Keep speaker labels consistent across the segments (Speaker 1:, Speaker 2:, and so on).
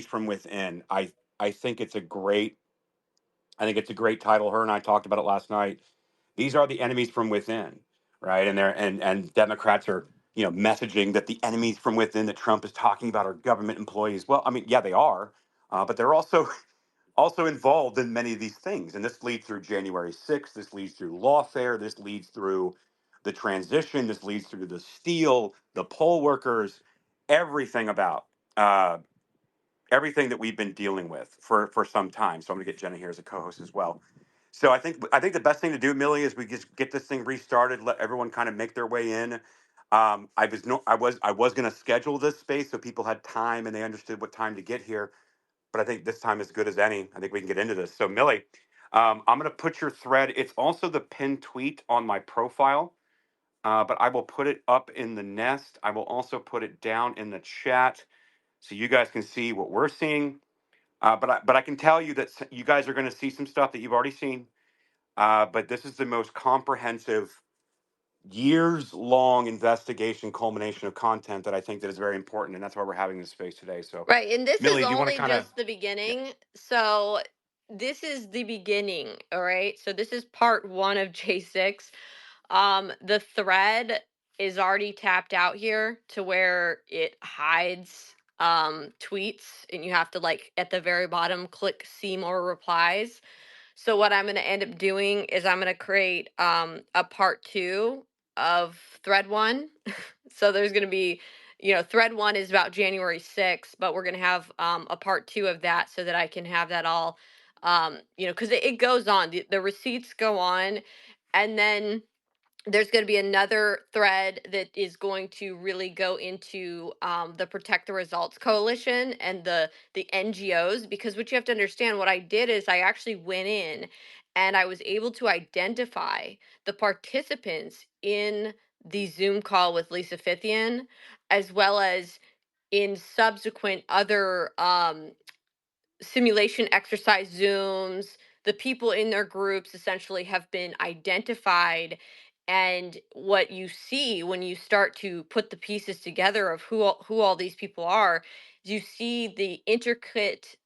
Speaker 1: from within. I think it's a great I think it's a great title. Her and I talked about it last night. These are the enemies from within, right? And Democrats are messaging that the enemies from within that Trump is talking about are government employees. Well, I mean, yeah, they are, but they're also also involved in many of these things. And this leads through January 6th. This leads through lawfare. This leads through the transition. This leads through the steel, the poll workers, everything about everything that we've been dealing with for some time. So I'm going to get Jenna here as a co-host as well. So I think the best thing to do, Millie, is we just get this thing restarted. Let everyone kind of make their way in. I was going to schedule this space so people had time and they understood what time to get here. But I think this time is good as any. I think we can get into this. So Millie, I'm going to put your thread. It's also the pinned tweet on my profile, but I will put it up in the nest. I will also put it down in the chat so you guys can see what we're seeing. But I can tell you that you guys are going to see some stuff that you've already seen. But this is the most comprehensive, years long investigation culmination of content that I think that is very important, and that's why we're having this space today. So,
Speaker 2: Right, and this is
Speaker 1: Millie, do you want to
Speaker 2: only
Speaker 1: kind of?
Speaker 2: just the
Speaker 1: Yeah.
Speaker 2: beginning. So this is the beginning, all right? So this is part 1 of J6. The thread is already tapped out here to where it hides tweets, and you have to, like, at the very bottom click see more replies. So what I'm going to end up doing is I'm going to create a part 2 of thread 1. So there's going to be, thread 1 is about January 6th, but we're going to have a part 2 of that so that I can have that all, because it goes on. The receipts go on, and then there's going to be another thread that is going to really go into the Protect the Results Coalition and the NGOs, because what you have to understand, what I did is I actually went in and I was able to identify the participants in the Zoom call with Lisa Fithian, as well as in subsequent other simulation exercise Zooms. The people in their groups essentially have been identified. And what you see when you start to put the pieces together of who all these people are, you see the intricate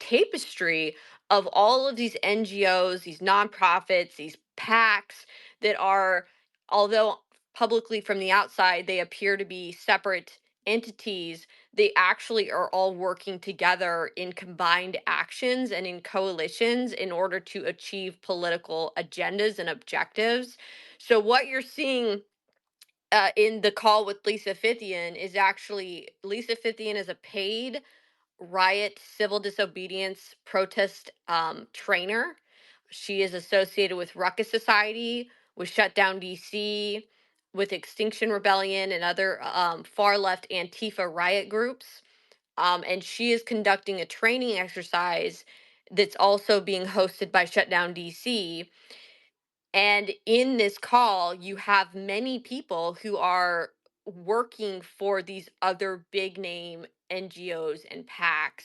Speaker 2: tapestry of all of these NGOs, these nonprofits, these PACs that are, although publicly from the outside they appear to be separate entities, they actually are all working together in combined actions and in coalitions in order to achieve political agendas and objectives. So what you're seeing in the call with Lisa Fithian is actually Lisa Fithian is a paid riot civil disobedience protest trainer. She is associated with Ruckus Society, with Shutdown DC, with Extinction Rebellion, and other far left Antifa riot groups. And she is conducting a training exercise that's also being hosted by Shutdown DC. And in this call, you have many people who are working for these other big name NGOs and PACs,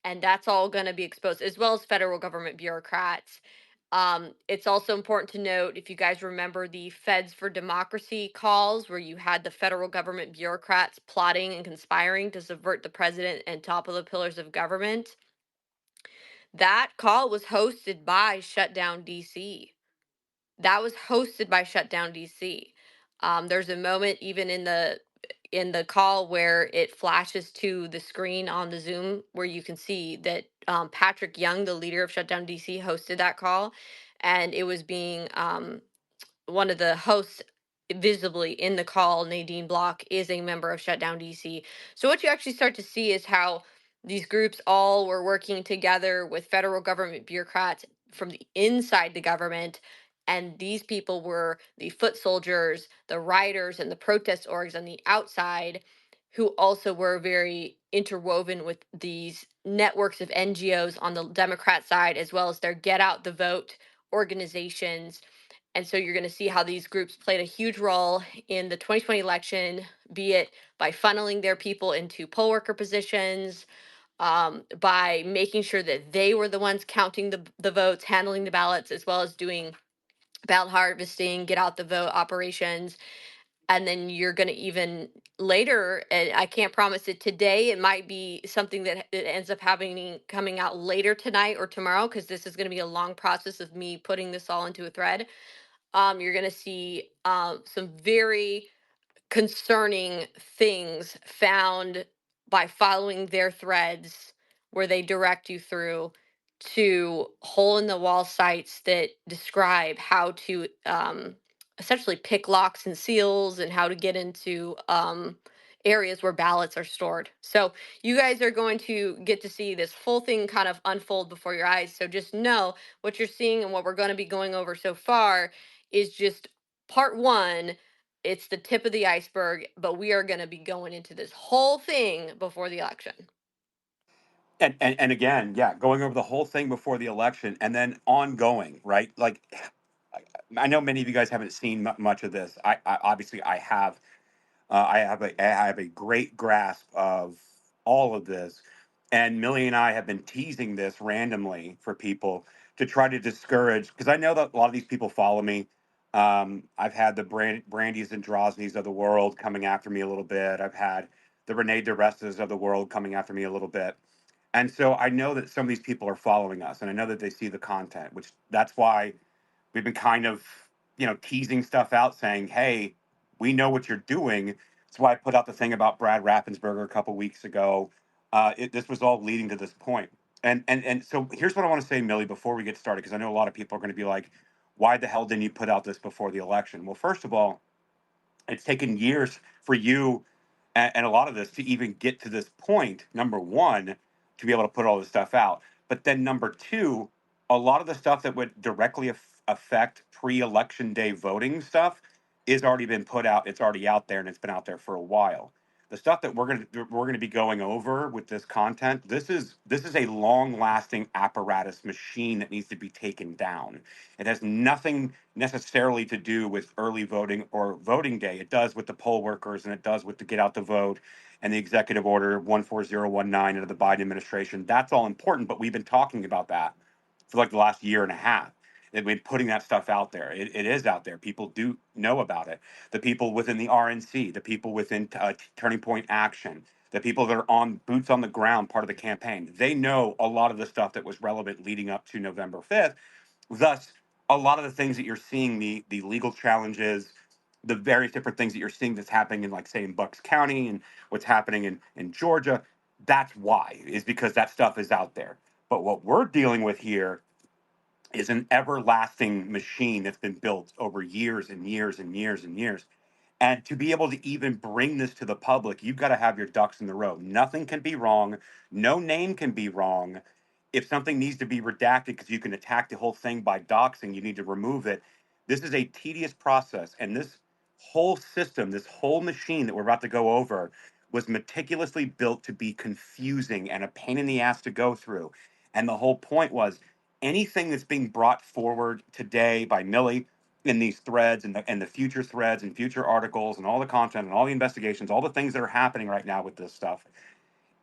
Speaker 2: and that's all going to be exposed, as well as federal government bureaucrats. It's also important to note, if you guys remember the Feds for Democracy calls, where you had the federal government bureaucrats plotting and conspiring to subvert the president and topple the pillars of government, that call was hosted by Shutdown DC. That was hosted by Shutdown DC. There's a moment even in the call where it flashes to the screen on the Zoom where you can see that Patrick Young, the leader of Shutdown DC, hosted that call, and it was being one of the hosts visibly in the call, Nadine Block, is a member of Shutdown DC. So what you actually start to see is how these groups all were working together with federal government bureaucrats from the inside the government. And these people were the foot soldiers, the rioters, and the protest orgs on the outside, who also were very interwoven with these networks of NGOs on the Democrat side, as well as their Get Out the Vote organizations. And so you're going to see how these groups played a huge role in the 2020 election, be it by funneling their people into poll worker positions, by making sure that they were the ones counting the votes, handling the ballots, as well as doing ballot harvesting, get out the vote operations. and then you're going to even later, and I can't promise it today, it might be something that it ends up having coming out later tonight or tomorrow, because this is going to be a long process of me putting this all into a thread. You're going to see some very concerning things found by following their threads, where they direct you through to hole in the wall sites that describe how to essentially pick locks and seals, and how to get into areas where ballots are stored. So you guys are going to get to see this full thing kind of unfold before your eyes. So just know what you're seeing and what we're going to be going over so far is just part one. It's the tip of the iceberg, but we are going to be going into this whole thing before the election.
Speaker 1: And again, yeah, going over the whole thing before the election and then ongoing, right? Like, I, I know many of you guys haven't seen much of this. I obviously I have. I have a great grasp of all of this, and Millie and I have been teasing this randomly for people to try to discourage, because I know that a lot of these people follow me. I've had the Brandies and Drosnys of the world coming after me a little bit. I've had the Renee DeRestas of the world coming after me a little bit. And so I know that some of these people are following us, and I know that they see the content, which that's why we've been kind of, teasing stuff out, saying, "Hey, we know what you're doing." That's why I put out the thing about Brad Raffensperger a couple weeks ago. This was all leading to this point, and so here's what I want to say, Millie, before we get started, because I know a lot of people are going to be like, "Why the hell didn't you put out this before the election?" Well, first of all, it's taken years for you and a lot of this to even get to this point. Number one, to be able to put all this stuff out, but then number two, a lot of the stuff that would directly affect pre-election day voting stuff is already been put out. It's already out there, and it's been out there for a while. The stuff that we're gonna be going over with this content, this is a long-lasting apparatus machine that needs to be taken down. It has nothing necessarily to do with early voting or voting day. It does with the poll workers, and it does with the get out the vote and the executive order 14019 of the Biden administration. That's all important, but we've been talking about that for like the last year and a half. They've been putting that stuff out there. It is out there. People do know about it. The people within the RNC, the people within Turning Point Action, the people that are on boots on the ground, part of the campaign, they know a lot of the stuff that was relevant leading up to November 5th. Thus, a lot of the things that you're seeing, the legal challenges, the various different things that you're seeing that's happening in, like, say, in Bucks County and what's happening in Georgia, that's why, is because that stuff is out there. But what we're dealing with here is an everlasting machine that's been built over years and years and years and years. And to be able to even bring this to the public, you've got to have your ducks in the row. Nothing can be wrong. No name can be wrong. If something needs to be redacted because you can attack the whole thing by doxing, you need to remove it. This is a tedious process. And this whole system, this whole machine that we're about to go over, was meticulously built to be confusing and a pain in the ass to go through. And the whole point was anything that's being brought forward today by Millie in these threads and the future threads and future articles and all the content and all the investigations, all the things that are happening right now with this stuff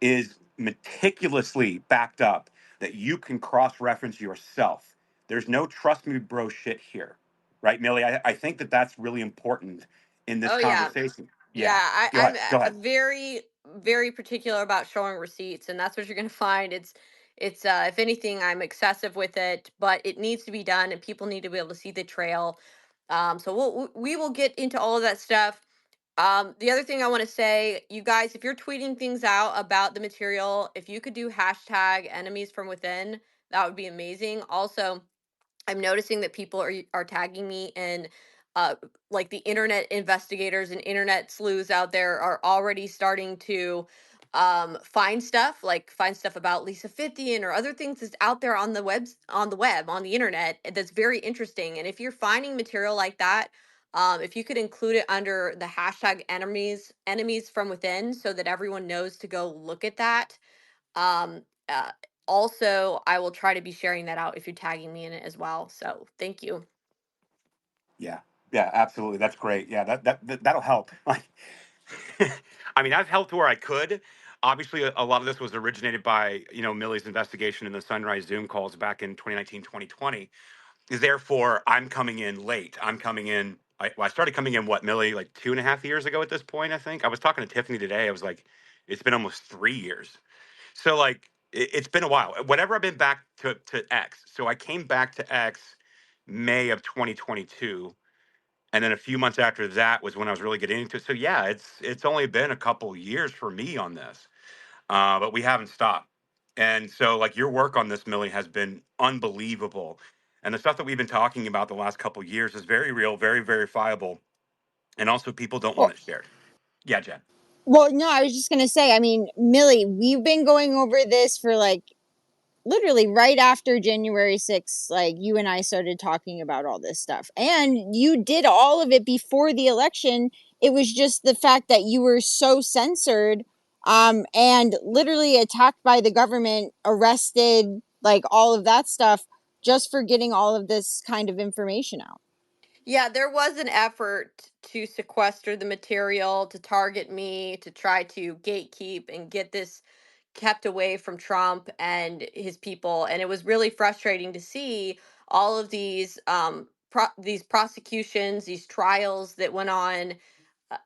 Speaker 1: is meticulously backed up that you can cross reference yourself. There's no trust me, bro shit here. Right, Millie? I think that that's really important in this
Speaker 2: Oh yeah.
Speaker 1: conversation.
Speaker 2: Yeah,
Speaker 1: Yeah. Go
Speaker 2: I'm
Speaker 1: ahead. Go ahead.
Speaker 2: very, very particular about showing receipts, and that's what you're going to find. It's if anything, I'm excessive with it, but it needs to be done, and people need to be able to see the trail. So we will get into all of that stuff. The other thing I want to say, you guys, if you're tweeting things out about the material, if you could do hashtag enemies from within, that would be amazing. Also, I'm noticing that people are tagging me in like the internet investigators and internet sleuths out there are already starting to find stuff about Lisa Fithian or other things that's out there on the web on the internet that's very interesting. And if you're finding material like that, if you could include it under the hashtag enemies from within so that everyone knows to go look at that. um, uh, Also, I will try to be sharing that out if you're tagging me in it as well. So thank you.
Speaker 1: Yeah. Yeah, absolutely. That's great. Yeah, that'll help. Like, I mean, I've helped where I could. Obviously, a lot of this was originated by, Millie's investigation in the Sunrise Zoom calls back in 2019, 2020. Therefore, I'm coming in late. I'm coming in I started coming in what, Millie, like 2.5 years ago at this point. I think I was talking to Tiffany today. I was like, it's been almost 3 years. So like it's been a while. Whenever I've been back to X, so I came back to X May of 2022, and then a few months after that was when I was really getting into it. So yeah, it's only been a couple years for me on this, but we haven't stopped. And so like your work on this, Millie, has been unbelievable, and the stuff that we've been talking about the last couple years is very real, very verifiable, and also people don't want
Speaker 3: Well,
Speaker 1: it shared. Yeah, Jen.
Speaker 3: well, no, I was just gonna say. I mean, Millie, we've been going over this for like literally right after January 6th, like you and I started talking about all this stuff. And you did all of it before the election. It was just the fact that you were so censored and literally attacked by the government, arrested, like all of that stuff, just for getting all of this kind of information out.
Speaker 2: Yeah, there was an effort to sequester the material, to target me, to try to gatekeep and get this kept away from Trump and his people. And it was really frustrating to see all of these these prosecutions, these trials that went on,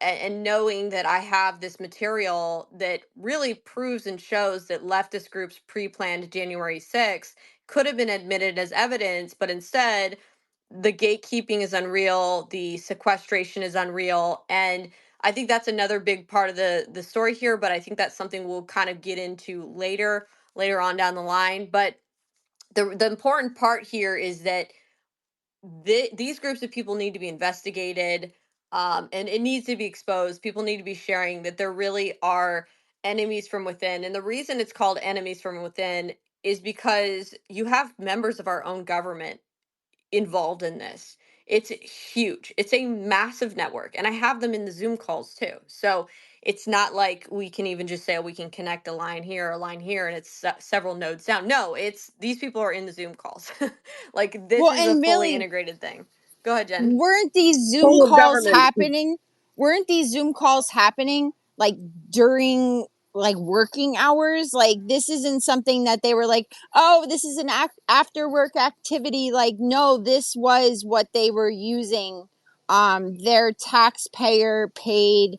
Speaker 2: and knowing that I have this material that really proves and shows that leftist groups pre-planned January 6th could have been admitted as evidence, but instead the gatekeeping is unreal, the sequestration is unreal, and I think that's another big part of the story here, but I think that's something we'll kind of get into later on down the line. But the important part here is that these groups of people need to be investigated, and it needs to be exposed. People need to be sharing that there really are enemies from within. And the reason it's called enemies from within is because you have members of our own government involved in this. It's huge. It's a massive network. And I have them in the Zoom calls too. So it's not like we can even just say, oh, we can connect a line here or a line here and it's several nodes down. No, it's these people are in the Zoom calls. Like this
Speaker 3: Well,
Speaker 2: is a
Speaker 3: and
Speaker 2: fully
Speaker 3: Millie,
Speaker 2: integrated thing. Go ahead, Jen.
Speaker 3: weren't these Zoom
Speaker 4: Full of
Speaker 3: calls
Speaker 4: government.
Speaker 3: happening? Weren't these Zoom calls happening like during like working hours? Like this isn't something that they were like, oh, this is an after work activity. Like no, this was what they were using their taxpayer paid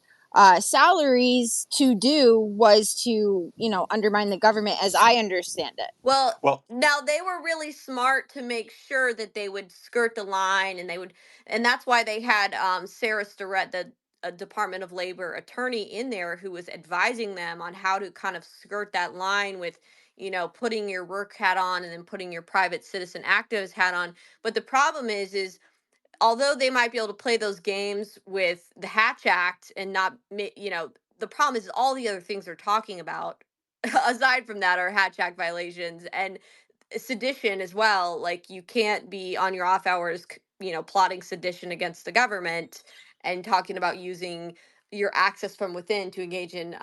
Speaker 3: salaries to do, was to, you know, undermine the government as I understand it.
Speaker 2: Well,
Speaker 1: Well,
Speaker 2: now they were really smart to make sure that they would skirt the line, and they would, and that's why they had Sarah Starrett, the Department of Labor attorney, in there who was advising them on how to kind of skirt that line with, you know, putting your work hat on and then putting your private citizen activist hat on. But the problem is although they might be able to play those games with the Hatch Act and not, you know, the problem is all the other things they're talking about aside from that are Hatch Act violations and sedition as well. Like you can't be on your off hours, you know, plotting sedition against the government and talking about using your access from within to engage in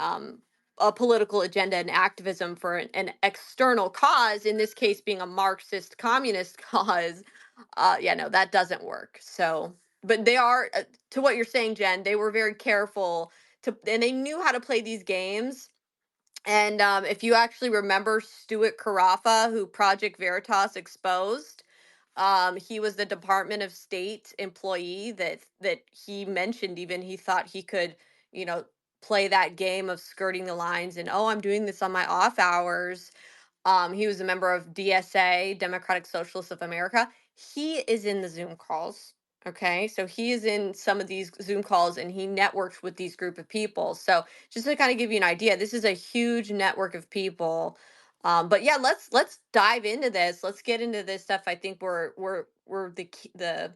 Speaker 2: a political agenda and activism for an external cause, in this case being a Marxist communist cause. Yeah, no, that doesn't work. So, but they are, to what you're saying, Jen, they were very careful to, and they knew how to play these games. And if you actually remember Stuart Carafa, who Project Veritas exposed, he was the Department of State employee that he mentioned. Even he thought he could, you know, play that game of skirting the lines and, oh, I'm doing this on my off hours. He was a member of DSA, Democratic Socialists of America. He is in the Zoom calls. Okay, so he is in some of these Zoom calls and he networks with these group of people. So just to kind of give you an idea, this is a huge network of people. But yeah, let's dive into this. Let's get into this stuff. I think we're the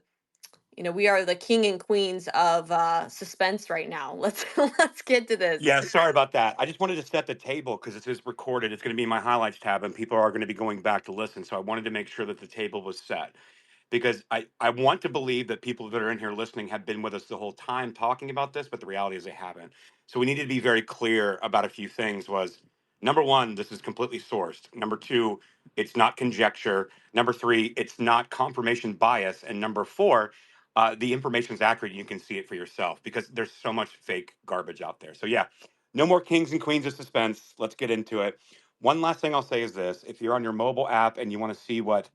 Speaker 2: you know, we are the king and queens of suspense right now. Let's let's get to this.
Speaker 1: yeah, sorry about that. I just wanted to set the table because this is recorded. It's going to be in my highlights tab, and people are going to be going back to listen. So I wanted to make sure that the table was set because I want to believe that people that are in here listening have been with us the whole time talking about this, but the reality is they haven't. So we need to be very clear about a few things. Was number one, this is completely sourced. Number two, it's not conjecture. Number three, it's not confirmation bias. And number four, the information is accurate. You can see it for yourself because there's so much fake garbage out there. So yeah, no more kings and queens of suspense. Let's get into it. One last thing I'll say is this: if you're on your mobile app and you want to see what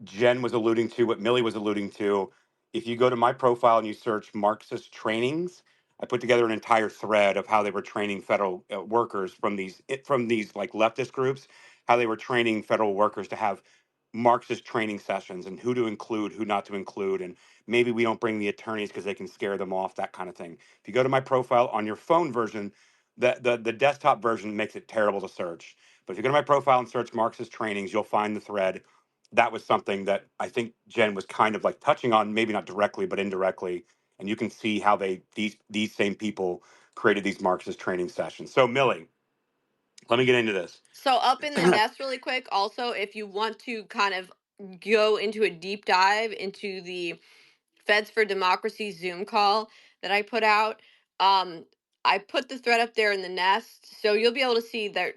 Speaker 1: Jen was alluding to, what Millie was alluding to, if you go to my profile and you search Marxist trainings, I put together an entire thread of how they were training federal workers from these like leftist groups, how they were training federal workers to have Marxist training sessions and who to include, who not to include, and maybe we don't bring the attorneys because they can scare them off, that kind of thing. If you go to my profile on your phone version, the desktop version makes it terrible to search. But if you go to my profile and search Marxist trainings, you'll find the thread. That was something that I think Jen was kind of like touching on, maybe not directly, but indirectly. And you can see how these same people created these Marxist training sessions. So Millie, let me get into this.
Speaker 2: So up in the nest really quick, also, if you want to kind of go into a deep dive into the Feds for Democracy Zoom call that I put out, I put the thread up there in the nest, so you'll be able to see that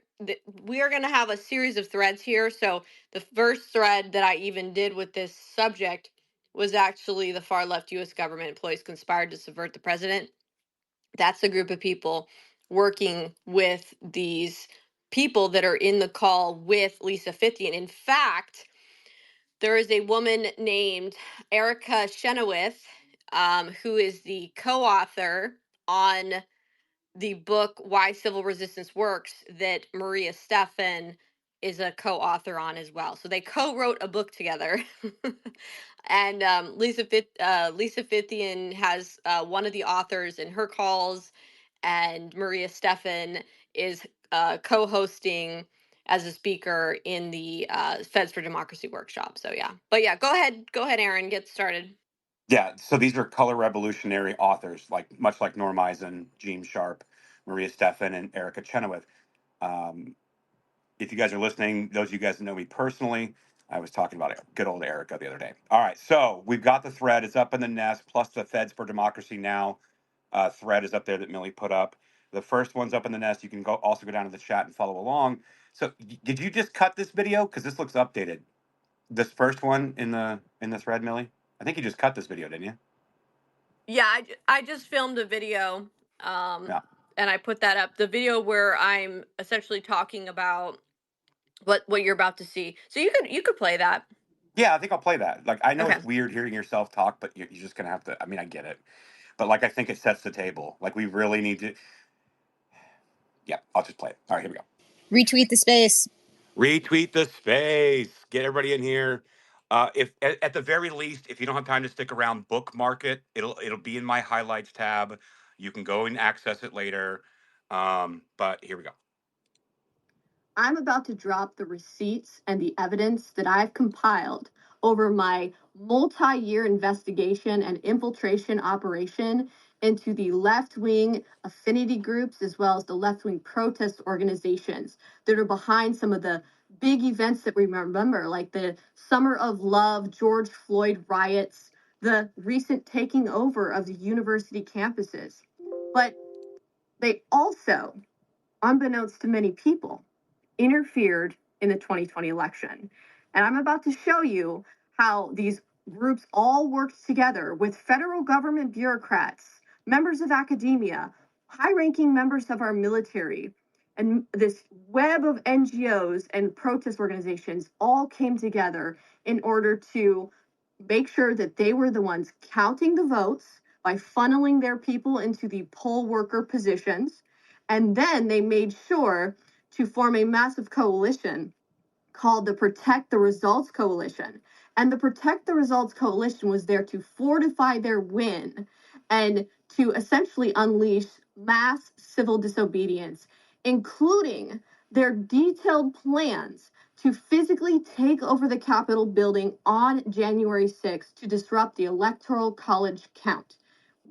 Speaker 2: we are going to have a series of threads here. So the first thread that I even did with this subject was actually the far left U.S. government employees conspired to subvert the president. That's a group of people working with these people that are in the call with Lisa Fithian. In fact, there is a woman named Erica Chenoweth, who is the co-author on the book Why Civil Resistance Works that Maria Stephan is a co-author on as well. So they co-wrote a book together. And Lisa Fithian has one of the authors in her calls, and Maria Stephan is co-hosting as a speaker in the Feds for Democracy workshop. So yeah, but yeah, go ahead, Aaron, get started.
Speaker 1: Yeah, so these are color revolutionary authors, like much like Norm Eisen, Gene Sharp, Maria Stephan, and Erica Chenoweth. Um, if you guys are listening, those of you guys that know me personally, I was talking about good old Erica the other day. All right, so we've got the thread. It's up in the nest, plus the Feds for Democracy Now thread is up there that Millie put up. The first one's up in the nest. You can also go down to the chat and follow along. So, did you just cut this video? Because this looks updated. This first one in the thread, Millie. I think you just cut this video, didn't you?
Speaker 2: Yeah, I just filmed a video,
Speaker 1: Yeah.
Speaker 2: and I put that up. The video where I'm essentially talking about what you're about to see. So you could play that.
Speaker 1: Yeah, I think I'll play that. Like, I know
Speaker 2: Okay.
Speaker 1: it's weird hearing yourself talk, but you're just gonna have to. I mean, I get it, but like, I think it sets the table. Like, we really need to. Yeah, I'll just play it. All right, here we go.
Speaker 3: Retweet the space.
Speaker 1: Retweet the space. Get everybody in here. If at the very least, if you don't have time to stick around, bookmark it. It'll be in my highlights tab. You can go and access it later. But here we go. I'm about to drop the receipts and the evidence that I've compiled over my multi-year investigation and infiltration operation into the left-wing affinity groups as well as the left-wing protest organizations that are behind some of the big events that we remember, like the Summer of Love, George Floyd riots, the recent taking over of the university campuses. But they also, unbeknownst to many people, interfered in the 2020 election. And I'm about to show you how these groups all worked together with federal government bureaucrats, members of academia, high ranking members of our military, and this web of NGOs and protest organizations all came together in order to make sure that they were the ones counting the votes by funneling their people into the poll worker positions. And then they made sure to form a massive coalition called the Protect the Results Coalition. And the Protect the Results Coalition was there to fortify their win and to essentially unleash mass civil disobedience, including their detailed plans to physically take over the Capitol building on January 6th to disrupt the Electoral College count.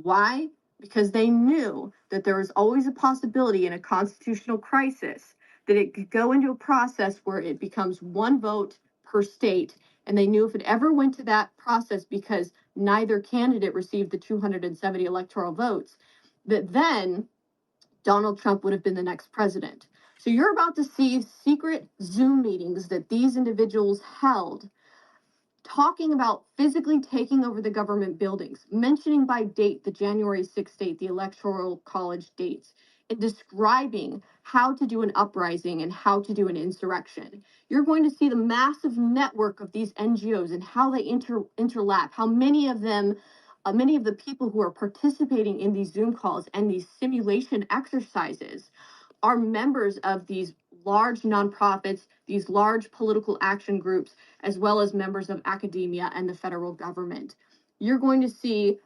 Speaker 1: Why? Because they knew that there was always a possibility in a constitutional crisis that it could go into a process where it becomes one vote per state. And they knew if it ever went to that process, because neither candidate received the 270 electoral votes, that then Donald Trump would have been the next president. So you're about to see secret Zoom meetings that these individuals held, talking about physically taking over the government buildings, mentioning by date the January 6th date, the electoral college dates,
Speaker 2: describing how to do an uprising and how to do an insurrection. You're going to see the massive network of these NGOs and how they interlap, how many of them, many of the people who are participating in these Zoom calls and these simulation exercises are members of these large nonprofits, these large political action groups, as well as members of academia and the federal government. You're going to see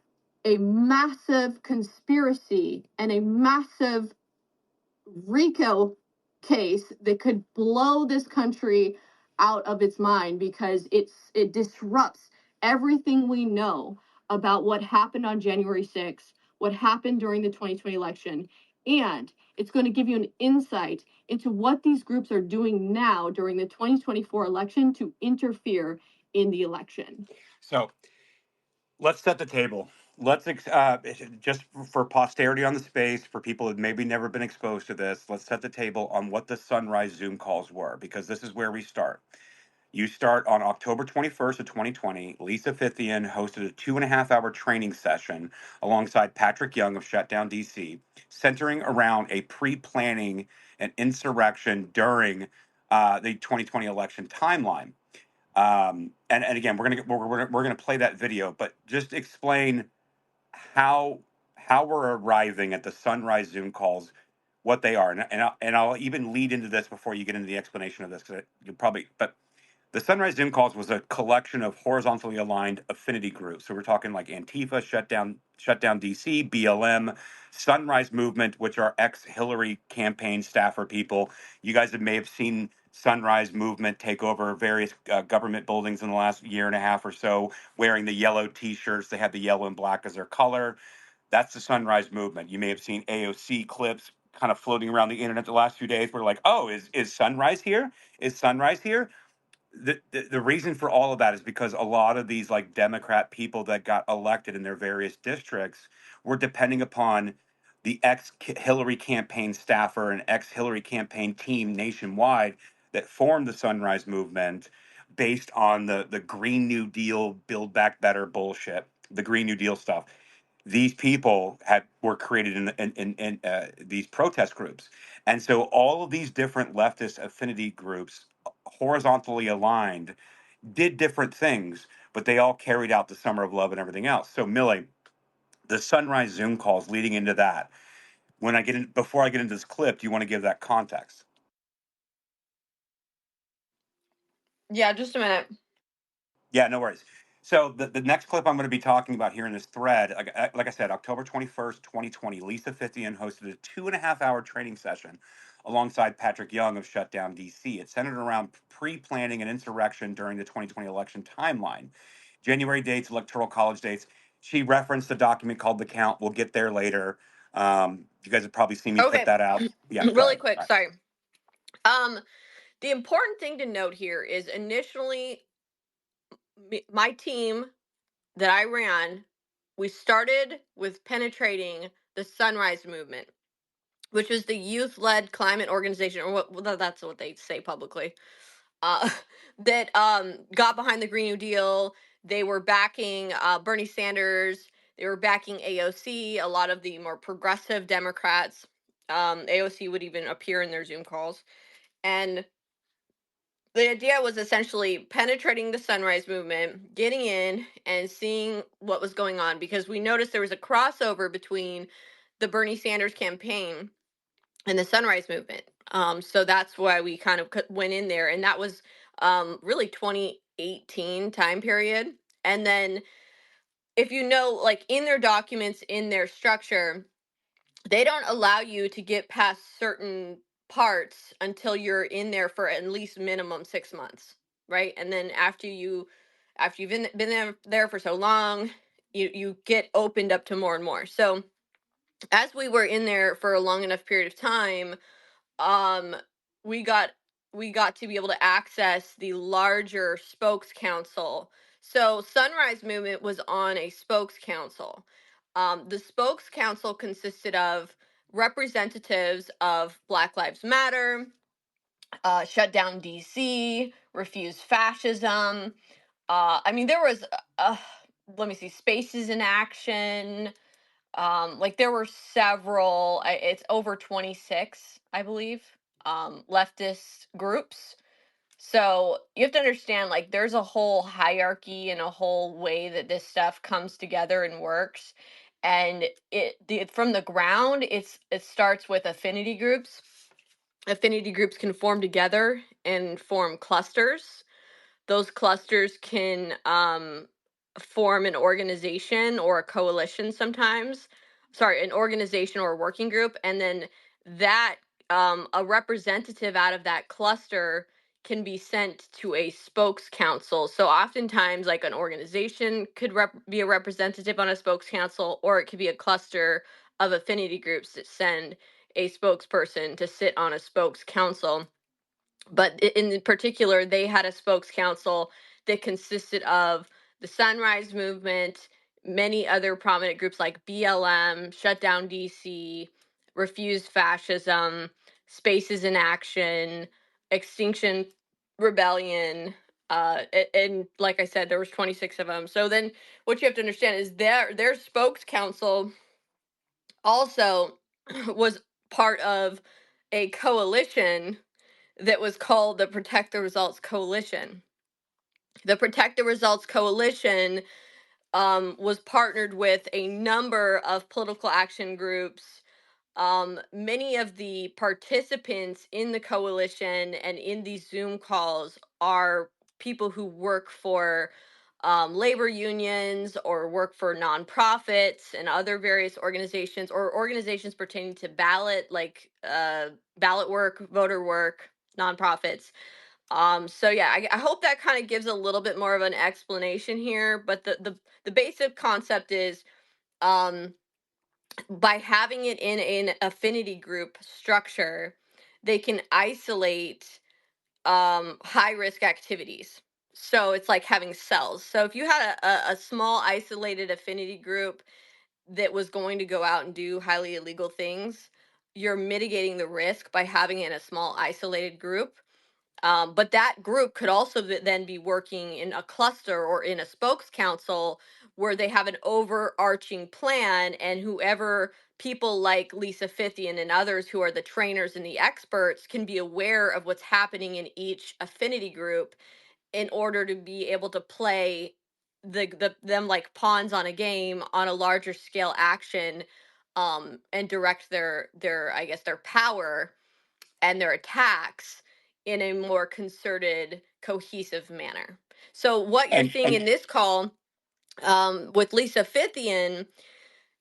Speaker 2: a massive conspiracy and a massive RICO case that could blow this country out of its mind because it disrupts everything we know about what happened on January 6th, what happened during the 2020 election, and it's going to give you an insight into what these groups are doing now during the 2024 election to interfere in the election.
Speaker 1: So let's set the table. Just for posterity on the space, for people who've maybe never been exposed to this, let's set the table on what the Sunrise Zoom calls were, because this is where we start. You start on October 21st of 2020. Lisa Fithian hosted a 2.5 hour training session alongside Patrick Young of Shutdown DC, centering around a pre-planning an insurrection during the 2020 election timeline. And again, we're gonna play that video, but just explain how we're arriving at the Sunrise Zoom calls, what they are, and I'll even lead into this before you get into the explanation of this, because you'll probably. But the Sunrise Zoom calls was a collection of horizontally aligned affinity groups. So we're talking like Antifa, Shutdown DC, BLM, Sunrise Movement, which are ex-Hillary campaign staffer people. You guys may have seen Sunrise Movement take over various government buildings in the last year and a half or so, wearing the yellow T-shirts. They have the yellow and black as their color. That's the Sunrise Movement. You may have seen AOC clips kind of floating around the internet the last few days. We're like, oh, is Sunrise here? Is Sunrise here? The reason for all of that is because a lot of these like Democrat people that got elected in their various districts were depending upon the ex Hillary campaign staffer and ex Hillary campaign team nationwide that formed the Sunrise Movement based on the Green New Deal, Build Back Better bullshit, the Green New Deal stuff. These people were created in these protest groups, and so all of these different leftist affinity groups, horizontally aligned, did different things, but they all carried out the summer of love and everything else. So Millie, the Sunrise Zoom calls leading into that. Before I get into this clip, do you want to give that context?
Speaker 2: Yeah, just a minute.
Speaker 1: Yeah, no worries. So the next clip I'm going to be talking about here in this thread, like I said, October 21st, 2020, Lisa Fithian hosted a 2.5 hour training session alongside Patrick Young of Shutdown DC. It centered around pre-planning an insurrection during the 2020 election timeline. January dates, electoral college dates. She referenced a document called The Count. We'll get there later. You guys have probably seen me put
Speaker 2: Okay,
Speaker 1: that out. Yeah, go
Speaker 2: really
Speaker 1: ahead.
Speaker 2: quick,
Speaker 1: All right.
Speaker 2: sorry. Um, the important thing to note here is initially my team that I ran, we started with penetrating the Sunrise Movement, which is the youth-led climate organization, or that's what they say publicly. Uh, that got behind the Green New Deal. They were backing Bernie Sanders. They were backing AOC. A lot of the more progressive Democrats. AOC would even appear in their Zoom calls, and the idea was essentially penetrating the Sunrise Movement, getting in and seeing what was going on, because we noticed there was a crossover between the Bernie Sanders campaign and the Sunrise Movement. So that's why we kind of went in there, and that was really 2018 time period. And then, if you know, like in their documents, in their structure, they don't allow you to get past certain parts until you're in there for at least minimum 6 months, right? And then after you've been there for so long, you get opened up to more and more. So as we were in there for a long enough period of time, um we got we got to be able to access the larger spokes council. So Sunrise Movement was on a spokes council. The spokes council consisted of representatives of Black Lives Matter, Shut Down DC, Refuse Fascism. I mean, there was let me see, Spaces in Action, Like there were several, it's over 26, I believe, leftist groups. So you have to understand, like, there's a whole hierarchy and a whole way that this stuff comes together and works. And from the ground, it starts with affinity groups. Affinity groups can form together and form clusters. Those clusters can form an organization or a coalition sometimes. Sorry, an organization or a working group. And then that, a representative out of that cluster can be sent to a spokes council. So oftentimes, like an organization could be a representative on a spokes council, or it could be a cluster of affinity groups that send a spokesperson to sit on a spokes council. But in particular, they had a spokes council that consisted of the Sunrise Movement, many other prominent groups like BLM, Shut Down DC, Refuse Fascism, Spaces in Action, Extinction Rebellion, and like I said, there was 26 of them. So then what you have to understand is their spokes council also was part of a coalition that was called the Protect the Results Coalition. The Protect the Results Coalition was partnered with a number of political action groups. Many of the participants in the coalition and in these Zoom calls are people who work for labor unions or work for nonprofits and other various organizations, or organizations pertaining to ballot work, voter work, nonprofits. So yeah, I hope that kind of gives a little bit more of an explanation here, but the basic concept is, um, by having it in an affinity group structure, they can isolate high risk activities. So it's like having cells. So if you had a small isolated affinity group that was going to go out and do highly illegal things, you're mitigating the risk by having it in a small isolated group. But that group could also then be working in a cluster or in a spokes council where they have an overarching plan, and whoever people like Lisa Fithian and others who are the trainers and the experts can be aware of what's happening in each affinity group in order to be able to play them like pawns on a game on a larger scale action, and direct their I guess their power and their attacks in a more concerted, cohesive manner. So what you're seeing
Speaker 1: And
Speaker 2: in this call, with Lisa Fithian,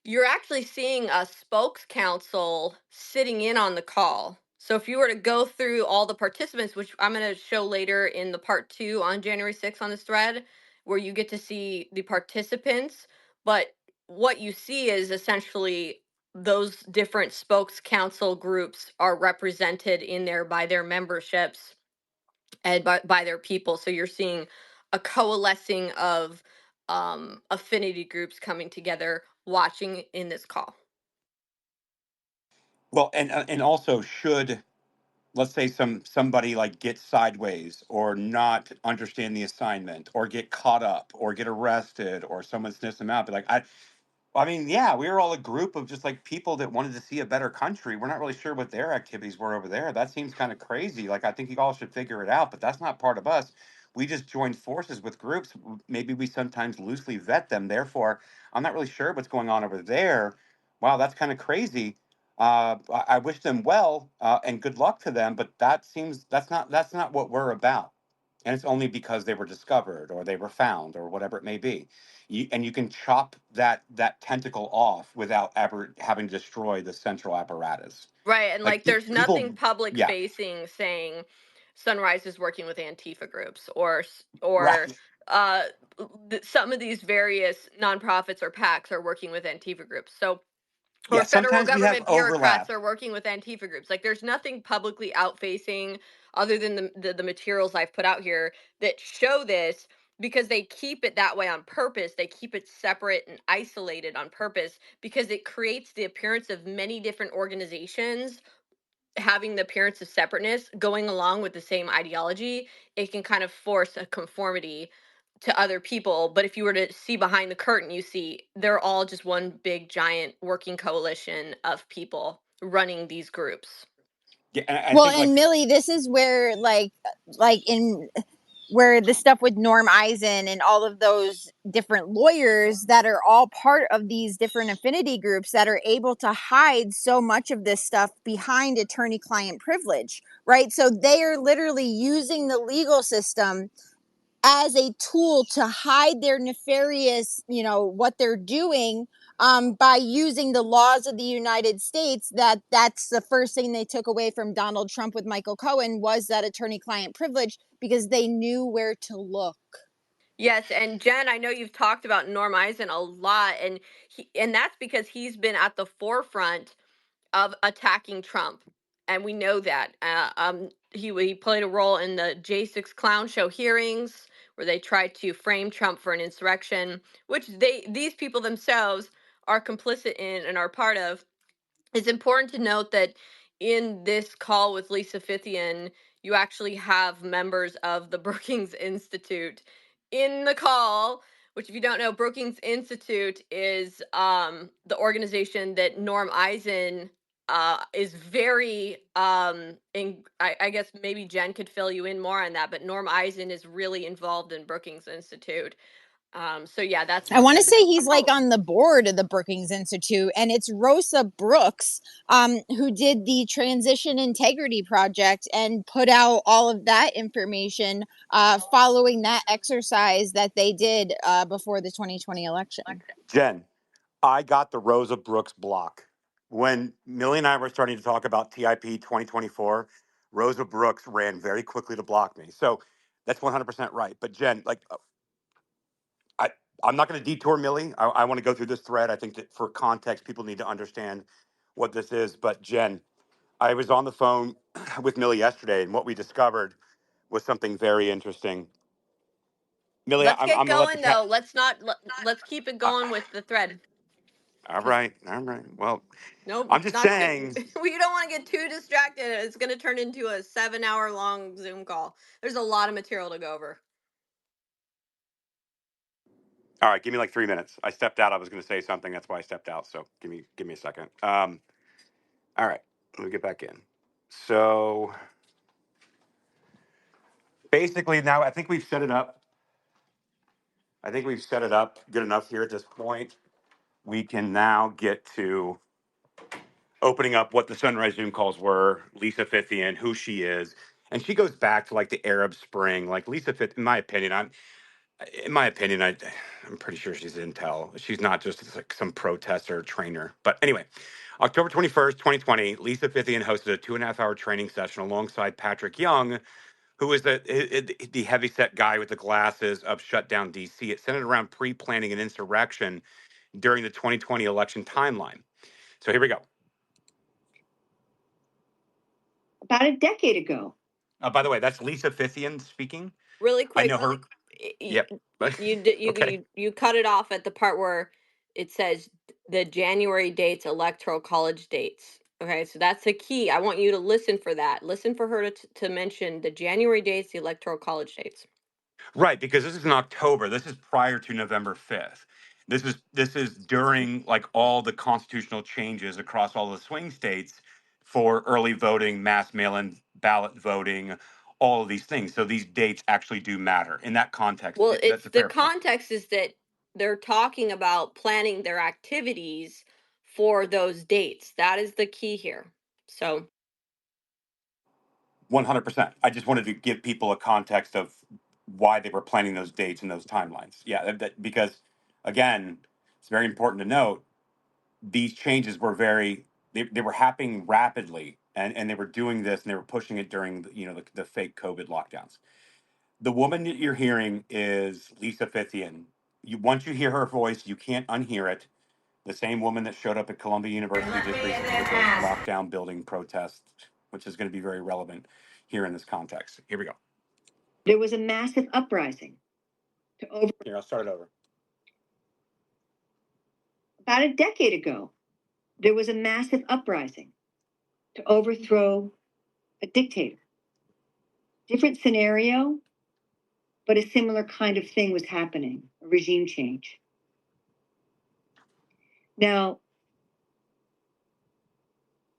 Speaker 2: you're actually seeing a spokes council sitting in on the call. So if you were to go through all the participants, which I'm going to show later in the part 2 on January 6th on this thread, where you get to see the participants, but what you see is essentially those different spokes council groups are represented in there by their memberships and by their people. So you're seeing a coalescing of affinity groups coming together, watching in this call.
Speaker 1: well, and also, should, let's say, somebody like get sideways or not understand the assignment or get caught up or get arrested or someone sniffs them out, be like, I mean, yeah, we were all a group of just like people that wanted to see a better country. We're not really sure what their activities were over there. That seems kind of crazy. Like, I think you all should figure it out, but that's not part of us. We just joined forces with groups. Maybe we sometimes loosely vet them. Therefore, I'm not really sure what's going on over there. Wow, that's kind of crazy. I wish them well, and good luck to them, but that's not what we're about. And it's only because they were discovered or they were found or whatever it may be. And you can chop that tentacle off without ever having to destroy the central apparatus.
Speaker 2: Right, and
Speaker 1: Like
Speaker 2: like there's nothing
Speaker 1: people,
Speaker 2: public
Speaker 1: yeah,
Speaker 2: facing saying Sunrise is working with Antifa groups, or
Speaker 1: right,
Speaker 2: uh some of these various nonprofits or PACs are working with Antifa groups. So, or
Speaker 1: yeah.
Speaker 2: federal
Speaker 1: Sometimes we have
Speaker 2: government bureaucrats
Speaker 1: overlap.
Speaker 2: are working with Antifa groups. Like there's nothing publicly out facing other than the materials I've put out here that show this, because they keep it that way on purpose. They keep it separate and isolated on purpose because it creates the appearance of many different organizations having the appearance of separateness going along with the same ideology. It can kind of force a conformity to other people. But if you were to see behind the curtain, you see they're all just one big giant working coalition of people running these groups.
Speaker 1: Yeah, and I
Speaker 3: Well,
Speaker 1: think
Speaker 3: and
Speaker 1: like
Speaker 3: Millie, this is where like in where the stuff with Norm Eisen and all of those different lawyers that are all part of these different affinity groups that are able to hide so much of this stuff behind attorney client privilege, right? So they are literally using the legal system as a tool to hide their nefarious, what they're doing, by using the laws of the United States. That's the first thing they took away from Donald Trump with Michael Cohen, was that attorney-client privilege, because they knew where to look.
Speaker 2: Yes, and Jen, I know you've talked about Norm Eisen a lot, and that's because he's been at the forefront of attacking Trump, and we know that. He played a role in the J6 clown show hearings where they tried to frame Trump for an insurrection, which these people themselves are complicit in and are part of. It's important to note that in this call with Lisa Fithian, you actually have members of the Brookings Institute in the call, which, if you don't know, Brookings Institute is the organization that Norm Eisen is very, I guess maybe Jen could fill you in more on that, but Norm Eisen is really involved in Brookings Institute. So yeah, that's
Speaker 3: I want to
Speaker 2: important to
Speaker 3: say
Speaker 2: know.
Speaker 3: he's like on the board of the Brookings Institute, and it's Rosa Brooks, who did the Transition Integrity Project and put out all of that information, following that exercise that they did before the 2020 election.
Speaker 1: Jen, I got the Rosa Brooks block when Millie and I were starting to talk about TIP 2024. Rosa Brooks ran very quickly to block me, so that's 100% right. But Jen, like I, I'm not going to detour Millie. I want to go through this thread. I think that for context, people need to understand what this is. But Jen, I was on the phone with Millie yesterday, and what we discovered was something very interesting. Millie,
Speaker 2: Let's get
Speaker 1: I'm going to let the
Speaker 2: going
Speaker 1: cat.
Speaker 2: though. Let's keep it
Speaker 1: Uh,
Speaker 2: going with the thread.
Speaker 1: all
Speaker 2: Because
Speaker 1: right, all right. Well,
Speaker 2: nope,
Speaker 1: I'm just
Speaker 2: not to get
Speaker 1: saying.
Speaker 2: we don't want to get too distracted. It's going to turn into a 7 hour long Zoom call. There's a lot of material to go over.
Speaker 1: All right, give me like 3 minutes. I stepped out. I was going to say something. That's why I stepped out. So give me a second. All right, let me get back in. So basically, now I think we've set it up. I think we've set it up good enough here at this point. We can now get to opening up what the Sunrise Zoom calls were, Lisa Fithian, who she is. And she goes back to like the Arab Spring. Like Lisa Fithian, in my opinion, I'm pretty sure she's intel. She's not just like some protester trainer. But anyway, October 21st, 2020, Lisa Fithian hosted a 2.5 hour training session alongside Patrick Young, who was the heavyset guy with the glasses of shut down DC. It centered around pre-planning an insurrection during the 2020 election timeline. So here we go. About a decade ago. By the way, that's Lisa Fithian speaking.
Speaker 2: Really
Speaker 1: I
Speaker 2: quick,
Speaker 1: know her.
Speaker 2: y-
Speaker 1: Yep. Okay.
Speaker 2: you cut it off at the part where it says the January dates, electoral college dates. Okay, so that's the key. I want you to listen for that. Listen for her to mention the January dates, the electoral college dates.
Speaker 1: Right, because this is in October. This is prior to November 5th. This is during like all the constitutional changes across all the swing states for early voting, mass mail-in ballot voting, all of these things. So these dates actually do matter in that context.
Speaker 2: Well,
Speaker 1: That's
Speaker 2: it's
Speaker 1: a
Speaker 2: the
Speaker 1: fair point.
Speaker 2: context is that they're talking about planning their activities for those dates. That is the key here. So
Speaker 1: 100%. I just wanted to give people a context of why they were planning those dates and those timelines. Yeah, because again, it's very important to note these changes were they were happening rapidly, and they were doing this and they were pushing it during the fake COVID lockdowns. The woman that you're hearing is Lisa Fithian. Once you hear her voice, you can't unhear it. The same woman that showed up at Columbia University just recently with those lockdown building protests, which is going to be very relevant here in this context. Here we go. There was a massive uprising to over. Here, I'll start it over. About a decade ago, there was a massive uprising to overthrow a dictator. Different scenario,
Speaker 4: but a similar kind of thing was happening, a regime change. Now,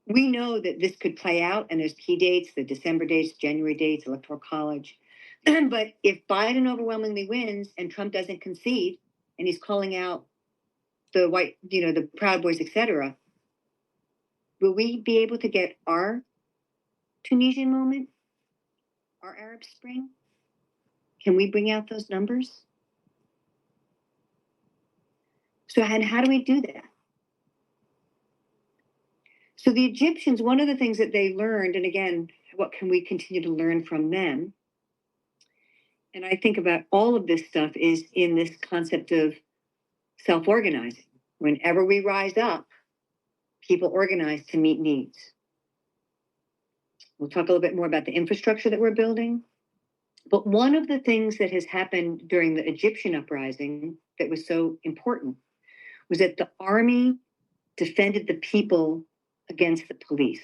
Speaker 4: we know that this could play out, and there's key dates, the December dates, January dates, Electoral College. But if Biden overwhelmingly wins and Trump doesn't concede, and he's calling out the white, the Proud Boys, etc., will we be able to get our Tunisian moment, our Arab Spring? Can we bring out those numbers? So, and how do we do that? So the Egyptians, one of the things that they learned, and again, what can we continue to learn from them? And I think about all of this stuff is in this concept of self-organizing. Whenever we rise up, people organize to meet needs. We'll talk a little bit more about the infrastructure that we're building. But one of the things that has happened during the Egyptian uprising that was so important was that the army defended the people against the police.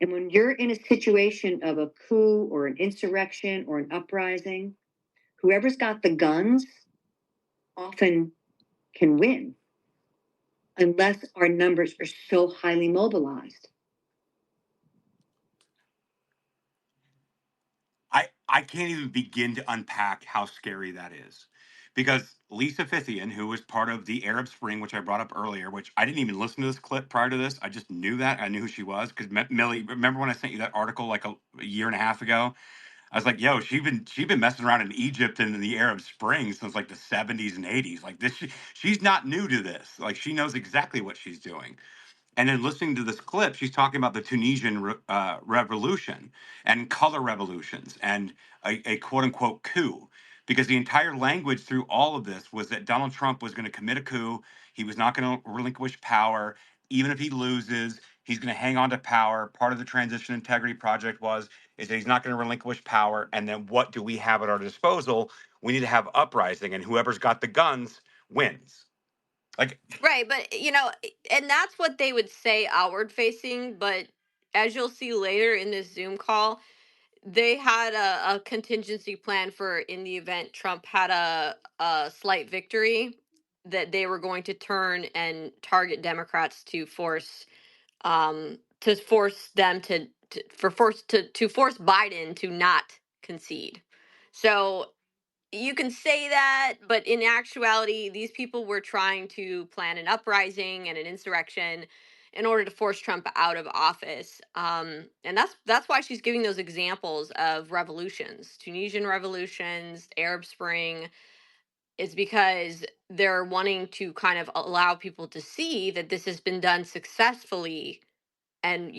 Speaker 4: And when you're in a situation of a coup or an insurrection or an uprising, whoever's got the guns often can win unless our numbers are so highly mobilized.
Speaker 1: I can't even begin to unpack how scary that is. Because Lisa Fithian, who was part of the Arab Spring, which I brought up earlier, which I didn't even listen to this clip prior to this. I just knew that. I knew who she was. Because Millie, remember when I sent you that article like a year and a half ago? I was like, yo, she's been messing around in Egypt and in the Arab Spring since like the 70s and 80s. Like this, she's not new to this. Like she knows exactly what she's doing. And then listening to this clip, she's talking about the Tunisian revolution and color revolutions and a quote unquote coup. Because the entire language through all of this was that Donald Trump was going to commit a coup. He was not going to relinquish power. Even if he loses, he's going to hang on to power. Part of the Transition Integrity Project is that he's not going to relinquish power. And then what do we have at our disposal? We need to have uprising, and whoever's got the guns wins. Like,
Speaker 2: Right, but and that's what they would say outward facing, but as you'll see later in this Zoom call, they had a contingency plan for in the event Trump had a slight victory, that they were going to turn and target Democrats to force them to force Biden to not concede. So you can say that, but in actuality, these people were trying to plan an uprising and an insurrection in order to force Trump out of office. And that's why she's giving those examples of revolutions, Tunisian revolutions, Arab Spring. Is because they're wanting to kind of allow people to see that this has been done successfully, and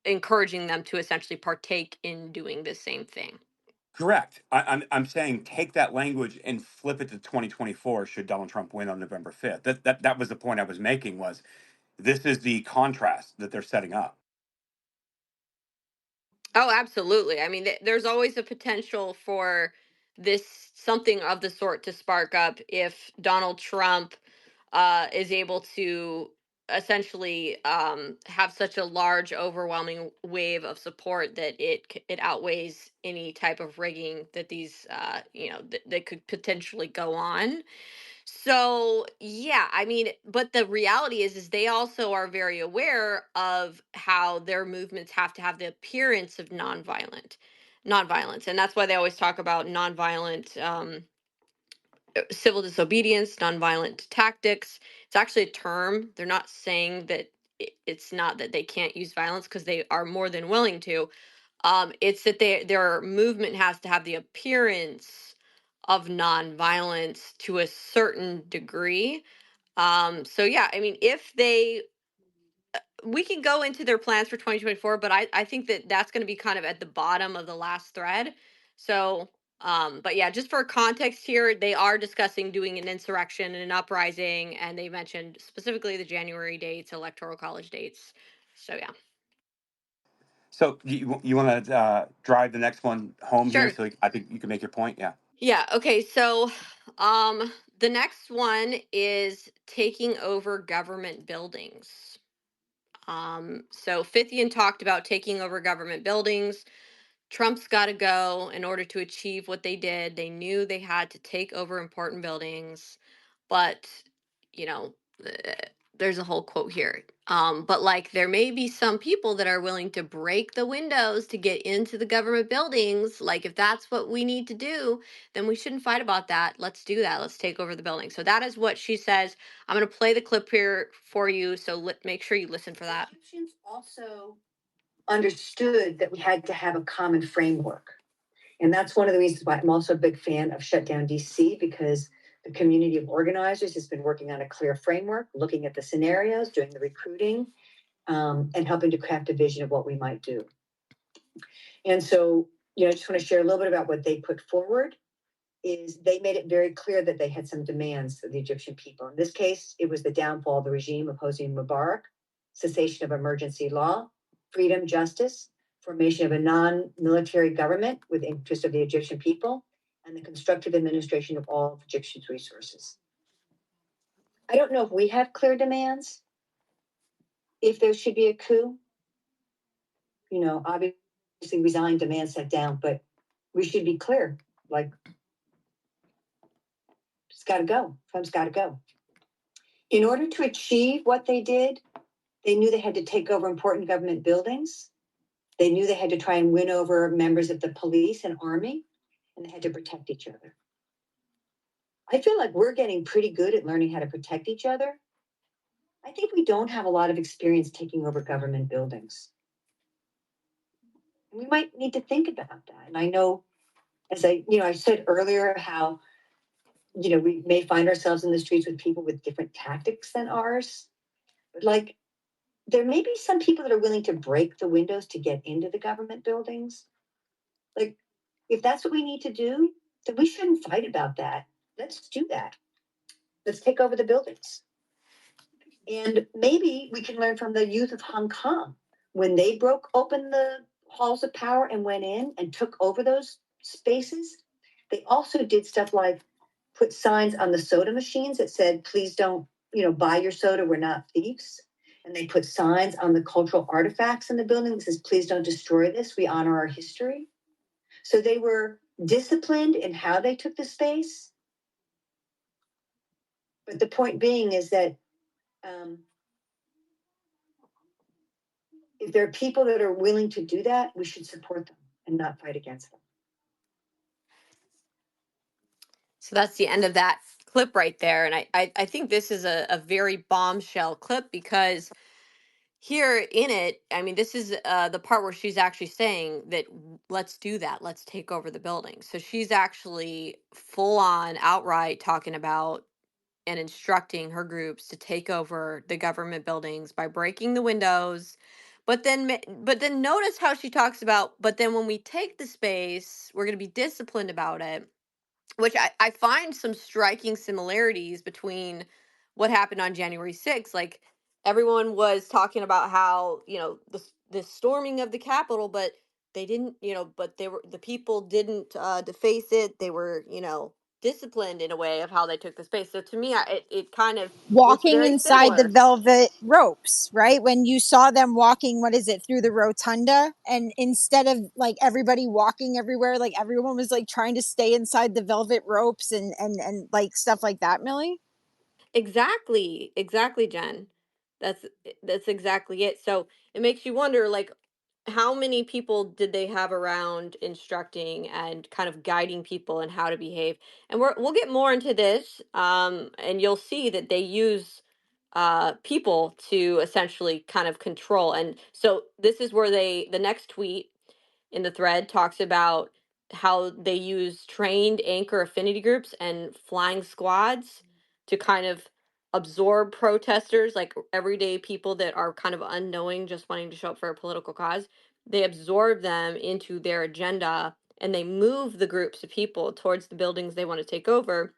Speaker 2: encouraging them to essentially partake in doing the same thing.
Speaker 1: correct. I'm saying take that language and flip it to 2024. Should Donald Trump win on November 5th? That was the point I was making. Was this is the contrast that they're setting up?
Speaker 2: Oh, absolutely. I mean, there's always a potential for this something of the sort to spark up if Donald Trump is able to essentially have such a large, overwhelming wave of support that it outweighs any type of rigging that these that could potentially go on. So, yeah, I mean, but the reality is they also are very aware of how their movements have to have the appearance of nonviolence, and that's why they always talk about nonviolent civil disobedience, nonviolent tactics. It's actually a term. They're not saying that it's not that they can't use violence, because they are more than willing to. It's that their movement has to have the appearance of nonviolence to a certain degree. So yeah, I mean, if they, we can go into their plans for 2024, but I think that that's going to be kind of at the bottom of the last thread. So, but yeah, just for context here, they are discussing doing an insurrection and an uprising, and they mentioned specifically the January dates, electoral college dates. So yeah,
Speaker 1: So you want to drive the next one home here?
Speaker 2: sure.
Speaker 1: So I think you can make your point. Yeah.
Speaker 2: Yeah, okay. So, the next one is taking over government buildings. So Fithian talked about taking over government buildings Trump's got to go in order to achieve what they did. They knew they had to take over important buildings, but you know, uh, there's a whole quote here. But like, there may be some people that are willing to break the windows to get into the government buildings. Like, if that's what we need to do, then we shouldn't fight about that. Let's do that. Let's take over the building. So that is what she says. I'm going to play the clip here for you. So make sure you listen for that.
Speaker 4: Egyptians also understood that we had to have a common framework. And that's one of the reasons why I'm also a big fan of Shutdown DC, because the community of organizers has been working on a clear framework, looking at the scenarios, doing the recruiting, and helping to craft a vision of what we might do. And so, I just want to share a little bit about what they put forward. Is they made it very clear that they had some demands of the Egyptian people. In this case, it was the downfall of the regime of Hosni Mubarak, cessation of emergency law, freedom, justice, formation of a non-military government with the interest of the Egyptian people, and the constructive administration of all of Egyptians' resources. I don't know if we have clear demands, if there should be a coup. Obviously resign, demand set down, but we should be clear, like, it's got to go. Trump's got to go. In order to achieve what they did, they knew they had to take over important government buildings. They knew they had to try and win over members of the police and army, and they had to protect each other. I feel like we're getting pretty good at learning how to protect each other. I think we don't have a lot of experience taking over government buildings. We might need to think about that. And I know, as I said earlier, how, we may find ourselves in the streets with people with different tactics than ours. But like, there may be some people that are willing to break the windows to get into the government buildings. Like, if that's what we need to do, then we shouldn't fight about that. Let's do that. Let's take over the buildings. And maybe we can learn from the youth of Hong Kong. When they broke open the halls of power and went in and took over those spaces, they also did stuff like put signs on the soda machines that said, please don't, buy your soda, we're not thieves. And they put signs on the cultural artifacts in the building that says, please don't destroy this, we honor our history. So they were disciplined in how they took the space. But the point being is that if there are people that are willing to do that, we should support them and not fight against them.
Speaker 2: So that's the end of that clip right there. And I think this is a very bombshell clip, because here in it, I mean, this is the part where she's actually saying that let's do that. Let's take over the building. So she's actually full on outright talking about and instructing her groups to take over the government buildings by breaking the windows. But then notice how she talks about, but then when we take the space, we're going to be disciplined about it, which I find some striking similarities between what happened on January 6th. Like, everyone was talking about how, the storming of the Capitol, but they didn't, but the people didn't deface it. They were, disciplined in a way of how they took the space. So to me, it kind of looks
Speaker 3: Walking
Speaker 2: very
Speaker 3: inside the
Speaker 2: similar.
Speaker 3: velvet ropes, right? When you saw them walking, what is it, through the rotunda, and instead of like everybody walking everywhere, like everyone was like trying to stay inside the velvet ropes and like stuff like that, Millie.
Speaker 2: Exactly, Jen. That's exactly it. So it makes you wonder, like, how many people did they have around instructing and kind of guiding people and how to behave? And we'll get more into this, and you'll see that they use people to essentially kind of control. And so this is where the next tweet in the thread talks about how they use trained anchor affinity groups and flying squads to kind of absorb protesters, like everyday people that are kind of unknowing, just wanting to show up for a political cause. They absorb them into their agenda, and they move the groups of people towards the buildings they want to take over.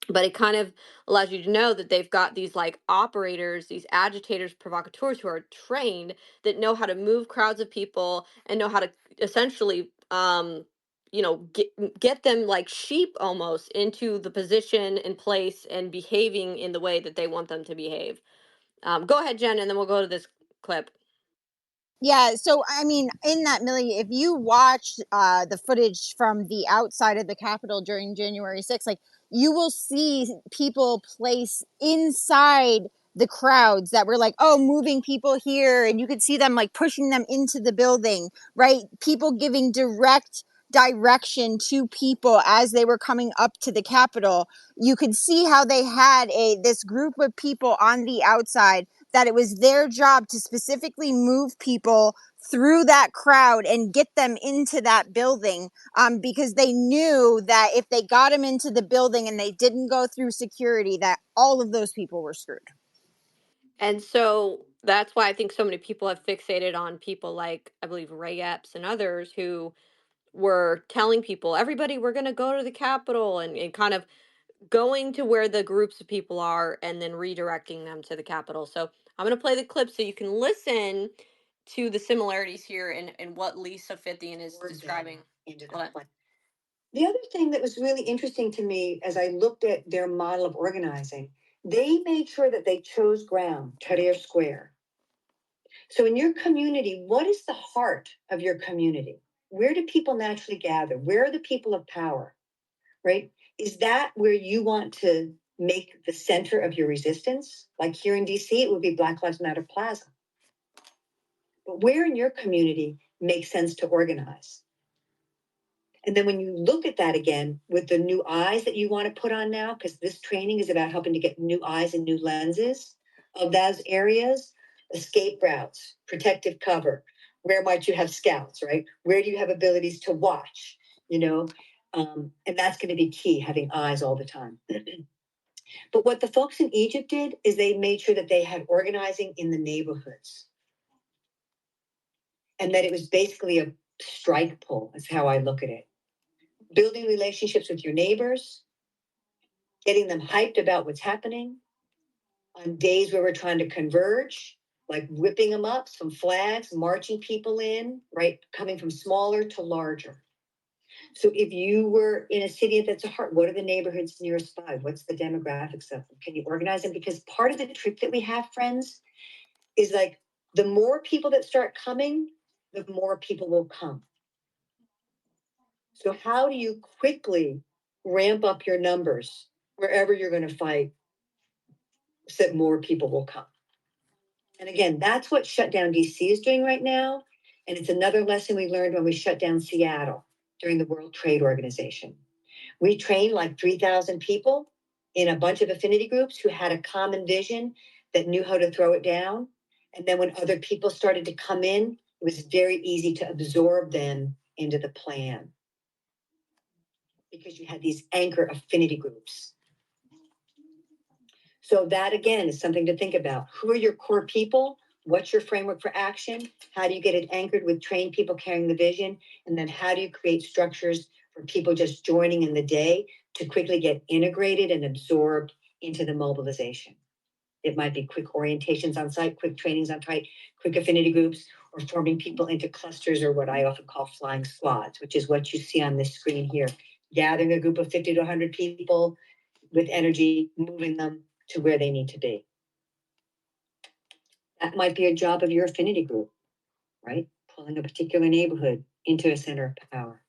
Speaker 2: But it kind of allows you to know that they've got these like operators, these agitators, provocateurs who are trained, that know how to move crowds of people and know how to essentially get them like sheep almost into the position and place and behaving in the way that they want them to behave. Go ahead, Jen, and then we'll go to this clip.
Speaker 3: Yeah, so I mean, in that, Millie, if you watch the footage from the outside of the Capitol during January 6th, like you will see people place inside the crowds that were like, oh, moving people here, and you could see them like pushing them into the building, right? People giving direct direction to people as they were coming up to the Capitol. You could see how they had this group of people on the outside, that it was their job to specifically move people through that crowd and get them into that building, because they knew that if they got them into the building and they didn't go through security, that all of those people were screwed.
Speaker 2: And so that's why I think so many people have fixated on people like, I believe, Ray Epps and others who were telling people, everybody, we're going to go to the Capitol, and kind of going to where the groups of people are and then redirecting them to the Capitol. So I'm going to play the clip so you can listen to the similarities here and what Lisa Fithian is describing.
Speaker 4: Into the plan. The other thing that was really interesting to me as I looked at their model of organizing, they made sure that they chose ground, Tahrir Square. So in your community, what is the heart of your community? Where do people naturally gather? Where are the people of power, right? Is that where you want to make the center of your resistance? Like here in DC, it would be Black Lives Matter Plaza. But where in your community makes sense to organize? And then when you look at that again with the new eyes that you want to put on now, because this training is about helping to get new eyes and new lenses of those areas, escape routes, protective cover. Where might you have scouts, right? Where do you have abilities to watch, you know? And that's going to be key, having eyes all the time. But what the folks in Egypt did is they made sure that they had organizing in the neighborhoods. And that it was basically a strike pull, is how I look at it. Building relationships with your neighbors, getting them hyped about what's happening on days where we're trying to converge, like whipping them up, some flags, marching people in, right? Coming from smaller to larger. So if you were in a city that's a heart, what are the neighborhoods nearest by? What's the demographics of them? Can you organize them? Because part of the trick that we have, friends, is like the more people that start coming, the more people will come. So how do you quickly ramp up your numbers wherever you're going to fight so that more people will come? And again, that's what Shutdown DC is doing right now. And it's another lesson we learned when we shut down Seattle during the World Trade Organization. We trained like 3,000 people in a bunch of affinity groups who had a common vision that knew how to throw it down. And then when other people started to come in, it was very easy to absorb them into the plan because you had these anchor affinity groups. So that again is something to think about. Who are your core people? What's your framework for action? How do you get it anchored with trained people carrying the vision? And then how do you create structures for people just joining in the day to quickly get integrated and absorbed into the mobilization? It might be quick orientations on site, quick trainings on site, quick affinity groups, or forming people into clusters, or what I often call flying squads, which is what you see on this screen here. Gathering a group of 50 to 100 people with energy, moving them to where they need to be. That might be a job of your affinity group, right? Pulling a particular neighborhood into a center of power.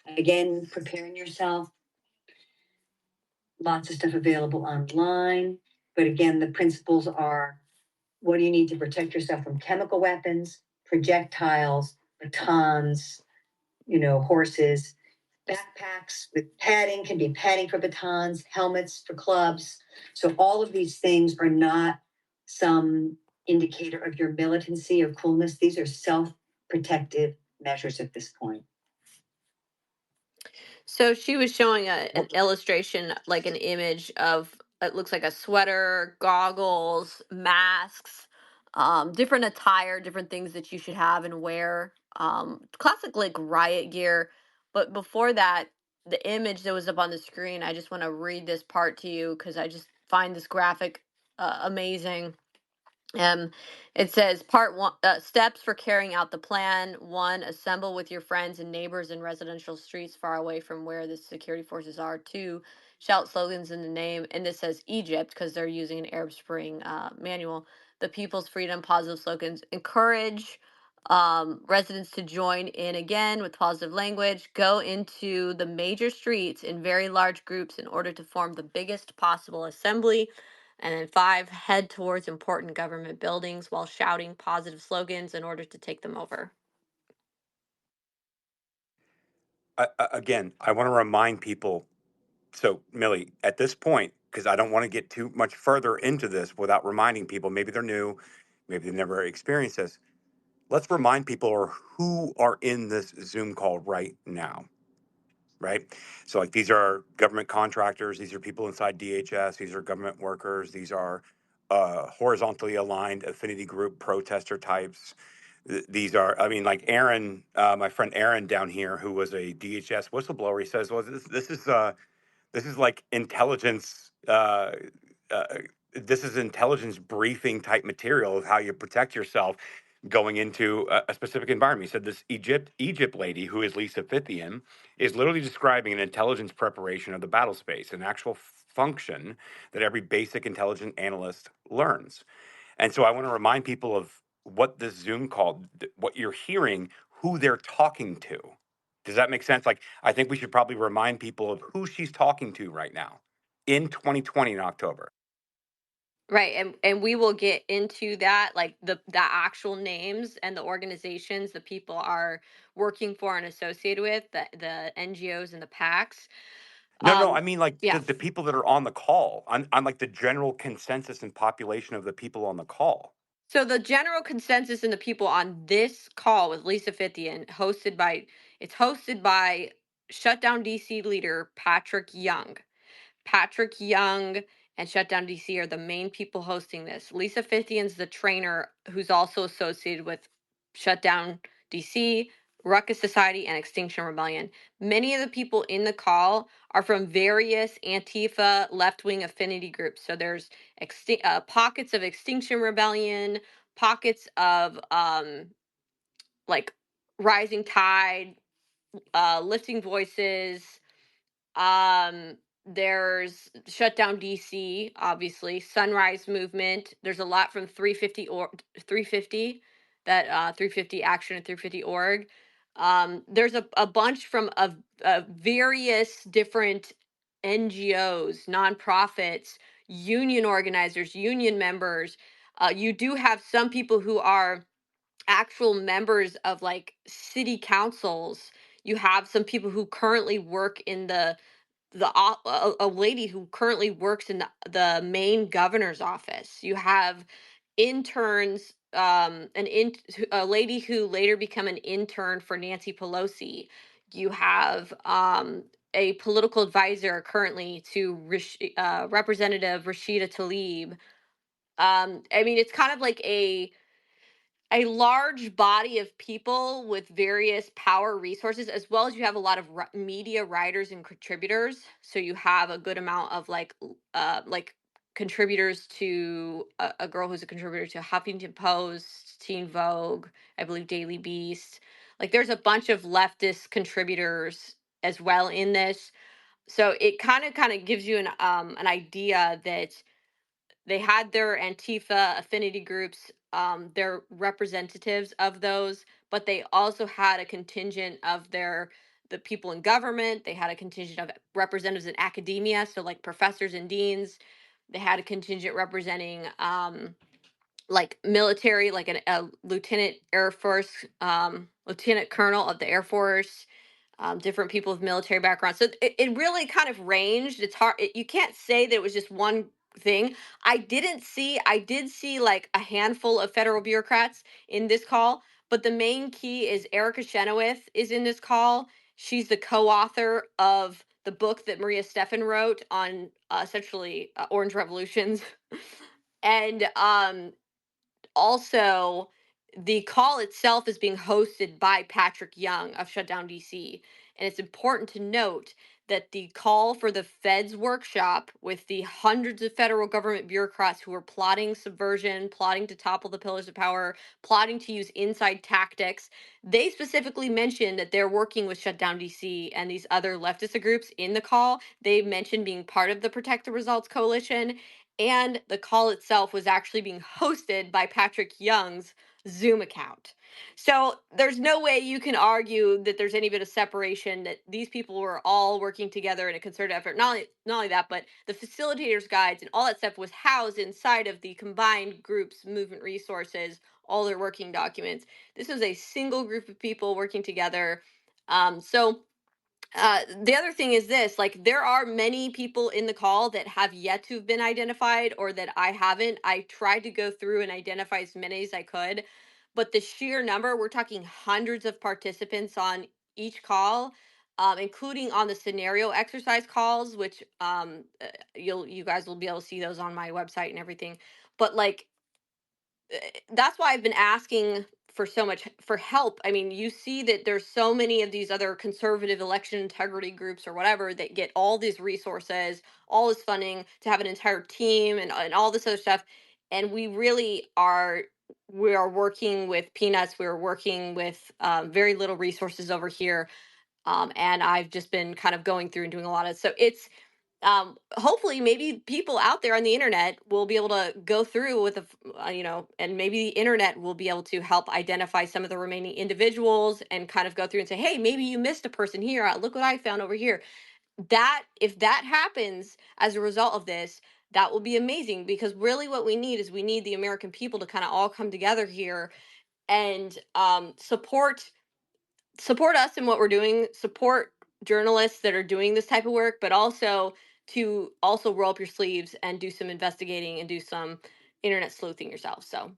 Speaker 4: Again, preparing yourself. Lots of stuff available online. But again, the principles are, what do you need to protect yourself from chemical weapons, projectiles, batons, horses, backpacks with padding, can be padding for batons, helmets for clubs. So all of these things are not some indicator of your militancy or coolness. These are self-protective measures at this point.
Speaker 2: So she was showing an illustration, like an image of, it looks like a sweater, goggles, masks, different attire, different things that you should have and wear. Classic like riot gear. But before that, the image that was up on the screen, I just want to read this part to you because I just find this graphic amazing. Um, it says part one, steps for carrying out the plan. One, assemble with your friends and neighbors in residential streets far away from where the security forces are. Two, shout slogans in the name. And this says Egypt because they're using an Arab Spring manual. the people's freedom positive slogans encourage residents to join in again with positive language, go into the major streets in very large groups in order to form the biggest possible assembly. And then 5, head towards important government buildings while shouting positive slogans in order to take them over.
Speaker 1: Again, I want to remind people. So, Millie, at this point, because I don't want to get too much further into this without reminding people, maybe they're new, maybe they've never experienced this. Let's remind people or who are in this Zoom call right now, right? So, like, these are government contractors, these are people inside DHS, these are government workers, these are horizontally aligned affinity group protester types. These are, I mean, like Aaron, my friend Aaron down here, who was a DHS whistleblower, he says, well, this is like intelligence. Uh, this is intelligence briefing type material of how you protect yourself going into a specific environment. He said this Egypt lady, who is Lisa Fithian, is literally describing an intelligence preparation of the battle space, an actual function that every basic intelligence analyst learns. And so I want to remind people of what this Zoom call, what you're hearing, who they're talking to. Does that make sense? Like, I think we should probably remind people of who she's talking to right now in 2020 in October.
Speaker 2: Right, and we will get into that, like the actual names and the organizations the people are working for and associated with, the NGOs and the PACs.
Speaker 1: No, I mean like
Speaker 2: Yeah.
Speaker 1: the people that are on the call. On like the general consensus and population of the people on the call.
Speaker 2: So the general consensus and the people on this call with Lisa Fithian, it's hosted by Shutdown DC leader Patrick Young. Patrick Young and Shutdown DC are the main people hosting this. Lisa Fithian's the trainer who's also associated with Shutdown DC, Ruckus Society, and Extinction Rebellion. Many of the people in the call are from various Antifa left wing affinity groups. So there's pockets of Extinction Rebellion, pockets of like Rising Tide, Lifting Voices, there's Shutdown DC, obviously, Sunrise Movement. There's a lot from 350 or 350, that 350 Action and 350 org. There's a bunch from various different NGOs, nonprofits, union organizers, union members. You do have some people who are actual members of like city councils. You have some people who currently work in a lady who currently works in the main governor's office. You have interns, a lady who later became an intern for Nancy Pelosi. You have a political advisor currently to Representative Rashida Tlaib. I mean, it's kind of like a large body of people with various power resources, as well as you have a lot of media writers and contributors. So you have a good amount of like contributors to a girl who's a contributor to Huffington Post, Teen Vogue, I believe Daily Beast. Like there's a bunch of leftist contributors as well in this. So it kind of gives you an idea that they had their Antifa affinity groups, their representatives of those, but they also had a contingent of the people in government. They had a contingent of representatives in academia, so like professors and deans. They had a contingent representing like military, like a lieutenant Air Force, lieutenant colonel of the Air Force, different people with military backgrounds. So it really kind of ranged. It's hard. You can't say that it was just one thing. I did see like a handful of federal bureaucrats in this call, but the main key is Erica Chenoweth is in this call. She's the co-author of the book that Maria Stephan wrote on essentially Orange Revolutions. And also the call itself is being hosted by Patrick Young of Shutdown DC. And it's important to note that the call for the Fed's workshop with the hundreds of federal government bureaucrats who are plotting subversion, plotting to topple the pillars of power, plotting to use inside tactics, they specifically mentioned that they're working with Shutdown DC and these other leftist groups in the call. They mentioned being part of the Protect the Results Coalition, and the call itself was actually being hosted by Patrick Young's Zoom account. So there's no way you can argue that there's any bit of separation, that these people were all working together in a concerted effort. Not only that, but the facilitators guides and all that stuff was housed inside of the combined group's movement resources, all their working documents. This was a single group of people working together. The other thing is this, like, there are many people in the call that have yet to have been identified, or that I haven't. I tried to go through and identify as many as I could, but the sheer number, we're talking hundreds of participants on each call, including on the scenario exercise calls, which you guys will be able to see those on my website and everything. But like, that's why I've been asking for so much for help. I mean, you see that there's so many of these other conservative election integrity groups or whatever that get all these resources, all this funding to have an entire team and all this other stuff. And we are working with peanuts. We're working with very little resources over here. And I've just been kind of going through and doing a lot of, so it's, hopefully maybe people out there on the internet will be able to go through with and maybe the internet will be able to help identify some of the remaining individuals and kind of go through and say, hey, maybe you missed a person here. Look what I found over here. That if that happens as a result of this, that will be amazing, because really what we need is we need the American people to kind of all come together here and support us in what we're doing, support journalists that are doing this type of work, but also to also roll up your sleeves and do some investigating and do some internet sleuthing yourself. So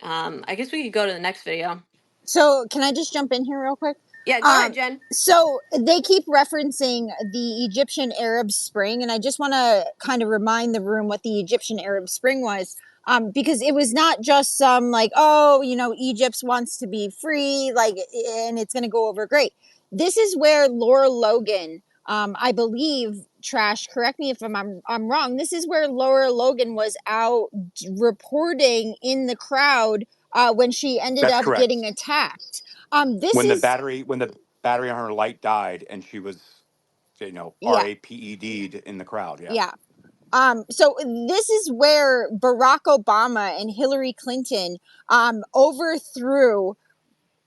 Speaker 2: I guess we could go to the next video.
Speaker 3: So can I just jump in here real quick?
Speaker 2: Yeah, go ahead, Jen.
Speaker 3: So they keep referencing the Egyptian Arab Spring, and I just want to kind of remind the room what the Egyptian Arab Spring was, because it was not just some like, oh, Egypt wants to be free, like, and it's going to go over great. This is where Laura Logan, I believe, Trash, correct me if I'm wrong. This is where Laura Logan was out reporting in the crowd when she ended
Speaker 1: That's
Speaker 3: up
Speaker 1: correct.
Speaker 3: getting attacked. This
Speaker 1: When the
Speaker 3: is
Speaker 1: battery on her light died and she was,
Speaker 3: yeah,
Speaker 1: RAPED'd in the crowd. Yeah.
Speaker 3: yeah. So this is where Barack Obama and Hillary Clinton overthrew,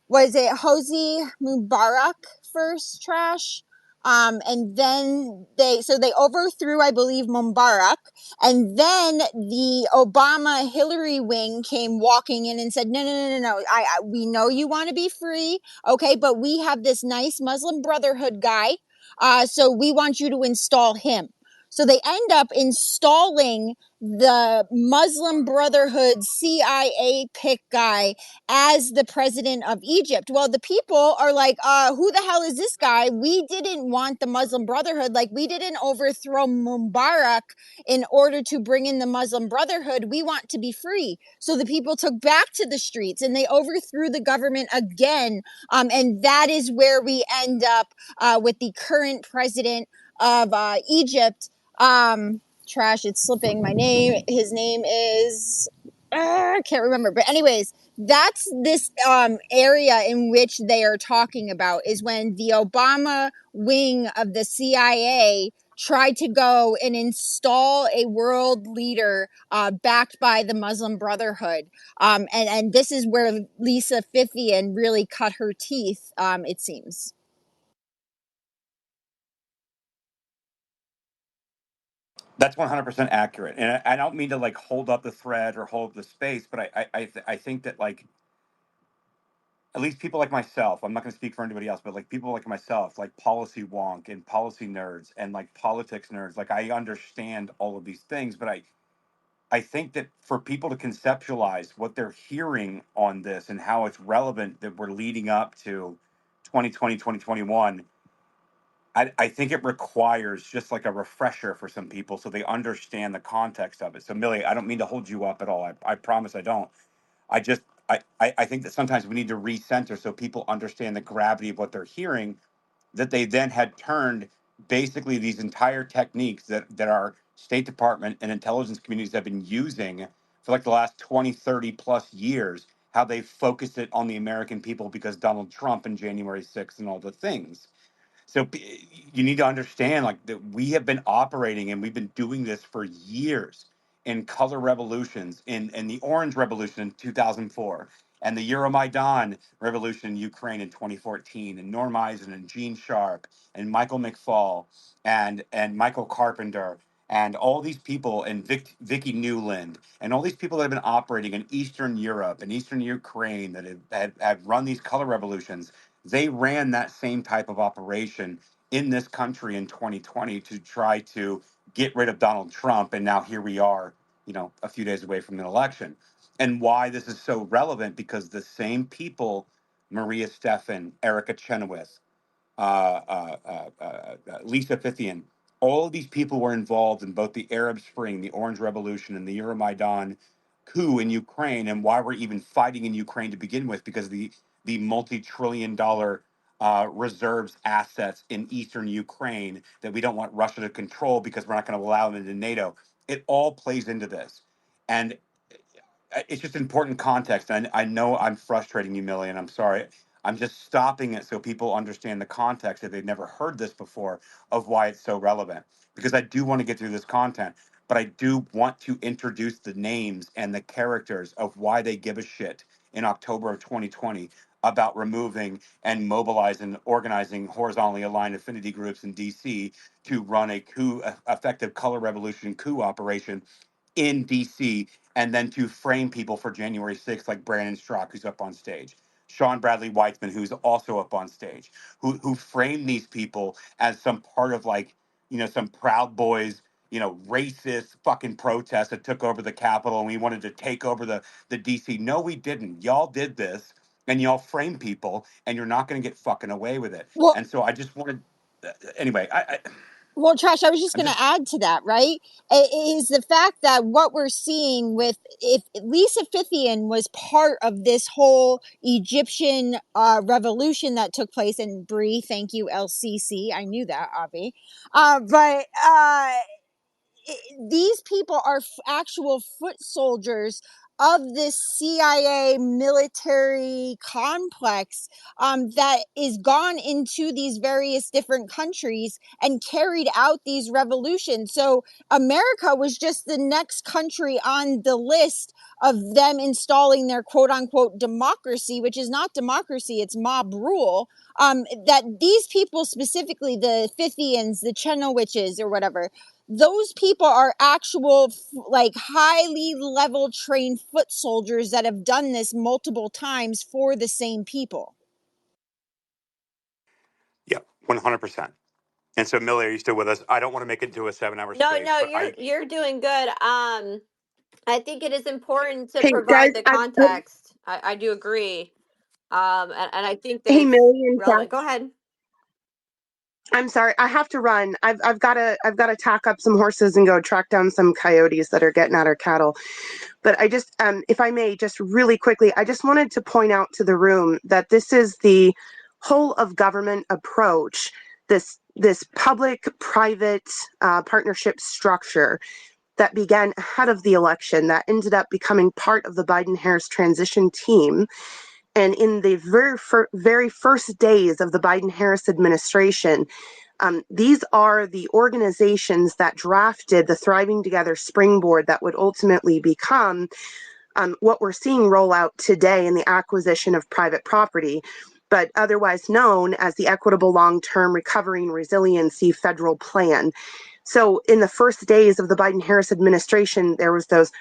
Speaker 3: was it Hosni Mubarak first, Trash? And then they overthrew, I believe, Mubarak, and then the Obama Hillary wing came walking in and said, no, no, no, no, no. We know you want to be free, okay, but we have this nice Muslim Brotherhood guy, so we want you to install him. So they end up installing the Muslim Brotherhood CIA pick guy as the president of Egypt. Well, the people are like, who the hell is this guy? We didn't want the Muslim Brotherhood. Like, we didn't overthrow Mubarak in order to bring in the Muslim Brotherhood. We want to be free. So the people took back to the streets and they overthrew the government again. And that is where we end up with the current president of Egypt. Trash, it's slipping my name. His name is, I can't remember. But anyways, that's this area in which they are talking about, is when the Obama wing of the CIA tried to go and install a world leader backed by the Muslim Brotherhood. And this is where Lisa Fithian really cut her teeth, it seems.
Speaker 1: That's 100% accurate. And I don't mean to like hold up the thread or hold the space, but I think that, like, at least people like myself, I'm not going to speak for anybody else, but like people like myself, like policy wonk and policy nerds and like politics nerds, like I understand all of these things, but I think that for people to conceptualize what they're hearing on this and how it's relevant that we're leading up to 2020, 2021, I think it requires just like a refresher for some people so they understand the context of it. So, Millie, I don't mean to hold you up at all. I promise I don't. I just I think that sometimes we need to recenter so people understand the gravity of what they're hearing, that they then had turned basically these entire techniques that our State Department and intelligence communities have been using for like the last 20, 30 plus years, how they focused it on the American people because Donald Trump and January 6th and all the things. So you need to understand like that we have been operating and we've been doing this for years in color revolutions, in the Orange Revolution in 2004, and the Euromaidan revolution in Ukraine in 2014, and Norm Eisen and Gene Sharp and Michael McFaul and Michael Carpenter and all these people and Vicky Newland and all these people that have been operating in Eastern Europe and Eastern Ukraine that have run these color revolutions. They ran that same type of operation in this country in 2020 to try to get rid of Donald Trump. And now here we are, a few days away from an election. And why this is so relevant, because the same people, Maria Stephan, Erica Chenoweth, Lisa Fithian, all of these people were involved in both the Arab Spring, the Orange Revolution, and the Euromaidan coup in Ukraine, and why we're even fighting in Ukraine to begin with, because the multi-trillion-dollar reserves assets in eastern Ukraine that we don't want Russia to control because we're not going to allow them into NATO. It all plays into this. And it's just important context. And I know I'm frustrating you, Millie, and I'm sorry. I'm just stopping it so people understand the context if they've never heard this before of why it's so relevant. Because I do want to get through this content, but I do want to introduce the names and the characters of why they give a shit in October of 2020 about removing and mobilizing, organizing horizontally aligned affinity groups in DC to run a coup, effective color revolution coup operation in DC, and then to frame people for January 6th, like Brandon Strzok, who's up on stage, Sean Bradley Weitzman, who's also up on stage, who framed these people as some part of some Proud Boys, racist fucking protest that took over the Capitol and we wanted to take over the DC. No, we didn't. Y'all did this and y'all framed people and you're not going to get fucking away with it.
Speaker 3: Well,
Speaker 1: And so I just wanted, anyway,
Speaker 3: Well, Trash, I was just
Speaker 1: I'm
Speaker 3: going
Speaker 1: just,
Speaker 3: to add to that, right? Is the fact that what we're seeing with, if Lisa Fithian was part of this whole Egyptian revolution that took place, and Bree, thank you, LCC. I knew that, Avi. But these people are actual foot soldiers of this CIA military complex that is gone into these various different countries and carried out these revolutions. So America was just the next country on the list of them installing their quote unquote democracy, which is not democracy, it's mob rule. That these people, specifically the Fithians, the Chenowiches or whatever, those people are actual like highly level trained foot soldiers that have done this multiple times for the same people.
Speaker 1: yeah, 100%. And so, Millie, are you still with us? I don't want to make it into a 7 hour
Speaker 2: No,
Speaker 1: space,
Speaker 2: no,
Speaker 1: but
Speaker 2: you're doing good. I think it is important to
Speaker 5: Hey guys,
Speaker 2: provide the context. I do agree. And I think that
Speaker 5: hey
Speaker 2: it's
Speaker 5: Millie and Jack.
Speaker 2: relevant. Go ahead.
Speaker 5: I'm sorry, I have to run. I've got to tack up some horses and go track down some coyotes that are getting at our cattle. But I just, if I may, just really quickly, I just wanted to point out to the room that this is the whole of government approach. This public-private partnership structure that began ahead of the election that ended up becoming part of the Biden-Harris transition team. And in the very first days of the Biden-Harris administration, these are the organizations that drafted the Thriving Together springboard that would ultimately become what we're seeing roll out today in the acquisition of private property, but otherwise known as the Equitable Long-Term Recovery and Resiliency Federal Plan. So in the first days of the Biden-Harris administration, there was those,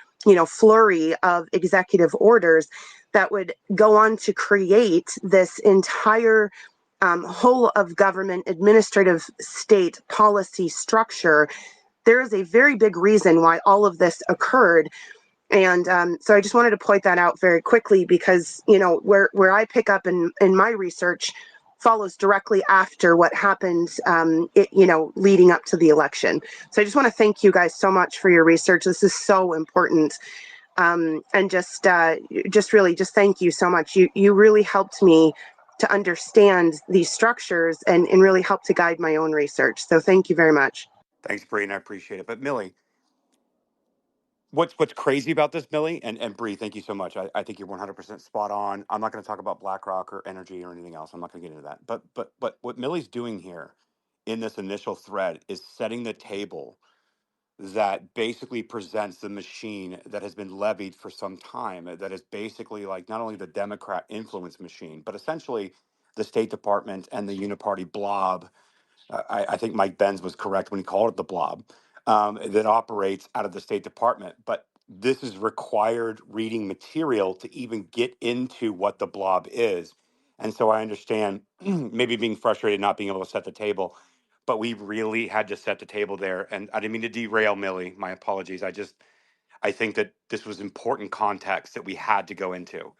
Speaker 5: flurry of executive orders that would go on to create this entire whole of government administrative state policy structure. There is a very big reason why all of this occurred. And so I just wanted to point that out very quickly because, where I pick up in my research follows directly after what happened, leading up to the election. So I just want to thank you guys so much for your research. This is so important. And just really thank you so much. You really helped me to understand these structures and really help to guide my own research. So thank you very much.
Speaker 1: thanks, Bree, and I appreciate it. But Millie, what's crazy about this, Millie, and Bree, thank you so much. I think you're 100% spot on. I'm not going to talk about BlackRock or energy or anything else. I'm not going to get into that. But what Millie's doing here in this initial thread is setting the table that basically presents the machine that has been levied for some time, that is basically like not only the Democrat influence machine, but essentially the State Department and the uniparty blob. I think Mike Benz was correct when he called it the blob, that operates out of the State Department. But this is required reading material to even get into what the blob is. And so I understand maybe being frustrated not being able to set the table, but we really had to set the table there. And I didn't mean to derail Millie. My apologies. I think that this was important context that we had to go into.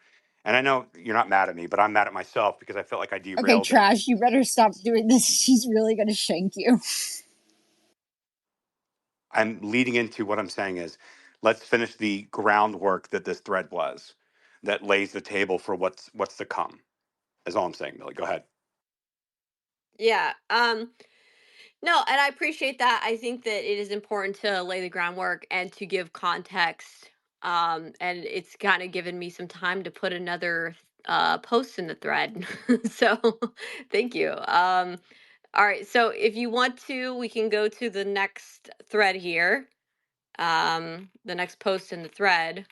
Speaker 1: And I know you're not mad at me, but I'm mad at myself because I felt like I
Speaker 3: Okay,
Speaker 1: derailed it.
Speaker 3: Trash, you better stop doing this. She's really gonna shank you.
Speaker 1: I'm leading into what I'm saying is let's finish the groundwork that this thread was that lays the table for what's to come. Is all I'm saying, Millie. Go ahead.
Speaker 2: Yeah. No, and I appreciate that. I think that it is important to lay the groundwork and to give context. And it's kind of given me some time to put another post in the thread. So thank you. All right. So if you want to, we can go to the next thread here. The next post in the thread.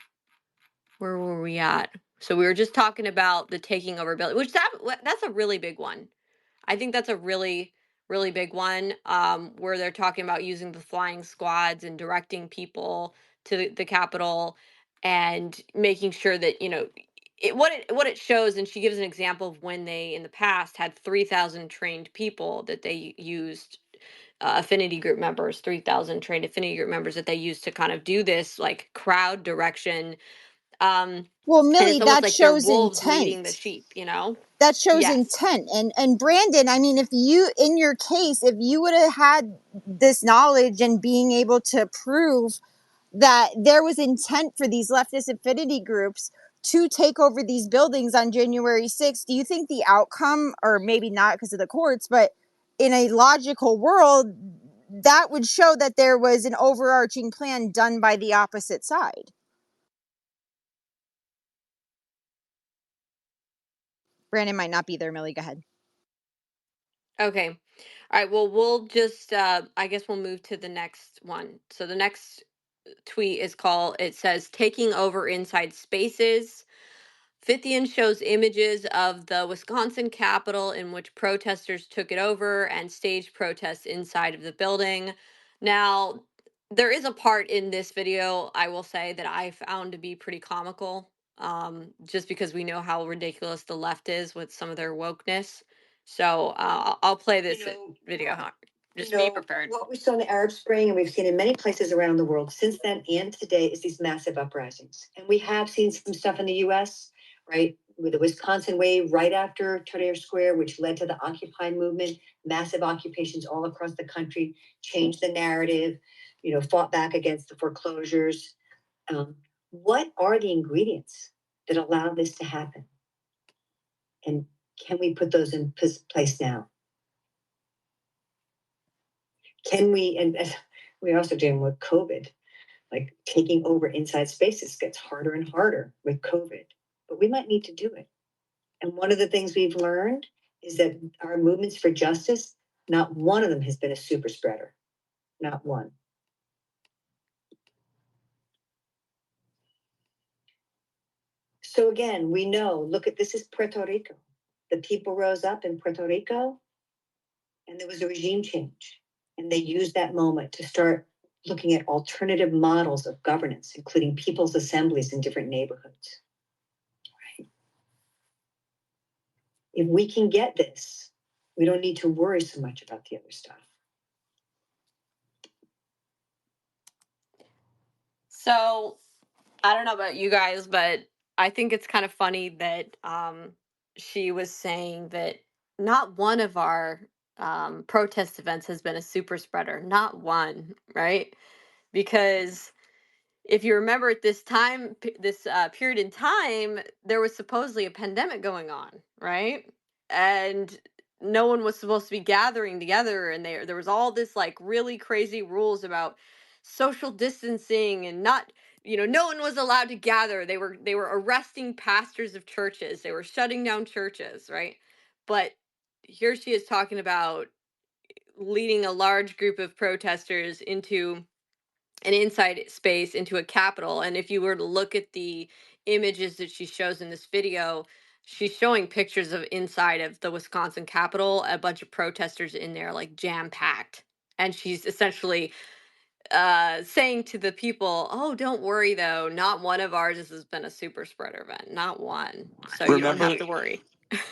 Speaker 2: Where were we at? So we were just talking about the taking over building, which that's a really big one. I think that's a really, really big one, where they're talking about using the flying squads and directing people to the Capitol and making sure that, what it shows, and she gives an example of when they in the past had 3,000 trained people that they used, affinity group members, 3,000 trained affinity group members that they used to kind of do this like crowd direction. Um,
Speaker 3: Well,
Speaker 2: and
Speaker 3: Millie,
Speaker 2: it's almost
Speaker 3: that
Speaker 2: like they're
Speaker 3: shows
Speaker 2: wolves leading the
Speaker 3: intent.
Speaker 2: sheep, you know?
Speaker 3: That shows
Speaker 2: Yes.
Speaker 3: intent. And Brandon, I mean, if you, in your case, if you would have had this knowledge and being able to prove that there was intent for these leftist affinity groups to take over these buildings on January 6th, do you think the outcome, or maybe not because of the courts, but in a logical world, that would show that there was an overarching plan done by the opposite side? Brandon might not be there. Millie, go ahead.
Speaker 2: Okay. All right. Well, we'll just, I guess we'll move to the next one. So the next tweet is called, it says, Taking Over Inside Spaces. Fithian shows images of the Wisconsin Capitol in which protesters took it over and staged protests inside of the building. Now, there is a part in this video, I will say, that I found to be pretty comical, just because we know how ridiculous the left is with some of their wokeness. So I'll play this video. Just be prepared.
Speaker 4: What we saw in the Arab Spring and we've seen in many places around the world since then and today is these massive uprisings. And we have seen some stuff in the US, right? With the Wisconsin wave right after Tahrir Square, which led to the Occupy movement, massive occupations all across the country, changed the narrative, fought back against the foreclosures. What are the ingredients that allow this to happen? And can we put those in place now? Can we, and we're also dealing with COVID, like taking over inside spaces gets harder and harder with COVID, but we might need to do it. And one of the things we've learned is that our movements for justice, not one of them has been a super spreader, not one. So again, we know, look at, this is Puerto Rico. The people rose up in Puerto Rico and there was a regime change. And they used that moment to start looking at alternative models of governance, including people's assemblies in different neighborhoods. Right? If we can get this, we don't need to worry so much about the other stuff.
Speaker 2: So I don't know about you guys, but I think it's kind of funny that she was saying that not one of our protest events has been a super spreader. Not one, right? Because if you remember at this time, this period in time, there was supposedly a pandemic going on, right? And no one was supposed to be gathering together, and there was all this like really crazy rules about social distancing and not, no one was allowed to gather. They were arresting pastors of churches. They were shutting down churches, right? But here she is talking about leading a large group of protesters into an inside space, into a capitol. And if you were to look at the images that she shows in this video, she's showing pictures of inside of the Wisconsin Capitol, a bunch of protesters in there, like jam packed. And she's essentially saying to the people, "Oh, don't worry though, not one of ours has been a super spreader event, not one. So you don't have
Speaker 1: Remember
Speaker 2: to worry."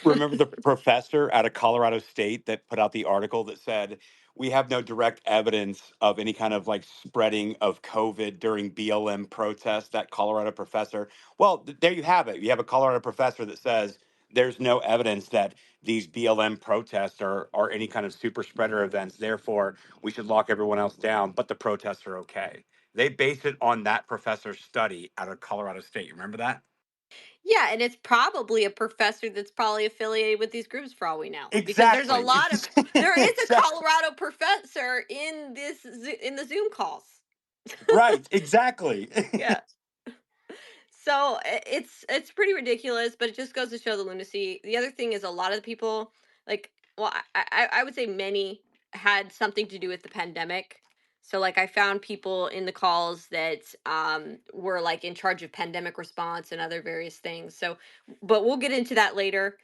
Speaker 1: remember the professor out of Colorado State that put out the article that said we have no direct evidence of any kind of like spreading of COVID during BLM protests, that Colorado professor. Well, there you have it. You have a Colorado professor that says there's no evidence that these BLM protests are any kind of super spreader events. Therefore, we should lock everyone else down, but the protests are okay. They base it on that professor's study out of Colorado State. You remember that?
Speaker 2: Yeah, and it's probably a professor that's probably affiliated with these groups for all we know, because there's a
Speaker 1: Exactly.
Speaker 2: lot of there is a
Speaker 1: Exactly.
Speaker 2: Colorado professor in in the Zoom calls.
Speaker 1: Right, exactly.
Speaker 2: Yeah. So it's pretty ridiculous, but it just goes to show the lunacy. The other thing is a lot of the people, like, well, I would say many had something to do with the pandemic. So like I found people in the calls that were like in charge of pandemic response and other various things. So, but we'll get into that later.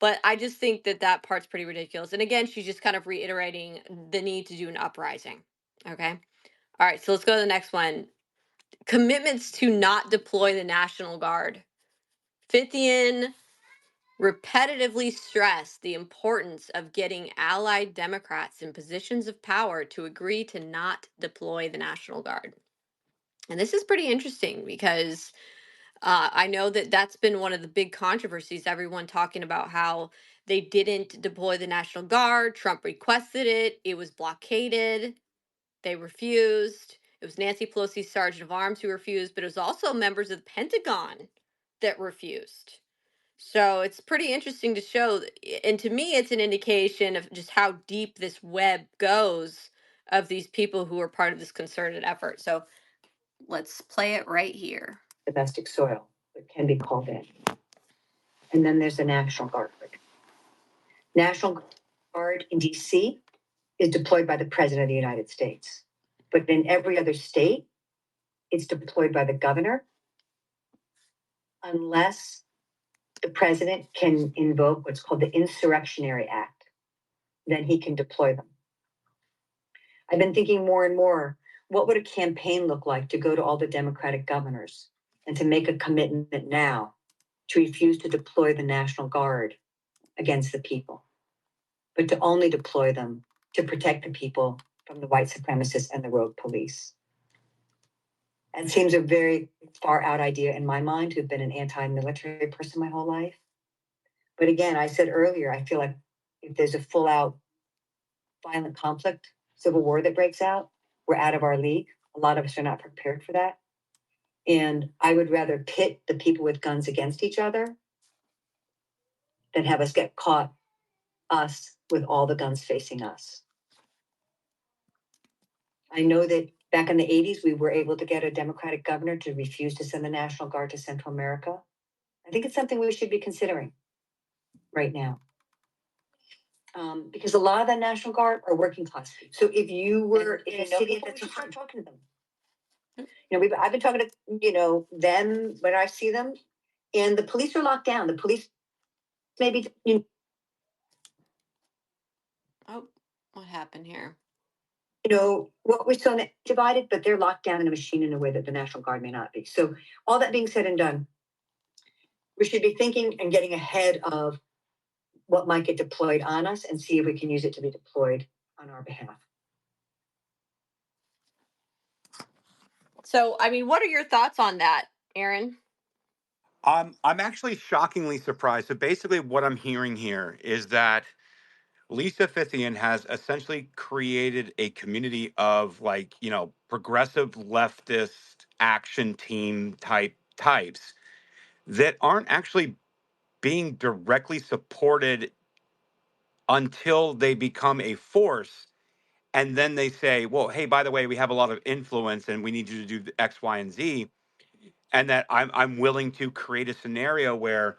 Speaker 2: But I just think that that part's pretty ridiculous. And again, she's just kind of reiterating the need to do an uprising. Okay. All right. So let's go to the next one. Commitments to not deploy the National Guard. Fithian repetitively stressed the importance of getting allied Democrats in positions of power to agree to not deploy the National Guard. And this is pretty interesting because I know that that's been one of the big controversies. Everyone talking about how they didn't deploy the National Guard. Trump requested it, it was blockaded. They refused. It was Nancy Pelosi's Sergeant of Arms who refused, but it was also members of the Pentagon that refused. So it's pretty interesting to show. And to me, it's an indication of just how deep this web goes of these people who are part of this concerted effort. So let's play it right here.
Speaker 4: Domestic soil that can be called in. And then there's the National Guard. National Guard in DC is deployed by the President of the United States. But in every other state, it's deployed by the governor unless the president can invoke what's called the Insurrectionary Act. Then he can deploy them. I've been thinking more and more, what would a campaign look like to go to all the Democratic governors and to make a commitment now to refuse to deploy the National Guard against the people, but to only deploy them to protect the people from the white supremacists and the rogue police? It seems a very far out idea in my mind, who've been an anti-military person my whole life. But again, I said earlier, I feel like if there's a full out violent conflict, civil war that breaks out, we're out of our league. A lot of us are not prepared for that. And I would rather pit the people with guns against each other than have us get caught, us, with all the guns facing us. I know that back in the 80s, we were able to get a Democratic governor to refuse to send the National Guard to Central America. I think it's something we should be considering right now. Because a lot of the National Guard are working class people. So if you were in a city that's start talking to them. I've been talking to, them when I see them, and the police are locked down. The police maybe,
Speaker 2: Oh, what happened here?
Speaker 4: what we're still divided, but they're locked down in a machine in a way that the National Guard may not be. So all that being said and done, we should be thinking and getting ahead of what might get deployed on us and see if we can use it to be deployed on our behalf.
Speaker 2: So, I mean, what are your thoughts on that, Aaron?
Speaker 1: I'm actually shockingly surprised. So basically what I'm hearing here is that Lisa Fithian has essentially created a community of like, progressive leftist action team types that aren't actually being directly supported until they become a force. and then they say, well, hey, by the way, we have a lot of influence and we need you to do the X, Y, and Z. And that I'm willing to create a scenario where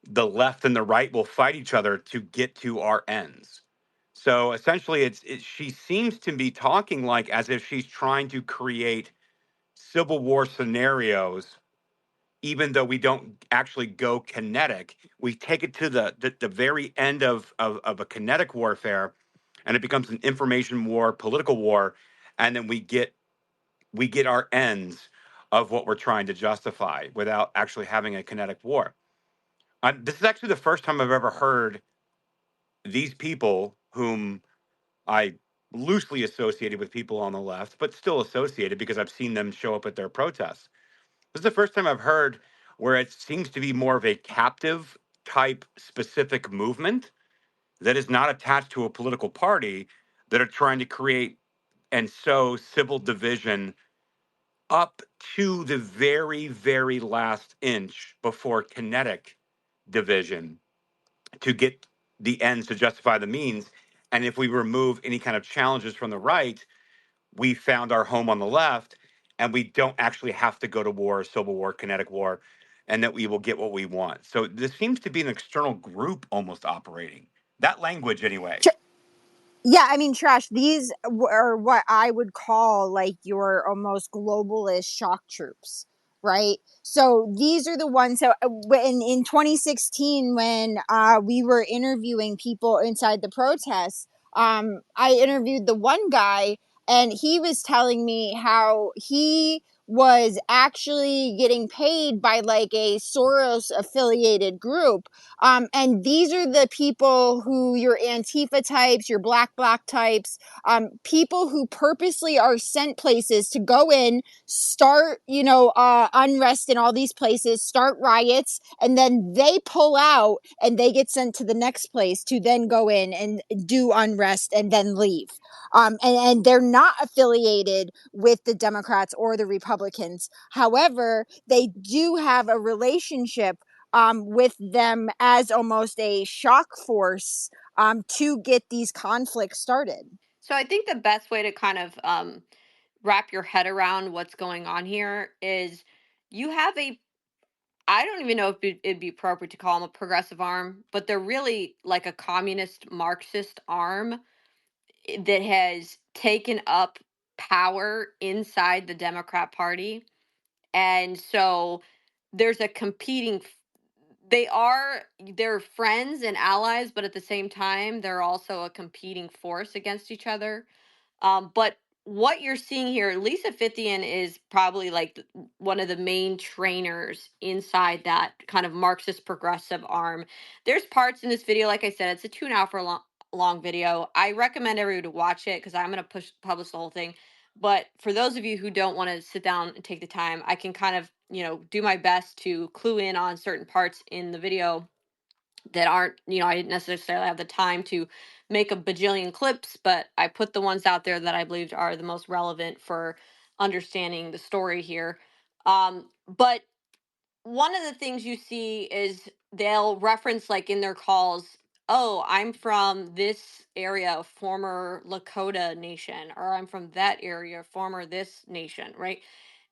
Speaker 1: the left and the right will fight each other to get to our ends. So essentially, she seems to be talking like as if she's trying to create civil war scenarios, even though we don't actually go kinetic. We take it to the very end of a kinetic warfare, and it becomes an information war, political war, and then we get our ends of what we're trying to justify without actually having a kinetic war. This is actually the first time I've ever heard these people, whom I loosely associated with people on the left, but still associated because I've seen them show up at their protests. This is the first time I've heard where it seems to be more of a captive type specific movement that is not attached to a political party, that are trying to create and sow civil division up to the very, very last inch before kinetic division to get the ends to justify the means. And if we remove any kind of challenges from the right, we found our home on the left, and we don't actually have to go to war, civil war, kinetic war, and that we will get what we want. So this seems to be an external group almost operating. That language, anyway.
Speaker 3: Yeah, I mean, Trash, these are what I would call like your almost globalist shock troops, right? So these are the ones. So when in 2016, when we were interviewing people inside the protests, I interviewed the one guy, and he was telling me how he was actually getting paid by like a Soros affiliated group, and these are the people who your Antifa types, your black types, people who purposely are sent places to go in, start, unrest in all these places, start riots, and then they pull out and they get sent to the next place to then go in and do unrest and then leave. And they're not affiliated with the Democrats or the Republicans. However, they do have a relationship with them as almost a shock force to get these conflicts started.
Speaker 2: So I think the best way to kind of wrap your head around what's going on here is you have a, I don't even know if it'd be appropriate to call them a progressive arm, but they're really like a communist Marxist arm that has taken up power inside the Democrat Party. And so there's a competing, they're friends and allies, but at the same time they're also a competing force against each other. But what you're seeing here, Lisa Fithian is probably like one of the main trainers inside that kind of Marxist progressive arm. There's parts in this video, like I said, it's a 2.5 hour long video. I recommend everyone to watch it because I'm going to publish the whole thing. But for those of you who don't want to sit down and take the time, I can kind of, do my best to clue in on certain parts in the video that aren't, I didn't necessarily have the time to make a bajillion clips, but I put the ones out there that I believed are the most relevant for understanding the story here. But one of the things you see is they'll reference, like in their calls, oh, I'm from this area, former Lakota nation, or I'm from that area, former this nation, right?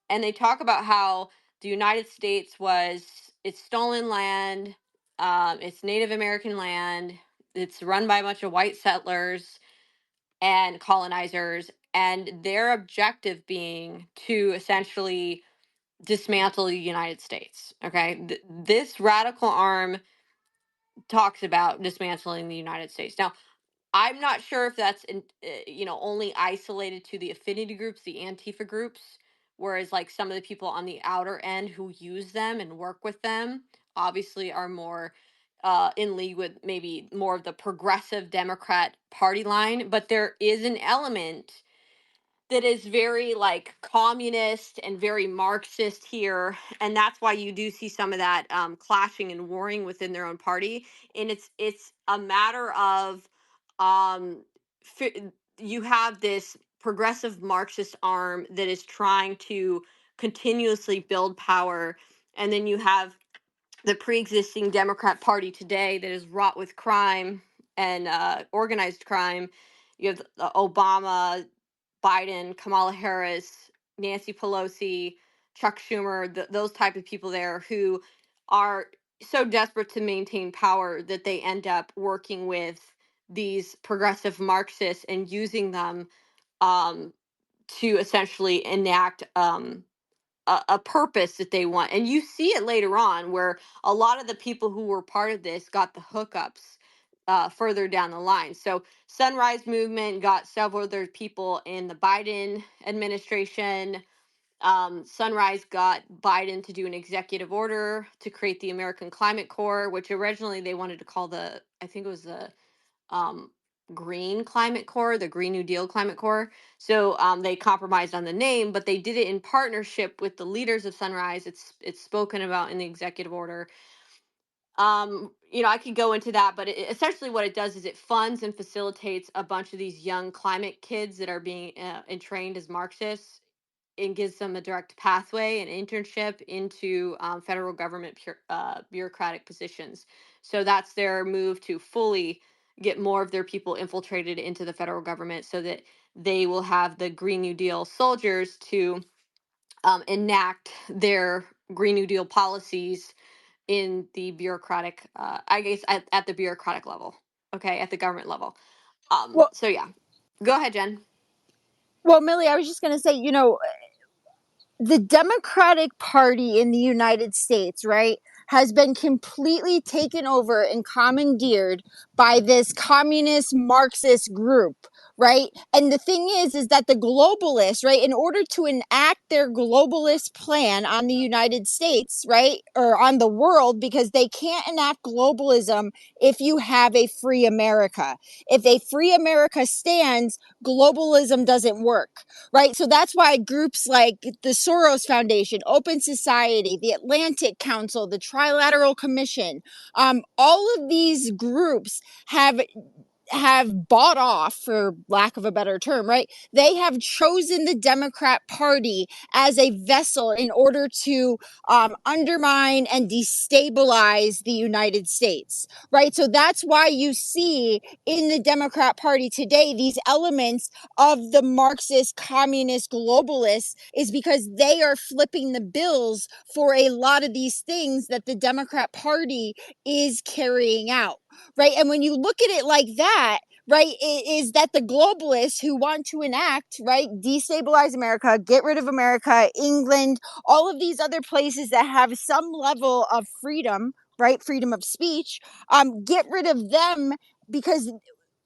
Speaker 2: And they talk about how the United States it's stolen land, it's Native American land, it's run by a bunch of white settlers and colonizers, and their objective being to essentially dismantle the United States. Okay, this radical arm talks about dismantling the United States. Now, I'm not sure if that's only isolated to the affinity groups, the Antifa groups, whereas like some of the people on the outer end who use them and work with them obviously are more in league with maybe more of the progressive Democrat party line. But there is an element that is very like communist and very Marxist here, and that's why you do see some of that clashing and warring within their own party. And it's a matter of um, you have this progressive Marxist arm that is trying to continuously build power, and then you have the pre-existing Democrat Party today that is wrought with crime and organized crime, You have Obama, Biden, Kamala Harris, Nancy Pelosi, Chuck Schumer, those type of people there who are so desperate to maintain power that they end up working with these progressive Marxists and using them um, to essentially enact a purpose that they want. And you see it later on where a lot of the people who were part of this got the hookups further down the line. So Sunrise Movement got several other people in the Biden administration. Sunrise got Biden to do an executive order to create the American Climate Corps, which originally they wanted to call I think it was the um, Green Climate Corps, the Green New Deal Climate Corps. So they compromised on the name, but they did it in partnership with the leaders of Sunrise. It's spoken about in the executive order. I could go into that, but essentially what it does is it funds and facilitates a bunch of these young climate kids that are being entrained as Marxists and gives them a direct pathway and internship into federal government bureaucratic positions. So that's their move to fully get more of their people infiltrated into the federal government so that they will have the Green New Deal soldiers to enact their Green New Deal policies in the bureaucratic, I guess, at the bureaucratic level, okay, at the government level.
Speaker 3: Well,
Speaker 2: So yeah, go ahead, Jen.
Speaker 3: well, Millie, I was just going to say, the Democratic Party in the United States, right, has been completely taken over and commandeered by this communist Marxist group, right? And the thing is that the globalists, right, in order to enact their globalist plan on the United States, right, or on the world, because they can't enact globalism if you have a free America. If a free America stands, globalism doesn't work, right? So that's why groups like the Soros Foundation, Open Society, the Atlantic Council, the Trilateral Commission, all of these groups have bought off, for lack of a better term, right? They have chosen the Democrat Party as a vessel in order to undermine and destabilize the United States, right? So that's why you see in the Democrat Party today these elements of the Marxist, communist, globalists, is because they are flipping the bills for a lot of these things that the Democrat Party is carrying out, right? And when you look at it like that, right, is that the globalists who want to enact, right, destabilize America, get rid of America, England, all of these other places that have some level of freedom, right, freedom of speech, get rid of them, because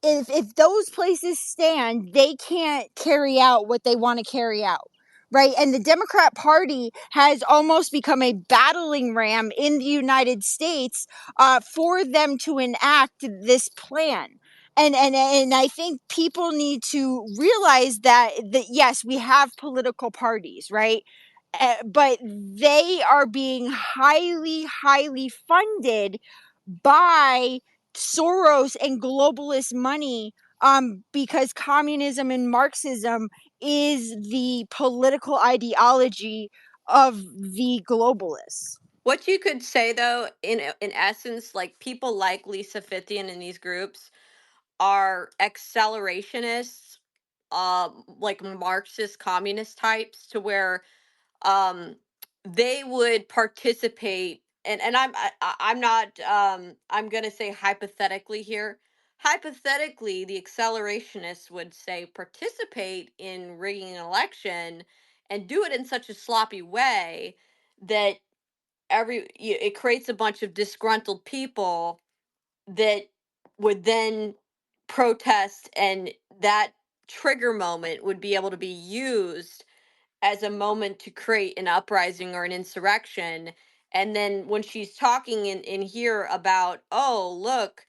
Speaker 3: if those places stand, they can't carry out what they want to carry out. Right. And the Democrat Party has almost become a battling ram in the United States for them to enact this plan. And I think people need to realize that yes, we have political parties, right? But they are being highly funded by Soros and globalist money, because communism and Marxism is the political ideology of the globalists.
Speaker 2: What you could say though, in essence, like people like Lisa Fithian in these groups are accelerationists, like Marxist communist types, to where um they would participate, and I'm not I'm going to say hypothetically here. Hypothetically, the accelerationists would say participate in rigging an election and do it in such a sloppy way that it creates a bunch of disgruntled people that would then protest, and that trigger moment would be able to be used as a moment to create an uprising or an insurrection. And then when she's talking in here about, oh, look,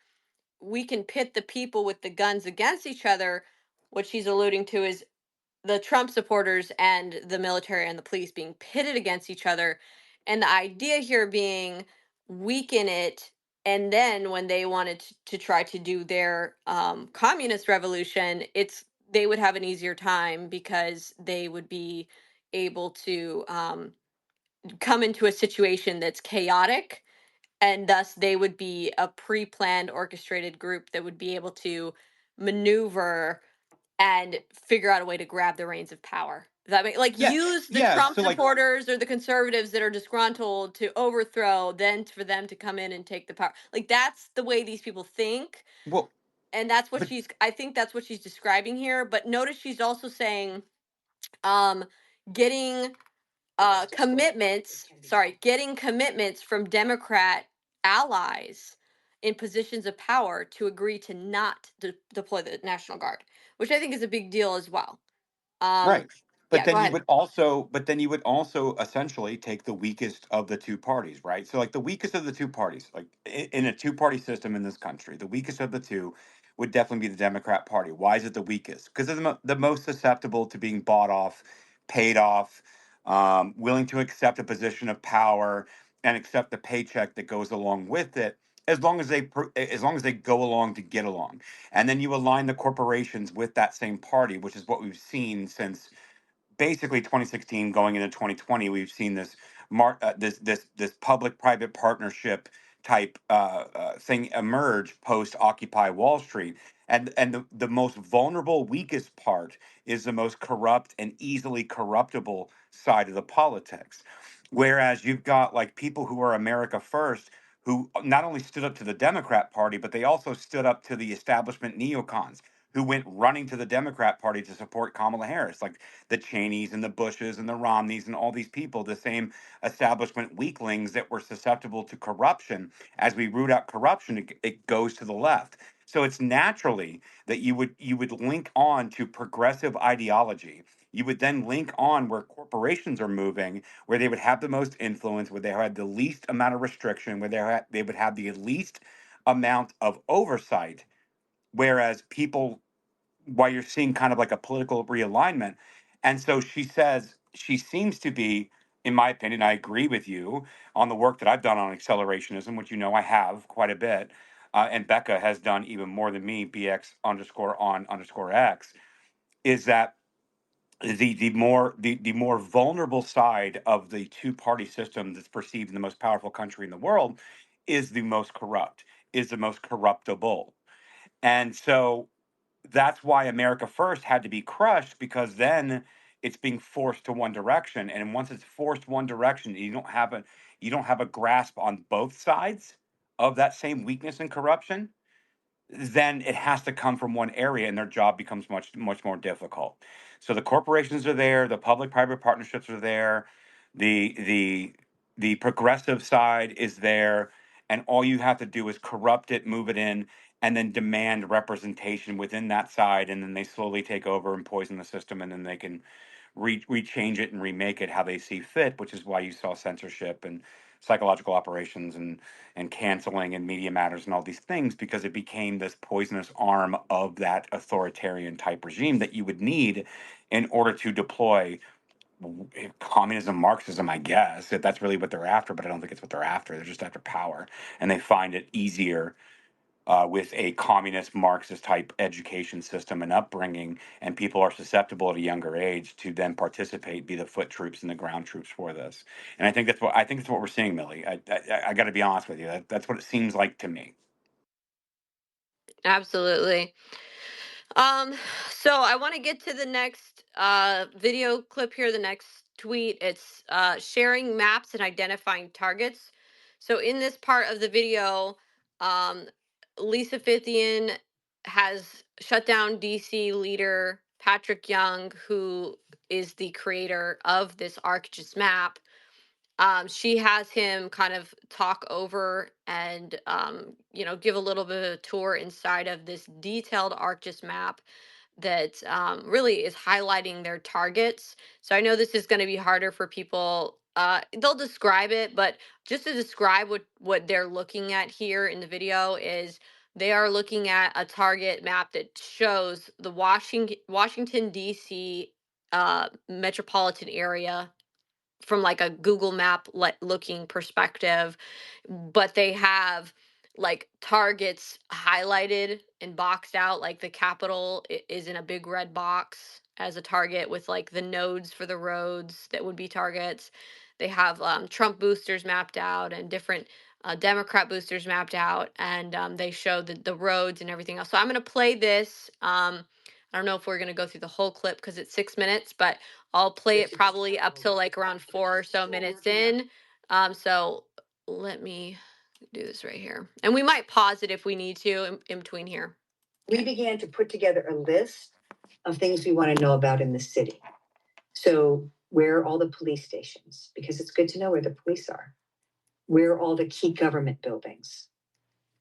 Speaker 2: we can pit the people with the guns against each other, what she's alluding to is the Trump supporters and the military and the police being pitted against each other. And the idea here being weaken it. And then when they wanted to try to do their communist revolution, they would have an easier time because they would be able to come into a situation that's chaotic, and thus they would be a pre-planned orchestrated group that would be able to maneuver and figure out a way to grab the reins of power. Does that make, like,
Speaker 1: Yeah,
Speaker 2: use the
Speaker 1: yeah.
Speaker 2: Trump
Speaker 1: So like,
Speaker 2: supporters or the conservatives that are disgruntled to overthrow, then for them to come in and take the power. Like, that's the way these people think.
Speaker 1: well,
Speaker 2: And that's what
Speaker 1: but
Speaker 2: I think that's what she's describing here. But notice she's also saying, um, getting getting commitments from Democrat allies in positions of power to agree to not deploy the National Guard, which I think is a big deal as well. Um,
Speaker 1: right.
Speaker 2: yeah, go ahead.
Speaker 1: But then you would also essentially take the weakest of the two parties, right? So like the weakest of the two parties, like in a two-party system in this country, the weakest of the two would definitely be the Democrat Party. Why is it the weakest? Because they're the most susceptible to being bought off, paid off, willing to accept a position of power and accept the paycheck that goes along with it, as long as they go along to get along. And then you align the corporations with that same party, which is what we've seen since basically 2016 going into 2020. We've seen this public private partnership type thing emerge post Occupy Wall Street. And the most vulnerable, weakest part is the most corrupt and easily corruptible side of the politics. Whereas you've got like people who are America first, who not only stood up to the Democrat Party, but they also stood up to the establishment neocons who went running to the Democrat Party to support Kamala Harris, like the Cheneys and the Bushes and the Romneys and all these people, the same establishment weaklings that were susceptible to corruption. As we root out corruption, it goes to the left. So it's naturally that you would link on to progressive ideology. You would then link on where corporations are moving, where they would have the most influence, where they had the least amount of restriction, where they would have the least amount of oversight. Whereas people, while you're seeing kind of like a political realignment. And so she says she seems to be, in my opinion, I agree with you on the work that I've done on accelerationism, which you know I have quite a bit. And Becca has done even more than me, BX underscore on underscore X, is that the more vulnerable side of the two party system that's perceived in the most powerful country in the world is the most corrupt, is the most corruptible. And so that's why America First had to be crushed, because then it's being forced to one direction, and once it's forced one direction, you don't have a grasp on both sides of that same weakness and corruption. Then it has to come from one area, and their job becomes much more difficult. So the corporations are there, the public private partnerships are there, the progressive side is there, and all you have to do is corrupt it, move it in, and then demand representation within that side, and then they slowly take over and poison the system, and then they can rechange it and remake it how they see fit, which is why you saw censorship and psychological operations and canceling and media matters and all these things, because it became this poisonous arm of that authoritarian type regime that you would need in order to deploy communism, Marxism, I guess, if that's really what they're after. But I don't think it's what they're after. They're just after power, and they find it easier with a communist Marxist type education system and upbringing, and people are susceptible at a younger age to then participate, be the foot troops and the ground troops for this. And I think that's what we're seeing, Millie. I got to be honest with you. That's what it seems like to me.
Speaker 2: Absolutely. Um, so I want to get to the next video clip here, the next tweet. It's sharing maps and identifying targets. So in this part of the video, um, Lisa Fithian has shut down DC leader Patrick Young, who is the creator of this ArcGIS map. She has him kind of talk over and give a little bit of a tour inside of this detailed ArcGIS map that really is highlighting their targets. So I know this is going to be harder for people. They'll describe it, but just to describe what they're looking at here in the video is they are looking at a target map that shows the Washington D.C. Metropolitan area from like a Google map looking perspective, but they have like targets highlighted and boxed out. Like the Capitol is in a big red box as a target with like the nodes for the roads that would be targets. They have Trump boosters mapped out and different Democrat boosters mapped out, and they show the roads and everything else. So I'm going to play this. I don't know if we're going to go through the whole clip because it's 6 minutes, but I'll play it probably up till like around 4 or so minutes in. So let me do this right here. And we might pause it if we need to in between here.
Speaker 4: We began to put together a list of things we want to know about in the city. So where are all the police stations? Because it's good to know where the police are. Where are all the key government buildings?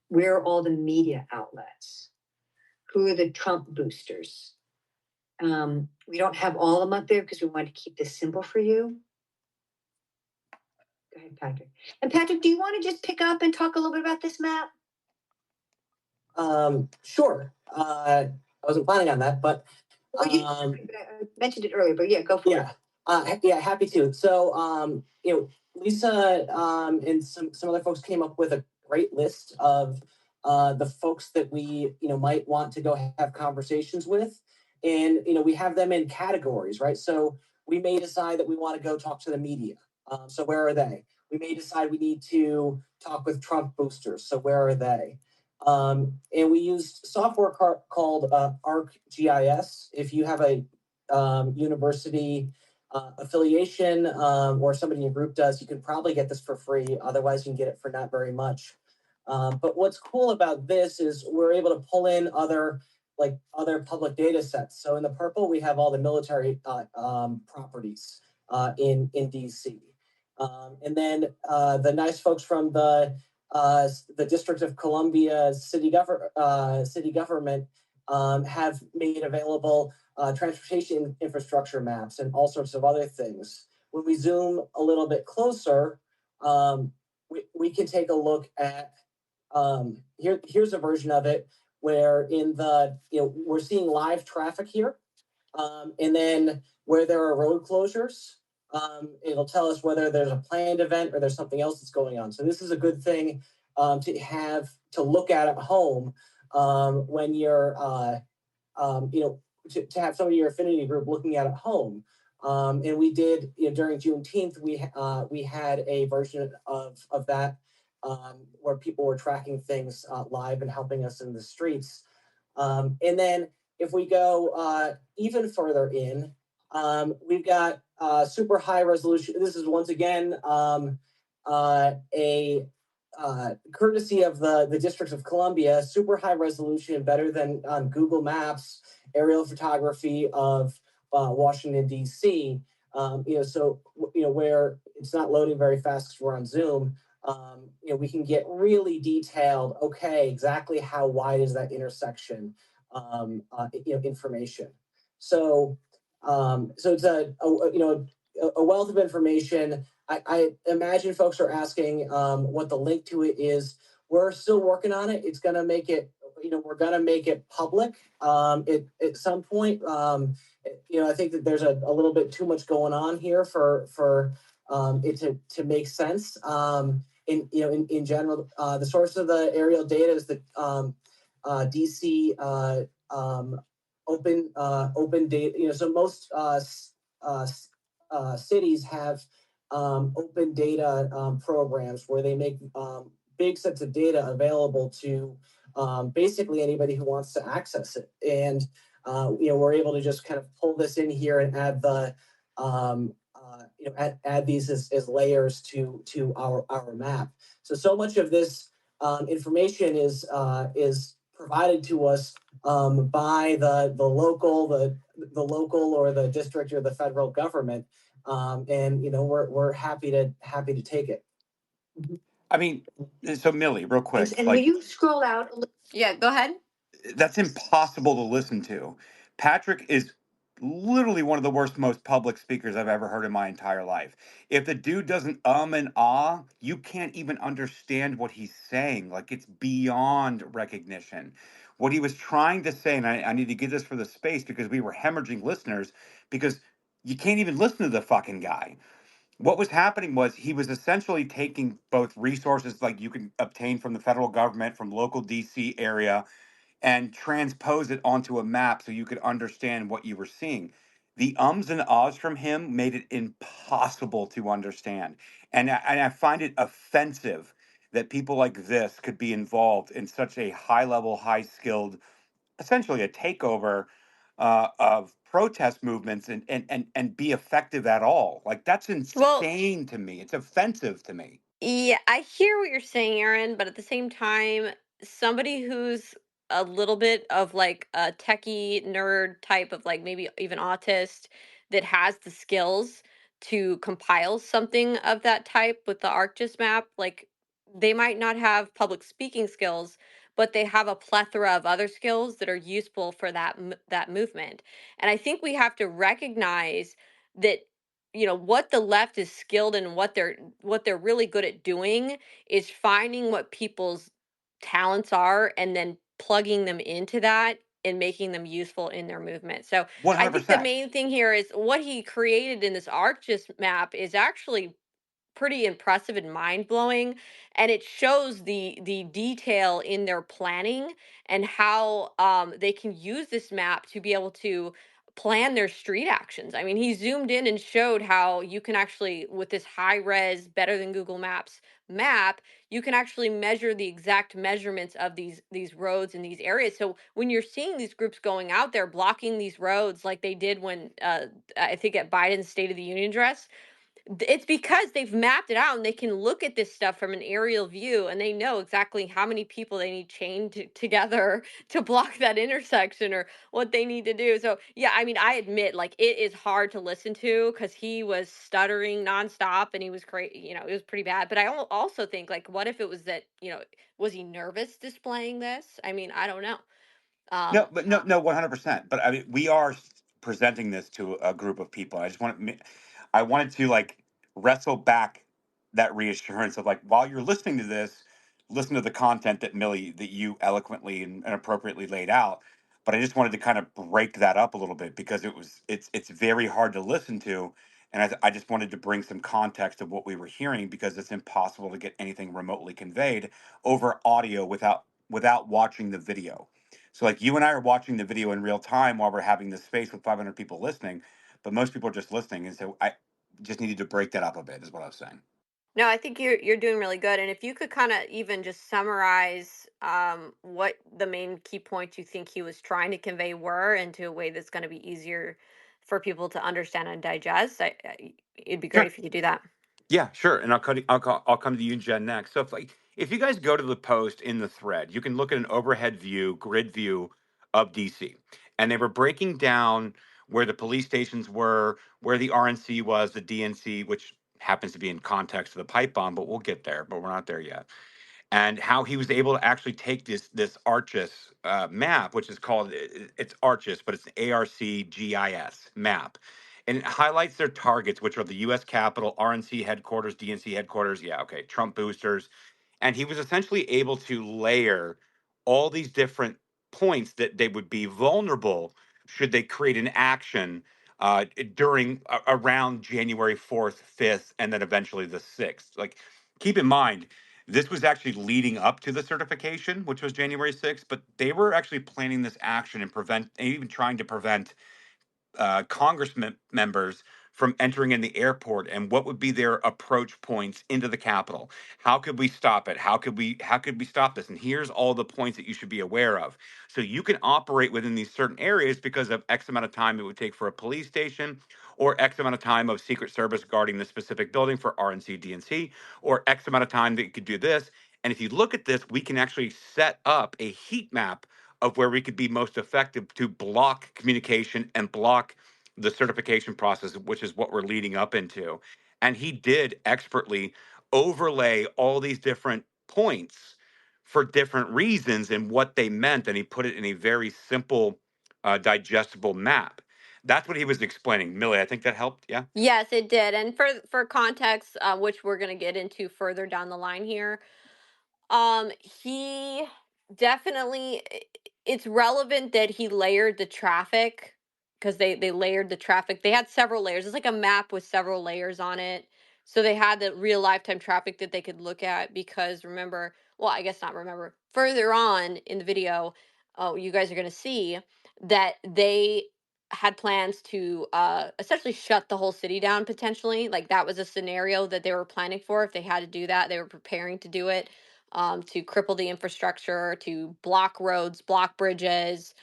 Speaker 4: Where are all the media outlets? Who are the Trump boosters? We don't have all of them up there because we want to keep this simple for you. Go ahead, Patrick. And Patrick, do you want to just pick up and talk a little bit about this map?
Speaker 6: Sure. I wasn't planning on that, but
Speaker 4: I mentioned it earlier, but yeah, go for it.
Speaker 6: Yeah, happy to. So, Lisa and some other folks came up with a great list of the folks that we might want to go have conversations with, and we have them in categories, right? So we may decide that we want to go talk to the media. So where are they? We may decide we need to talk with Trump boosters. So where are they? And we used software called ArcGIS. If you have a university affiliation or somebody in your group does, you can probably get this for free. Otherwise, you can get it for not very much. But what's cool about this is we're able to pull in other public data sets. So in the purple, we have all the military properties in DC. And then the nice folks from the District of Columbia city government have made available transportation infrastructure maps and all sorts of other things. When we zoom a little bit closer, we can take a look at here's a version of it where in the we're seeing live traffic here, and then where there are road closures, it'll tell us whether there's a planned event or there's something else that's going on. So this is a good thing to have to look at home when you're to have some of your affinity group looking at home. And we did during Juneteenth, we had a version of that where people were tracking things live and helping us in the streets. And then if we go even further in, we've got super high resolution. This is once again a courtesy of the District of Columbia, super high resolution, better than on Google Maps, aerial photography of Washington, D.C. So where it's not loading very fast because we're on Zoom, we can get really detailed, okay, exactly how wide is that intersection, information. So it's a wealth of information. I imagine folks are asking what the link to it is. We're still working on it. It's going to make it, we're going to make it public at some point. I think that there's a little bit too much going on here for it to make sense. In general, the source of the aerial data is the DC open data. So most cities have open data programs where they make big sets of data available to basically anybody who wants to access it. And we're able to just kind of pull this in here and add the add these as layers to our map. So much of this information is provided to us by the local or the district or the federal government, and we're happy to take it.
Speaker 1: I mean, so Millie, real quick,
Speaker 4: And will you scroll out a little?
Speaker 2: Yeah, go ahead.
Speaker 1: That's impossible to listen to. Patrick is literally one of the worst, most public speakers I've ever heard in my entire life. If the dude doesn't and ah, you can't even understand what he's saying. Like, it's beyond recognition. What he was trying to say, and I need to get this for the space because we were hemorrhaging listeners because you can't even listen to the fucking guy. What was happening was he was essentially taking both resources like you can obtain from the federal government, from local DC area, and transpose it onto a map so you could understand what you were seeing. The ums and ahs from him made it impossible to understand. And I find it offensive that people like this could be involved in such a high level, high skilled, essentially a takeover of protest movements and be effective at all. Like that's
Speaker 2: Well,
Speaker 1: insane to me. It's offensive to me.
Speaker 2: yeah, I hear what you're saying, Aaron, but at the same time, somebody who's a little bit of like a techie nerd type of like maybe even autist that has the skills to compile something of that type with the ArcGIS map, like they might not have public speaking skills, but they have a plethora of other skills that are useful for that movement. And I think we have to recognize that what the left is skilled in, what they're really good at doing is finding what people's talents are and then plugging them into that and making them useful in their movement. So
Speaker 1: One
Speaker 2: I
Speaker 1: hundred
Speaker 2: think the
Speaker 1: percent.
Speaker 2: main thing here is what he created in this ArcGIS map is actually pretty impressive and mind-blowing, and it shows the detail in their planning and how they can use this map to be able to plan their street actions. I mean, he zoomed in and showed how you can actually, with this high res better than Google Maps map, you can actually measure the exact measurements of these roads in these areas. So when you're seeing these groups going out there blocking these roads like they did when I think at Biden's State of the Union address, it's because they've mapped it out and they can look at this stuff from an aerial view and they know exactly how many people they need chained together to block that intersection or what they need to do. So, yeah, I mean, I admit, like, it is hard to listen to because he was stuttering nonstop and he was crazy, it was pretty bad. But I also think, like, what if it was that, was he nervous displaying this? I mean, I don't know.
Speaker 1: No,
Speaker 2: Um,
Speaker 1: but no, 100%. But I mean, we are presenting this to a group of people. I wanted to like wrestle back that reassurance of like, while you're listening to this, listen to the content that Millie, that you eloquently and appropriately laid out. But I just wanted to kind of break that up a little bit because it's very hard to listen to. And I just wanted to bring some context of what we were hearing because it's impossible to get anything remotely conveyed over audio without watching the video. So like you and I are watching the video in real time while we're having this space with 500 people listening, but most people are just listening. And so I just needed to break that up a bit, is what I was saying.
Speaker 2: No, I think you're doing really good. And if you could kind of even just summarize what the main key points you think he was trying to convey were into a way that's going to be easier for people to understand and digest, it'd be great
Speaker 1: Sure.
Speaker 2: if you could do that.
Speaker 1: Yeah, sure. And I'll come to you, Jen, next. So if you guys go to the post in the thread, you can look at an overhead view, grid view of DC. And they were breaking down where the police stations were, where the RNC was, the DNC, which happens to be in context of the pipe bomb, but we'll get there, but we're not there yet. And how he was able to actually take this ArcGIS map, which is called it's ArcGIS, but it's an ARCGIS map, and it highlights their targets, which are the U.S. Capitol, RNC headquarters, DNC headquarters. Yeah, okay, Trump boosters, and he was essentially able to layer all these different points that they would be vulnerable should they create an action during around January 4th, 5th, and then eventually the 6th. Like, keep in mind this was actually leading up to the certification, which was January 6th, but they were actually planning this action and even trying to prevent Congressman members from entering in the airport and what would be their approach points into the Capitol. How could we stop it? How could we stop this? And here's all the points that you should be aware of. So you can operate within these certain areas because of X amount of time it would take for a police station, or X amount of time of Secret Service guarding the specific building for RNC, DNC, or X amount of time that you could do this. And if you look at this, we can actually set up a heat map of where we could be most effective to block communication and block the certification process, which is what we're leading up into. And he did expertly overlay all these different points for different reasons and what they meant. And he put it in a very simple, digestible map. That's what he was explaining. Millie, I think that helped. Yeah.
Speaker 2: Yes, it did. And for context, which we're going to get into further down the line here, he definitely it's relevant that he layered the traffic because they layered the traffic. They had several layers. It's like a map with several layers on it. So they had the real lifetime traffic that they could look at because remember, well, I guess not remember. Further on in the video, oh, you guys are going to see that they had plans to essentially shut the whole city down potentially. Like that was a scenario that they were planning for if they had to do that. They were preparing to do it to cripple the infrastructure, to block roads, block bridges,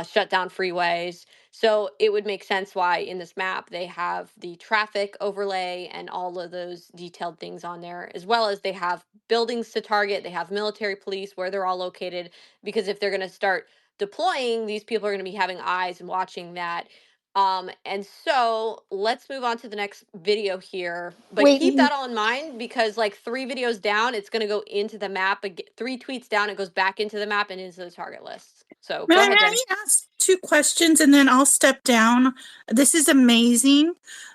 Speaker 2: shut down freeways. So it would make sense why in this map they have the traffic overlay and all of those detailed things on there, as well as they have buildings to target, they have military police where they're all located, because if they're going to start deploying, these people are going to be having eyes and watching that. And so let's move on to the next video here, but
Speaker 3: Wait,
Speaker 2: keep that all in mind, because like 3 videos down, it's going to go into the map. 3 tweets down, it goes back into the map and into the target lists. So go ahead,
Speaker 7: May
Speaker 2: Jenny.
Speaker 7: I ask 2 questions and then I'll step down? This is amazing,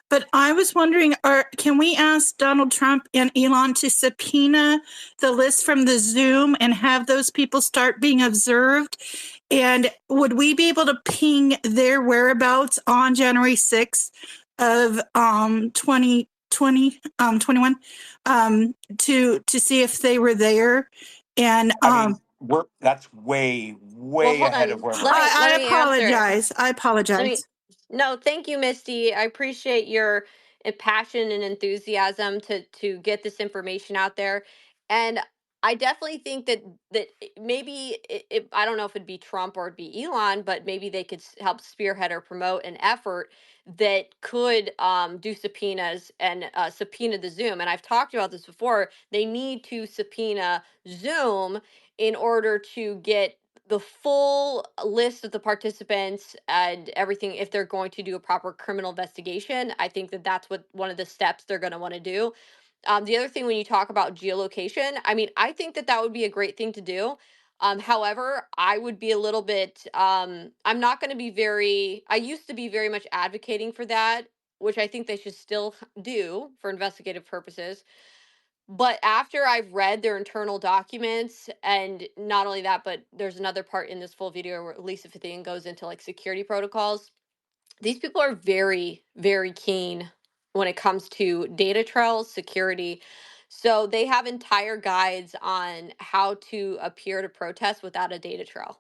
Speaker 7: but I was wondering, can we ask Donald Trump and Elon to subpoena the list from the Zoom and have those people start being observed? And would we be able to ping their whereabouts on January 6th of 2021 to see if they were there? And
Speaker 1: I mean, that's way,
Speaker 2: Well,
Speaker 1: way
Speaker 2: hold
Speaker 1: ahead of
Speaker 2: on.
Speaker 1: where we're
Speaker 2: Let me
Speaker 1: at.
Speaker 2: let
Speaker 7: I
Speaker 2: me answer.
Speaker 7: apologize. I
Speaker 2: Let
Speaker 7: apologize.
Speaker 2: me No, thank you, Misty. I appreciate your passion and enthusiasm to get this information out there. And I definitely think that maybe I don't know if it'd be Trump or it'd be Elon, but maybe they could help spearhead or promote an effort that could do subpoenas and subpoena the Zoom. And I've talked about this before. They need to subpoena Zoom in order to get the full list of the participants and everything if they're going to do a proper criminal investigation. I think that that's what one of the steps they're going to want to do. The other thing, when you talk about geolocation, I mean, I think that that would be a great thing to do. However, I would be a little bit, I'm not going to be I used to be very much advocating for that, which I think they should still do for investigative purposes. But after I've read their internal documents, and not only that, but there's another part in this full video where Lisa Fithian goes into like security protocols. These people are very, very keen when it comes to data trails, security. So they have entire guides on how to appear to protest without a data trail,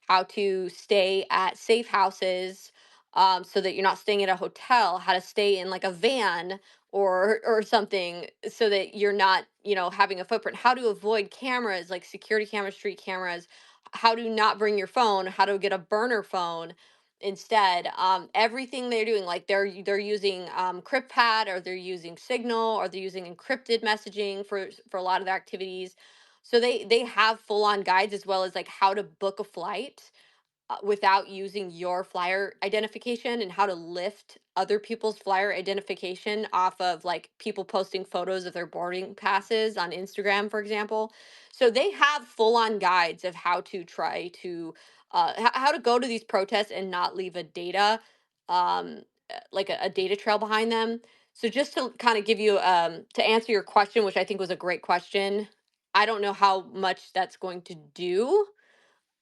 Speaker 2: how to stay at safe houses, so that you're not staying at a hotel, how to stay in like a van or something so that you're not, having a footprint, how to avoid cameras like security cameras, street cameras, how to not bring your phone, how to get a burner phone instead. Everything they're doing, like they're using CryptPad, or they're using Signal, or they're using encrypted messaging for a lot of their activities. So they have full on guides, as well as like how to book a flight without using your flyer identification, and how to lift other people's flyer identification off of like people posting photos of their boarding passes on Instagram, for example. So they have full on guides of how to try to how to go to these protests and not leave a data like a data trail behind them. So just to kind of give you to answer your question, which I think was a great question, I don't know how much that's going to do,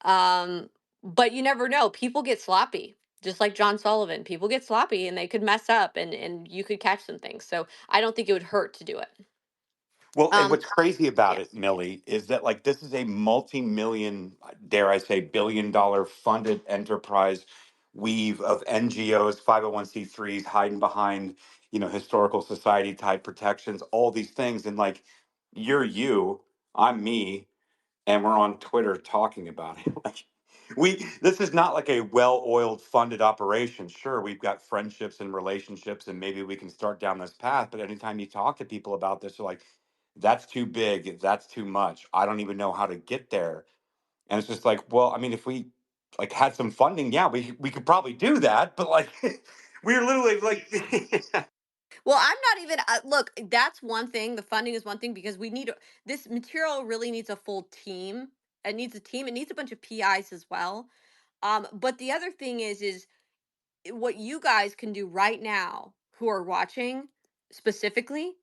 Speaker 2: but you never know. People get sloppy, just like John Sullivan. People get sloppy and they could mess up, and you could catch some things. So I don't think it would hurt to do it.
Speaker 1: Well, and
Speaker 2: Um,
Speaker 1: what's crazy about
Speaker 2: yeah.
Speaker 1: it, Millie, is that like this is a multi-million, dare I say, billion-dollar funded enterprise weave of NGOs, 501c3s hiding behind, historical society type protections, all these things. And like, you're you, I'm me, and we're on Twitter talking about it. Like, this is not like a well-oiled funded operation. Sure, we've got friendships and relationships, and maybe we can start down this path. But anytime you talk to people about this, they're like, that's too big, that's too much, I don't even know how to get there. And it's just like, well, I mean, if we like had some funding, yeah, we could probably do that. But like, we're literally like
Speaker 2: Well, I'm not even look. That's one thing. The funding is one thing, because this material really needs a full team. It needs a team. It needs a bunch of PIs as well. But the other thing is what you guys can do right now, who are watching specifically,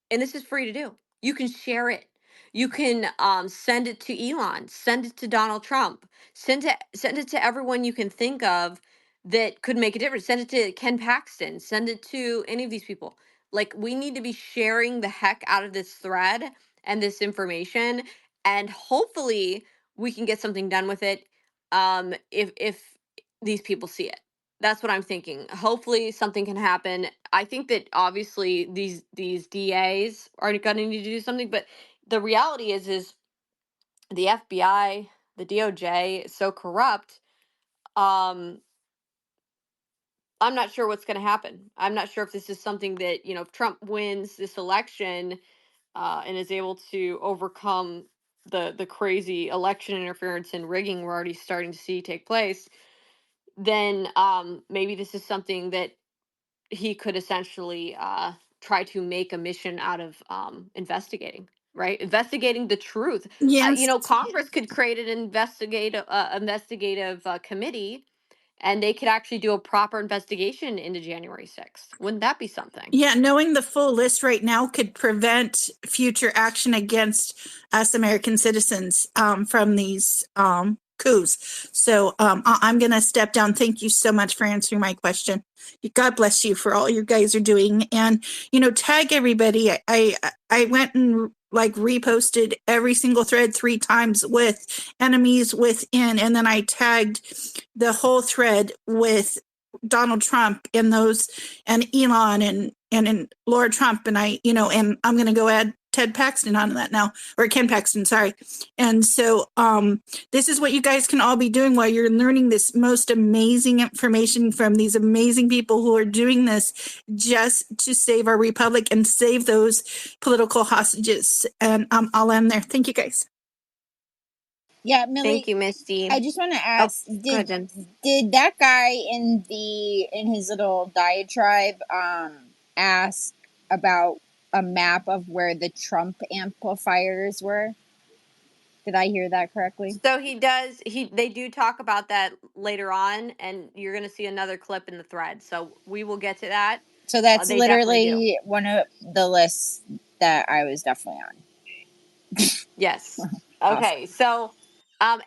Speaker 2: and this is free to do. You can share it. You can send it to Elon, send it to Donald Trump, send it to everyone you can think of that could make a difference. Send it to Ken Paxton, send it to any of these people. Like, we need to be sharing the heck out of this thread and this information, and hopefully we can get something done with it. If these people see it, that's what I'm thinking. Hopefully something can happen. I think that obviously these DAs are going to need to do something, but the reality is the FBI, the DOJ is so corrupt. um, I'm not sure what's going to happen. I'm not sure if this is something that, if Trump wins this election and is able to overcome the crazy election interference and rigging we're already starting to see take place, then maybe this is something that he could essentially try to make a mission out of investigating, right? Investigating the truth.
Speaker 7: Yes.
Speaker 2: Congress could create an investigative committee, and they could actually do a proper investigation into January 6th. Wouldn't that be something?
Speaker 7: Yeah, knowing the full list right now could prevent future action against us American citizens from these coups. So I'm going to step down. Thank you so much for answering my question. God bless you for all you guys are doing. And, tag everybody. I went and reposted every single thread 3 times with enemies within. And then I tagged the whole thread with Donald Trump and those and Elon and Laura Trump and and I'm going to go add Ted Paxton onto that now, or Ken Paxton, sorry. And so this is what you guys can all be doing while you're learning this most amazing information from these amazing people who are doing this just to save our republic and save those political hostages. And I'll end there. Thank you guys.
Speaker 3: Yeah, Millie,
Speaker 2: Thank you, Misty.
Speaker 3: I just want to
Speaker 2: Oh,
Speaker 3: ask,
Speaker 2: go ahead, Jen.
Speaker 3: did that guy in his little diatribe ask about a map of where the Trump amplifiers were? Did I hear that correctly?
Speaker 2: So he does. They do talk about that later on, and you're going to see another clip in the thread. So we will get to that.
Speaker 3: So that's
Speaker 2: They definitely do.
Speaker 3: literally one of the lists that I was definitely on.
Speaker 2: Yes.
Speaker 3: Awesome.
Speaker 2: Okay. So,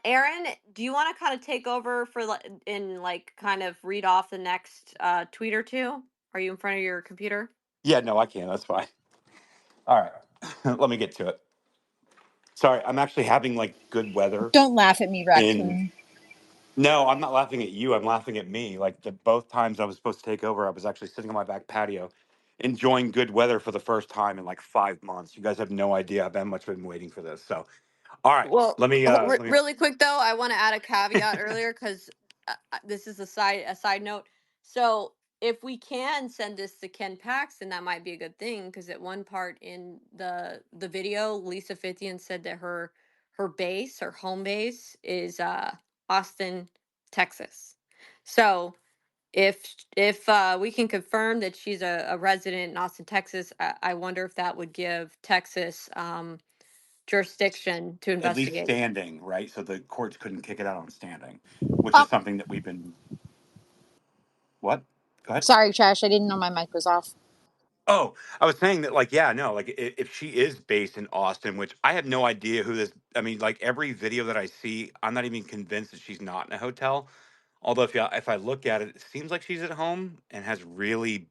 Speaker 2: Aaron, do you want to kind of take over and kind of read off the next tweet or two? Are you in front of your computer?
Speaker 1: Yeah, no, I can. That's fine. All right. Let me get to it. Sorry, I'm actually having good weather
Speaker 3: Don't laugh at me,
Speaker 1: in.
Speaker 3: raccoon.
Speaker 1: No, I'm not laughing at you. I'm laughing at me. Both times I was supposed to take over, I was actually sitting on my back patio, enjoying good weather for the first time in 5 months. You guys have no idea how much I've been waiting for this. So, all right,
Speaker 2: Well,
Speaker 1: let me.
Speaker 2: really quick though, I want to add a caveat earlier because this is a side note. So if we can send this to Ken Paxton, that might be a good thing because at one part in the video, Lisa Fithian said that her home base is Austin, Texas. So if we can confirm that she's a resident in Austin, Texas, I wonder if that would give Texas jurisdiction to
Speaker 1: At least
Speaker 2: investigate.
Speaker 1: standing, right? So the courts couldn't kick it out on standing, which is something that we've been. What? Go ahead.
Speaker 3: Sorry, Trash. I didn't know my mic was off.
Speaker 1: Oh, I was saying that, yeah, no, if she is based in Austin, which I have no idea who this. I mean, every video that I see, I'm not even convinced that she's not in a hotel. Although if I look at it, it seems like she's at home and has really,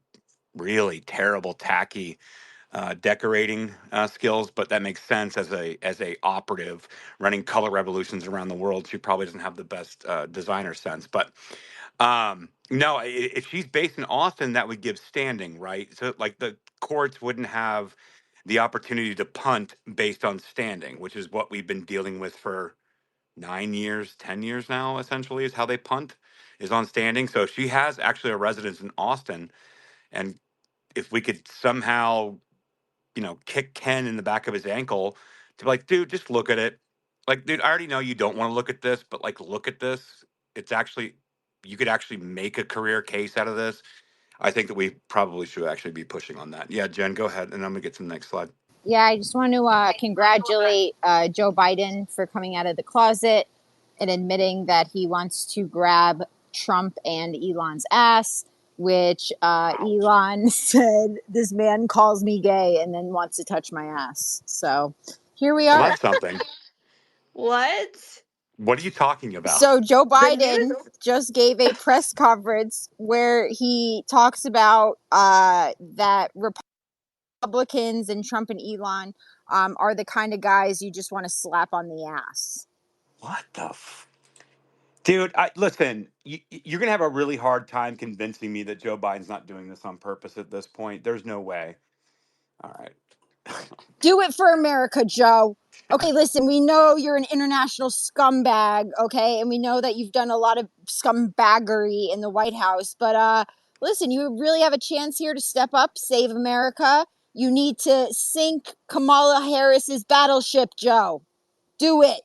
Speaker 1: really terrible, tacky decorating skills. But that makes sense as a operative running color revolutions around the world. She probably doesn't have the best designer sense. But no, if she's based in Austin, that would give standing, right? So the courts wouldn't have the opportunity to punt based on standing, which is what we've been dealing with for 9 years, 10 years now, essentially, is how they punt, is on standing. So if she has actually a residence in Austin, and if we could somehow, kick Ken in the back of his ankle to be like, dude, just look at it. Dude, I already know you don't want to look at this, but look at this. It's actually, you could actually make a career case out of this. I think that we probably should actually be pushing on that. Yeah, Jen, go ahead, and I'm gonna get to the next slide.
Speaker 3: Yeah, I just want to congratulate Joe Biden for coming out of the closet and admitting that he wants to grab Trump and Elon's ass, which Elon said, this man calls me gay and then wants to touch my ass. So here we
Speaker 1: Well,
Speaker 3: are.
Speaker 1: that's something.
Speaker 2: What?
Speaker 1: What are you talking about?
Speaker 3: So Joe
Speaker 2: The news?
Speaker 3: Biden just gave a press conference where he talks about that Republicans and Trump and Elon are the kind of guys you just want to slap on the ass.
Speaker 1: What the Dude, listen, you're going to have a really hard time convincing me that Joe Biden's not doing this on purpose at this point. There's no way. All right.
Speaker 3: Do it for America, Joe. Okay, listen, we know you're an international scumbag, okay? And we know that you've done a lot of scumbaggery in the White House, but listen, you really have a chance here to step up, save America. You need to sink Kamala Harris's battleship, Joe. Do it.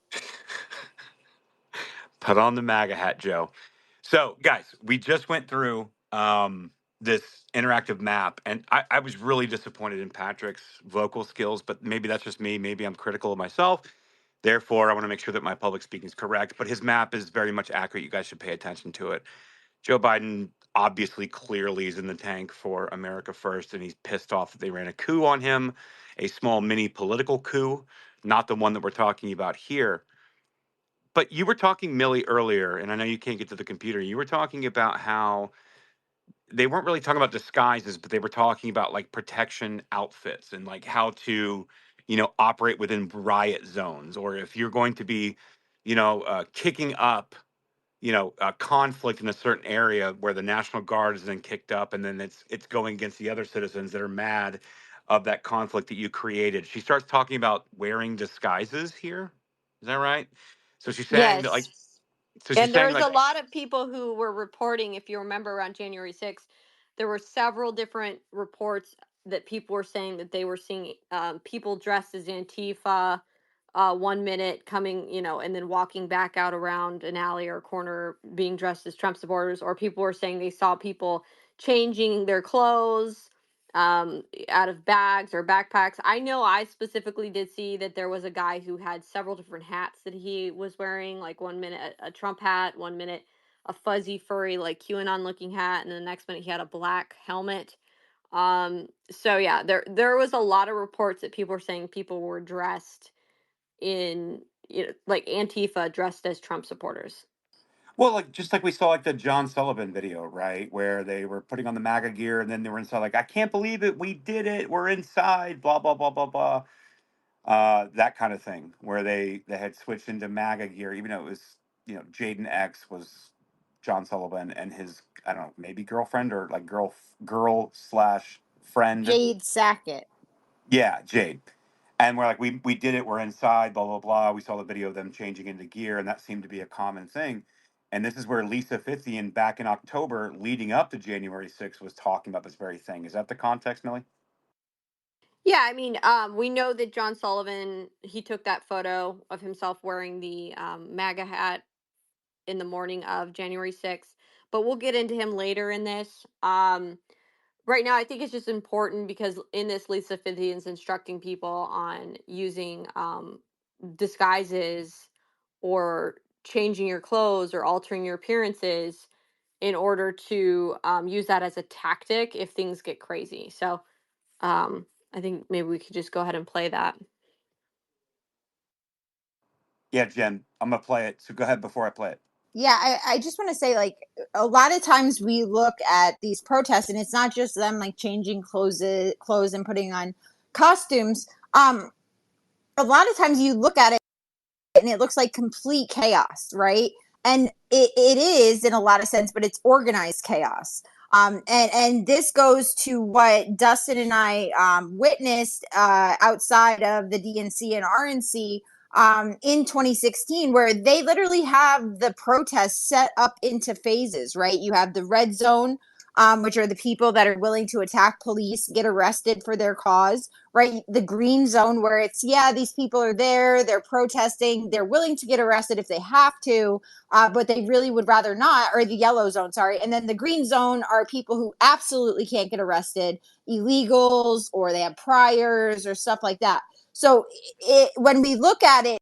Speaker 1: Put on the MAGA hat, Joe. So, guys, we just went through this interactive map, and I was really disappointed in Patrick's vocal skills, but maybe that's just me. Maybe I'm critical of myself. Therefore, I want to make sure that my public speaking is correct. But his map is very much accurate. You guys should pay attention to it. Joe Biden obviously clearly is in the tank for America First, and he's pissed off that they ran a coup on him, a small mini political coup, not the one that we're talking about here. But you were talking, Millie, earlier, and I know you can't get to the computer. You were talking about how they weren't really talking about disguises, but they were talking about like protection outfits and like how to, operate within riot zones, or if you're going to be, kicking up, a conflict in a certain area where the National Guard is then kicked up, and then it's going against the other citizens that are mad of that conflict that you created. She starts talking about wearing disguises here. Is that right? So she's saying that like
Speaker 2: Yes.
Speaker 1: so she's
Speaker 2: And
Speaker 1: saying
Speaker 2: there's a
Speaker 1: like
Speaker 2: lot of people who were reporting, if you remember around January 6th, there were several different reports that people were saying that they were seeing people dressed as Antifa 1 minute coming, and then walking back out around an alley or a corner being dressed as Trump supporters, or people were saying they saw people changing their clothes out of bags or backpacks. I know I specifically did see that there was a guy who had several different hats that he was wearing, like 1 minute a Trump hat, 1 minute a fuzzy furry like QAnon looking hat, and the next minute he had a black helmet. So yeah, there was a lot of reports that people were saying people were dressed in, like Antifa dressed as Trump supporters.
Speaker 1: well, like just like we saw like the John Sullivan video, right? Where they were putting on the MAGA gear and then they were inside like, I can't believe it, we did it, we're inside, blah blah blah blah blah. That kind of thing, where they had switched into MAGA gear, even though it was, Jaden X was John Sullivan and his, I don't know, maybe girlfriend or like girl slash friend.
Speaker 3: Jade Sackett.
Speaker 1: Yeah, Jade. And we're like, we did it, we're inside, blah blah blah. We saw the video of them changing into gear, and that seemed to be a common thing. And this is where Lisa Fithian back in October, leading up to January 6th, was talking about this very thing. Is that the context, Millie?
Speaker 2: Yeah, I mean, we know that John Sullivan, he took that photo of himself wearing the MAGA hat in the morning of January 6th, but we'll get into him later in this. Right now, I think it's just important because in this, Lisa Fithian's instructing people on using disguises or changing your clothes or altering your appearances in order to use that as a tactic if things get crazy. So I think maybe we could just go ahead and play that.
Speaker 1: Yeah, Jen, I'm gonna play it. So go ahead before I play it.
Speaker 3: Yeah, I just want to say, like, a lot of times we look at these protests and it's not just them like changing clothes and putting on costumes. A lot of times you look at it and it looks like complete chaos, right? And it is in a lot of sense, but it's organized chaos. And this goes to what Dustin and I witnessed outside of the DNC and RNC in 2016, where they literally have the protests set up into phases, right? You have the red zone, which are the people that are willing to attack police, get arrested for their cause, right? The green zone, where it's, yeah, these people are there, they're protesting, they're willing to get arrested if they have to, but they really would rather not, or the yellow zone, sorry. And then the green zone are people who absolutely can't get arrested, illegals, or they have priors or stuff like that. So when we look at it,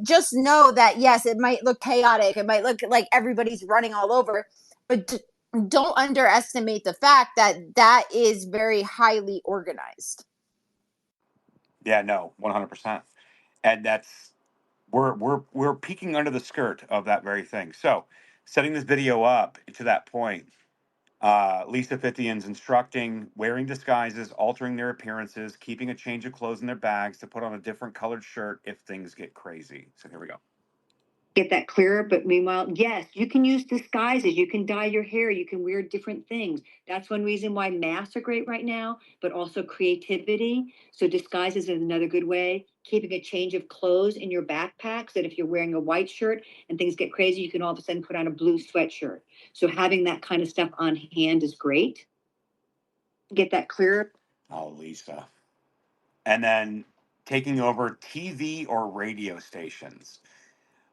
Speaker 3: just know that, yes, it might look chaotic. It might look like everybody's running all over, but don't underestimate the fact that that is very highly organized.
Speaker 1: Yeah, no, 100%. And that's we're peeking under the skirt of that very thing. So, setting this video up to that point, Lisa Fithian's instructing wearing disguises, altering their appearances, keeping a change of clothes in their bags to put on a different colored shirt if things get crazy. So here we go.
Speaker 4: Get that clearer. But meanwhile, yes, you can use disguises. You can dye your hair. You can wear different things. That's one reason why masks are great right now, but also creativity. So disguises is another good way. Keeping a change of clothes in your backpack so that if you're wearing a white shirt and things get crazy, you can all of a sudden put on a blue sweatshirt. So having that kind of stuff on hand is great. Get that clearer.
Speaker 1: Oh, Lisa. And then taking over TV or radio stations.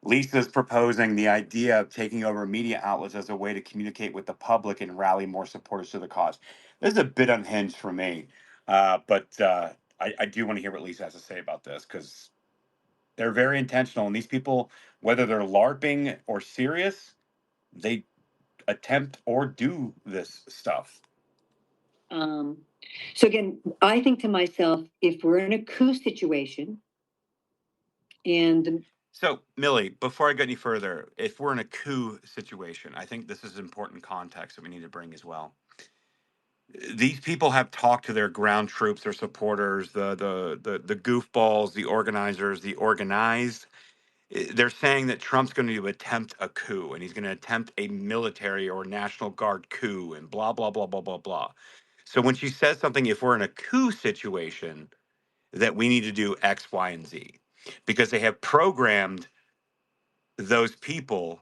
Speaker 1: Lisa's proposing the idea of taking over media outlets as a way to communicate with the public and rally more supporters to the cause. This is a bit unhinged for me, but I do want to hear what Lisa has to say about this because they're very intentional. And these people, whether they're LARPing or serious, they attempt or do this stuff.
Speaker 4: So again, I think to myself, if we're in a coup situation, and
Speaker 1: so, Millie, before I go any further, if we're in a coup situation, I think this is important context that we need to bring as well. These people have talked to their ground troops, their supporters, the goofballs, the organizers, the organized. They're saying that Trump's going to attempt a coup and he's going to attempt a military or National Guard coup and blah blah blah blah blah blah. So when she says something, if we're in a coup situation, that we need to do X, Y, and Z, because they have programmed those people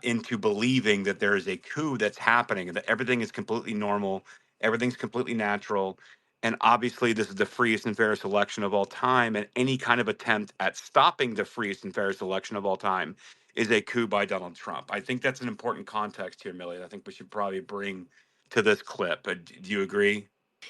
Speaker 1: into believing that there is a coup that's happening and that everything is completely normal, everything's completely natural. And obviously, this is the freest and fairest election of all time. And any kind of attempt at stopping the freest and fairest election of all time is a coup by Donald Trump. I think that's an important context here, Millie. I think we should probably bring to this clip. Do you agree?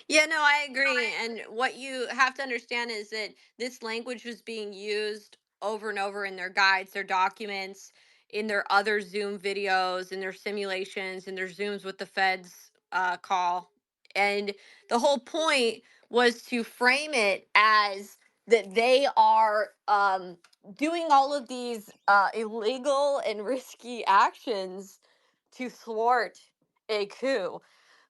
Speaker 2: Yeah, no, I agree. And what you have to understand is that this language was being used over and over in their guides, their documents, in their other Zoom videos, in their simulations, in their Zooms with the feds call. And the whole point was to frame it as that they are doing all of these illegal and risky actions to thwart a coup.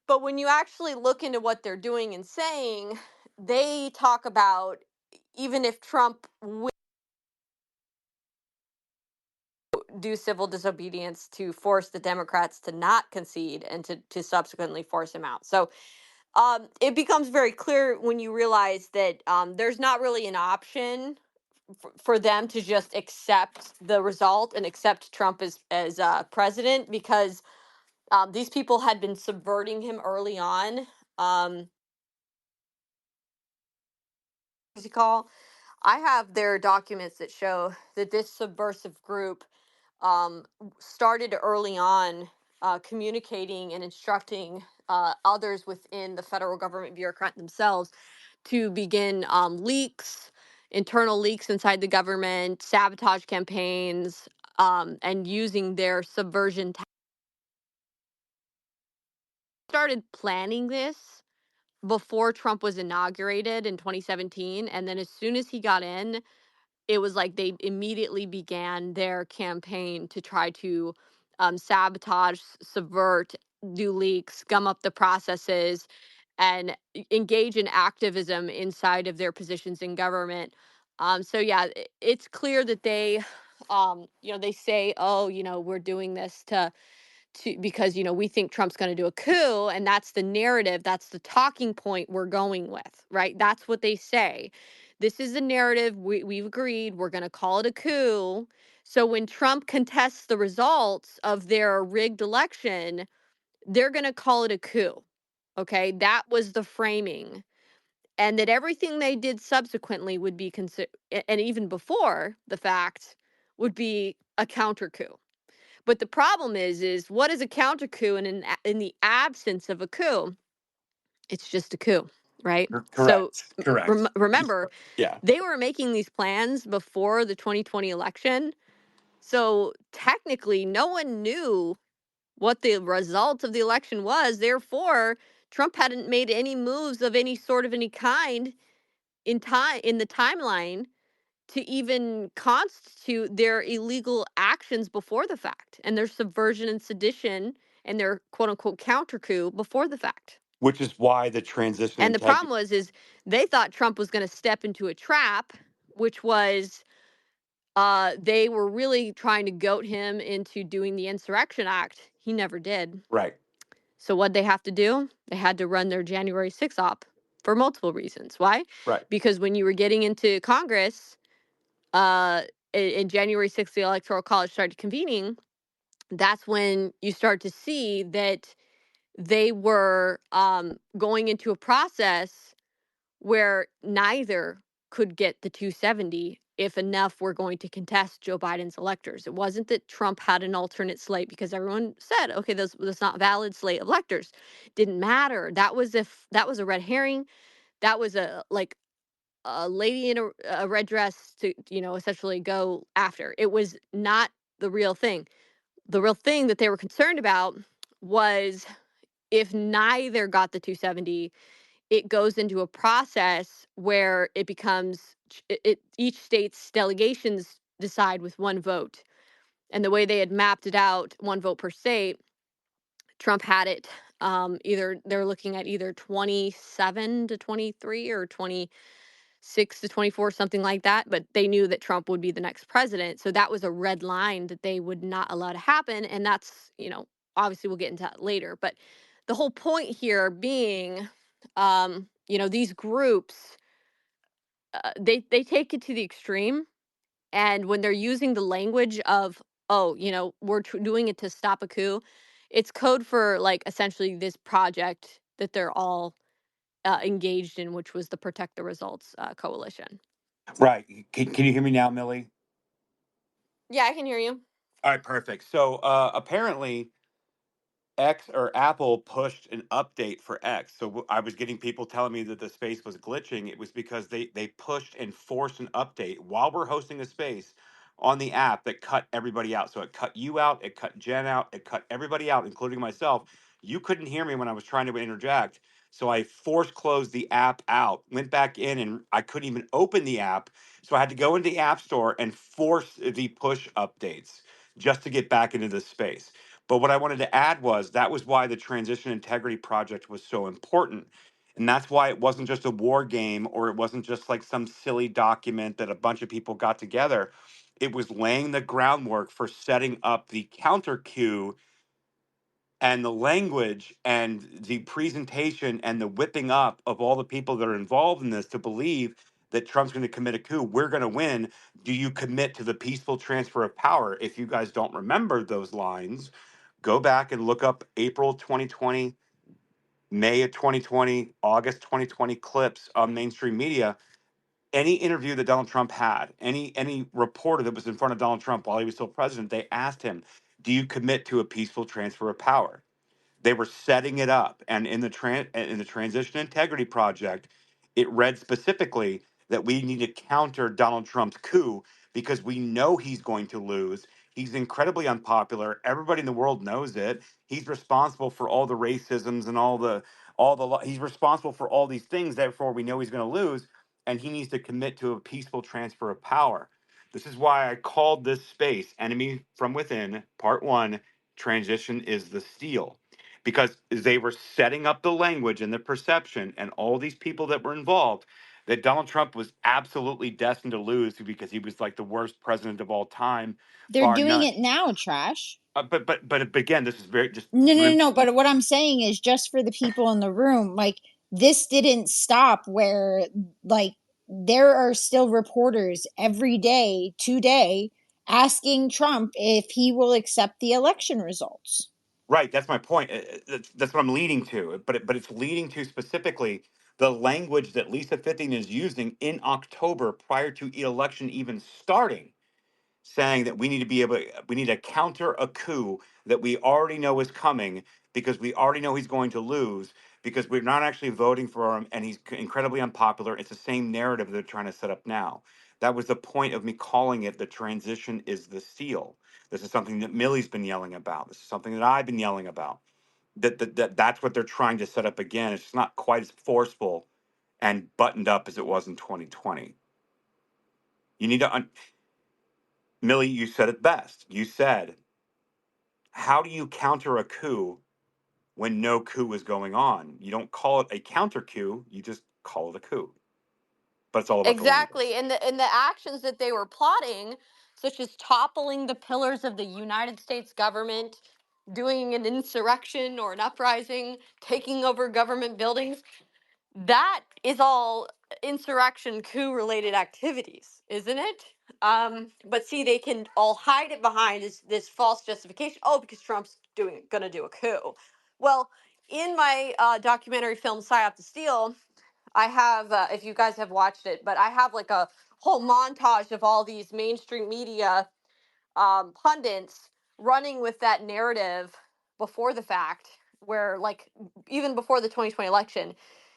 Speaker 2: But when you actually look into what they're doing and saying, they talk about even if Trump would do civil disobedience to force the Democrats to not concede and to subsequently force him out. So it becomes very clear when you realize that there's not really an option for them to just accept the result and accept Trump as president because these people had been subverting him early on. What's he call? I have their documents that show that this subversive group started early on communicating and instructing others within the federal government bureaucrat themselves to begin leaks, internal leaks inside the government, sabotage campaigns, and using their subversion. Started planning this before Trump was inaugurated in 2017. And then as soon as he got in, it was like they immediately began their campaign to try to sabotage, subvert, do leaks, gum up the processes, and engage in activism inside of their positions in government. So yeah, it's clear that they, they say, oh, we're doing this to because we think Trump's going to do a coup, and that's the narrative, that's the talking point we're going with, right? That's what they say. This is the narrative, we've agreed we're going to call it a coup. So when Trump contests the results of their rigged election, they're going to call it a coup. Okay, that was the framing. And that everything they did subsequently would be considered, and even before the fact, would be a counter coup. But the problem is what is a counter coup? And in the absence of a coup, it's just a coup, right? So
Speaker 1: Correct. Correct.
Speaker 2: remember,
Speaker 1: Yeah.
Speaker 2: they were making these plans before the 2020 election. So technically, no one knew what the result of the election was. Therefore, Trump hadn't made any moves of any sort of any kind in the timeline to even constitute their illegal actions before the fact and their subversion and sedition and their quote unquote counter coup before the fact.
Speaker 1: Which is why the transition
Speaker 2: And the
Speaker 1: integrity.
Speaker 2: problem is they thought Trump was going to step into a trap, which was they were really trying to goat him into doing the Insurrection Act. He never did.
Speaker 1: Right.
Speaker 2: So what'd they have to do? They had to run their January 6th op for multiple reasons. Why?
Speaker 1: Right.
Speaker 2: Because when you were getting into Congress, uh, in January 6th, the Electoral College started convening. That's when you start to see that they were going into a process where neither could get the 270 if enough were going to contest Joe Biden's electors. It wasn't that Trump had an alternate slate because everyone said, okay, that's not valid slate of electors. Didn't matter. That was a red herring. That was a lady in a red dress to, essentially go after. It was not the real thing. The real thing that they were concerned about was if neither got the 270, it goes into a process where it becomes each state's delegations decide with one vote. And the way they had mapped it out, one vote per state, Trump had it either they're looking at either 27 to 23 or 26 to 24, something like that. But they knew that Trump would be the next president. So that was a red line that they would not allow to happen. And that's, obviously we'll get into that later. But the whole point here being, these groups, they take it to the extreme. And when they're using the language of, oh, we're doing it to stop a coup, it's code for like essentially this project that they're all engaged in, which was the Protect the Results coalition.
Speaker 1: Right. Can you hear me now, Millie?
Speaker 2: Yeah, I can hear you.
Speaker 1: All right, perfect. So apparently X or Apple pushed an update for X. So I was getting people telling me that the space was glitching. It was because they pushed and forced an update while we're hosting a space on the app that cut everybody out. So it cut you out, it cut Jen out, it cut everybody out, including myself. You couldn't hear me when I was trying to interject. So I force closed the app out, went back in, and I couldn't even open the app. So I had to go into the App Store and force the push updates just to get back into the space. But what I wanted to add was that was why the Transition Integrity Project was so important. And that's why it wasn't just a war game or it wasn't just like some silly document that a bunch of people got together. It was laying the groundwork for setting up the counter coup and the language and the presentation and the whipping up of all the people that are involved in this to believe that Trump's going to commit a coup. We're going to win. Do you commit to the peaceful transfer of power? If you guys don't remember those lines, go back and look up April 2020, May of 2020, August 2020 clips on mainstream media. Any interview that Donald Trump had, any reporter that was in front of Donald Trump while he was still president, they asked him, do you commit to a peaceful transfer of power? They were setting it up, and in the Transition Integrity Project, it read specifically that we need to counter Donald Trump's coup because we know he's going to lose. He's incredibly unpopular. Everybody in the world knows it. He's responsible for all the racisms and he's responsible for all these things. Therefore, we know he's going to lose, and he needs to commit to a peaceful transfer of power. This is why I called this space "Enemy from Within" Part One. Transition is the steal, because they were setting up the language and the perception and all these people that were involved that Donald Trump was absolutely destined to lose because he was like the worst president of all time,
Speaker 3: They're
Speaker 1: bar
Speaker 3: doing
Speaker 1: none.
Speaker 3: it now, Trash.
Speaker 1: But again, this is very just
Speaker 3: No. But what I'm saying is, just for the people in the room, like, this didn't stop where, like, there are still reporters every day today asking Trump if he will accept the election results.
Speaker 1: right. That's my point. That's what I'm leading to. But it's leading to specifically the language that Lisa Fitting is using in October prior to election even starting, saying that we need to counter a coup that we already know is coming because we already know he's going to lose because we're not actually voting for him and he's incredibly unpopular. It's the same narrative they're trying to set up now. That was the point of me calling it the transition is the steal. This is something that Millie's been yelling about. This is something that I've been yelling about. That's what they're trying to set up again. It's not quite as forceful and buttoned up as it was in 2020. You need to Millie, you said it best. You said, how do you counter a coup when no coup is going on? You don't call it a counter coup, you just call it a coup. But it's all about the language.
Speaker 2: Exactly. And the actions that they were plotting such as toppling the pillars of the United States government, doing an insurrection or an uprising, taking over government buildings, that is all insurrection coup related activities, isn't it? But see, they can all hide it behind this false justification. Oh, because Trump's gonna do a coup. Well, in my documentary film "Psyop to Steal," I have, if you guys have watched it, but I have like a whole montage of all these mainstream media pundits running with that narrative before the fact, where like even before the 2020 election,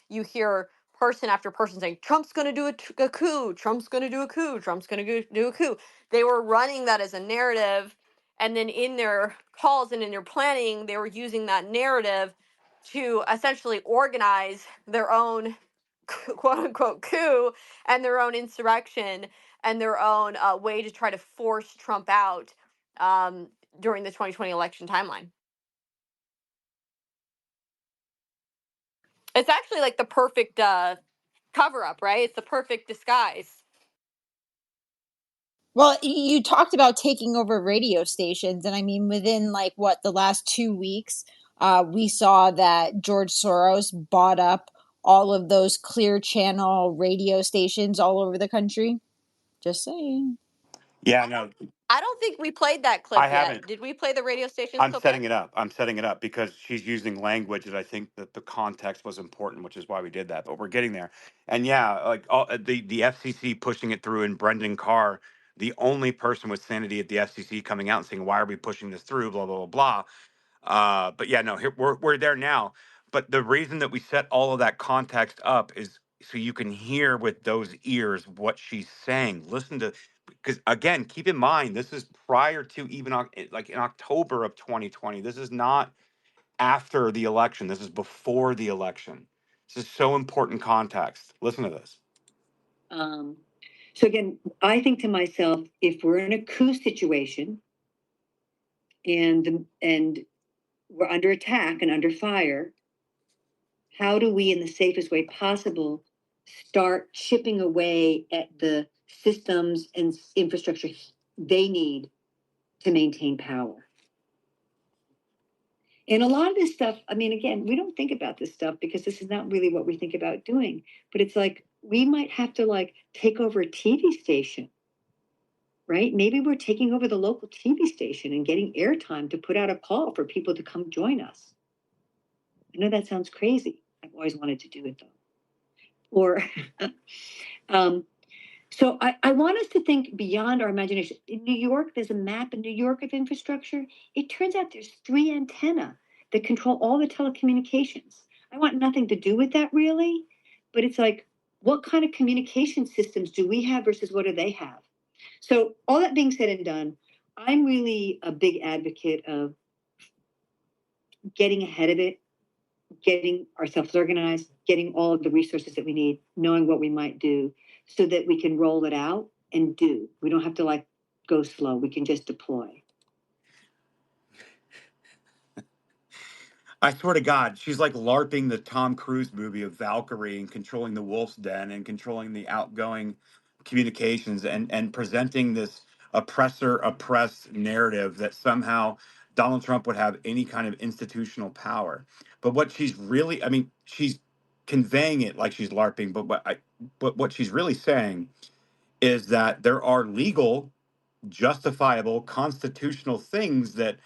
Speaker 2: you hear person after person saying Trump's going to do a coup, Trump's going to do a coup, Trump's going to do a coup. They were running that as a narrative, and then in their calls and in their planning, they were using that narrative to essentially organize their own quote unquote coup and their own insurrection and their own way to try to force Trump out during the 2020 election timeline. It's actually like the perfect cover up, right? It's the perfect disguise.
Speaker 3: Well, you talked about taking over radio stations, and I mean, within like what the last 2 weeks, we saw that George Soros bought up all of those clear channel radio stations all over the country. Just saying.
Speaker 1: Yeah, no,
Speaker 2: I don't think we played that
Speaker 1: I
Speaker 2: clip yet.
Speaker 1: haven't.
Speaker 2: Did we play the radio stations,
Speaker 1: I'm
Speaker 2: Sophia?
Speaker 1: setting it up. I'm setting it up because she's using language that I think that the context was important, which is why we did that. But we're getting there. And yeah, like the FCC pushing it through, and Brendan Carr, the only person with sanity at the FCC, coming out and saying, "Why are we pushing this through?" Blah blah blah blah. But yeah, no, here we're there now. But the reason that we set all of that context up is so you can hear with those ears what she's saying. Listen to, because again, keep in mind this is prior to even like in October of 2020. This is not after the election. This is before the election. This is so important context. Listen to this. Um, so again, I think to myself, if we're in a coup situation and we're under attack and under fire, how do we, in the safest way possible, start chipping away at the systems and infrastructure they need to maintain power? And a lot of this stuff, I mean, again, we don't think about this stuff because this is not really what we think about doing. But it's like we might have to like take over a TV station, right? Maybe we're taking over the local TV station and getting airtime to put out a call for people to come join us. I know that sounds crazy. I've always wanted to do it though. Or, so I want us to think beyond our imagination. In New York, there's a map in New York of infrastructure. It turns out there's 3 antenna that control all the telecommunications. I want nothing to do with that really, but it's like, what kind of communication systems do we have versus what do they have? So all that being said and done, I'm really a big advocate of getting ahead of it, getting ourselves organized, getting all of the resources that we need, knowing what we might do so that we can roll it out and do. We don't have to like go slow. We can just deploy. I swear to God, she's like LARPing the Tom Cruise movie of Valkyrie and controlling the Wolf's Den and controlling the outgoing communications and presenting this oppressor oppressed narrative that somehow Donald Trump would have any kind of institutional power. But what she's really, I mean, she's conveying it like she's LARPing, but what she's really saying is that there are legal, justifiable, constitutional things that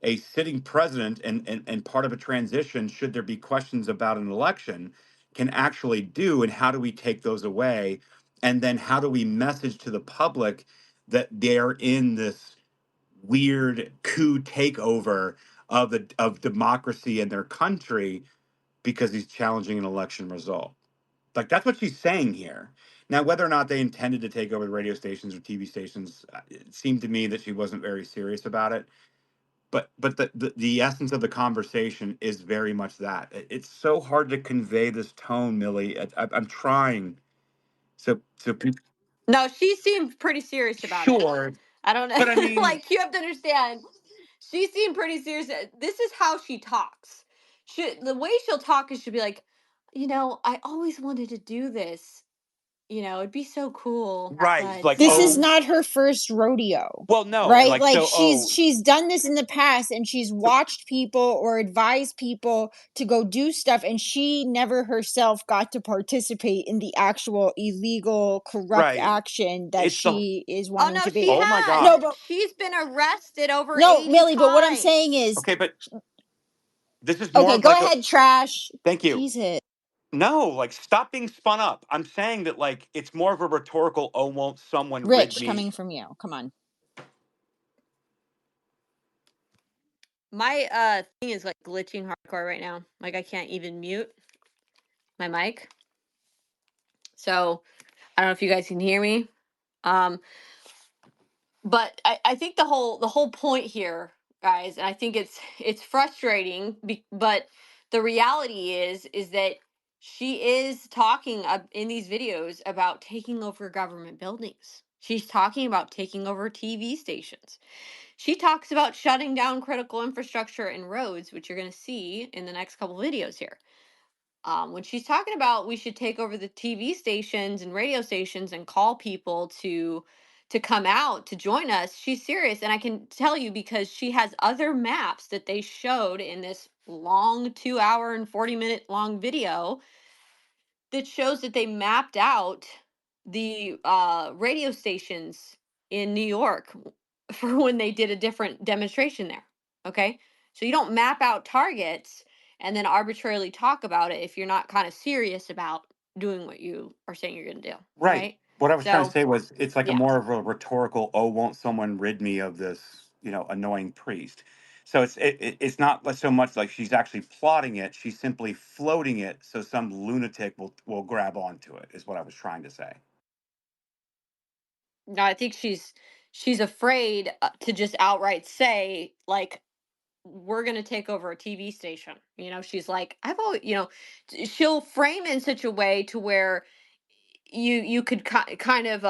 Speaker 1: a sitting president and part of a transition, should there be questions about an election, can actually do. And how do we take those away? And then how do we message to the public that they're in this weird coup takeover of democracy in their country because he's challenging an election result? Like, that's what she's saying here. Now, whether or not they intended to take over the radio stations or TV stations, it seemed to me that she wasn't very serious about it. But the essence of the conversation is very much that. It's so hard to convey this tone, Millie. I'm trying. So
Speaker 2: No, she seemed pretty serious about it.
Speaker 1: sure,
Speaker 2: I don't know.
Speaker 1: but I mean,
Speaker 2: Like, you have to understand, she seemed pretty serious. This is how she talks. The way she'll talk is she'll be like, I always wanted to do this. it'd be so cool.
Speaker 1: Right,
Speaker 2: But,
Speaker 1: like,
Speaker 3: This is
Speaker 1: oh,
Speaker 3: not her first rodeo.
Speaker 1: well, no, and
Speaker 3: Right?
Speaker 1: like,
Speaker 3: Like
Speaker 1: so, oh,
Speaker 3: she's done this in the past and she's
Speaker 1: so,
Speaker 3: watched people or advised people to go do stuff, and she never herself got to participate in the actual illegal corrupt
Speaker 1: right,
Speaker 3: action that
Speaker 1: it's the,
Speaker 3: she is
Speaker 2: oh
Speaker 3: wanting
Speaker 2: no,
Speaker 3: to
Speaker 2: she
Speaker 3: be.
Speaker 1: oh my
Speaker 2: has.
Speaker 3: No,
Speaker 1: God,
Speaker 3: but
Speaker 2: She's been arrested over
Speaker 3: no,
Speaker 2: 80
Speaker 3: Millie, but what I'm saying
Speaker 2: times.
Speaker 3: is
Speaker 1: okay, but this is more
Speaker 3: okay,
Speaker 1: of
Speaker 3: go
Speaker 1: like a,
Speaker 3: ahead, trash.
Speaker 1: thank you.
Speaker 3: Jesus.
Speaker 1: No, like, stop being spun up. I'm saying that, like, it's more of a rhetorical, oh, won't someone rid
Speaker 3: Rich coming
Speaker 1: me?
Speaker 3: from you. Come on.
Speaker 2: My thing is like glitching hardcore right now. Like I can't even mute my mic. So I don't know if you guys can hear me. Um, but I think the whole point here, guys, and I think it's frustrating, but the reality is that she is talking in these videos about taking over government buildings. She's talking about taking over TV stations. She talks about shutting down critical infrastructure and roads, which you're going to see in the next couple videos here. When she's talking about we should take over the TV stations and radio stations and call people to come out to join us, she's serious. And I can tell you because she has other maps that they showed in this long 2 hour and 40-minute long video that shows that they mapped out the radio stations in New York for when they did a different demonstration there. Okay. So you don't map out targets and then arbitrarily talk about it if you're not kind of serious about doing what you are saying you're going to do.
Speaker 1: Right.
Speaker 2: Right.
Speaker 1: What I was trying to
Speaker 2: So,
Speaker 1: say was it's like a
Speaker 2: yeah.
Speaker 1: more of a rhetorical, oh, won't someone rid me of this, annoying priest? So it's not so much like she's actually plotting it. She's simply floating it so some lunatic will grab onto it, is what I was trying to say.
Speaker 2: No, I think she's afraid to just outright say like we're going to take over a TV station. She's like, I've always, she'll frame it in such a way to where you could kind of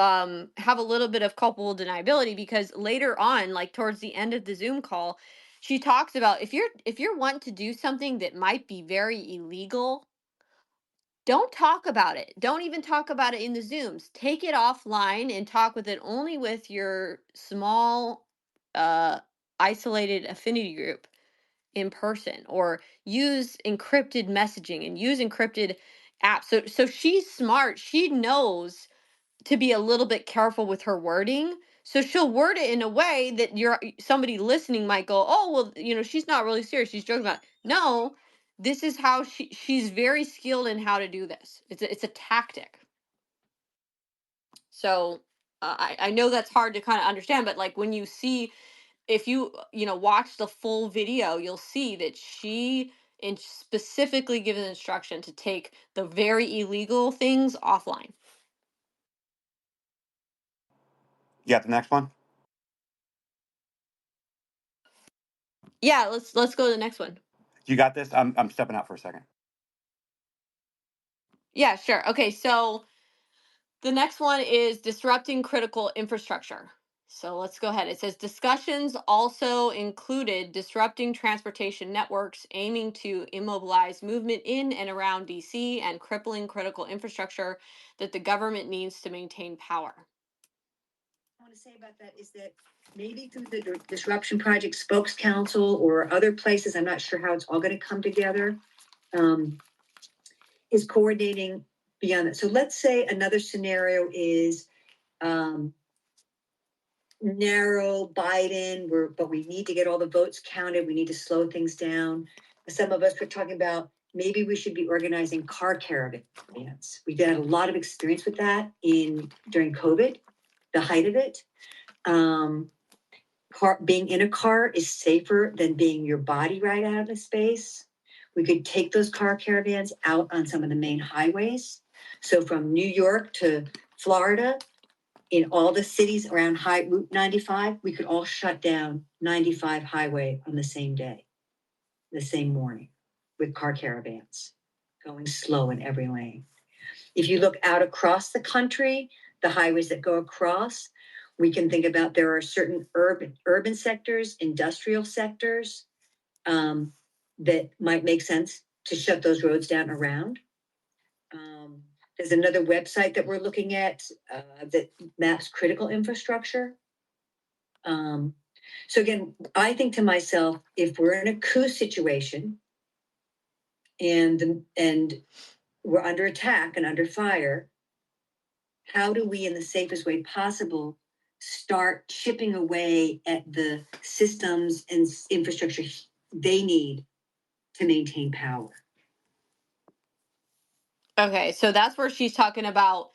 Speaker 2: have a little bit of culpable deniability because later on, like towards the end of the Zoom call, she talks about if you're wanting to do something that might be very illegal, don't talk about it. Don't even talk about it in the Zooms. Take it offline and talk with it only with your small isolated affinity group in person, or use encrypted messaging and use encrypted apps. So she's smart. She knows to be a little bit careful with her wording. So she'll word it in a way that somebody listening might go, "Oh, well, she's not really serious. She's joking about it." No, this is how she's very skilled in how to do this. It's a tactic. So I know that's hard to kind of understand, but like when you see, if you watch the full video, you'll see that she specifically gives an instruction to take the very illegal things offline.
Speaker 1: You got the next one?
Speaker 2: Yeah, let's go to the next one.
Speaker 1: You got this? I'm stepping out for a second.
Speaker 2: Yeah, sure. Okay, so the next one is disrupting critical infrastructure. So let's go ahead. It says discussions also included disrupting transportation networks, aiming to immobilize movement in and around DC, and crippling critical infrastructure that the government needs to maintain power.
Speaker 4: I want to say about that is that maybe through the Disruption Project Spokes Council or other places, I'm not sure how it's all going to come together, is coordinating beyond that. So let's say another scenario is narrow Biden, but we need to get all the votes counted. We need to slow things down. Some of us were talking about maybe we should be organizing car caravans. We had a lot of experience with that during COVID, the height of it. Being in a car is safer than being your body right out of the space. We could take those car caravans out on some of the main highways. So from New York to Florida, in all the cities around Route 95, we could all shut down 95 highway on the same day, the same morning, with car caravans going slow in every lane. If you look out across the country, the highways that go across, we can think about there are certain urban sectors, industrial sectors that might make sense to shut those roads down around. There's another website that we're looking at that maps critical infrastructure. So again, I think to myself, if we're in a coup situation and we're under attack and under fire, how do we, in the safest way possible, start chipping away at the systems and infrastructure they need to maintain power?
Speaker 2: Okay, so that's where she's talking about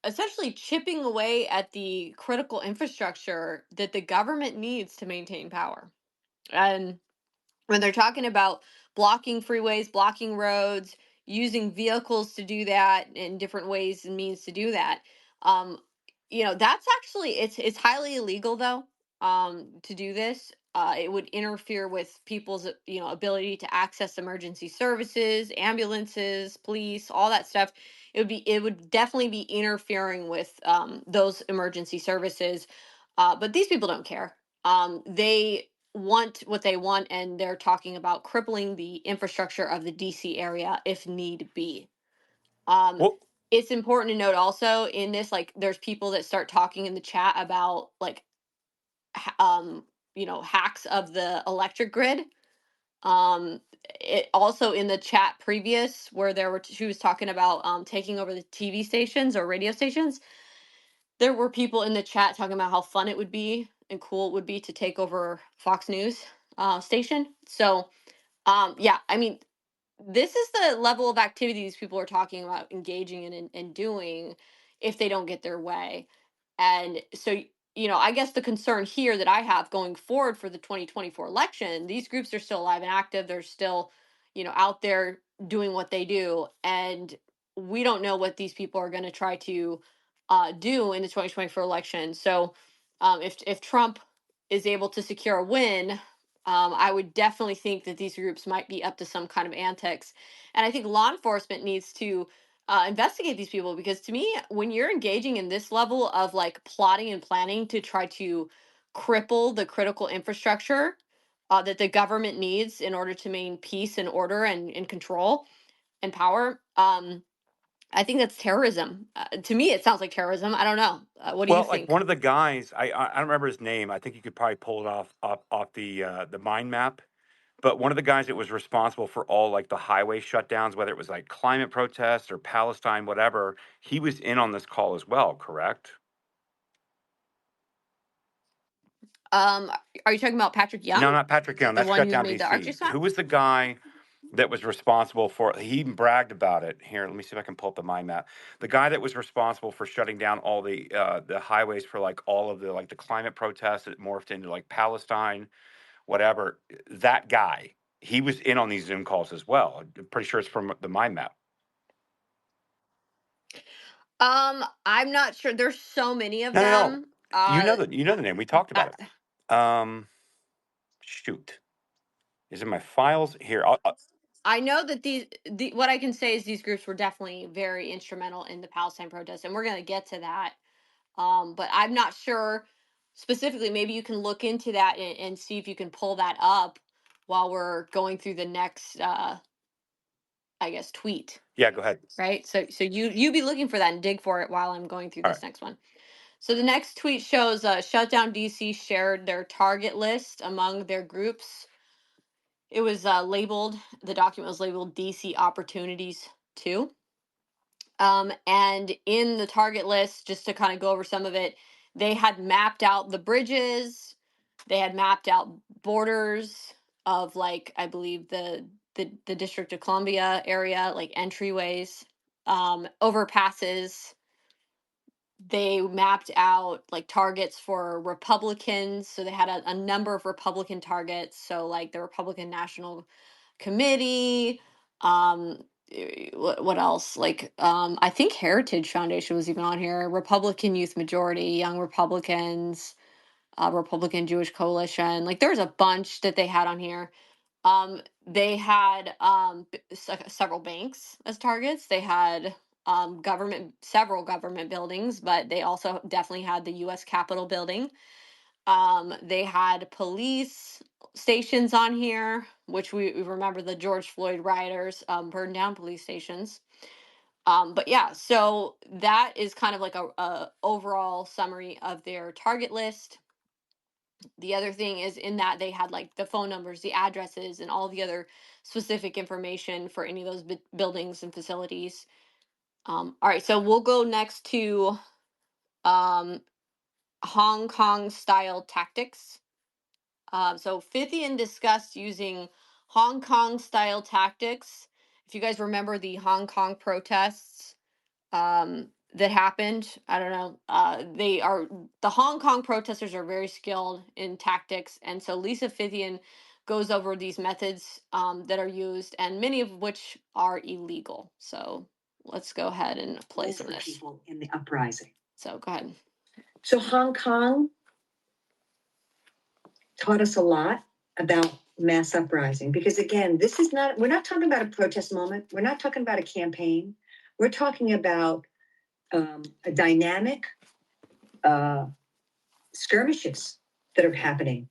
Speaker 2: essentially chipping away at the critical infrastructure that the government needs to maintain power. And when they're talking about blocking freeways, blocking roads, using vehicles to do that in different ways and means to do that, um, that's actually it's highly illegal though. To do this, it would interfere with people's ability to access emergency services, ambulances, police, all that stuff. It would definitely be interfering with those emergency services. But these people don't care. They want what they want, and they're talking about crippling the infrastructure of the DC area if need be. Um,
Speaker 1: Well,
Speaker 2: it's important to note also in this, like, there's people that start talking in the chat about like, hacks of the electric grid. It also in the chat previous where she was talking about taking over the TV stations or radio stations. There were people in the chat talking about how fun it would be and cool it would be to take over Fox News station. So, yeah, I mean, this is the level of activity these people are talking about engaging in and doing if they don't get their way. And so, I guess the concern here that I have going forward for the 2024 election, these groups are still alive and active. They're still, out there doing what they do. And we don't know what these people are going to try to do in the 2024 election. So if Trump is able to secure a win, I would definitely think that these groups might be up to some kind of antics. And I think law enforcement needs to investigate these people, because to me, when you're engaging in this level of like plotting and planning to try to cripple the critical infrastructure that the government needs in order to maintain peace and order and control and power, I think that's terrorism. To me, it sounds like terrorism. I don't know. What do you
Speaker 1: well, like
Speaker 2: think?
Speaker 1: one of the guys, I don't remember his name. I think you could probably pull it off the mind map. But one of the guys that was responsible for all like the highway shutdowns, whether it was like climate protests or Palestine, whatever, he was in on this call as well, correct?
Speaker 2: Um, are you talking about Patrick Young,
Speaker 1: No, not Patrick Young.
Speaker 2: the
Speaker 1: That's
Speaker 2: one
Speaker 1: shut
Speaker 2: who
Speaker 1: down
Speaker 2: made the Arctic
Speaker 1: DC.
Speaker 2: swap?
Speaker 1: Who was the guy that was responsible for? He even bragged about it. Here, let me see if I can pull up the mind map. The guy that was responsible for shutting down all the highways for like all of the climate protests that morphed into like Palestine, whatever. That guy, he was in on these Zoom calls as well. I'm pretty sure it's from the mind map.
Speaker 2: I'm not sure. There's so many of
Speaker 1: No, no, no.
Speaker 2: them.
Speaker 1: You know the name. We talked
Speaker 2: I,
Speaker 1: about it. Shoot, is in my files here.
Speaker 2: I know that what I can say is these groups were definitely very instrumental in the Palestine protests, and we're going to get to that. But I'm not sure specifically. Maybe you can look into that and see if you can pull that up while we're going through the next, I guess, tweet.
Speaker 1: Yeah, go ahead.
Speaker 2: Right. So you be looking for that and dig for it while I'm going through
Speaker 1: All right.
Speaker 2: this next one. So the next tweet shows Shutdown DC shared their target list among their groups. It was labeled, the document was labeled DC Opportunities 2. And in the target list, just to kind of go over some of it, they had mapped out the bridges, they had mapped out borders of, like, I believe the District of Columbia area, like entryways, overpasses. They mapped out like targets for Republicans. So they had a number of Republican targets. So like the Republican National Committee, what else? Like I think Heritage Foundation was even on here. Republican Youth Majority, Young Republicans, Republican Jewish Coalition. Like there's a bunch that they had on here. They had several banks as targets. They had several government buildings, but they also definitely had the U.S. Capitol building. They had police stations on here, which we remember the George Floyd rioters burned down police stations. But yeah, so that is kind of like a overall summary of their target list. The other thing is in that they had like the phone numbers, the addresses, and all the other specific information for any of those buildings and facilities. All right, so we'll go next to um, Hong Kong style tactics. So Fithian discussed using Hong Kong style tactics. If you guys remember the Hong Kong protests that happened, I don't know. The Hong Kong protesters are very skilled in tactics, and so Lisa Fithian goes over these methods that are used, and many of which are illegal. So let's go ahead and play some of this.
Speaker 4: People in the uprising.
Speaker 2: So go ahead.
Speaker 4: So Hong Kong taught us a lot about mass uprising because again, we're not talking about a protest moment. We're not talking about a campaign. We're talking about a dynamic skirmishes that are happening.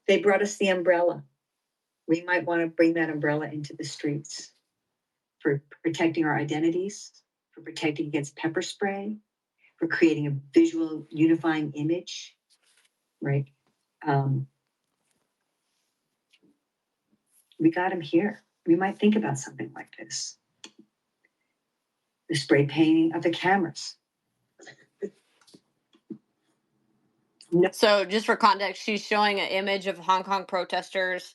Speaker 4: They brought us the umbrella. We might want to bring that umbrella into the streets for protecting our identities, for protecting against pepper spray, for creating a visual unifying image, right? We got them here. We might think about something like this. The spray painting of the cameras.
Speaker 2: No. So just for context, she's showing an image of Hong Kong protesters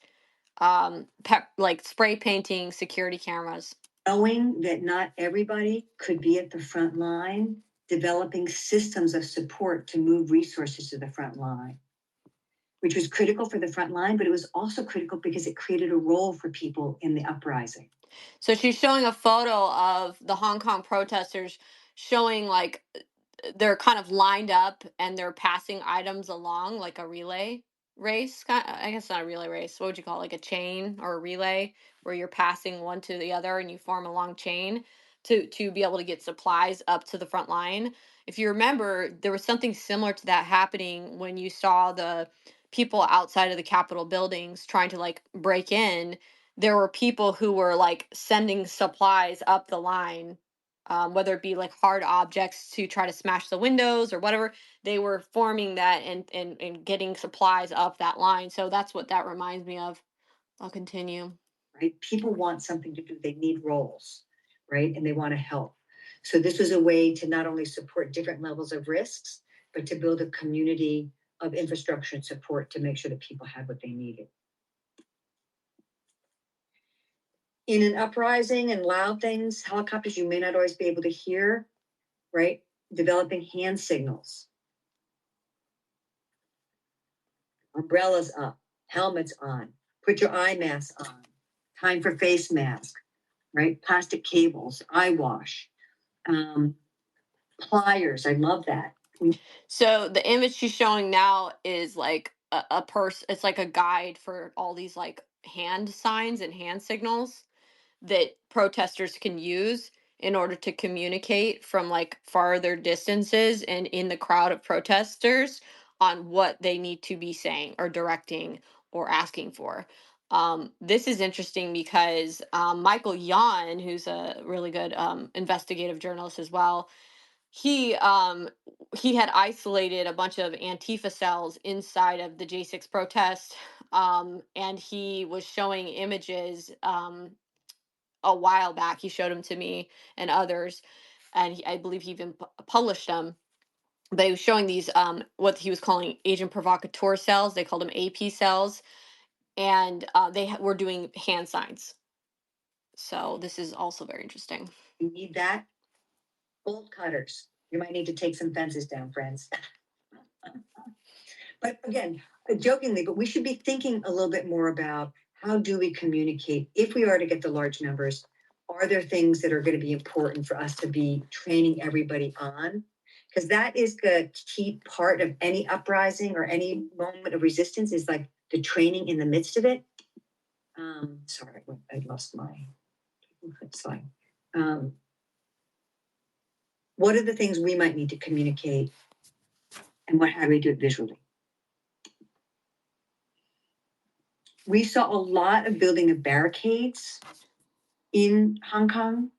Speaker 2: like spray painting security cameras.
Speaker 4: Knowing that not everybody could be at the front line, developing systems of support to move resources to the front line, which was critical for the front line, but it was also critical because it created a role for people in the uprising.
Speaker 2: So she's showing a photo of the Hong Kong protesters showing like they're kind of lined up and they're passing items along like a relay race. I guess not a relay race. What would you call it? Like a chain or a relay where you're passing one to the other and you form a long chain to be able to get supplies up to the front line. If you remember, there was something similar to that happening when you saw the people outside of the Capitol buildings trying to like break in. There were people who were like sending supplies up the line, whether it be like hard objects to try to smash the windows or whatever. They were forming that and getting supplies up that line. So that's what that reminds me of. I'll continue.
Speaker 4: Right? People want something to do. They need roles, right? And they want to help. So this was a way to not only support different levels of risks, but to build a community of infrastructure and support to make sure that people had what they needed. In an uprising and loud things, helicopters you may not always be able to hear, right? Developing hand signals. Umbrellas up, helmets on, put your eye mask on, time for face mask, right? Plastic cables, eye wash, pliers. I love that.
Speaker 2: So the image she's showing now is like a person. It's like a guide for all these like hand signs and hand signals that protesters can use in order to communicate from like farther distances and in the crowd of protesters on what they need to be saying or directing or asking for. This is interesting because Michael Yon, who's a really good investigative journalist as well, he had isolated a bunch of Antifa cells inside of the J6 protest, and he was showing images a while back. He showed them to me and others, and I believe he even published them. But he was showing these what he was calling agent provocateur cells. They called them AP cells, and they were doing hand signs. So this is also very interesting.
Speaker 4: You need that. Bolt cutters. You might need to take some fences down, friends. But again, jokingly, but we should be thinking a little bit more about how do we communicate if we are to get the large numbers. Are there things that are going to be important for us to be training everybody on? Because that is the key part of any uprising or any moment of resistance is like the training in the midst of it. Sorry, I lost my slide. What are the things we might need to communicate and how do we do it visually? We saw a lot of building of barricades in Hong Kong.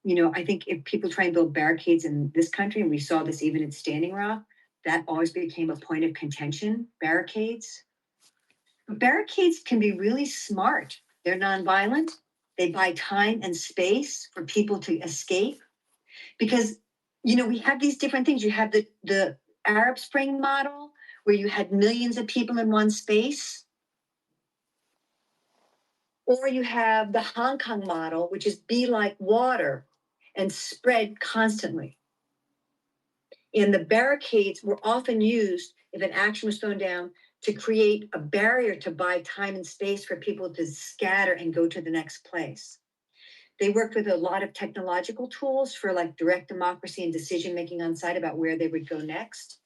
Speaker 4: You know, I think if people try and build barricades in this country, and we saw this even at Standing Rock, that always became a point of contention, barricades. But barricades can be really smart. They're nonviolent. They buy time and space for people to escape. Because, you know, we have these different things. You have the Arab Spring model, where you had millions of people in one space. Or you have the Hong Kong model, which is be like water and spread constantly. And the barricades were often used, if an action was thrown down, to create a barrier to buy time and space for people to scatter and go to the next place. They worked with a lot of technological tools for like direct democracy and decision making on site about where they would go next.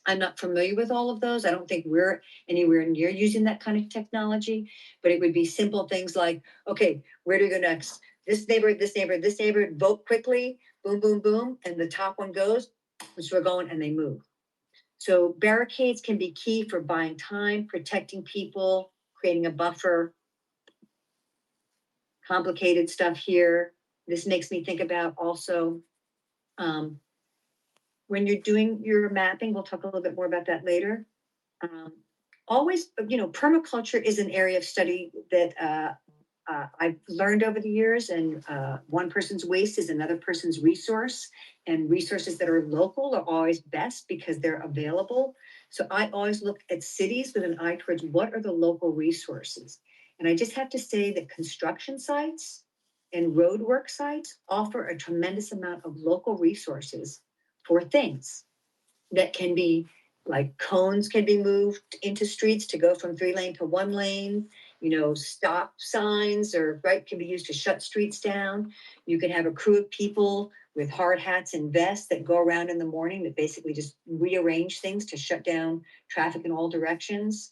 Speaker 4: I'm not familiar with all of those. I don't think we're anywhere near using that kind of technology, but it would be simple things like, okay, where do we go next? This neighbor, this neighbor, this neighbor, vote quickly, boom, boom, boom, and the top one goes, which we're going, and they move. So barricades can be key for buying time, protecting people, creating a buffer. Complicated stuff here. This makes me think about also when you're doing your mapping, we'll talk a little bit more about that later. Always, you know, permaculture is an area of study that I've learned over the years, and one person's waste is another person's resource, and resources that are local are always best because they're available. So I always look at cities with an eye towards what are the local resources. And I just have to say that construction sites and roadwork sites offer a tremendous amount of local resources for things that can be like cones can be moved into streets to go from 3 lane to 1 lane. You know, stop signs or right can be used to shut streets down. You can have a crew of people with hard hats and vests that go around in the morning that basically just rearrange things to shut down traffic in all directions.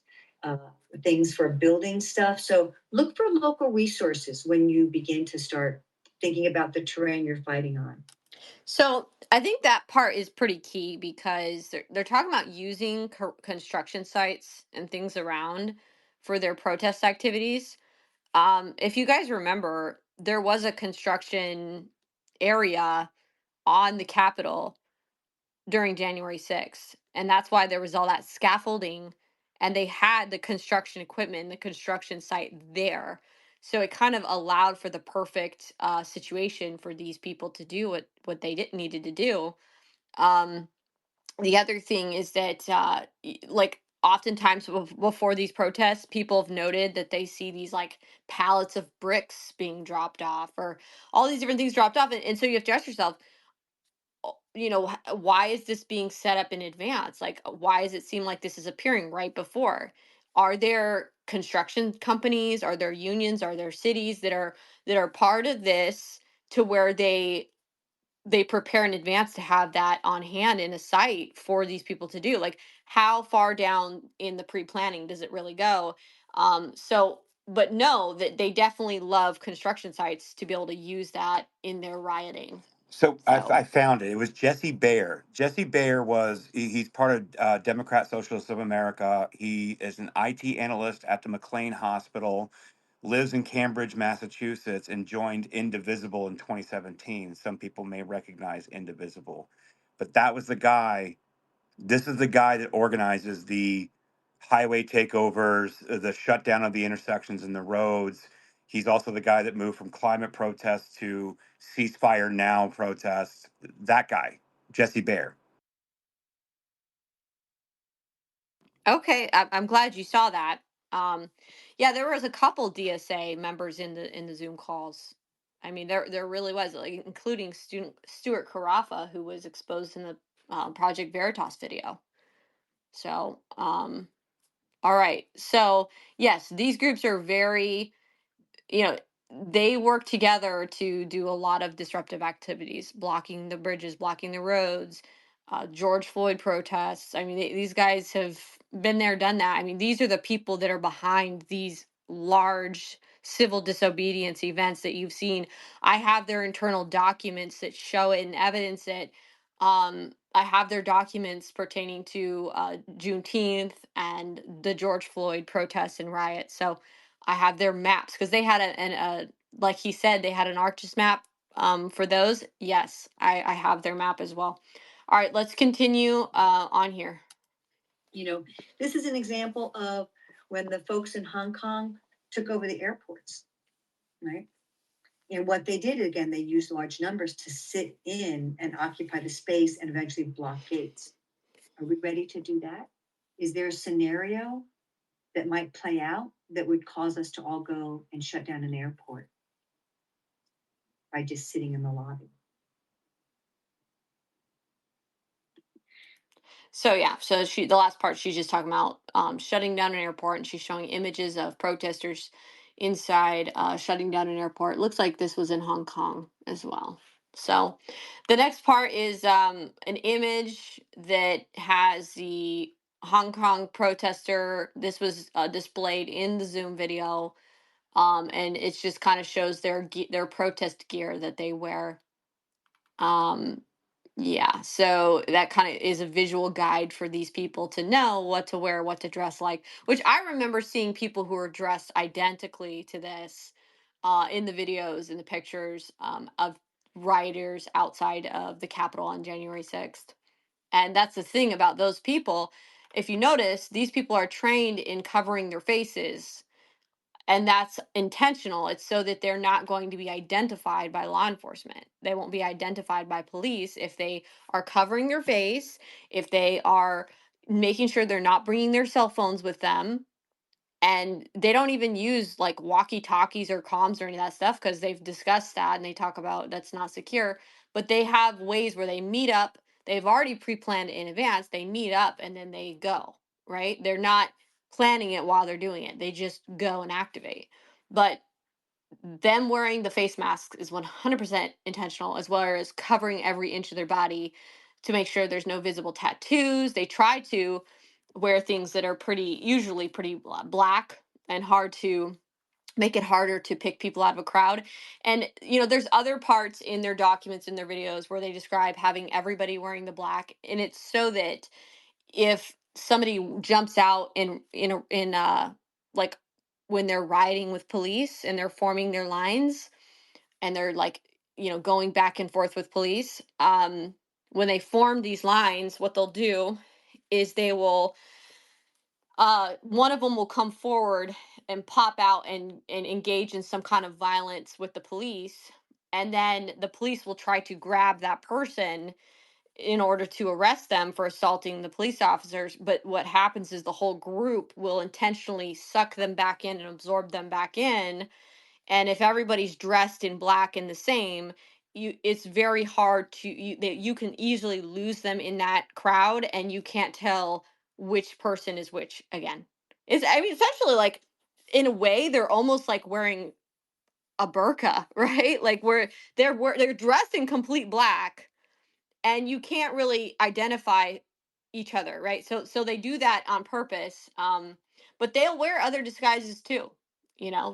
Speaker 4: Things for building stuff. So look for local resources when you begin to start thinking about the terrain you're fighting on.
Speaker 2: So I think that part is pretty key because they're talking about using construction sites and things around for their protest activities. If you guys remember, there was a construction area on the Capitol during January 6th. And that's why there was all that scaffolding and they had the construction equipment, the construction site there. So it kind of allowed for the perfect situation for these people to do what they needed to do. Um, the other thing is that, like, oftentimes before these protests, people have noted that they see these like pallets of bricks being dropped off or all these different things dropped off. And so you have to ask yourself, you know, why is this being set up in advance? Like, why does it seem like this is appearing right before? Are there construction companies? Are there unions? Are there cities that are part of this to where they prepare in advance to have that on hand in a site for these people to do? Like, how far down in the pre-planning does it really go? So, but no, that they definitely love construction sites to be able to use that in their rioting.
Speaker 1: So
Speaker 2: So.
Speaker 1: I found it. It was Jesse Baer. Jesse Baer he's part of Democrat Socialists of America. He is an IT analyst at the McLean Hospital, lives in Cambridge, Massachusetts, and joined Indivisible in 2017. Some people may recognize Indivisible, but that was the guy. This is the guy that organizes the highway takeovers, the shutdown of the intersections and the roads. He's also the guy that moved from climate protests to ceasefire now protests. That guy, Jesse Baer.
Speaker 2: Okay, I'm glad you saw that. Yeah, there was a couple DSA members in the Zoom calls. I mean, there really was, like, including Stuart Carafa, who was exposed in the Project Veritas video. So, all right. So, yes, these groups are very, you know, they work together to do a lot of disruptive activities, blocking the bridges, blocking the roads, George Floyd protests. I mean, these guys have been there, done that. I mean, these are the people that are behind these large civil disobedience events that you've seen. I have their internal documents that show it and evidence it. I have their documents pertaining to Juneteenth and the George Floyd protests and riots. So I have their maps because they had a like he said, they had an ArcGIS map for those. Yes, I have their map as well. All right, let's continue on here.
Speaker 4: You know, this is an example of when the folks in Hong Kong took over the airports, right? And what they did, again, they used large numbers to sit in and occupy the space and eventually block gates. Are we ready to do that? Is there a scenario that might play out that would cause us to all go and shut down an airport by just sitting in the lobby?
Speaker 2: So yeah, so the last part she's just talking about shutting down an airport, and she's showing images of protesters inside shutting down an airport. Looks like this was in Hong Kong as well. So the next part is an image that has the Hong Kong protester. This was displayed in the Zoom video, and it just kind of shows their protest gear that they wear. Yeah, so that kind of is a visual guide for these people to know what to wear, what to dress like, which I remember seeing people who were dressed identically to this in the videos and the pictures of rioters outside of the Capitol on January 6th. And that's the thing about those people. If you notice, these people are trained in covering their faces, and that's intentional. It's so that they're not going to be identified by law enforcement. They won't be identified by police if they are covering their face, if they are making sure they're not bringing their cell phones with them. And they don't even use like walkie talkies or comms or any of that stuff because they've discussed that and they talk about that's not secure. But they have ways where they meet up. They've already pre planned in advance. They meet up and then they go, right? They're not planning it while they're doing it. They just go and activate. But them wearing the face mask is 100% intentional, as well as covering every inch of their body to make sure there's no visible tattoos. They try to wear things that are usually pretty black and hard to make it harder to pick people out of a crowd. And there's other parts in their documents, in their videos, where they describe having everybody wearing the black, and it's so that if somebody jumps out in like when they're riding with police and they're forming their lines and they're like going back and forth with police, when they form these lines, what they'll do is they will one of them will come forward and pop out and engage in some kind of violence with the police, and then the police will try to grab that person in order to arrest them for assaulting the police officers. But what happens is the whole group will intentionally suck them back in and absorb them back in. And if everybody's dressed in black and the same, it's very hard to you can easily lose them in that crowd, and you can't tell which person is which again. Essentially, like, in a way they're almost like wearing a burqa, right? Like, where they're dressed in complete black and you can't really identify each other, right? So they do that on purpose. But they'll wear other disguises too.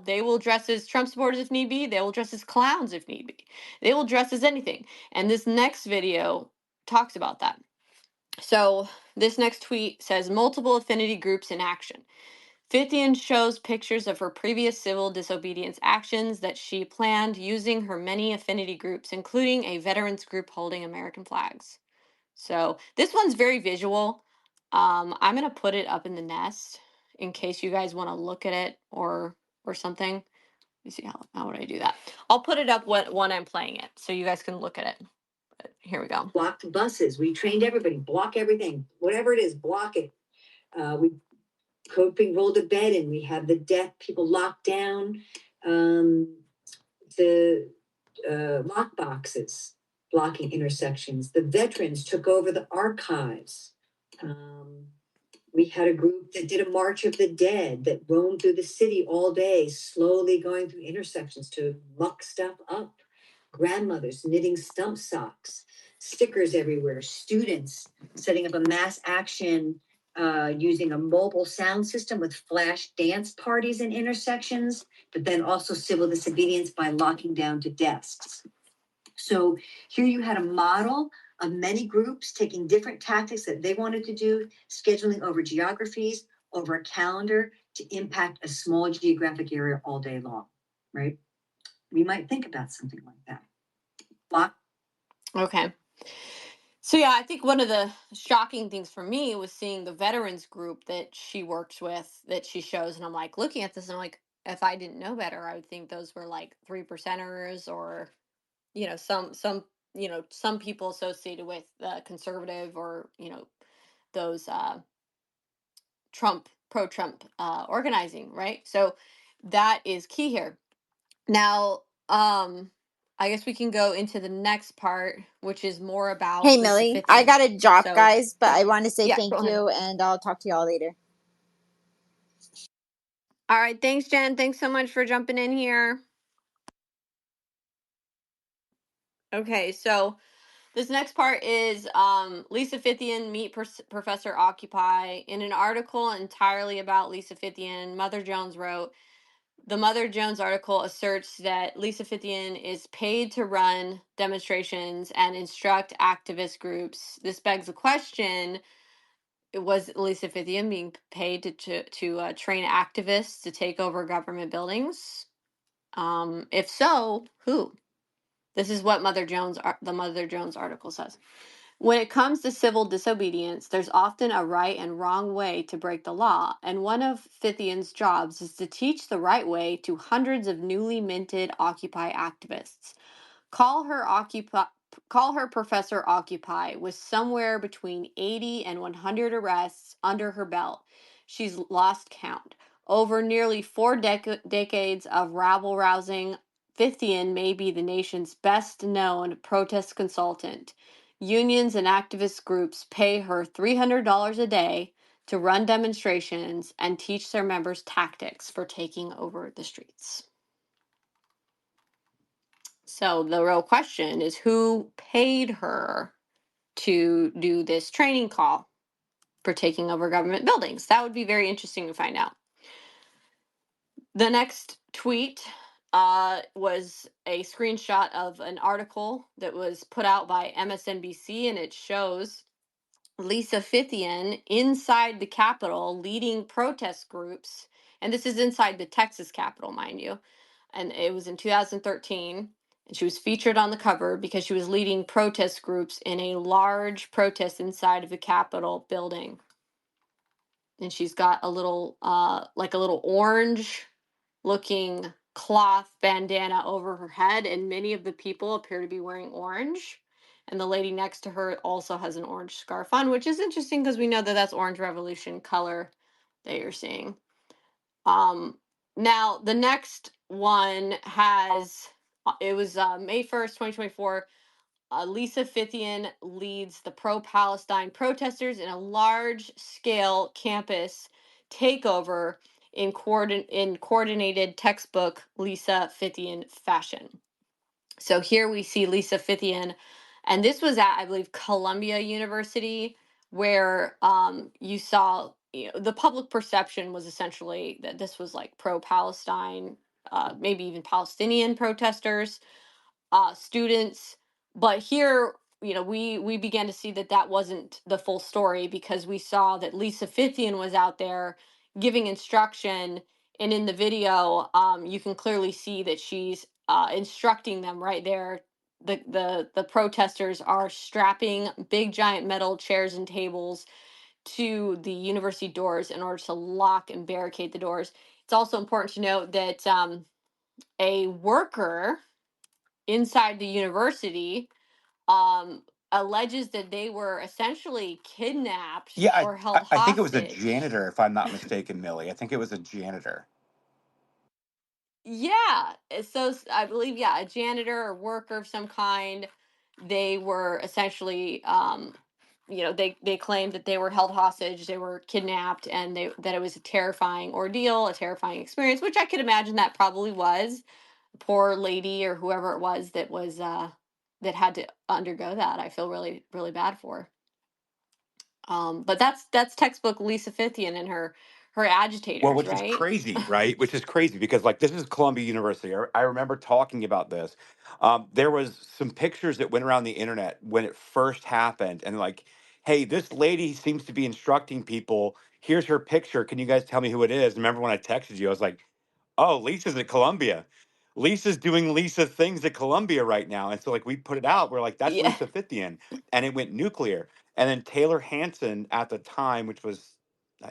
Speaker 2: They will dress as Trump supporters if need be. They will dress as clowns if need be. They will dress as anything. And this next video talks about that. So this next tweet says multiple affinity groups in action. Fithian shows pictures of her previous civil disobedience actions that she planned using her many affinity groups, including a veterans group holding American flags. So this one's very visual. I'm gonna put it up in the nest in case you guys want to look at it or something. Let me see how would I do that. I'll put it up when I'm playing it so you guys can look at it. But here we go.
Speaker 4: Blocked buses. We trained everybody, block everything, whatever it is, block it. We code being rolled to bed, and we have the deaf people locked down. The lock boxes blocking intersections. The veterans took over the archives. We had a group that did a March of the Dead that roamed through the city all day, slowly going through intersections to muck stuff up. Grandmothers knitting stump socks, stickers everywhere, students setting up a mass action using a mobile sound system with flash dance parties in intersections, but then also civil disobedience by locking down to desks. So here you had a model of many groups taking different tactics that they wanted to do, scheduling over geographies, over a calendar to impact a small geographic area all day long, right? We might think about something like that. Block.
Speaker 2: Okay. So yeah, I think one of the shocking things for me was seeing the veterans group that she works with, that she shows, and I'm like looking at this and I'm like, if I didn't know better, I would think those were like 3%ers, or some people associated with conservative, or those pro-Trump organizing, right? So that is key here. Now, I guess we can go into the next part, which is more about
Speaker 3: Hey,
Speaker 2: Lisa
Speaker 3: Millie, I
Speaker 2: Fithian.
Speaker 3: gotta drop,
Speaker 2: So,
Speaker 3: guys, but I want to say
Speaker 2: yeah,
Speaker 3: thank
Speaker 2: go ahead.
Speaker 3: you, and I'll talk to y'all later.
Speaker 2: All right, thanks, Jen. Thanks so much for jumping in here. Okay, so this next part is Lisa Fithian, Meet Professor Occupy. In an article entirely about Lisa Fithian, Mother Jones wrote, the Mother Jones article asserts that Lisa Fithian is paid to run demonstrations and instruct activist groups. This begs the question, was Lisa Fithian being paid to train activists to take over government buildings? If so, who? This is what the Mother Jones article says. When it comes to civil disobedience, there's often a right and wrong way to break the law, and one of Fithian's jobs is to teach the right way to hundreds of newly minted Occupy activists. Call her Professor Occupy, with somewhere between 80 and 100 arrests under her belt. She's lost count. Over nearly 4 decades of rabble-rousing, Fithian may be the nation's best-known protest consultant. Unions and activist groups pay her $300 a day to run demonstrations and teach their members tactics for taking over the streets. So the real question is, who paid her to do this training call for taking over government buildings? That would be very interesting to find out. The next tweet was a screenshot of an article that was put out by MSNBC, and it shows Lisa Fithian inside the Capitol leading protest groups. And this is inside the Texas Capitol, mind you. And it was in 2013. And she was featured on the cover because she was leading protest groups in a large protest inside of the Capitol building. And she's got a little, like a little orange looking cloth bandana over her head. And many of the people appear to be wearing orange. And the lady next to her also has an orange scarf on, which is interesting because we know that that's Orange Revolution color that you're seeing. Now, the next one it was May 1st, 2024. Lisa Fithian leads the pro-Palestine protesters in a large-scale campus takeover in coordinated textbook Lisa Fithian fashion. So here we see Lisa Fithian, and this was at, I believe, Columbia University, where you saw, the public perception was essentially that this was like pro-Palestine, maybe even Palestinian protesters, students. But here, we began to see that that wasn't the full story, because we saw that Lisa Fithian was out there giving instruction, and in the video, you can clearly see that she's instructing them right there. The protesters are strapping big giant metal chairs and tables to the university doors in order to lock and barricade the doors. It's also important to note that a worker inside the university alleges that they were essentially kidnapped
Speaker 1: Yeah,
Speaker 2: or held
Speaker 1: I think it was a
Speaker 2: hostage.
Speaker 1: janitor, if I'm not mistaken, Millie. I think it was a janitor.
Speaker 2: Yeah, so I believe, yeah, a janitor or worker of some kind. They were essentially, they claimed that they were held hostage, they were kidnapped, and that it was a terrifying ordeal, a terrifying experience, which I could imagine that probably was. Poor lady or whoever it was that had to undergo that. I feel really, really bad for. But that's textbook Lisa Fithian and her her
Speaker 1: Well,
Speaker 2: agitators,
Speaker 1: which is
Speaker 2: right?
Speaker 1: crazy, right? Which is crazy because like this is Columbia University. I remember talking about this. There was some pictures that went around the internet when it first happened, and like, hey, this lady seems to be instructing people. Here's her picture. Can you guys tell me who it is? Remember when I texted you? I was like, oh, Lisa's at Columbia. Lisa's doing Lisa things at Columbia right now. And so like we put it out. We're like, that's
Speaker 2: Yeah.
Speaker 1: Lisa Fithian. And it went nuclear. And then Taylor Hansen at the time, which was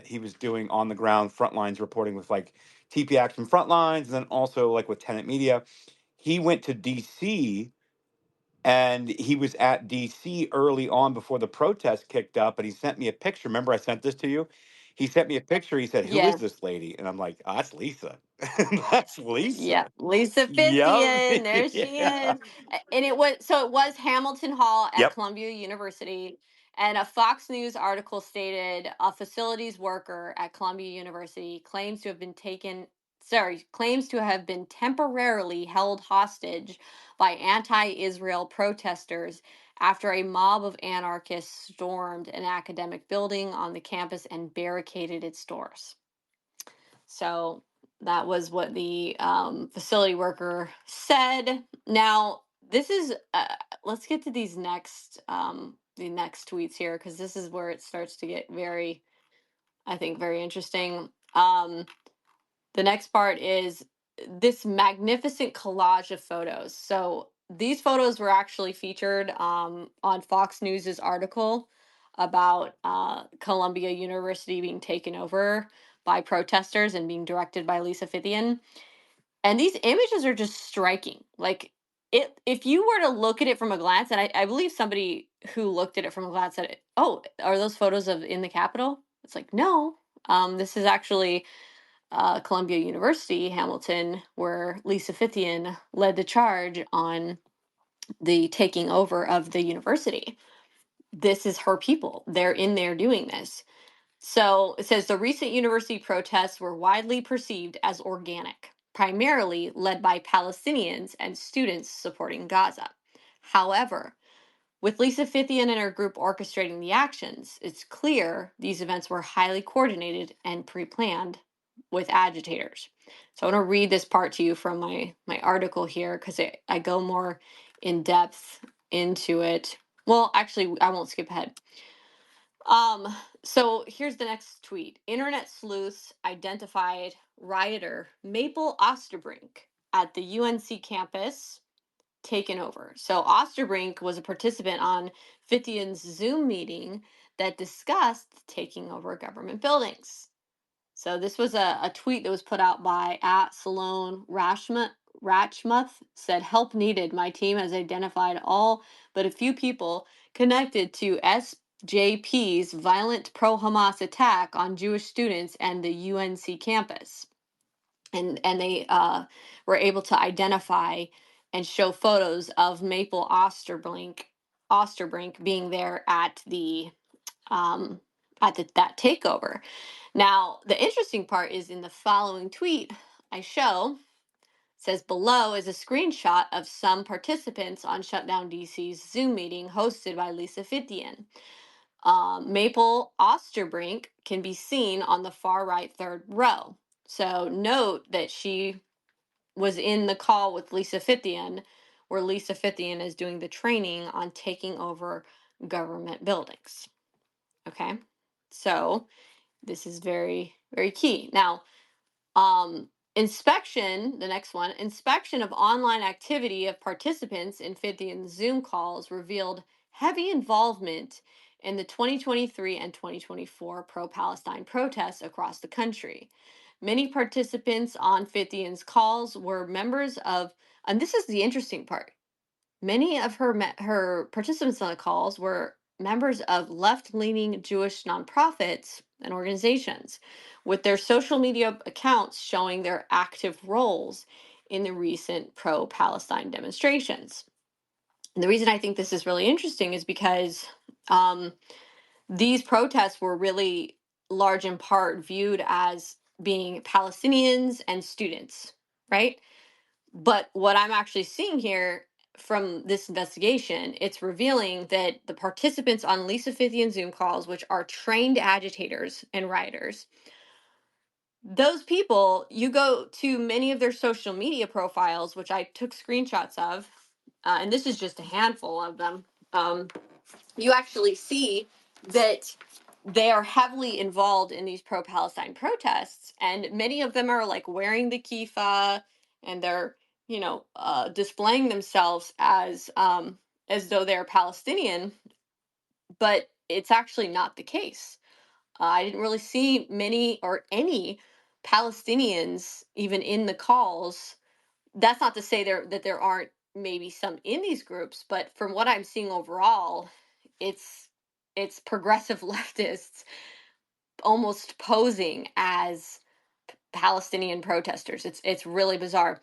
Speaker 1: he was doing on the ground frontlines reporting with like TP Action Frontlines, and then also like with Tenant Media. He went to DC and he was at DC early on before the protest kicked up, and he sent me a picture. Remember, I sent this to you? He sent me a picture. He said, "Who is
Speaker 2: Yes.
Speaker 1: this lady?" And I'm like, "Oh, that's Lisa. That's
Speaker 2: Yeah,
Speaker 1: Lisa."
Speaker 2: Lisa
Speaker 1: Yep.
Speaker 2: Fithian, there she
Speaker 1: Yeah.
Speaker 2: is. And it was Hamilton Hall at
Speaker 1: Yep.
Speaker 2: Columbia University. And a Fox News article stated a facilities worker at Columbia University claims to have been temporarily held hostage by anti-Israel protesters after a mob of anarchists stormed an academic building on the campus and barricaded its doors. So that was what the facility worker said. Now, this is, let's get to the next tweets here, because this is where it starts to get very, I think, very interesting. The next part is this magnificent collage of photos. So these photos were actually featured on Fox News's article about Columbia University being taken over by protesters and being directed by Lisa Fithian. And these images are just striking. Like, if you were to look at it from a glance, and I believe somebody who looked at it from a glance said, "Oh, are those photos of in the Capitol?" It's like, no, this is actually Columbia University, Hamilton, where Lisa Fithian led the charge on the taking over of the university. This is her people. They're in there doing this. So it says the recent university protests were widely perceived as organic, primarily led by Palestinians and students supporting Gaza. However, with Lisa Fithian and her group orchestrating the actions, it's clear these events were highly coordinated and pre-planned with agitators. So I want to read this part to you from my article here because I go more in depth into it. Well, actually, I won't skip ahead. So here's the next tweet. Internet sleuths identified rioter Maple Osterbrink at the UNC campus taken over. So Osterbrink was a participant on Fithian's Zoom meeting that discussed taking over government buildings. So this was a tweet that was put out by at Salone Rachmuth said, "Help needed. My team has identified all but a few people connected to SJP's violent pro-Hamas attack on Jewish students and the UNC campus." And they were able to identify and show photos of Maple Osterbrink being there at that takeover. Now, the interesting part is in the following tweet I show, says below is a screenshot of some participants on Shutdown DC's Zoom meeting hosted by Lisa Fithian. Maple Osterbrink can be seen on the far right third row. So note that she was in the call with Lisa Fithian, where Lisa Fithian is doing the training on taking over government buildings. Okay, so this is very, very key. Now, inspection, the next one, inspection of online activity of participants in Fithian's Zoom calls revealed heavy involvement in the 2023 and 2024 pro-Palestine protests across the country. Many participants on Fithian's calls were members of, and this is the interesting part, many of her participants on the calls were members of left-leaning Jewish nonprofits and organizations, with their social media accounts showing their active roles in the recent pro-Palestine demonstrations. And the reason I think this is really interesting is because these protests were really large in part viewed as being Palestinians and students, right? But what I'm actually seeing here from this investigation, it's revealing that the participants on Lisa Fithian Zoom calls, which are trained agitators and rioters, those people, you go to many of their social media profiles, which I took screenshots of, and this is just a handful of them. You actually see that they are heavily involved in these pro-Palestine protests, and many of them are like wearing the kifa, and they're displaying themselves as though they're Palestinian, but it's actually not the case. I didn't really see many or any Palestinians even in the calls. That's not to say that there aren't maybe some in these groups, but from what I'm seeing overall, it's progressive leftists almost posing as Palestinian protesters. It's really bizarre.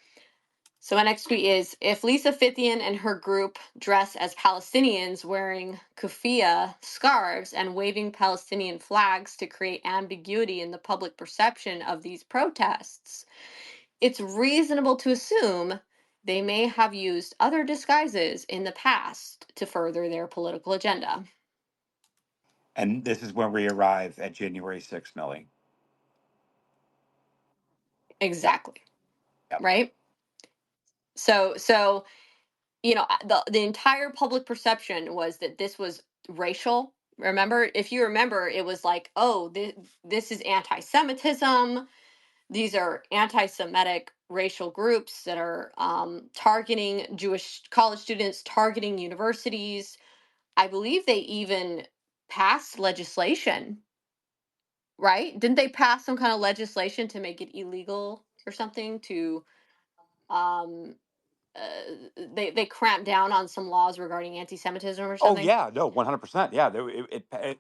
Speaker 2: So my next tweet is, if Lisa Fithian and her group dress as Palestinians wearing kufiya scarves and waving Palestinian flags to create ambiguity in the public perception of these protests, it's reasonable to assume they may have used other disguises in the past to further their political agenda.
Speaker 1: And this is when we arrive at January 6th, Millie.
Speaker 2: Exactly.
Speaker 1: Yep.
Speaker 2: Right? So the entire public perception was that this was racial. Remember, if you remember, it was like, oh, this is anti-Semitism. These are anti-Semitic racial groups that are targeting Jewish college students, targeting universities. I believe they even passed legislation, right? Didn't they pass some kind of legislation to make it illegal or something to um, they cramped down on some laws regarding anti-Semitism or
Speaker 1: Oh
Speaker 2: something.
Speaker 1: yeah, no, 100%. Yeah,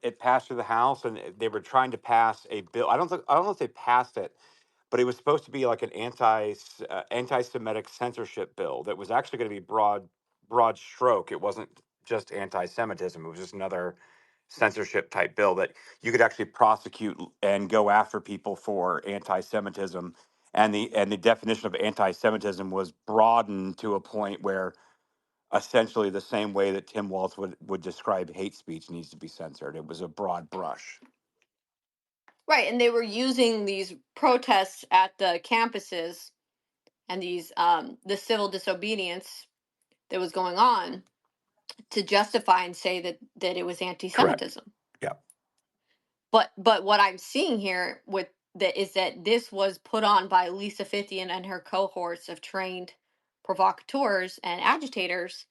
Speaker 1: it passed through the House, and they were trying to pass a bill. I don't know if they passed it, but it was supposed to be like an anti-Semitic censorship bill that was actually going to be broad stroke. It wasn't just anti-Semitism. It was just another censorship type bill that you could actually prosecute and go after people for anti-Semitism. And the definition of anti-Semitism was broadened to a point where essentially the same way that Tim Walz would describe hate speech needs to be censored. It was a broad brush.
Speaker 2: Right, and they were using these protests at the campuses and these the civil disobedience that was going on to justify and say that it was
Speaker 1: Correct.
Speaker 2: anti-Semitism.
Speaker 1: Yeah.
Speaker 2: But what I'm seeing here with that is that this was put on by Lisa Fithian and her cohorts of trained provocateurs and agitators,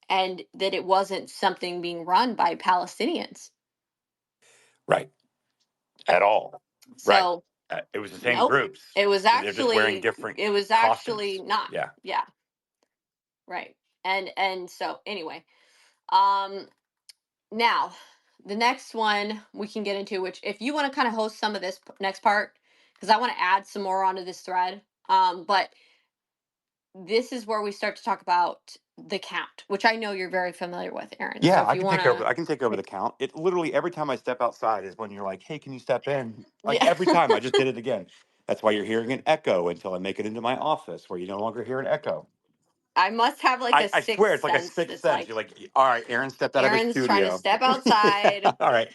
Speaker 2: and that it wasn't something being run by Palestinians.
Speaker 1: Right. At all. Right.
Speaker 2: So
Speaker 1: It was the same
Speaker 2: nope,
Speaker 1: groups.
Speaker 2: it was
Speaker 1: They're just wearing
Speaker 2: actually
Speaker 1: different
Speaker 2: it was actually
Speaker 1: costumes.
Speaker 2: not.
Speaker 1: Yeah.
Speaker 2: Yeah, right. And so anyway, um now the next one we can get into, which if you want to kind of host some of this next part, because I want to add some more onto this thread, but this is where we start to talk about the count, which I know you're very familiar with, Aaron. So
Speaker 1: Yeah,
Speaker 2: if you want to,
Speaker 1: I can take over the count. It literally every time I step outside is when you're like, "Hey, can you step in?" Like
Speaker 2: yeah,
Speaker 1: every time I just did it again. That's why you're hearing an echo until I make it into my office where you no longer hear an echo.
Speaker 2: I must have like a
Speaker 1: I swear
Speaker 2: sixth
Speaker 1: it's like a
Speaker 2: sense
Speaker 1: sixth
Speaker 2: that's
Speaker 1: sense. You're
Speaker 2: like
Speaker 1: like, "All right, Aaron stepped out of his
Speaker 2: Aaron's trying to
Speaker 1: studio."
Speaker 2: step outside.
Speaker 1: All right.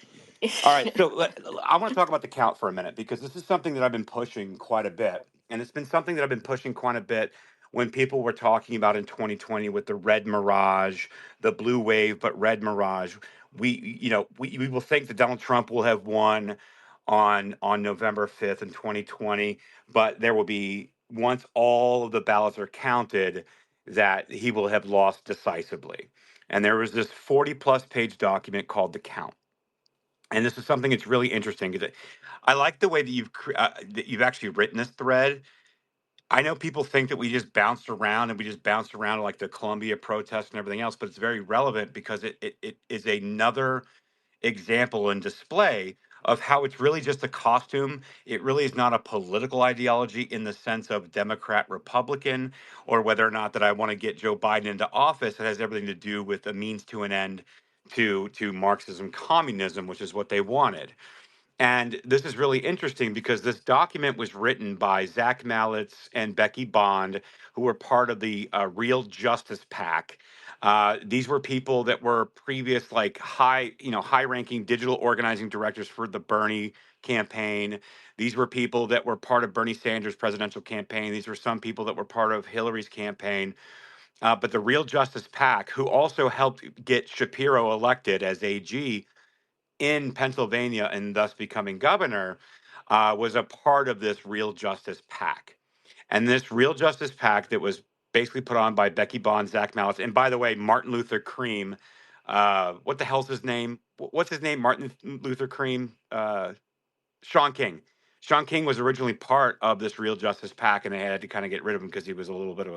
Speaker 1: All right, so I want to talk about the count for a minute because this is something that I've been pushing quite a bit. And it's been something that I've been pushing quite a bit when people were talking about in 2020 with the red mirage, the blue wave, but red mirage. We will think that Donald Trump will have won on November 5th in 2020, but there will be, once all of the ballots are counted, that he will have lost decisively. And there was this 40 plus page document called The Count, and this is something that's really interesting because I like the way that that you've actually written this thread. I know people think that we just bounced around and we just bounced around like the Columbia protests and everything else, but it's very relevant because it is another example and display of how it's really just a costume. It really is not a political ideology in the sense of Democrat, Republican, or whether or not that I want to get Joe Biden into office. It has everything to do with a means to an end to Marxism, communism, which is what they wanted. And this is really interesting because this document was written by Zach Malitz and Becky Bond, who were part of the Real Justice PAC. These were people that were previous, like high ranking digital organizing directors for the Bernie campaign. These were people that were part of Bernie Sanders' presidential campaign. These were some people that were part of Hillary's campaign. But the Real Justice PAC, who also helped get Shapiro elected as AG in Pennsylvania and thus becoming governor, was a part of this Real Justice PAC. And this Real Justice PAC that was basically put on by Becky Bond, Zach Mallitz, and by the way, Martin Luther Cream. What the hell's his name? What's his name? Martin Luther Cream. Sean King. Sean King was originally part of this Real Justice PAC, and they had to kind of get rid of him because he was a little bit of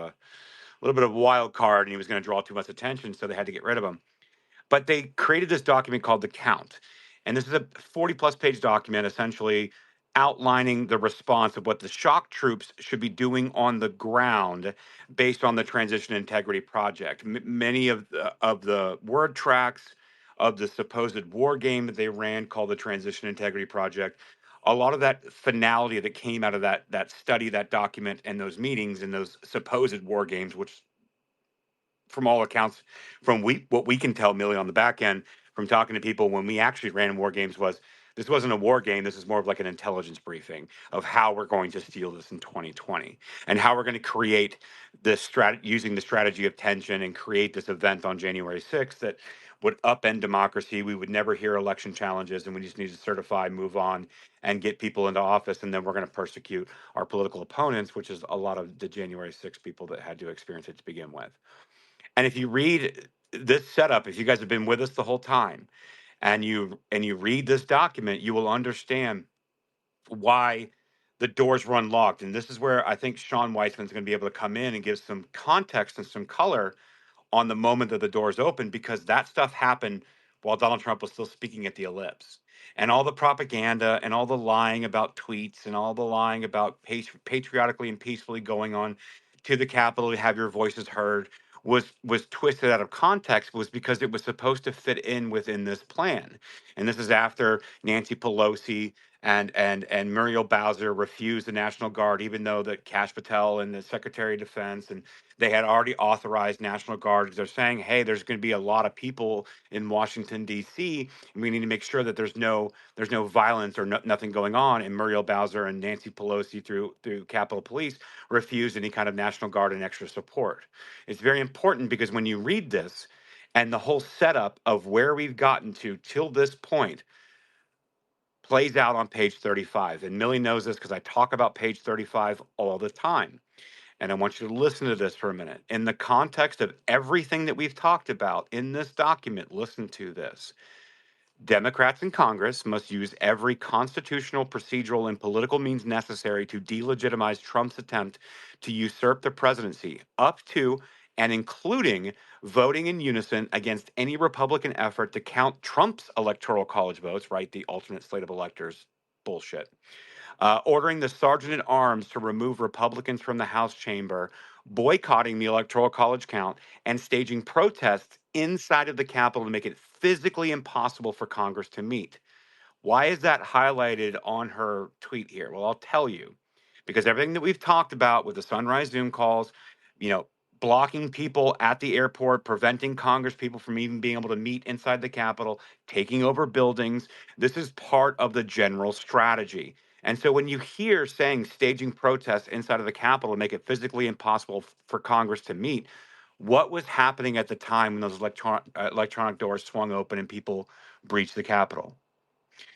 Speaker 1: a wild card, and he was going to draw too much attention, so they had to get rid of him. But they created this document called The Count. And this is a 40 plus page document essentially outlining the response of what the shock troops should be doing on the ground based on the Transition Integrity Project. Many of the word tracks of the supposed war game that they ran called the Transition Integrity Project, a lot of that finality that came out of that study, that document, and those meetings and those supposed war games, which from all accounts, from what we can tell, Millie, on the back end, from talking to people when we actually ran war games, was this wasn't a war game. This is more of like an intelligence briefing of how we're going to steal this in 2020 and how we're going to create this using the strategy of tension and create this event on January 6th that would upend democracy. We would never hear election challenges, and we just need to certify, move on, and get people into office. And then we're going to persecute our political opponents, which is a lot of the January 6th people that had to experience it to begin with. And if you read this setup, if you guys have been with us the whole time, and you read this document, you will understand why the doors were unlocked. And this is where I think Sean Weissman's going to be able to come in and give some context and some color on the moment that the doors opened, because that stuff happened while Donald Trump was still speaking at the Ellipse. And all the propaganda and all the lying about tweets and all the lying about patriotically and peacefully going on to the Capitol to have your voices heard was twisted out of context, was because it was supposed to fit in within this plan. And this is after Nancy Pelosi and Muriel Bowser refused the National Guard, even though the Kash Patel and the Secretary of Defense and they had already authorized National Guard. They're saying, hey, there's going to be a lot of people in Washington, D.C., and we need to make sure that there's no violence or nothing going on. And Muriel Bowser and Nancy Pelosi through Capitol Police refused any kind of National Guard and extra support. It's very important because when you read this and the whole setup of where we've gotten to till this point plays out on page 35. And Millie knows this because I talk about page 35 all the time. And I want you to listen to this for a minute. In the context of everything that we've talked about in this document, listen to this. Democrats in Congress must use every constitutional, procedural, and political means necessary to delegitimize Trump's attempt to usurp the presidency, up to and including voting in unison against any Republican effort to count Trump's electoral college votes, right? The alternate slate of electors bullshit. Ordering the sergeant at arms to remove Republicans from the House chamber, boycotting the Electoral College count, and staging protests inside of the Capitol to make it physically impossible for Congress to meet. Why is that highlighted on her tweet here? Well, I'll tell you. Because everything that we've talked about with the Sunrise Zoom calls, you know, blocking people at the airport, preventing Congress people from even being able to meet inside the Capitol, taking over buildings, this is part of the general strategy. And so when you hear saying staging protests inside of the Capitol to make it physically impossible for Congress to meet, what was happening at the time when those electronic doors swung open and people breached the Capitol?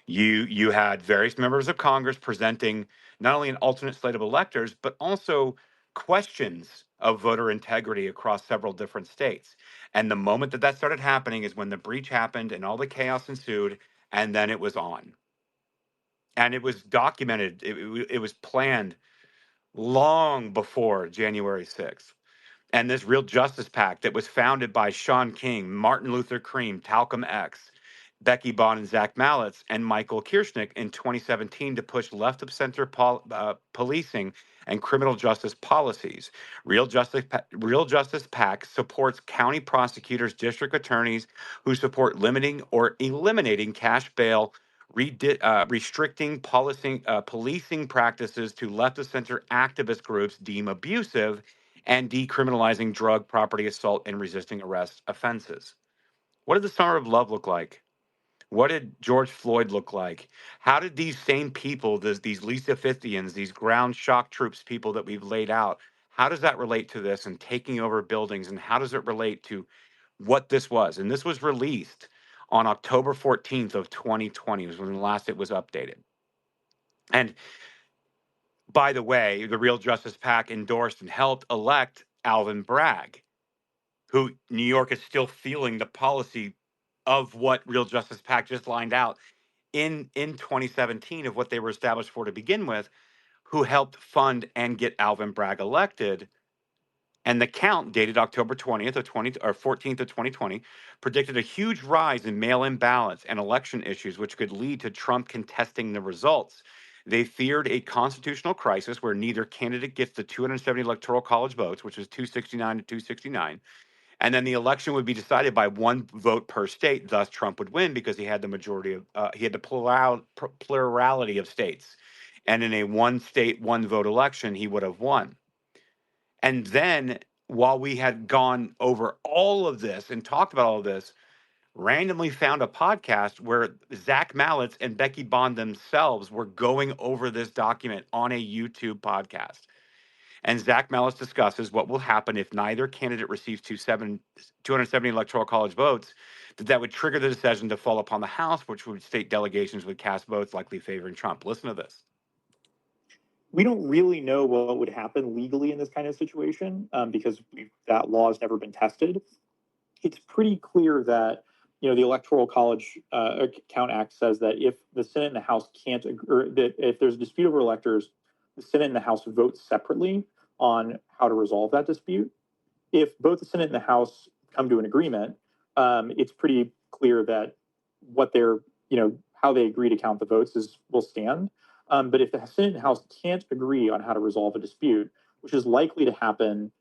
Speaker 1: You had various members of Congress presenting not only an alternate slate of electors, but also questions of voter integrity across several different states. And the moment that that started happening is when the breach happened and all the chaos ensued, and then it was on. And it was documented. It was planned long before January 6th. And this Real Justice PAC that was founded by Sean King, Martin Luther King, Talcum X, Becky Bond and Zach Mallitz, and Michael Kirschnick in 2017 to push left of center policing and criminal justice policies. Real Justice PAC supports county prosecutors, district attorneys who support limiting or eliminating cash bail, restricting policing practices to left of center activist groups deem abusive, and decriminalizing drug, property assault, and resisting arrest offenses. What did the Summer of Love look like? What did George Floyd look like? How did these same people, these Lisa Fithians, these ground shock troops people that we've laid out, how does that relate to this and taking over buildings? And how does it relate to what this was? And this was released on October 14th of 2020 was when the last it was updated. And by the way, the Real Justice PAC endorsed and helped elect Alvin Bragg, who New York is still feeling the policy of what Real Justice PAC just lined out in 2017 of what they were established for to begin with, who helped fund and get Alvin Bragg elected. And the count dated October 20th of 20 or 14th of 2020 predicted a huge rise in mail-in ballots and election issues, which could lead to Trump contesting the results. They feared a constitutional crisis where neither candidate gets the 270 electoral college votes, which is 269 to 269. And then the election would be decided by one vote per state. Thus, Trump would win because he had the majority of, he had the plurality of states. And in a one state, one vote election, he would have won. And then while we had gone over all of this and talked about all of this, randomly found a podcast where Zach Mallitz and Becky Bond themselves were going over this document on a YouTube podcast. And Zach Mallitz discusses what will happen if neither candidate receives 270 electoral college votes, that would trigger the decision to fall upon the House, which would state delegations would cast votes likely favoring Trump. Listen to this.
Speaker 8: We don't really know what would happen legally in this kind of situation because that law has never been tested. It's pretty clear that the Electoral College Count Act says that if the Senate and the House can't agree, or that if there's a dispute over electors, the Senate and the House vote separately on how to resolve that dispute. If both the Senate and the House come to an agreement, it's pretty clear that what they're, how they agree to count the votes will stand. But if the Senate and House can't agree on how to resolve a dispute, which is likely to happen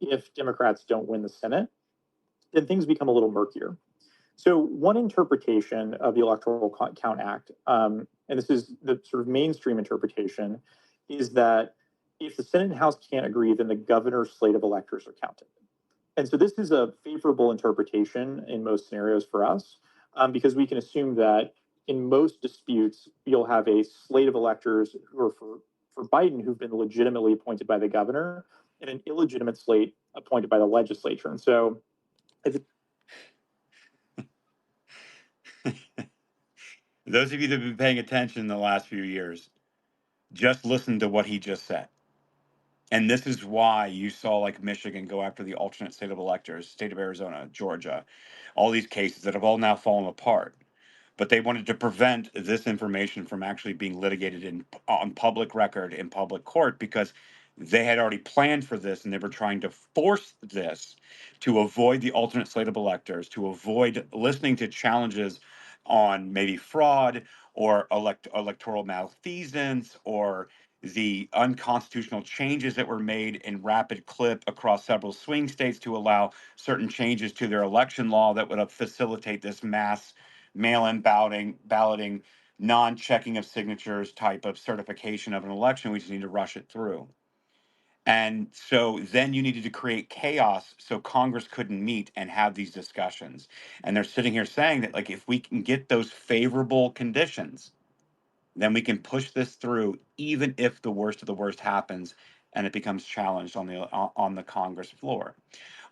Speaker 8: if Democrats don't win the Senate, then things become a little murkier. So one interpretation of the Electoral Count Act, and this is the sort of mainstream interpretation, is that if the Senate and House can't agree, then the governor's slate of electors are counted. And so this is a favorable interpretation in most scenarios for us, because we can assume that in most disputes, you'll have a slate of electors who are for Biden who've been legitimately appointed by the governor and an illegitimate slate appointed by the legislature. And so
Speaker 1: those of you that have been paying attention in the last few years, just listen to what he just said. And this is why you saw like Michigan go after the alternate state of electors, state of Arizona, Georgia, all these cases that have all now fallen apart. But they wanted to prevent this information from actually being litigated on public record in public court because they had already planned for this and they were trying to force this to avoid the alternate slate of electors, to avoid listening to challenges on maybe fraud or electoral malfeasance or the unconstitutional changes that were made in rapid clip across several swing states to allow certain changes to their election law that would facilitate this mass mail-in balloting, non-checking of signatures type of certification of an election. We just need to rush it through. And so then you needed to create chaos so Congress couldn't meet and have these discussions. And they're sitting here saying that, like, if we can get those favorable conditions, then we can push this through, even if the worst of the worst happens and it becomes challenged on the Congress floor.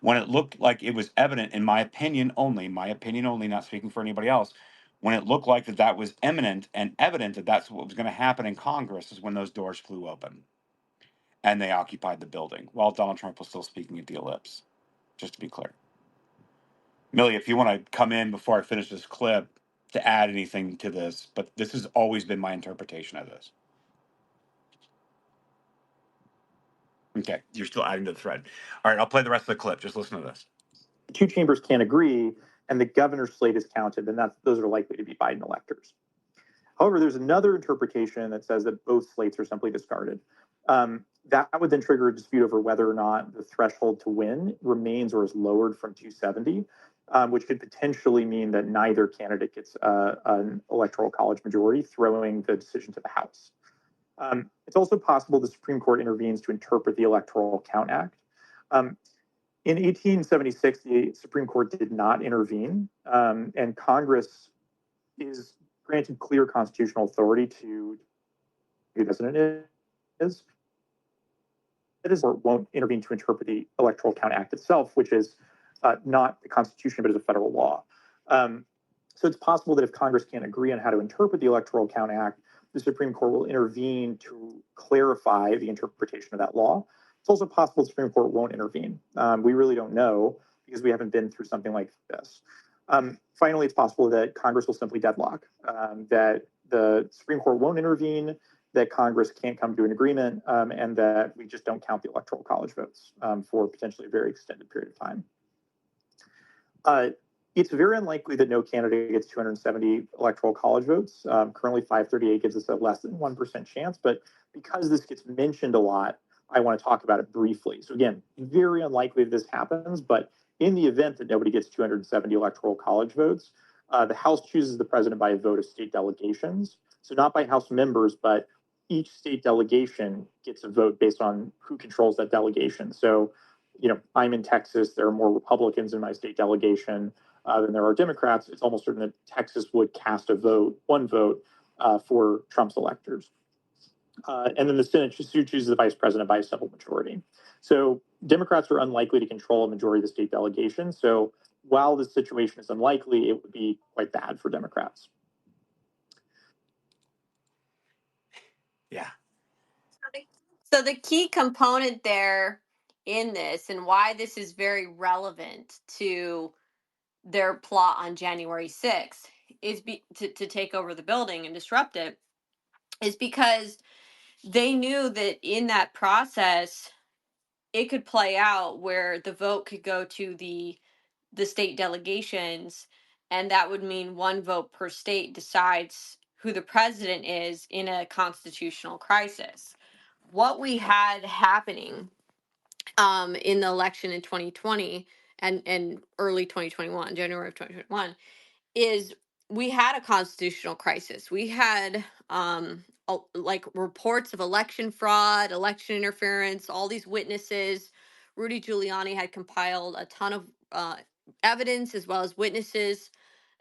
Speaker 1: When it looked like it was evident, in my opinion only, not speaking for anybody else, when it looked like that was imminent and evident that that's what was going to happen in Congress is when those doors flew open and they occupied the building while Donald Trump was still speaking at the ellipse, just to be clear. Millie, if you want to come in before I finish this clip to add anything to this, but this has always been my interpretation of this. Okay, you're still adding to the thread. All right, I'll play the rest of the clip. Just listen to this.
Speaker 8: The two chambers can't agree and the governor's slate is counted, then those are likely to be Biden electors. However, there's another interpretation that says that both slates are simply discarded. That would then trigger a dispute over whether or not the threshold to win remains or is lowered from 270, which could potentially mean that neither candidate gets an electoral college majority, throwing the decision to the House. It's also possible the Supreme Court intervenes to interpret the Electoral Count Act. In 1876, the Supreme Court did not intervene, and Congress is granted clear constitutional authority to who the president is. It is or won't intervene to interpret the Electoral Count Act itself, which is not the Constitution, but is a federal law. So it's possible that if Congress can't agree on how to interpret the Electoral Count Act, the Supreme Court will intervene to clarify the interpretation of that law. It's also possible the Supreme Court won't intervene. We really don't know because we haven't been through something like this. Finally, it's possible that Congress will simply deadlock, that the Supreme Court won't intervene, that Congress can't come to an agreement, and that we just don't count the Electoral College votes for potentially a very extended period of time. It's very unlikely that no candidate gets 270 Electoral College votes. Currently, 538 gives us a less than 1% chance, but because this gets mentioned a lot, I want to talk about it briefly. So again, very unlikely that this happens, but in the event that nobody gets 270 Electoral College votes, the House chooses the president by a vote of state delegations. So not by House members, but each state delegation gets a vote based on who controls that delegation. So, I'm in Texas. There are more Republicans in my state delegation than there are Democrats. It's almost certain that Texas would cast one vote for Trump's electors. And then the Senate chooses the vice president by a simple majority. So Democrats are unlikely to control a majority of the state delegation. So while this situation is unlikely, it would be quite bad for Democrats.
Speaker 1: Yeah.
Speaker 2: So the key component there in this, and why this is very relevant to their plot on January 6th, is to take over the building and disrupt it, is because they knew that in that process it could play out where the vote could go to the state delegations, and that would mean one vote per state decides who the president is in a constitutional crisis. What we had happening in the election in 2020 and early 2021, January of 2021, is we had a constitutional crisis. We had like reports of election fraud, election interference, all these witnesses. Rudy Giuliani had compiled a ton of evidence as well as witnesses,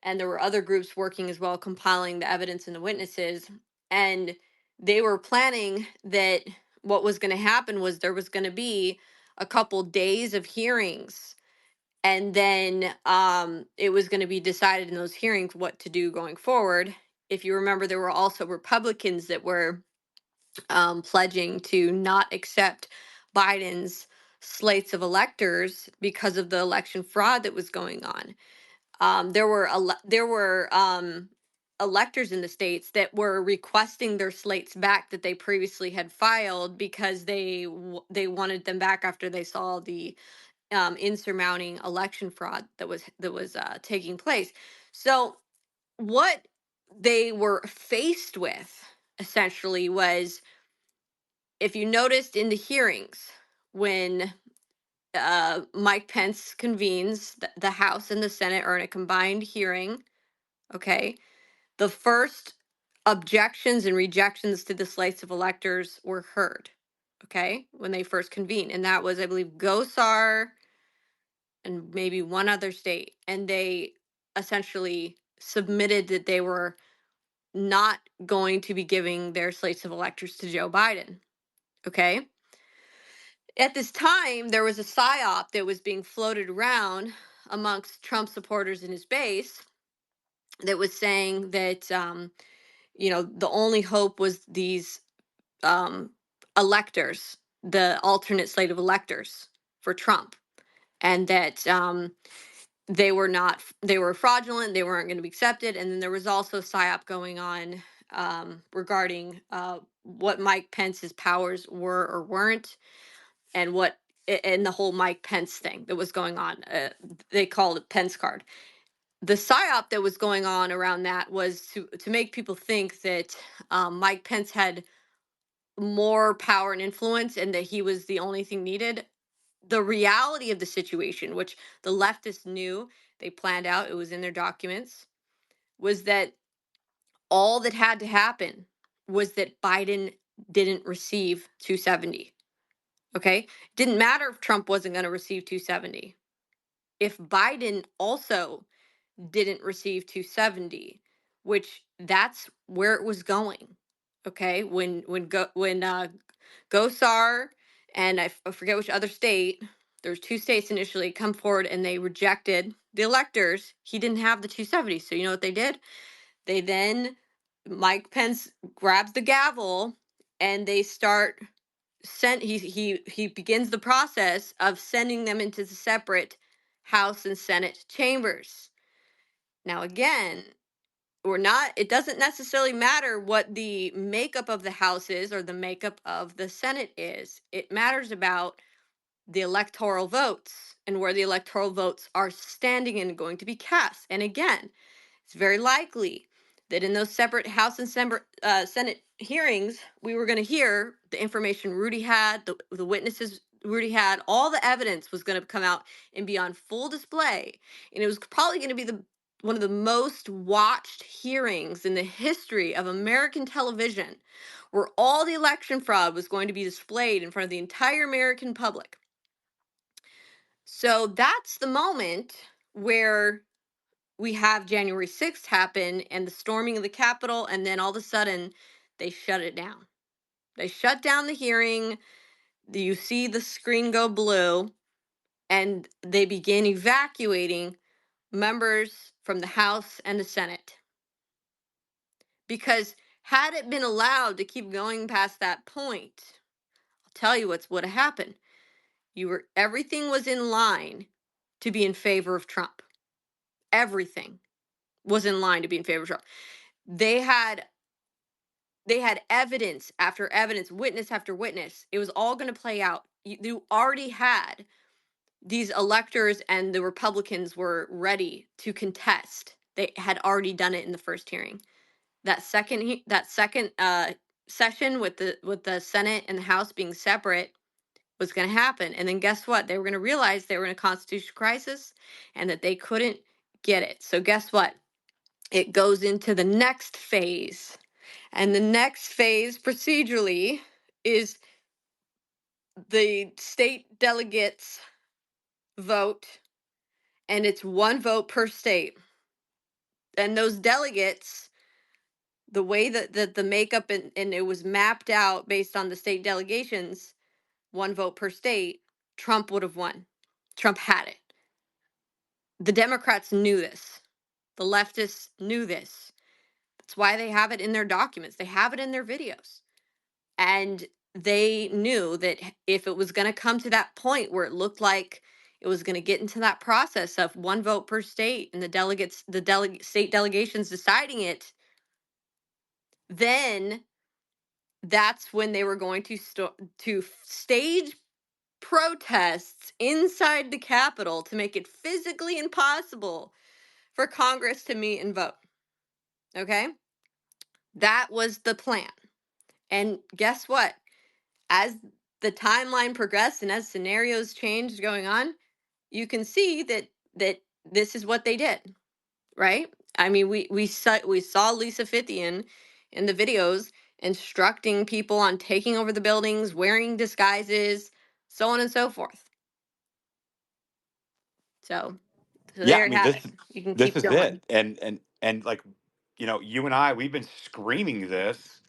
Speaker 2: and there were other groups working as well, compiling the evidence and the witnesses. And they were planning that what was going to happen was there was going to be a couple days of hearings, and then it was going to be decided in those hearings what to do going forward. If you remember, there were also Republicans that were pledging to not accept Biden's slates of electors because of the election fraud that was going on. There were electors in the states that were requesting their slates back that they previously had filed because they wanted them back after they saw the insurmounting election fraud that was taking place. So what they were faced with essentially was, if you noticed in the hearings, when Mike Pence convenes, the House and the Senate are in a combined hearing, okay, the first objections and rejections to the slates of electors were heard, okay, when they first convened. And that was, I believe, Gosar and maybe one other state. And they essentially submitted that they were not going to be giving their slates of electors to Joe Biden, okay? At this time, there was a psyop that was being floated around amongst Trump supporters in his base that was saying that, the only hope was these electors, the alternate slate of electors for Trump, and that they were fraudulent, they weren't going to be accepted. And then there was also psyop going on regarding what Mike Pence's powers were or weren't, and the whole Mike Pence thing that was going on. They called it Pence card. The psyop that was going on around that was to make people think that Mike Pence had more power and influence and that he was the only thing needed. The reality of the situation, which the leftists knew, they planned out, it was in their documents, was that all that had to happen was that Biden didn't receive 270. Okay? Didn't matter if Trump wasn't going to receive 270. If Biden also didn't receive 270, which that's where it was going. Okay, when Gosar and I forget which other state, there's two states initially come forward and they rejected the electors. He didn't have the 270. So you know what they did? They then, Mike Pence grabs the gavel and they start he begins the process of sending them into the separate House and Senate chambers. Now again, it doesn't necessarily matter what the makeup of the House is or the makeup of the Senate is. It matters about the electoral votes and where the electoral votes are standing and going to be cast. And again, it's very likely that in those separate House and Senate hearings, we were going to hear the information Rudy had, the witnesses Rudy had, all the evidence was going to come out and be on full display. And it was probably going to be one of the most watched hearings in the history of American television, where all the election fraud was going to be displayed in front of the entire American public. So that's the moment where we have January 6th happen and the storming of the Capitol, and then all of a sudden they shut it down. They shut down the hearing. You see the screen go blue, and they begin evacuating members from the House and the Senate. Because had it been allowed to keep going past that point, I'll tell you what would have happened. Everything was in line to be in favor of Trump. Everything was in line to be in favor of Trump. They had evidence after evidence, witness after witness. It was all going to play out. You already had these electors, and the Republicans were ready to contest. They had already done it in the first hearing. That second session with the Senate and the House being separate was going to happen. And then guess what? They were going to realize they were in a constitutional crisis and that they couldn't get it. So guess what? It goes into the next phase. And the next phase procedurally is the state delegates vote, and it's one vote per state. And those delegates, the way that the makeup and it was mapped out based on the state delegations, one vote per state, Trump would have won. Trump had it. The Democrats knew this. The leftists knew this. That's why they have it in their documents. They have it in their videos. And they knew that if it was going to come to that point where it looked like it was going to get into that process of one vote per state and the state delegations deciding it, then that's when they were going to stage protests inside the Capitol to make it physically impossible for Congress to meet and vote. Okay? That was the plan. And guess what? As the timeline progressed and as scenarios changed going on, you can see that this is what they did, right? I mean, we saw Lisa Fithian in the videos instructing people on taking over the buildings, wearing disguises, so on and so forth. So
Speaker 1: Yeah,
Speaker 2: there
Speaker 1: I
Speaker 2: you
Speaker 1: mean
Speaker 2: have it. You can
Speaker 1: this
Speaker 2: keep
Speaker 1: is
Speaker 2: going.
Speaker 1: it. And like, you and I, we've been screaming this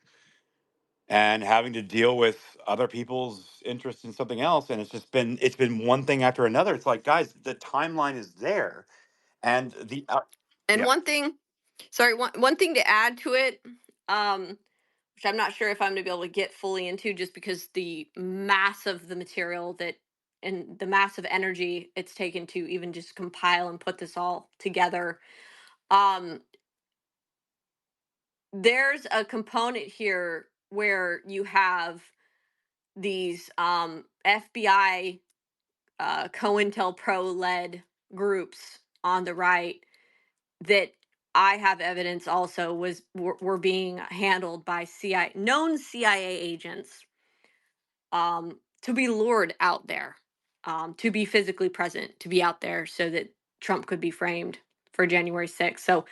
Speaker 1: and having to deal with other people's interest in something else, and it's been one thing after another. It's like, guys, the timeline is there, and
Speaker 2: And
Speaker 1: yeah.
Speaker 2: one thing, sorry, one thing to add to it, which I'm not sure if I'm going to be able to get fully into, just because the mass of the material and the massive energy it's taken to even just compile and put this all together. Um, there's a component here where you have these FBI, COINTELPRO led groups on the right that I have evidence also were being handled by known CIA agents, to be lured out there, to be physically present, to be out there so that Trump could be framed for January 6th. So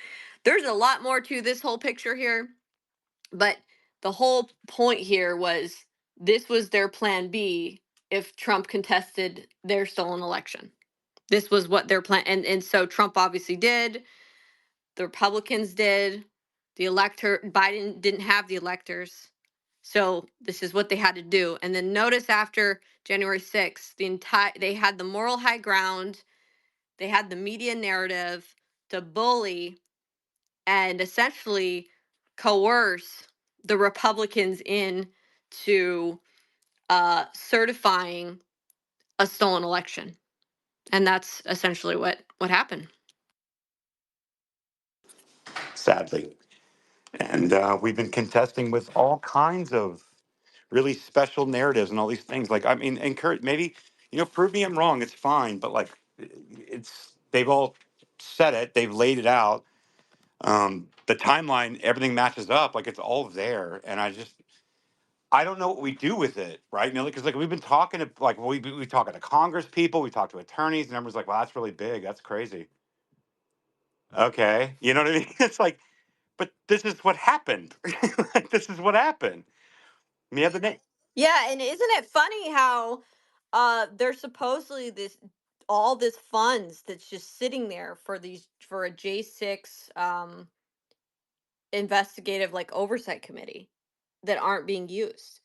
Speaker 2: there's a lot more to this whole picture here, but the whole point here was this was their plan B if Trump contested their stolen election. This was what their plan, and so Trump obviously did. The Republicans did. Biden didn't have the electors. So this is what they had to do. And then notice after January 6th, they had the moral high ground, they had the media narrative to bully and essentially coerce the Republicans in to certifying a stolen election. And that's essentially what happened.
Speaker 1: Sadly. And we've been contesting with all kinds of really special narratives and all these things. Like, I mean, encourage, maybe, prove me I'm wrong. It's fine. But like, they've all said it, they've laid it out. The timeline, everything matches up. Like, it's all there. And I don't know what we do with it, right, Millie? Because like we've been talking to we talking to Congress people, we talk to attorneys, and everyone's like, "Well, that's really big. That's crazy." Okay, you know what I mean? It's like, but this is what happened. Like, this is what happened. The other day.
Speaker 2: Yeah, and isn't it funny how there's supposedly all this funds that's just sitting there for a J6 investigative like oversight committee that aren't being used.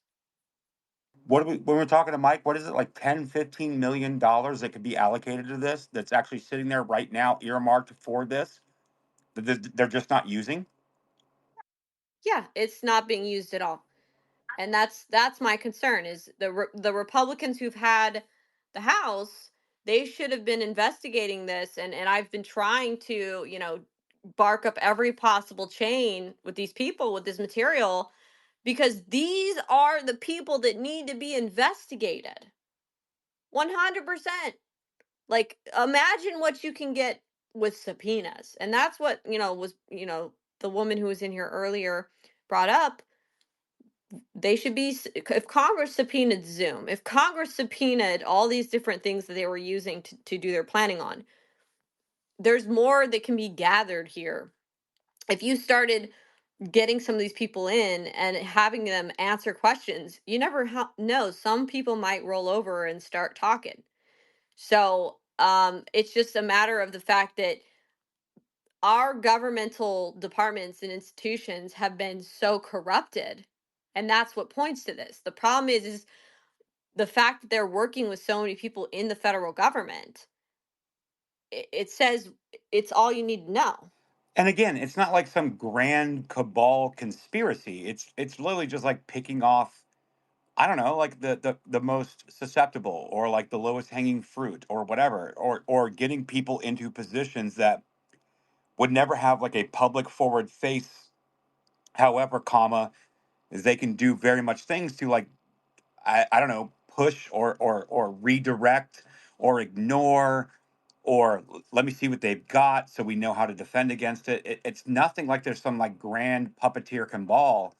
Speaker 1: When we're talking to Mike, what is it, like 10, $15 million that could be allocated to this? That's actually sitting there right now, earmarked for this. That they're just not using.
Speaker 2: Yeah, it's not being used at all. And that's my concern is the Republicans who've had the House, they should have been investigating this, and I've been trying to, bark up every possible chain with these people with this material because these are the people that need to be investigated. 100%. Like, imagine what you can get with subpoenas. And that's what, the woman who was in here earlier brought up. They should be, if Congress subpoenaed Zoom, if Congress subpoenaed all these different things that they were using to do their planning on, there's more that can be gathered here. If you started getting some of these people in and having them answer questions, you never know. Some people might roll over and start talking. So it's just a matter of the fact that our governmental departments and institutions have been so corrupted. And that's what points to this. The problem is the fact that they're working with so many people in the federal government. It says it's all you need to know.
Speaker 1: And again, it's not like some grand cabal conspiracy. It's literally just like picking off, I don't know, like the most susceptible or like the lowest hanging fruit or whatever, or getting people into positions that would never have like a public forward face. However, is they can do very much things to like, I don't know, push or redirect or ignore or let me see what they've got so we know how to defend against it. It's nothing like there's some like grand puppeteer cabal.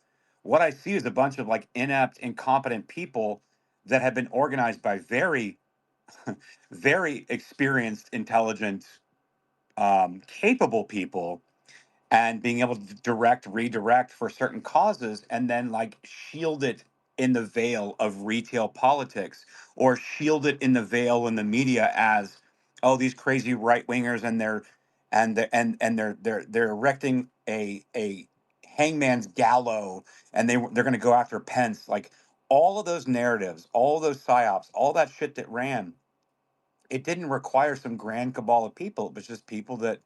Speaker 1: What I see is a bunch of like inept, incompetent people that have been organized by very, very experienced, intelligent, capable people and being able to redirect for certain causes and then like shield it in the veil of retail politics or shield it in the veil in the media as, oh, these crazy right wingers and they're erecting a hangman's gallows and they're going to go after Pence. Like, all of those narratives, all of those psyops, all that shit that ran, it didn't require some grand cabal of people. It was just people that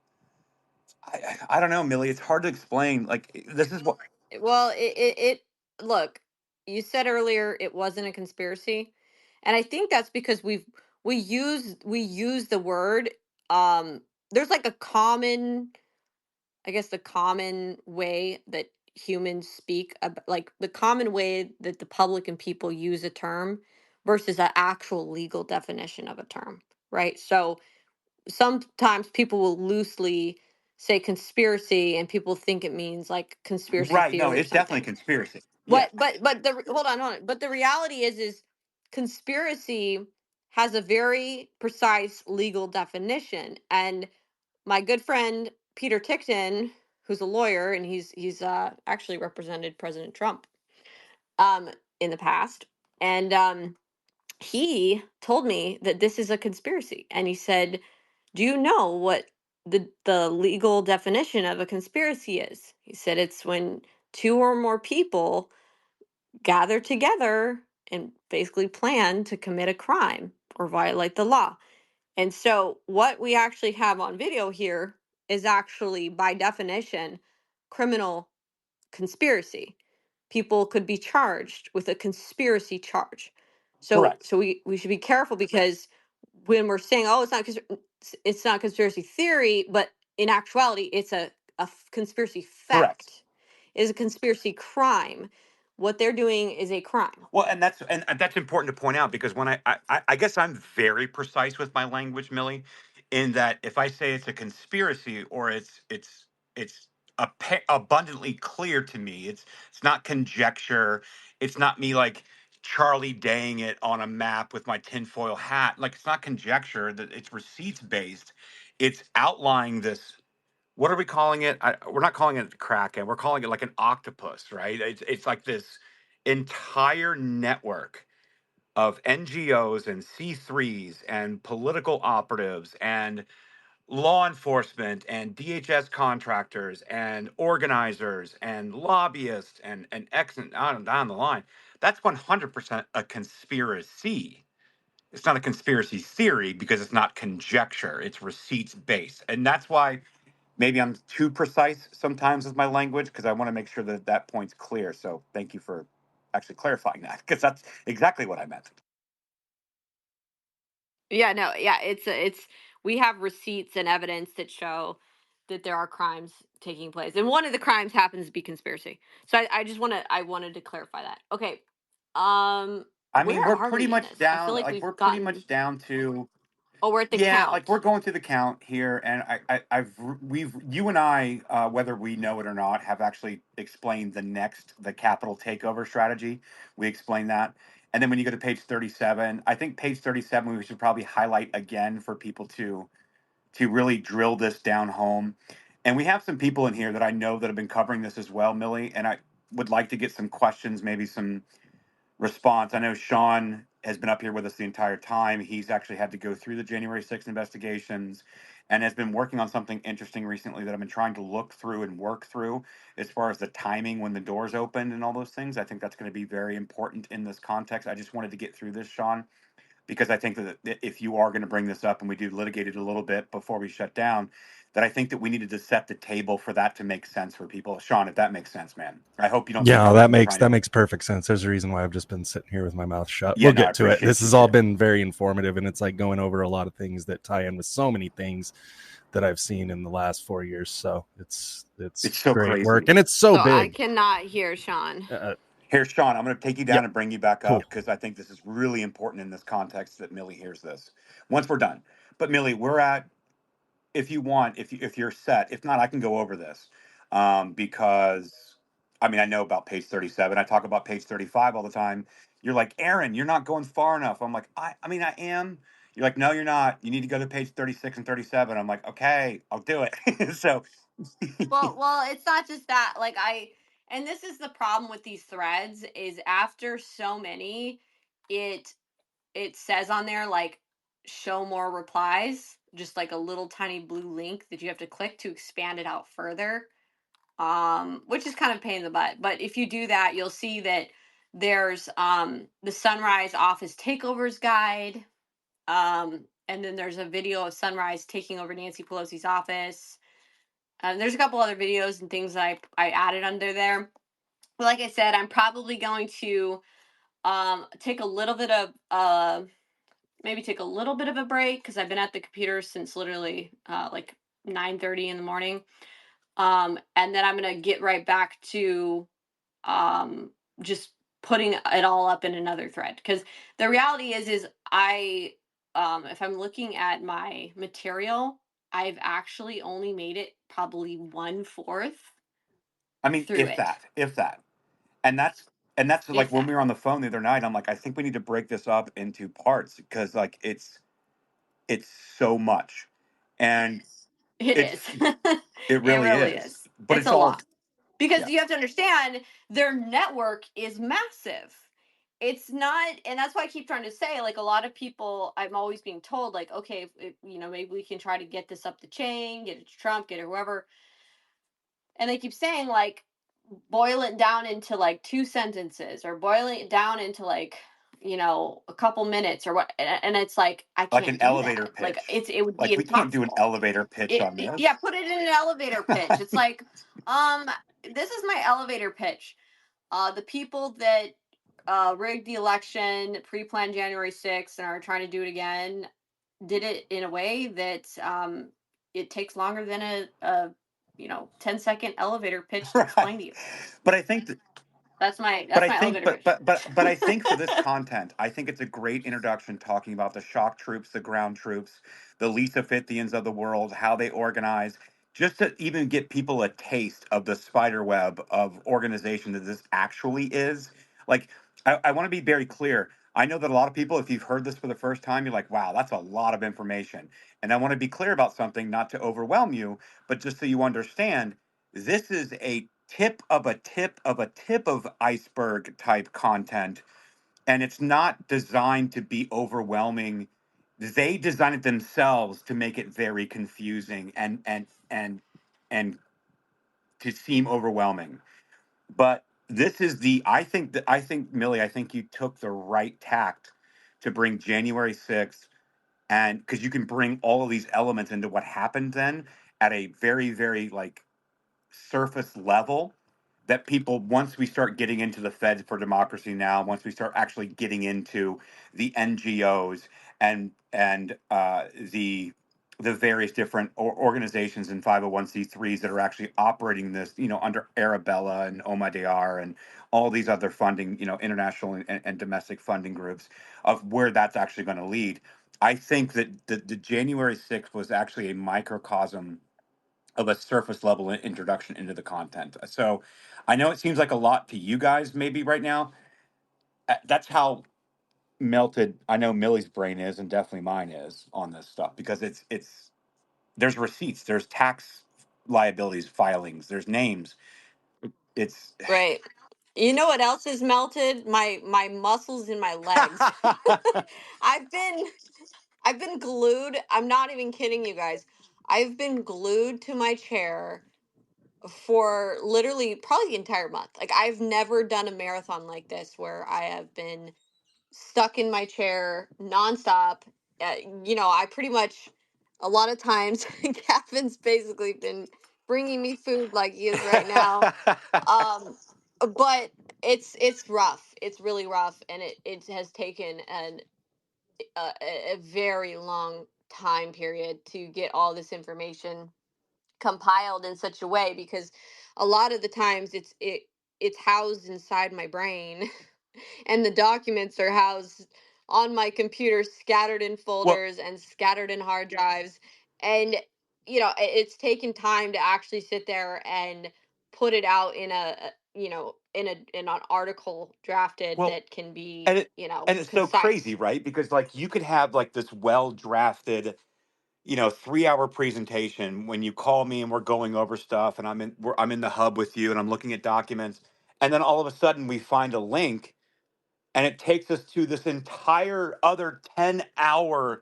Speaker 1: I don't know, Millie. It's hard to explain. Like, this is what.
Speaker 2: Well, it look, you said earlier it wasn't a conspiracy, and I think that's because we use the word. Um, there's like a common, I guess, the common way that humans speak, like the common way that the public and people use a term versus an actual legal definition of a term, right? So sometimes people will loosely say conspiracy and people think it means like conspiracy
Speaker 1: Right? No,
Speaker 2: theory or
Speaker 1: it's definitely a
Speaker 2: something.
Speaker 1: conspiracy. Yeah.
Speaker 2: But hold on. But the reality is conspiracy has a very precise legal definition. And my good friend Peter Tickton, who's a lawyer and he's actually represented President Trump um in the past, and he told me that this is a conspiracy, and he said, do you know what the legal definition of a conspiracy is. He said it's when two or more people gather together and basically plan to commit a crime or violate the law. And so what we actually have on video here is actually by definition criminal conspiracy. People could be charged with a conspiracy charge. So
Speaker 1: Correct.
Speaker 2: we should be careful, because when we're saying, oh, it's not conspiracy theory, but in actuality it's a conspiracy
Speaker 1: Correct.
Speaker 2: fact. It is a conspiracy crime. What they're doing is a crime.
Speaker 1: Well, and that's important to point out, because when I guess I'm very precise with my language, Millie, in that if I say it's a conspiracy, or it's abundantly clear to me, it's not conjecture, it's not me like Charlie Daying it on a map with my tinfoil hat, like it's not conjecture, that it's receipts based, it's outlining this. What are we calling it? We're not calling it a kraken. We're calling it like an octopus, right? It's like this entire network of NGOs and C3s and political operatives and law enforcement and DHS contractors and organizers and lobbyists and X and down the line. That's 100% a conspiracy. It's not a conspiracy theory because it's not conjecture. It's receipts based. And that's why maybe I'm too precise sometimes with my language, because I want to make sure that that point's clear. So thank you for actually clarifying that, because that's exactly what I meant.
Speaker 2: Yeah, no, yeah, it's we have receipts and evidence that show that there are crimes taking place, and one of the crimes happens to be conspiracy. So I wanted to clarify that. Okay,
Speaker 1: I mean,
Speaker 2: where
Speaker 1: we're
Speaker 2: are
Speaker 1: pretty
Speaker 2: we in
Speaker 1: much
Speaker 2: this? I feel
Speaker 1: down,
Speaker 2: like
Speaker 1: like
Speaker 2: we've
Speaker 1: we're pretty
Speaker 2: gotten.
Speaker 1: much down to,
Speaker 2: Oh, we're at the
Speaker 1: yeah, like we're
Speaker 2: count.
Speaker 1: going through the count here, and we've you and I, whether we know it or not, have actually explained the capital takeover strategy. We explained that, and then when you go to page 37, I think page 37 we should probably highlight again for people to really drill this down home. And we have some people in here that I know that have been covering this as well, Millie, and I would like to get some questions, maybe some response. I know Sean has been up here with us the entire time. He's actually had to go through the January 6th investigations and has been working on something interesting recently that I've been trying to look through and work through as far as the timing when the doors opened and all those things. I think that's going to be very important in this context. I just wanted to get through this, Sean, because I think that if you are going to bring this up, and we do litigate it a little bit before we shut down, that I think that we needed to set the table for that to make sense for people. Sean, if that makes sense, man. I hope you don't think I
Speaker 9: Yeah,
Speaker 1: was
Speaker 9: that makes
Speaker 1: trying to.
Speaker 9: perfect sense. There's a reason why I've just been sitting here with my mouth shut.
Speaker 1: Yeah,
Speaker 9: We'll
Speaker 1: no, I
Speaker 9: get to it. This
Speaker 1: appreciate you
Speaker 9: has all
Speaker 1: too.
Speaker 9: been very informative, and it's like going over a lot of things that tie in with so many things that I've seen in the last 4 years. So it's
Speaker 1: so
Speaker 9: great
Speaker 1: crazy.
Speaker 9: work, and it's so
Speaker 2: So I
Speaker 9: big.
Speaker 2: cannot hear Sean.
Speaker 1: Here, Sean, I'm going to take you down
Speaker 9: Yep.
Speaker 1: and bring you back
Speaker 9: Cool.
Speaker 1: up, because I think this is really important in this context that Millie hears this once we're done. But Millie, we're at, if you want, if you're set. If not, I can go over this, because I mean I know about page 37. I talk about page 35 all the time. You're like, Aaron, you're not going far enough. I'm like, I mean I am. You're like, no, you're not. You need to go to page 36 and 37. I'm like, okay, I'll do it. So
Speaker 2: Well, it's not just that. Like and this is the problem with these threads, is after so many, it it says on there like show more replies, just like a little tiny blue link that you have to click to expand it out further, which is kind of a pain in the butt. But if you do that, you'll see that there's the Sunrise office takeovers guide, and then there's a video of Sunrise taking over Nancy Pelosi's office. There's a couple other videos and things that I added under there. But like I said, I'm probably going to take a little bit of maybe take a little bit of a break, because I've been at the computer since literally like 9:30 in the morning. And then I'm gonna get right back to just putting it all up in another thread. Because the reality is I if I'm looking at my material, I've actually only made it probably 1/4
Speaker 1: I mean,
Speaker 2: through it,
Speaker 1: if that, and that's like
Speaker 2: if
Speaker 1: when
Speaker 2: that.
Speaker 1: we were on the phone the other night. I'm like, I think we need to break this up into parts, because like it's so much, and
Speaker 2: It
Speaker 1: it's
Speaker 2: is.
Speaker 1: it
Speaker 2: It
Speaker 1: really
Speaker 2: really
Speaker 1: is.
Speaker 2: is.
Speaker 1: But
Speaker 2: It's
Speaker 1: it's
Speaker 2: a
Speaker 1: all,
Speaker 2: lot. Because
Speaker 1: yeah.
Speaker 2: you have to understand their network is massive. it's not, and that's why I keep trying to say, like, a lot of people, I'm always being told, like, okay, maybe we can try to get this up the chain, get it to Trump, get it whoever, and they keep saying, like, boil it down into like two sentences, or boiling it down into like, a couple minutes or what, and it's like, I
Speaker 1: Like an
Speaker 2: can't do
Speaker 1: elevator
Speaker 2: that. Like,
Speaker 1: pitch.
Speaker 2: it would be
Speaker 1: Like we can't do an
Speaker 2: impossible.
Speaker 1: elevator pitch on
Speaker 2: Yeah,
Speaker 1: this.
Speaker 2: put it in an elevator pitch. It's like, um this is my elevator pitch. The people that rigged the election, pre-planned January 6th, and are trying to do it again, did it in a way that it takes longer than a 10-second elevator pitch to
Speaker 1: Right.
Speaker 2: explain to you.
Speaker 1: But I think
Speaker 2: That's my
Speaker 1: but
Speaker 2: that's
Speaker 1: I
Speaker 2: my
Speaker 1: think
Speaker 2: elevator pitch.
Speaker 1: but I think for this content, I think it's a great introduction talking about the shock troops, the ground troops, the Lisa Fithians of the world, how they organize, just to even get people a taste of the spider web of organization that this actually is. Like, I want to be very clear. I know that a lot of people, if you've heard this for the first time, you're like, wow, that's a lot of information. And I want to be clear about something, not to overwhelm you, but just so you understand, this is a tip of a tip of a tip of iceberg type content, and it's not designed to be overwhelming. They design it themselves to make it very confusing and to seem overwhelming. But this is the I think Millie, I think you took the right tact to bring January 6th, and because you can bring all of these elements into what happened then at a very, very like surface level, that people, once we start getting into the Feds for Democracy Now, once we start actually getting into the NGOs and the various different organizations and 501c3s that are actually operating this, under Arabella and OMIDR and all these other funding, international and domestic funding groups, of where that's actually going to lead. I think that the January 6th was actually a microcosm of a surface level introduction into the content. So I know it seems like a lot to you guys maybe right now. That's how melted I know Millie's brain is, and definitely mine is, on this stuff, because it's there's receipts, there's tax liabilities, filings, there's names. It's
Speaker 2: Right. You know what else is melted? My muscles in my legs. I've been I've been glued. I'm not even kidding you guys. I've been glued to my chair for literally probably the entire month. Like, I've never done a marathon like this where I have been stuck in my chair nonstop. Uh, I pretty much, a lot of times, Gavin's basically been bringing me food like he is right now. But it's rough. It's really rough, and it has taken a very long time period to get all this information compiled in such a way, because a lot of the times it's housed inside my brain and the documents are housed on my computer, scattered in
Speaker 1: well,
Speaker 2: folders and scattered in hard drives. And it's taken time to actually sit there and put it out in in an article drafted
Speaker 1: well,
Speaker 2: that can be
Speaker 1: and it's so crazy,
Speaker 2: concise.
Speaker 1: right? Because like you could have like this well drafted, 3-hour presentation when you call me and we're going over stuff, and I'm in the hub with you and I'm looking at documents, and then all of a sudden we find a link and it takes us to this entire other 10-hour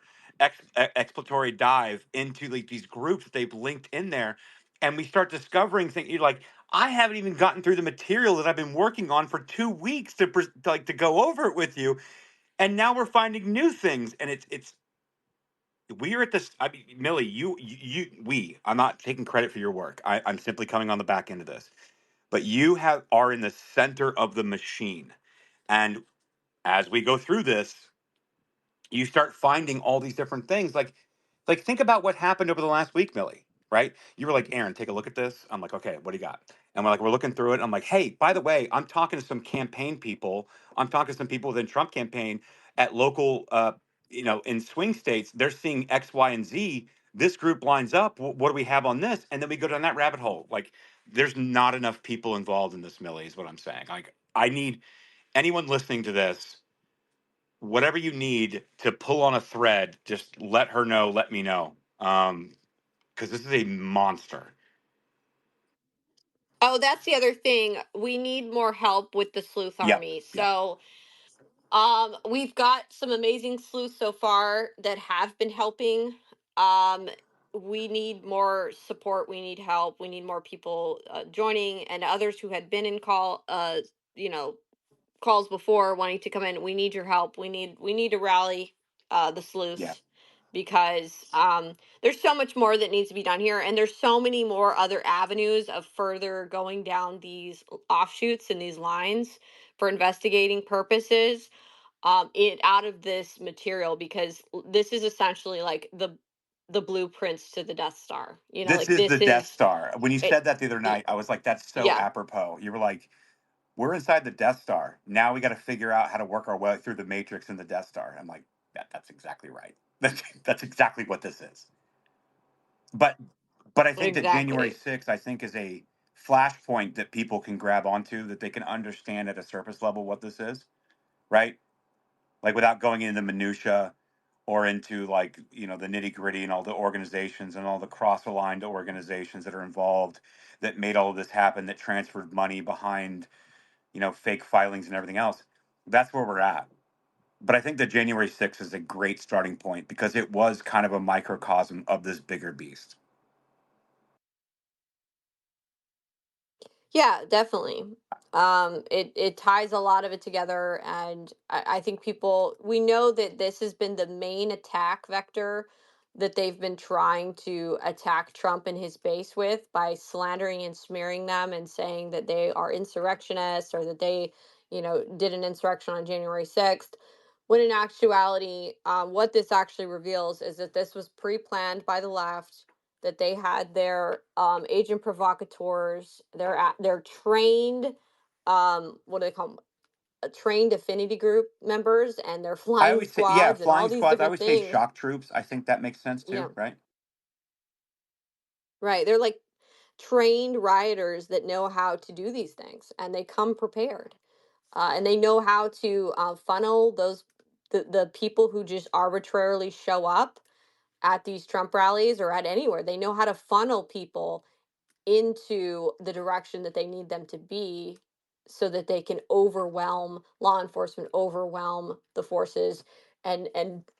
Speaker 1: exploratory dive into like these groups that they've linked in there, and we start discovering things. You're like, I haven't even gotten through the material that I've been working on for 2 weeks to go over it with you, and now we're finding new things, and it's we're at this. I mean, Millie, I'm not taking credit for your work. I'm simply coming on the back end of this. But you are in the center of the machine. And as we go through this, you start finding all these different things. Like think about what happened over the last week, Millie, right? You were like, Aaron, take a look at this. I'm like, okay, what do you got? And we're looking through it. And I'm like, hey, by the way, I'm talking to some campaign people. I'm talking to some people within Trump campaign at local, in swing states. They're seeing X, Y, and Z. This group lines up. What do we have on this? And then we go down that rabbit hole. Like, there's not enough people involved in this, Millie, is what I'm saying. Like, I need anyone listening to this, whatever you need to pull on a thread, just let her know, let me know. Because this is a monster.
Speaker 2: Oh, that's the other thing. We need more help with the sleuth
Speaker 1: Yep.
Speaker 2: army.
Speaker 1: Yep.
Speaker 2: So We've got some amazing sleuths so far that have been helping. Um, we need more support. We need help. We need more people joining, and others who had been in you know, calls before wanting to come in. We need your help. We need to rally the
Speaker 1: Yeah.
Speaker 2: sleuths because there's so much more that needs to be done here, and there's so many more other avenues of further going down these offshoots and these lines for investigating purposes it out of this material because this is essentially like the blueprints to the Death Star. You know,
Speaker 1: This
Speaker 2: like
Speaker 1: is the
Speaker 2: this
Speaker 1: Death
Speaker 2: is
Speaker 1: Star. When you
Speaker 2: it.
Speaker 1: said that the other
Speaker 2: y-
Speaker 1: night, I was like, that's so
Speaker 2: Yeah,
Speaker 1: apropos. You were like, we're inside the Death Star. Now we got to figure out how to work our way through the Matrix and the Death Star. I'm like, that's exactly right. That's exactly what this is. But I think that January
Speaker 2: exactly.
Speaker 1: 6th, I think, is a flashpoint that people can grab onto, that they can understand at a surface level what this is, right? Like without going into minutia or into like, the nitty gritty and all the organizations and all the cross aligned organizations that are involved that made all of this happen, that transferred money behind, fake filings and everything else. That's where we're at. But I think that January 6th is a great starting point because it was kind of a microcosm of this bigger beast.
Speaker 2: Yeah, definitely. It ties a lot of it together, and I think people we know that this has been the main attack vector that they've been trying to attack Trump and his base with by slandering and smearing them and saying that they are insurrectionists or that they, did an insurrection on January 6th. When in actuality, what this actually reveals is that this was pre-planned by the left, that they had their agent provocateurs, their trained what do they call them? Trained affinity group members and their
Speaker 1: I
Speaker 2: flying
Speaker 1: always say, yeah,
Speaker 2: squads and all
Speaker 1: flying
Speaker 2: these
Speaker 1: squads. I
Speaker 2: different
Speaker 1: would say
Speaker 2: things.
Speaker 1: shock troops. I think that makes sense
Speaker 2: Yeah,
Speaker 1: too, right?
Speaker 2: right. They're like trained rioters that know how to do these things and they come prepared. And they know how to funnel the people who just arbitrarily show up at these Trump rallies or at anywhere. They know how to funnel people into the direction that they need them to be so that they can overwhelm law enforcement, overwhelm the forces and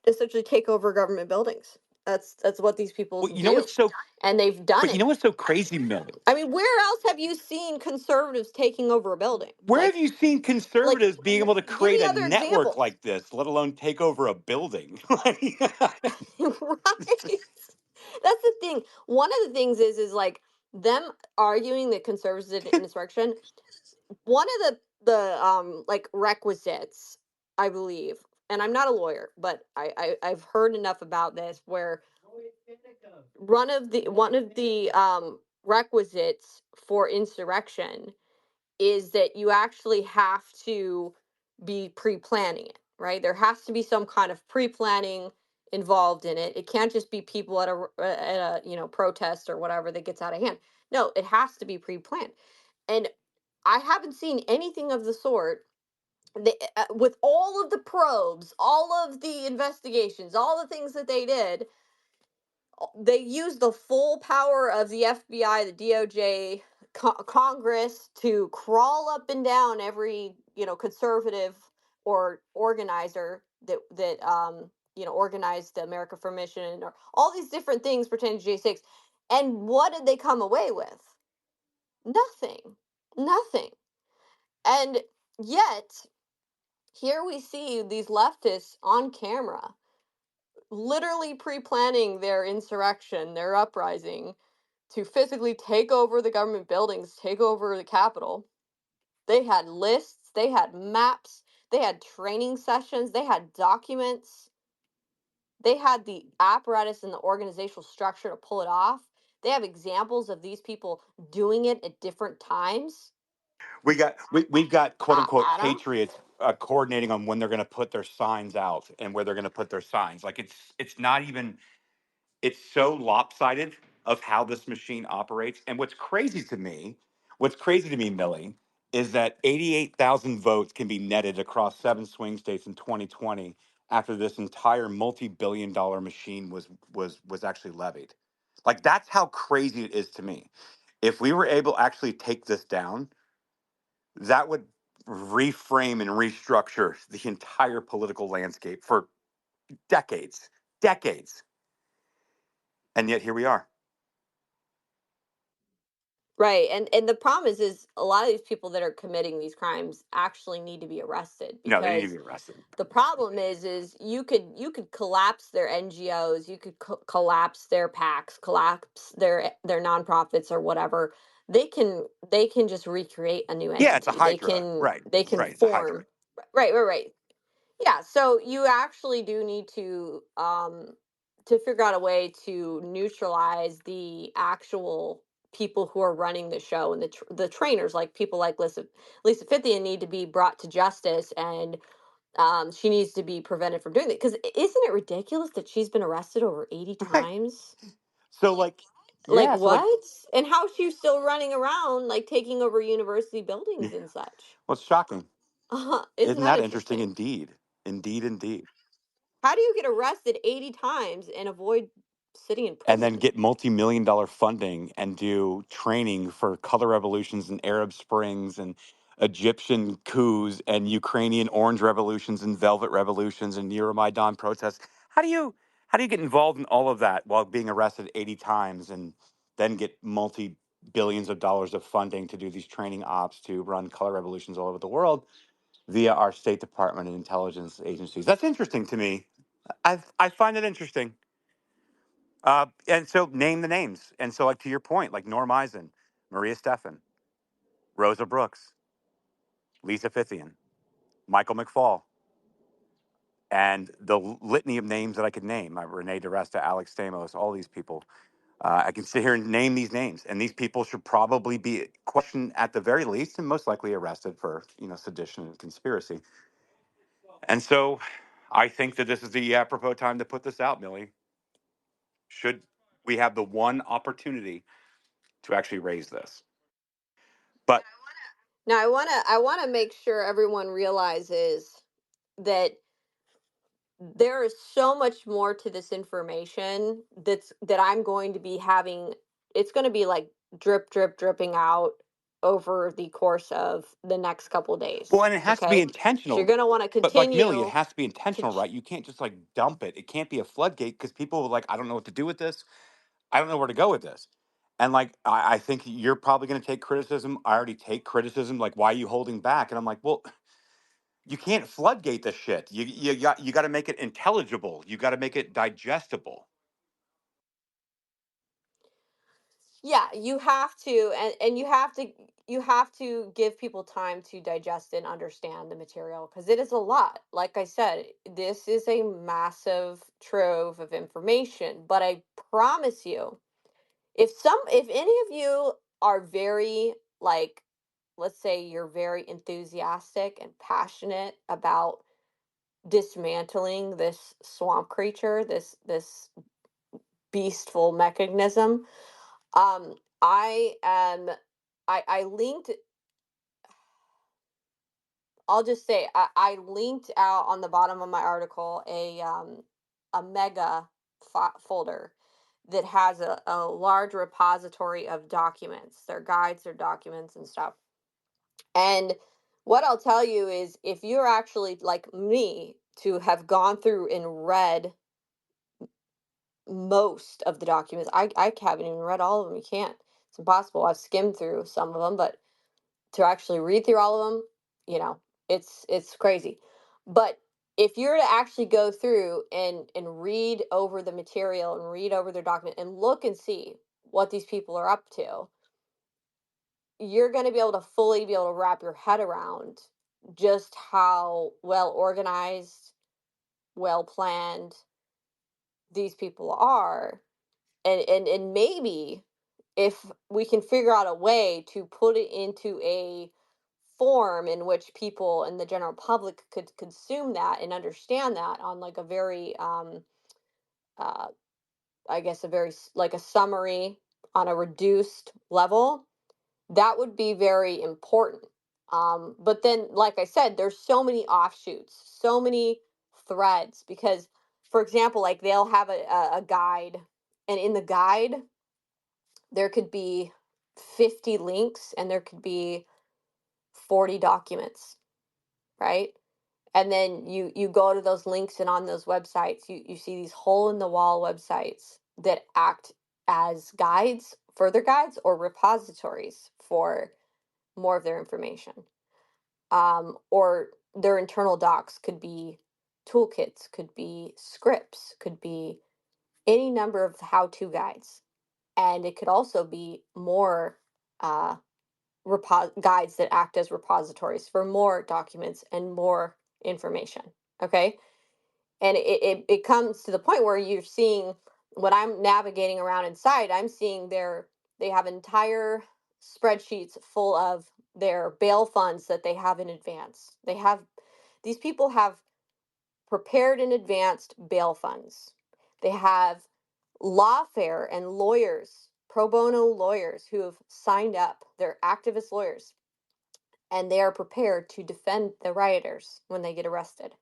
Speaker 2: essentially take over government buildings. That's what these people
Speaker 1: Well, you know
Speaker 2: do.
Speaker 1: what's so,
Speaker 2: And they've done
Speaker 1: but you
Speaker 2: it.
Speaker 1: know what's so crazy, Millie?
Speaker 2: I mean, where else have you seen conservatives taking over a building?
Speaker 1: Where have you seen
Speaker 2: Like
Speaker 1: conservatives being able to
Speaker 2: give
Speaker 1: create
Speaker 2: me
Speaker 1: a
Speaker 2: other
Speaker 1: network
Speaker 2: examples.
Speaker 1: like this, let alone take over a building?
Speaker 2: Right. That's the thing. One of the things is like them arguing that conservatives did an insurrection. One of the like requisites, I believe, and I'm not a lawyer, but I've heard enough about this where one of the requisites for insurrection is that you actually have to be pre-planning it, right? There has to be some kind of pre-planning involved in it. It can't just be people at a protest or whatever that gets out of hand. No, it has to be pre-planned. And I haven't seen anything of the sort. With all of the probes, all of the investigations, all the things that they did, they used the full power of the FBI, the DOJ, Congress to crawl up and down every conservative or organizer that organized the America for Mission or all these different things pertaining to J6. And what did they come away with? Nothing. Nothing. And yet here we see these leftists on camera literally pre-planning their insurrection, their uprising, to physically take over the government buildings, take over the Capitol. They had lists, they had maps, they had training sessions, they had documents, they had the apparatus and the organizational structure to pull it off. They have examples of these people doing it at different times.
Speaker 1: We've got quote unquote
Speaker 2: Adam?
Speaker 1: patriots coordinating on when they're going to put their signs out and where they're going to put their signs. Like it's not even, it's so lopsided of how this machine operates. And what's crazy to me, Millie, is that 88,000 votes can be netted across 7 swing states in 2020 after this entire multi-billion-dollar machine was actually levied. Like that's how crazy it is to me. If we were able to actually take this down, that would reframe and restructure the entire political landscape for decades. And yet here we are.
Speaker 2: Right. And the problem is a lot of these people that are committing these crimes actually need to be arrested,
Speaker 1: No, they need to
Speaker 2: because
Speaker 1: be arrested.
Speaker 2: the problem is you could collapse their NGOs, you could collapse their PACs, collapse their nonprofits or whatever. They can just recreate a new
Speaker 1: Yeah, it's a
Speaker 2: entity. They
Speaker 1: hydra.
Speaker 2: can
Speaker 1: Right.
Speaker 2: they can
Speaker 1: Right. It's a hydra.
Speaker 2: form. Right. Yeah, so you actually do need to figure out a way to neutralize the actual people who are running the show, and the trainers, like people like Lisa Fithian, need to be brought to justice, and she needs to be prevented from doing that, because isn't it ridiculous that she's been arrested over 80
Speaker 1: Right.
Speaker 2: times?
Speaker 1: So like,
Speaker 2: Like
Speaker 1: yeah, so like,
Speaker 2: what? And how she's still running around like taking over university
Speaker 1: yeah,
Speaker 2: buildings and such?
Speaker 1: well, it's shocking.
Speaker 2: Isn't
Speaker 1: Isn't
Speaker 2: that
Speaker 1: that interesting?
Speaker 2: interesting?
Speaker 1: Indeed. Indeed.
Speaker 2: How do you get arrested 80 times and avoid sitting in
Speaker 1: And then
Speaker 2: prison?
Speaker 1: get multi-million-dollar funding and do training for color revolutions and Arab Springs and Egyptian coups and Ukrainian orange revolutions and velvet revolutions and Euromaidan protests. How do you get involved in all of that while being arrested 80 times and then get multi-billions of dollars of funding to do these training ops to run color revolutions all over the world via our State Department and intelligence agencies? That's interesting to me. I find it interesting. And so name the names. And so, like, to your point, like Norm Eisen, Maria Stephan, Rosa Brooks, Lisa Fithian, Michael McFall, and the litany of names that I could name, Renee DeResta, Alex Stamos, all these people. I can sit here and name these names, and these people should probably be questioned at the very least, and most likely arrested for, sedition and conspiracy. And so, I think that this is the apropos time to put this out, Millie. Should we have the one opportunity to actually raise this? But
Speaker 2: Now, I want to make sure everyone realizes that there is so much more to this information that I'm going to be having. It's going to be like dripping out over the course of the next couple
Speaker 1: Well,
Speaker 2: days.
Speaker 1: and it has to be
Speaker 2: Okay, so you're
Speaker 1: intentional.
Speaker 2: going to want to
Speaker 1: But like Millie, it
Speaker 2: continue
Speaker 1: has to be
Speaker 2: to.
Speaker 1: intentional, right? You can't just like dump it. It can't be a floodgate because people are like, I don't know what to do with this. I don't know where to go with this. And like, I think you're probably going to take criticism. I already take criticism. Like, why are you holding back? And I'm like, well, you can't floodgate this shit. You got to make it intelligible. You got to make it digestible.
Speaker 2: Yeah, you have to, and you have to give people time to digest and understand the material, because it is a lot. Like I said, this is a massive trove of information, but I promise you, if any of you are very, like, let's say you're very enthusiastic and passionate about dismantling this swamp creature, this beastful mechanism, um, I am. I linked. I'll just say I linked out on the bottom of my article a mega folder that has a large repository of documents, their guides, their documents, and stuff. And what I'll tell you is, if you're actually like me to have gone through and read most of the documents, I haven't even read all of them. You can't. It's impossible. I've skimmed through some of them, but to actually read through all of them, you know, it's crazy. But if you're to actually go through and read over the material and read over their document and look and see what these people are up to, you're going to be able to fully be able to wrap your head around just how well organized, well planned these people are. And maybe if we can figure out a way to put it into a form in which people and the general public could consume that and understand that on like a very uh I guess a very like a summary on a reduced level, that would be very important. But then, like I said, there's so many offshoots, so many threads, because, for example, like they'll have a guide, and in the guide there could be 50 links, and there could be 40 documents, right? And then you go to those links, and on those websites you see these hole in the wall websites that act as guides, further guides, or repositories for more of their information. Or their internal docs could be toolkits, could be scripts, could be any number of how-to guides. And it could also be more uh, guides that act as repositories for more documents and more information. Okay. And it comes to the point where you're seeing, when I'm navigating around inside, I'm seeing they have entire spreadsheets full of their bail funds that they have in advance. These people have prepared in advanced bail funds. They have lawfare and lawyers, pro bono lawyers, who have signed up. They're activist lawyers, and they are prepared to defend the rioters when they get arrested.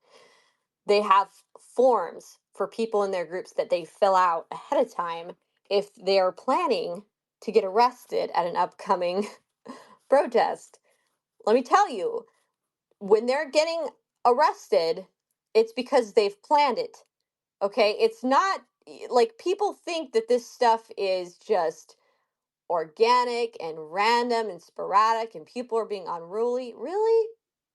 Speaker 2: They have forms for people in their groups that they fill out ahead of time if they are planning to get arrested at an upcoming protest. Let me tell you, when they're getting arrested, it's because they've planned it. Okay? It's not like people think that this stuff is just organic and random and sporadic and people are being unruly. Really?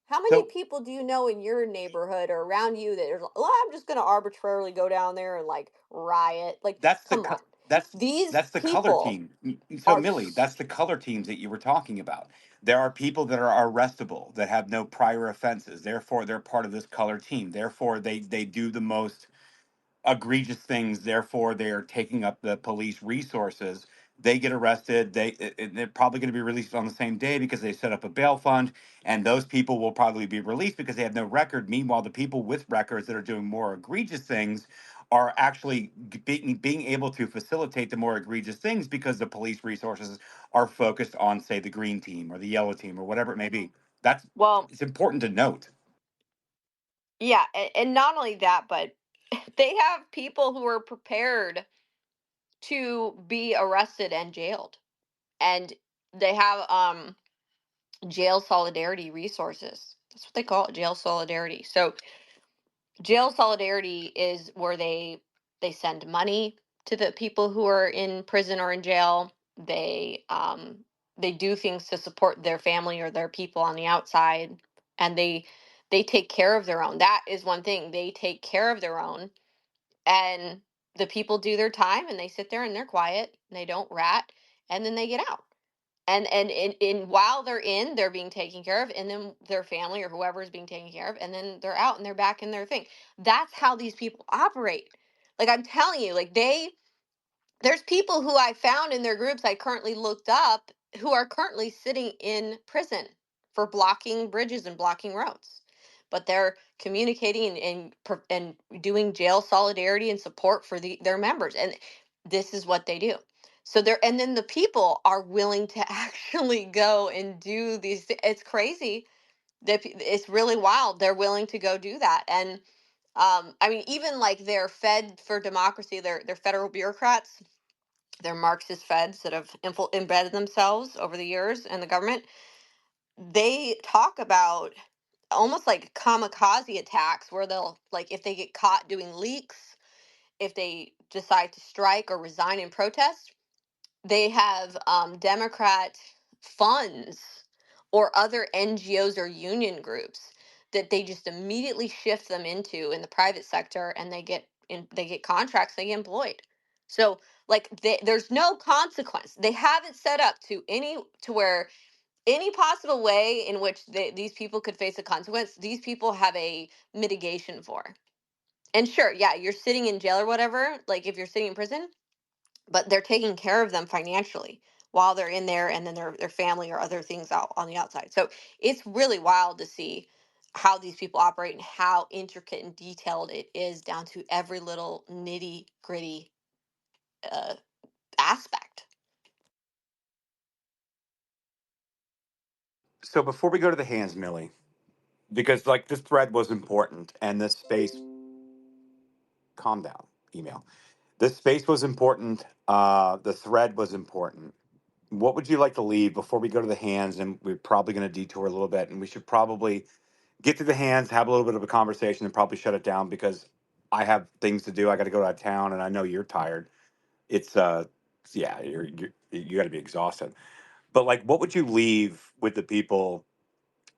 Speaker 2: How many
Speaker 1: So
Speaker 2: people do you know in your neighborhood or around you that are like, "Oh, I'm just going to arbitrarily go down there and like riot?" Like,
Speaker 1: that's the
Speaker 2: come on.
Speaker 1: that's
Speaker 2: These
Speaker 1: the color
Speaker 2: people
Speaker 1: team. So
Speaker 2: are
Speaker 1: Millie, that's the color teams that you were talking about. There are people that are arrestable that have no prior offenses. Therefore, they're part of this color team. Therefore, they do the most egregious things. Therefore, they are taking up the police resources. They get arrested. They're probably going to be released on the same day because they set up a bail fund, and those people will probably be released because they have no record. Meanwhile, the people with records that are doing more egregious things are actually being able to facilitate the more egregious things because the police resources are focused on, say, the green team or the yellow team or whatever it may be. That's
Speaker 2: well,
Speaker 1: It's important to note.
Speaker 2: yeah, and not only that, but they have people who are prepared to be arrested and jailed. And they have jail solidarity resources. That's what they call it, jail solidarity. So jail solidarity is where they send money to the people who are in prison or in jail. They do things to support their family or their people on the outside, and they take care of their own. That is one thing. They take care of their own, and the people do their time and they sit there and they're quiet and they don't rat, and then they get out. And in while they're in, they're being taken care of, and then their family or whoever is being taken care of, and then they're out and they're back in their thing. That's how these people operate. Like, I'm telling you, like, there's people who I found in their groups I currently looked up who are currently sitting in prison for blocking bridges and blocking roads. But they're communicating and doing jail solidarity and support for their members. And this is what they do. So and then the people are willing to actually go and do these. It's crazy. It's really wild. They're willing to go do that. And I mean, even like their Fed for Democracy, their federal bureaucrats, they're Marxist feds that have embedded themselves over the years in the government. They talk about almost like kamikaze attacks where they'll, like, if they get caught doing leaks, if they decide to strike or resign in protest, they have Democrat funds or other NGOs or union groups that they just immediately shift them into in the private sector, and they get contracts, they get employed. So like there's no consequence. They have it set up to where any possible way in which these people could face a consequence, these people have a mitigation for. And sure, yeah, you're sitting in jail or whatever, like if you're sitting in prison, but they're taking care of them financially while they're in there, and then their family or other things out on the outside. So it's really wild to see how these people operate and how intricate and detailed it is down to every little nitty gritty uh, aspect.
Speaker 1: So before we go to the hands, Millie, because like this thread was important and this space, calm down, email. This space was important. The thread was important. what would you like to leave before we go to the hands? And we're probably going to detour a little bit, and we should probably get to the hands, have a little bit of a conversation, and probably shut it down because I have things to do. I got to go out of town, and I know you're tired. It's yeah, you got to be exhausted. But like, what would you leave with the people,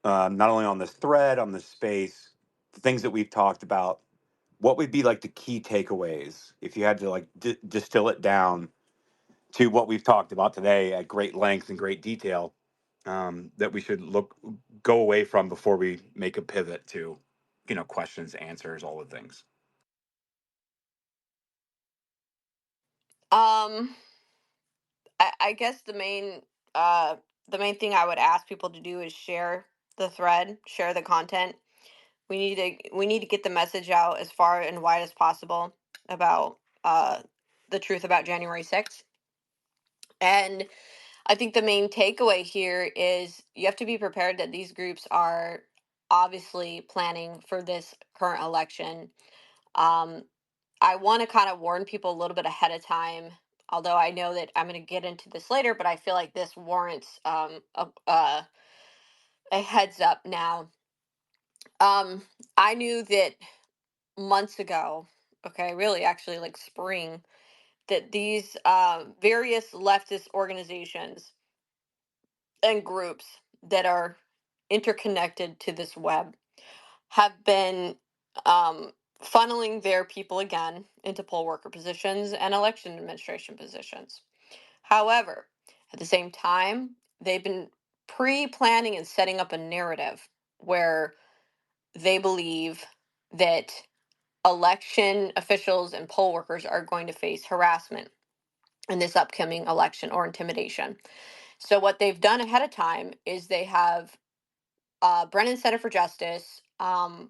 Speaker 1: not only on this thread, on this space, the things that we've talked about? What would be like the key takeaways if you had to like distill it down to what we've talked about today at great length and great detail, that we should go away from before we make a pivot to, questions, answers, all the things.
Speaker 2: Um, I guess the main thing I would ask people to do is share the thread, share the content. We need to get the message out as far and wide as possible about the truth about January 6th. And I think the main takeaway here is you have to be prepared that these groups are obviously planning for this current election. Um, I want to kind of warn people a little bit ahead of time, although I know that I'm going to get into this later, but I feel like this warrants a heads up now. I knew that months ago, okay, really actually like spring, that these various leftist organizations and groups that are interconnected to this web have been um, funneling their people again into poll worker positions and election administration positions. However, at the same time, they've been pre planning and setting up a narrative where they believe that election officials and poll workers are going to face harassment in this upcoming election or intimidation. So, what they've done ahead of time is they have Brennan Center for Justice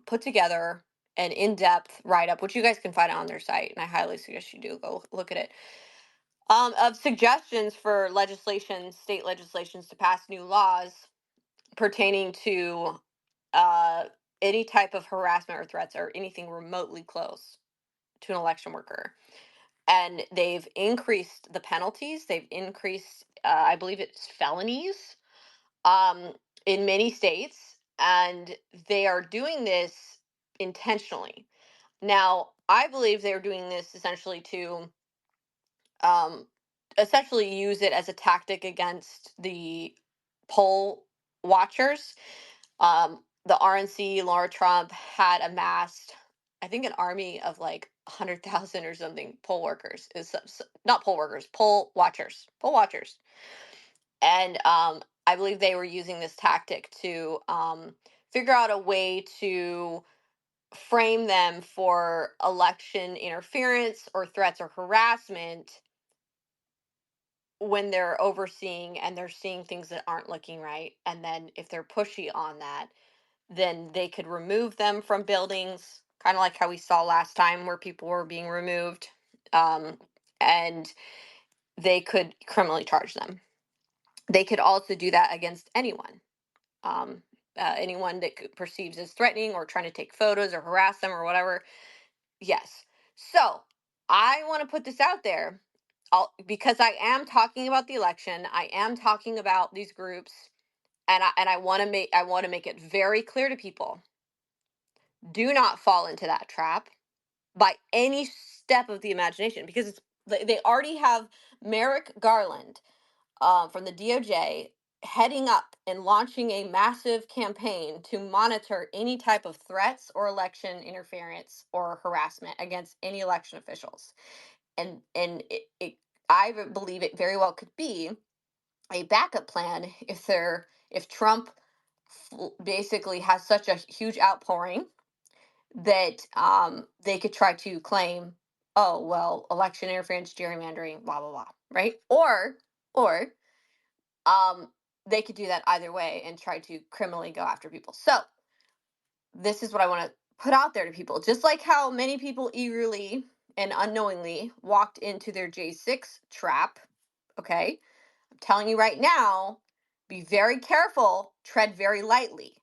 Speaker 2: put together an in-depth write-up, which you guys can find on their site, and I highly suggest you do go look at it, of suggestions for legislation, state legislations to pass new laws pertaining to uh, any type of harassment or threats or anything remotely close to an election worker. And they've increased the penalties. They've increased, I believe it's felonies, um, in many states, and they are doing this intentionally. Now, I believe they're doing this um, essentially use it as a tactic against the poll watchers. The RNC, Laura Trump had amassed, I think, an army of like 100,000 or something poll workers. Is not poll workers, poll watchers, and I believe they were using this tactic to figure out a way to frame them for election interference or threats or harassment when they're overseeing and they're seeing things that aren't looking right. And then if they're pushy on that, then they could remove them from buildings, kind of like how we saw last time where people were being removed. Um, and they could criminally charge them. They could also do that against anyone. Um, Anyone that perceives as threatening or trying to take photos or harass them or whatever. Yes. So I want to put this out there, because I am talking about the election. I am talking about these groups, and I want to make it very clear to people: do not fall into that trap by any step of the imagination, because they already have Merrick Garland from the DOJ heading up and launching a massive campaign to monitor any type of threats or election interference or harassment against any election officials. And I believe it very well could be a backup plan if Trump basically has such a huge outpouring that they could try to claim, oh well, election interference, gerrymandering, blah blah blah, right? Or um, they could do that either way and try to criminally go after people. So this is what I want to put out there to people. Just like how many people eagerly and unknowingly walked into their J6 trap, okay? I'm telling you right now, be very careful, tread very lightly.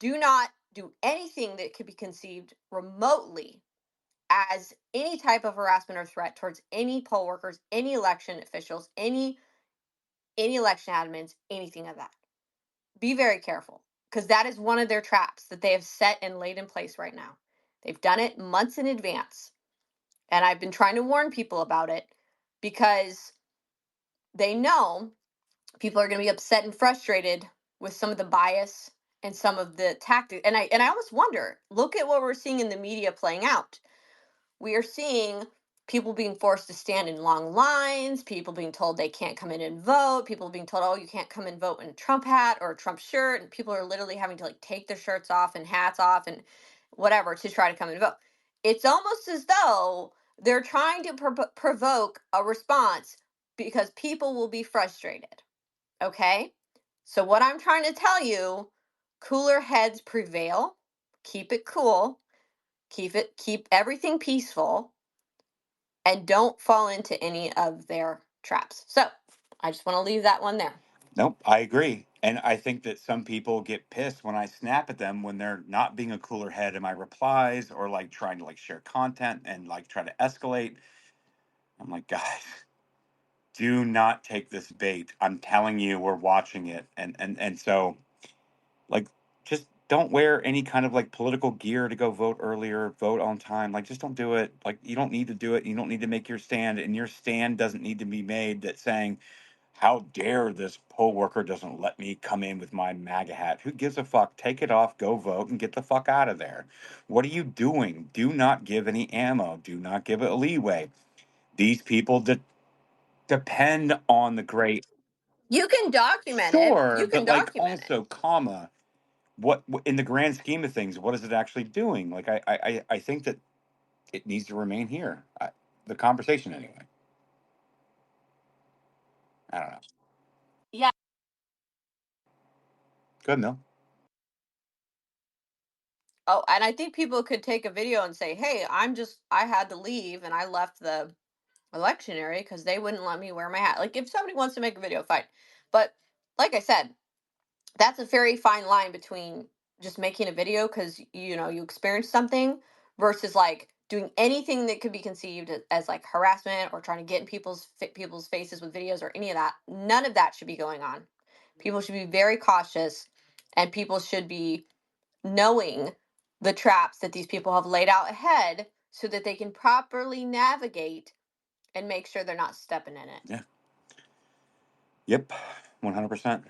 Speaker 2: Do not do anything that could be conceived remotely as any type of harassment or threat towards any poll workers, any election officials, any any election admins, anything of that. Be very careful, because that is one of their traps that they have set and laid in place right now. They've done it months in advance. And I've been trying to warn people about it because they know people are going to be upset and frustrated with some of the bias and some of the tactics. And I almost wonder, look at what we're seeing in the media playing out. We are seeing people being forced to stand in long lines, people being told they can't come in and vote, people being told, oh, you can't come and vote in a Trump hat or a Trump shirt, and people are literally having to like take their shirts off and hats off and whatever to try to come and vote. It's almost as though they're trying to provoke a response because people will be frustrated. Okay? So what I'm trying to tell you, cooler heads prevail. Keep it cool. Keep everything peaceful, and don't fall into any of their traps. So I just want to leave that one there.
Speaker 1: Nope, I agree. And I think that some people get pissed when I snap at them when they're not being a cooler head in my replies or like trying to like share content and like try to escalate. I'm like, guys, do not take this bait. I'm telling you, we're watching it. And so like just don't wear any kind of like political gear to go vote earlier, vote on time. Like just don't do it. Like you don't need to do it. You don't need to make your stand, and your stand doesn't need to be made that saying, how dare this poll worker doesn't let me come in with my MAGA hat? Who gives a fuck? Take it off, go vote, and get the fuck out of there. What are you doing? Do not give any ammo. Do not give it a leeway. These people depend on the great.
Speaker 2: You can document it.
Speaker 1: Sure,
Speaker 2: You can
Speaker 1: but like
Speaker 2: document it.
Speaker 1: also, comma, what in the grand scheme of things, what is it actually doing? Like I think that it needs to remain here. The conversation anyway. I don't know.
Speaker 2: Yeah.
Speaker 1: Good, Mill.
Speaker 2: Oh, and I think people could take a video and say, hey, I had to leave and I left the election area because they wouldn't let me wear my hat. Like, if somebody wants to make a video, fine. But like I said, that's a very fine line between just making a video because you experienced something versus like doing anything that could be conceived as like harassment or trying to get in people's faces with videos or any of that. None of that should be going on. People should be very cautious, and people should be knowing the traps that these people have laid out ahead so that they can properly navigate and make sure they're not stepping in it.
Speaker 1: Yeah. Yep. 100%.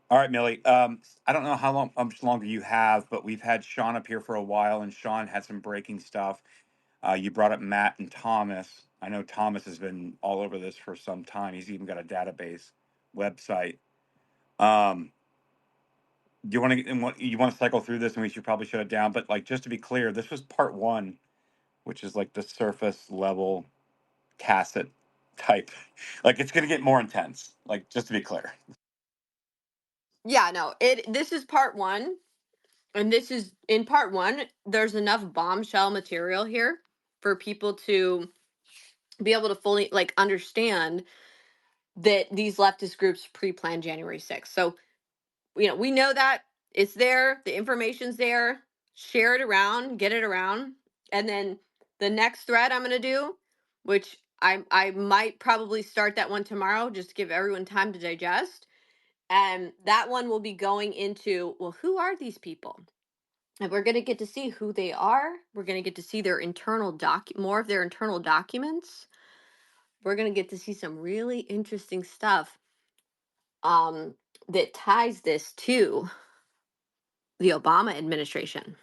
Speaker 1: All right, Millie. I don't know how much longer you have, but we've had Sean up here for a while, and Sean had some breaking stuff. You brought up Matt and Thomas. I know Thomas has been all over this for some time. He's even got a database website. Um, do you want to cycle through this, and we should probably shut it down? But like, just to be clear, this was part one, which is like the surface level tacit type. Like, it's going to get more intense. Like, just to be clear.
Speaker 2: Yeah, no, this is part one. And this is in part one, there's enough bombshell material here for people to be able to fully like understand that these leftist groups pre-planned January 6th. So, we know that it's there, the information's there, share it around, get it around. And then the next thread I'm going to do, which I might probably start that one tomorrow just to give everyone time to digest. And that one will be going into, well, who are these people? And we're going to get to see who they are. We're going to get to see their more of their internal documents. We're going to get to see some really interesting stuff that ties this to the Obama administration.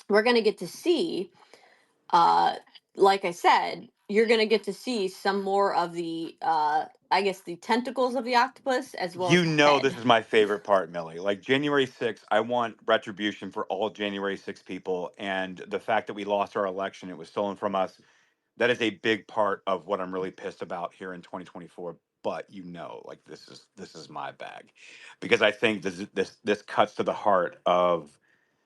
Speaker 2: We're going to get to see, like I said, you're going to get to see some more of the, I guess, the tentacles of the octopus as well as
Speaker 1: You
Speaker 2: the
Speaker 1: know,
Speaker 2: head.
Speaker 1: this is my favorite part, Millie. Like January 6th, I want retribution for all January 6th people. And the fact that we lost our election, it was stolen from us. That is a big part of what I'm really pissed about here in 2024. But like this is my bag, because I think this cuts to the heart of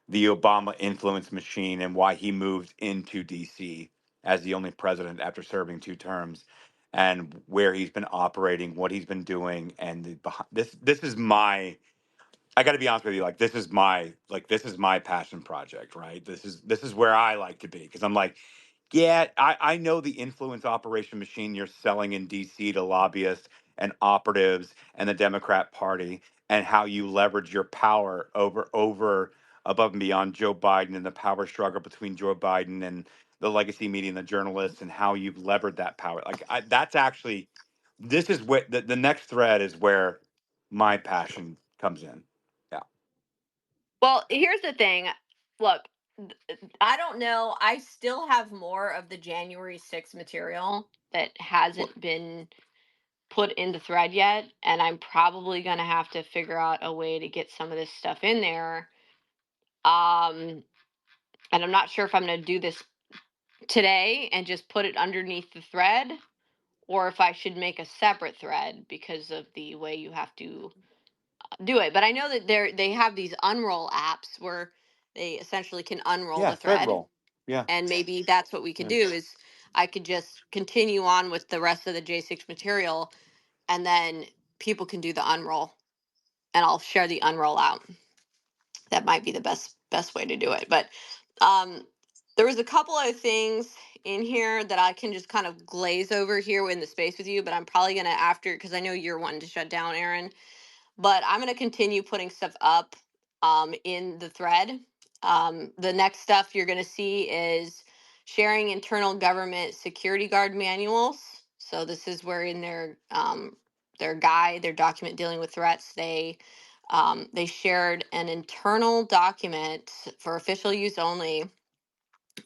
Speaker 1: the Obama influence machine and why he moved into DC as the only president after serving 2 terms, and where he's been operating, what he's been doing, and this is my. I got to be honest with you, like this is my passion project, right? This is where I like to be, because I'm like, yeah, I know the influence operation machine you're selling in DC to lobbyists. and operatives and the Democrat Party, and how you leverage your power over above and beyond Joe Biden and the power struggle between Joe Biden and the legacy media and the journalists, and how you've levered that power. That's actually, this is what the next thread is where my passion comes in. Yeah.
Speaker 2: Well, here's the thing. Look, I don't know. I still have more of the January 6th material that hasn't been put in the thread yet, and I'm probably going to have to figure out a way to get some of this stuff in there. And I'm not sure if I'm going to do this today and just put it underneath the thread, or if I should make a separate thread because of the way you have to do it. But I know that they have these unroll apps where they essentially can unroll
Speaker 1: Yeah.
Speaker 2: the
Speaker 1: Thread
Speaker 2: thread,
Speaker 1: roll. Yeah.
Speaker 2: and maybe that's what we could
Speaker 1: Yeah.
Speaker 2: do is I could just continue on with the rest of the J6 material, and then people can do the unroll, and I'll share the unroll out. That might be the best way to do it. But um, there was a couple of things in here that I can just kind of glaze over here in the space with you, but I'm probably gonna after, because I know you're wanting to shut down, Aaron, but I'm going to continue putting stuff up in the thread. The next stuff you're going to see is sharing internal government security guard manuals. So this is where in their guide, their document dealing with threats, they shared an internal document for official use only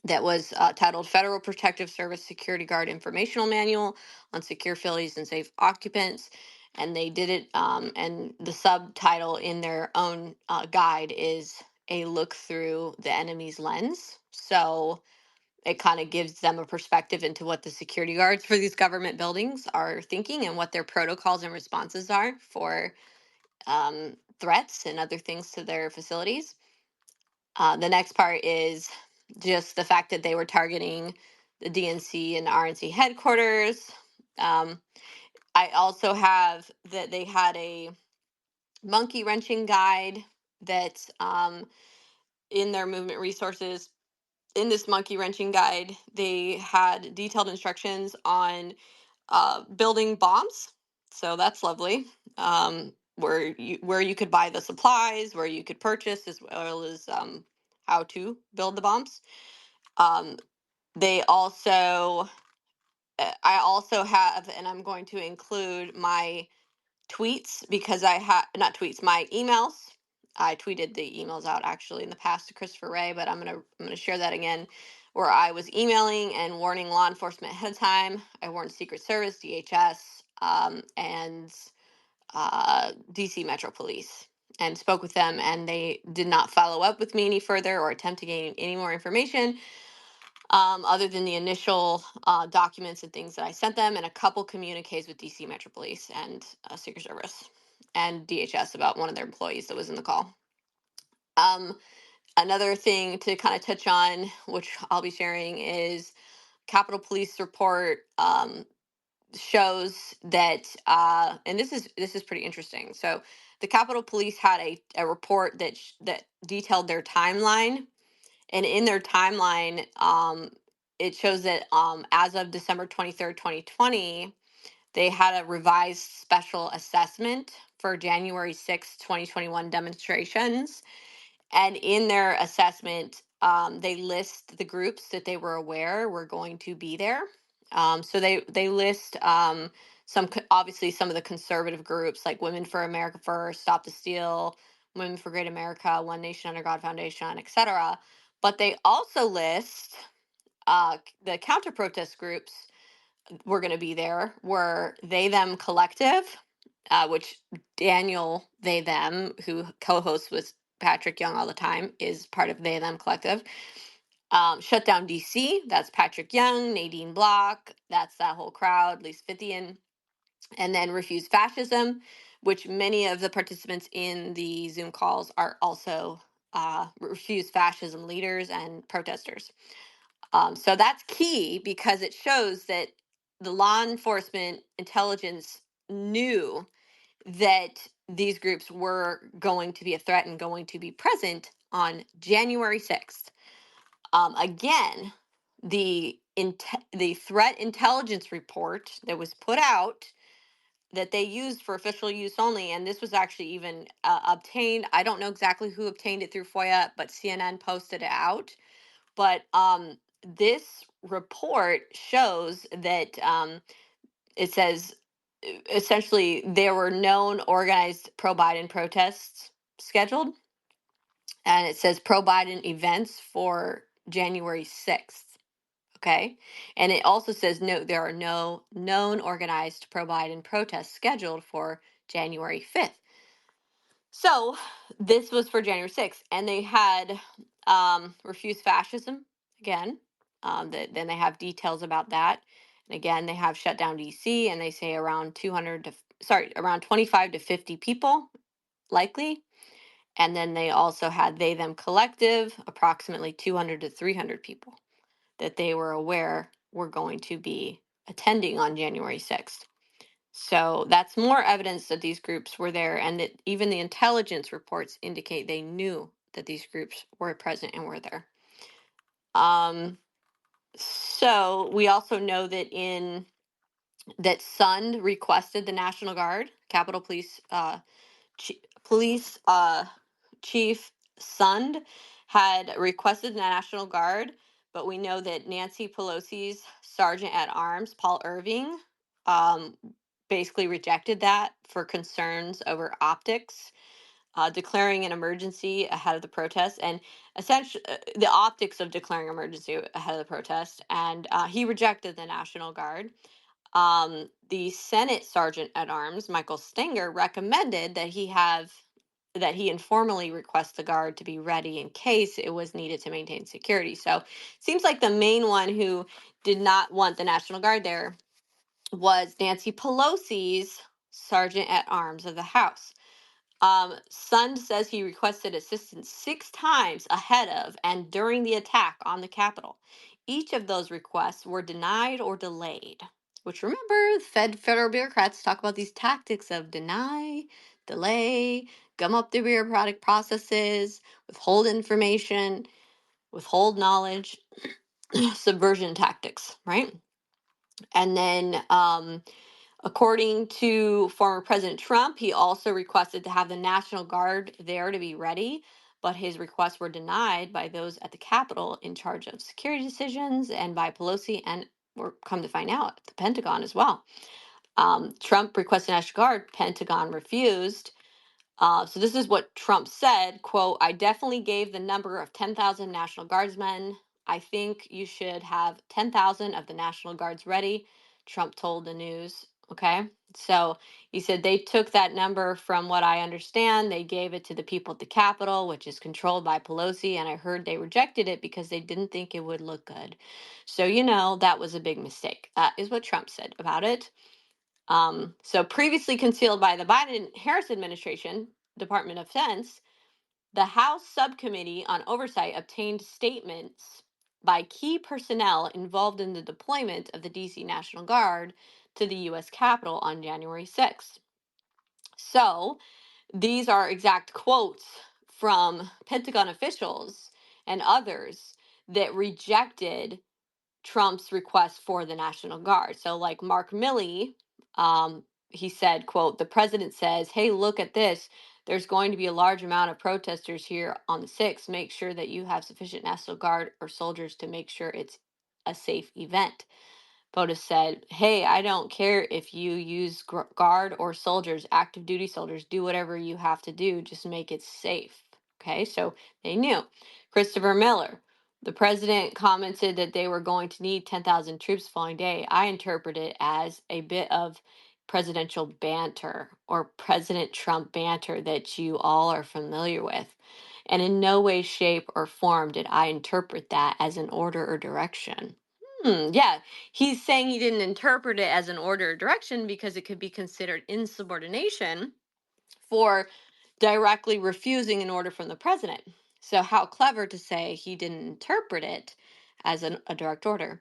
Speaker 2: that was titled Federal Protective Service Security Guard Informational Manual on Secure Facilities and Safe Occupants. And they did it, and the subtitle in their own guide is A Look Through the Enemy's Lens. So it kind of gives them a perspective into what the security guards for these government buildings are thinking and what their protocols and responses are for threats and other things to their facilities. The next part is just the fact that they were targeting the DNC and RNC headquarters. Um, I also have that they had a monkey wrenching guide that's in their movement resources. In this monkey wrenching guide, they had detailed instructions on building bombs. So that's lovely. Where you could buy the supplies, where you could purchase, as well as how to build the bombs. Um, they also, I also have, and I'm going to include my tweets because I have not tweets, my emails. I tweeted the emails out actually in the past to Christopher Wray, but I'm gonna share that again, where I was emailing and warning law enforcement ahead of time. I warned Secret Service, DHS, and DC Metro Police, and spoke with them, and they did not follow up with me any further or attempt to gain any more information other than the initial documents and things that I sent them, and a couple communiques with DC Metro Police and Secret Service and DHS about one of their employees that was in the call. Another thing to kind of touch on, which I'll be sharing, is Capitol Police report shows that, and this is pretty interesting. So the Capitol Police had a report that detailed their timeline, and in their timeline, it shows that as of December 23rd, 2020, they had a revised special assessment for January 6th, 2021 demonstrations. And in their assessment, they list the groups that they were aware were going to be there. So they list obviously some of the conservative groups like Women for America First, Stop the Steal, Women for Great America, One Nation Under God Foundation, etc. But they also list the counter protest groups were going to be there were They Them Collective, which Daniel They Them, who co-hosts with Patrick Young all the time, is part of They Them Collective. Shut Down DC, that's Patrick Young, Nadine Block, that's that whole crowd, Lise Fithian. And then Refuse Fascism, which many of the participants in the Zoom calls are also Refuse Fascism leaders and protesters. So that's key because it shows that the law enforcement intelligence knew that these groups were going to be a threat and going to be present on January 6th. Again, the threat intelligence report that was put out, that they used for official use only, and this was actually even obtained. I don't know exactly who obtained it through FOIA, but CNN posted it out. But this report shows that it says essentially there were known organized pro-Biden protests scheduled, and it says pro-Biden events for January 6th. Okay. And it also says, note, there are no known organized pro-Biden protests scheduled for January 5th. So this was for January 6th. And they had refused fascism again. Then they have details about that. And again, they have shut down DC, and they say around 25 to 50 people likely. And then they also had they, them collective, approximately 200 to 300 people that they were aware were going to be attending on January 6th. So that's more evidence that these groups were there, and that even the intelligence reports indicate they knew that these groups were present and were there. So we also know that Sund requested the National Guard, Capitol Police Police Chief Sund had requested the National Guard, but we know that Nancy Pelosi's Sergeant at Arms, Paul Irving, basically rejected that for concerns over optics, declaring an emergency ahead of the protest, and essentially the optics of declaring emergency ahead of the protest, and he rejected the National Guard. The Senate Sergeant at Arms, Michael Stenger, recommended that he informally request the Guard to be ready in case it was needed to maintain security. So it seems like the main one who did not want the National Guard there was Nancy Pelosi's Sergeant at Arms of the House. Sund says he requested assistance 6 times ahead of and during the attack on the Capitol. Each of those requests were denied or delayed. Which, remember, federal bureaucrats talk about these tactics of deny, delay, gum up the bureaucratic processes, withhold information, withhold knowledge, subversion tactics, right? And then, according to former President Trump, he also requested to have the National Guard there to be ready, but his requests were denied by those at the Capitol in charge of security decisions and by Pelosi, and we're come to find out, the Pentagon as well. Trump requested National Guard, Pentagon refused. So this is what Trump said, quote, I definitely gave the number of 10,000 National Guardsmen. I think you should have 10,000 of the National Guards ready, Trump told the news. Okay. So he said they took that number from what I understand. They gave it to the people at the Capitol, which is controlled by Pelosi. And I heard they rejected it because they didn't think it would look good. So, that was a big mistake. That is what Trump said about it. So previously concealed by the Biden-Harris administration, Department of Defense, the House Subcommittee on Oversight obtained statements by key personnel involved in the deployment of the DC National Guard to the U.S. Capitol on January 6th. So these are exact quotes from Pentagon officials and others that rejected Trump's request for the National Guard. So like Mark Milley, he said, quote, the president says, hey, look at this. There's going to be a large amount of protesters here on the 6th. Make sure that you have sufficient National Guard or soldiers to make sure it's a safe event. POTUS said, hey, I don't care if you use guard or soldiers, active duty soldiers, do whatever you have to do, just make it safe. Okay, so they knew. Christopher Miller, the president commented that they were going to need 10,000 troops following day. I interpret it as a bit of presidential banter or President Trump banter that you all are familiar with. And in no way, shape, or form did I interpret that as an order or direction. Yeah, he's saying he didn't interpret it as an order or direction because it could be considered insubordination for directly refusing an order from the president. So, how clever to say he didn't interpret it as a direct order.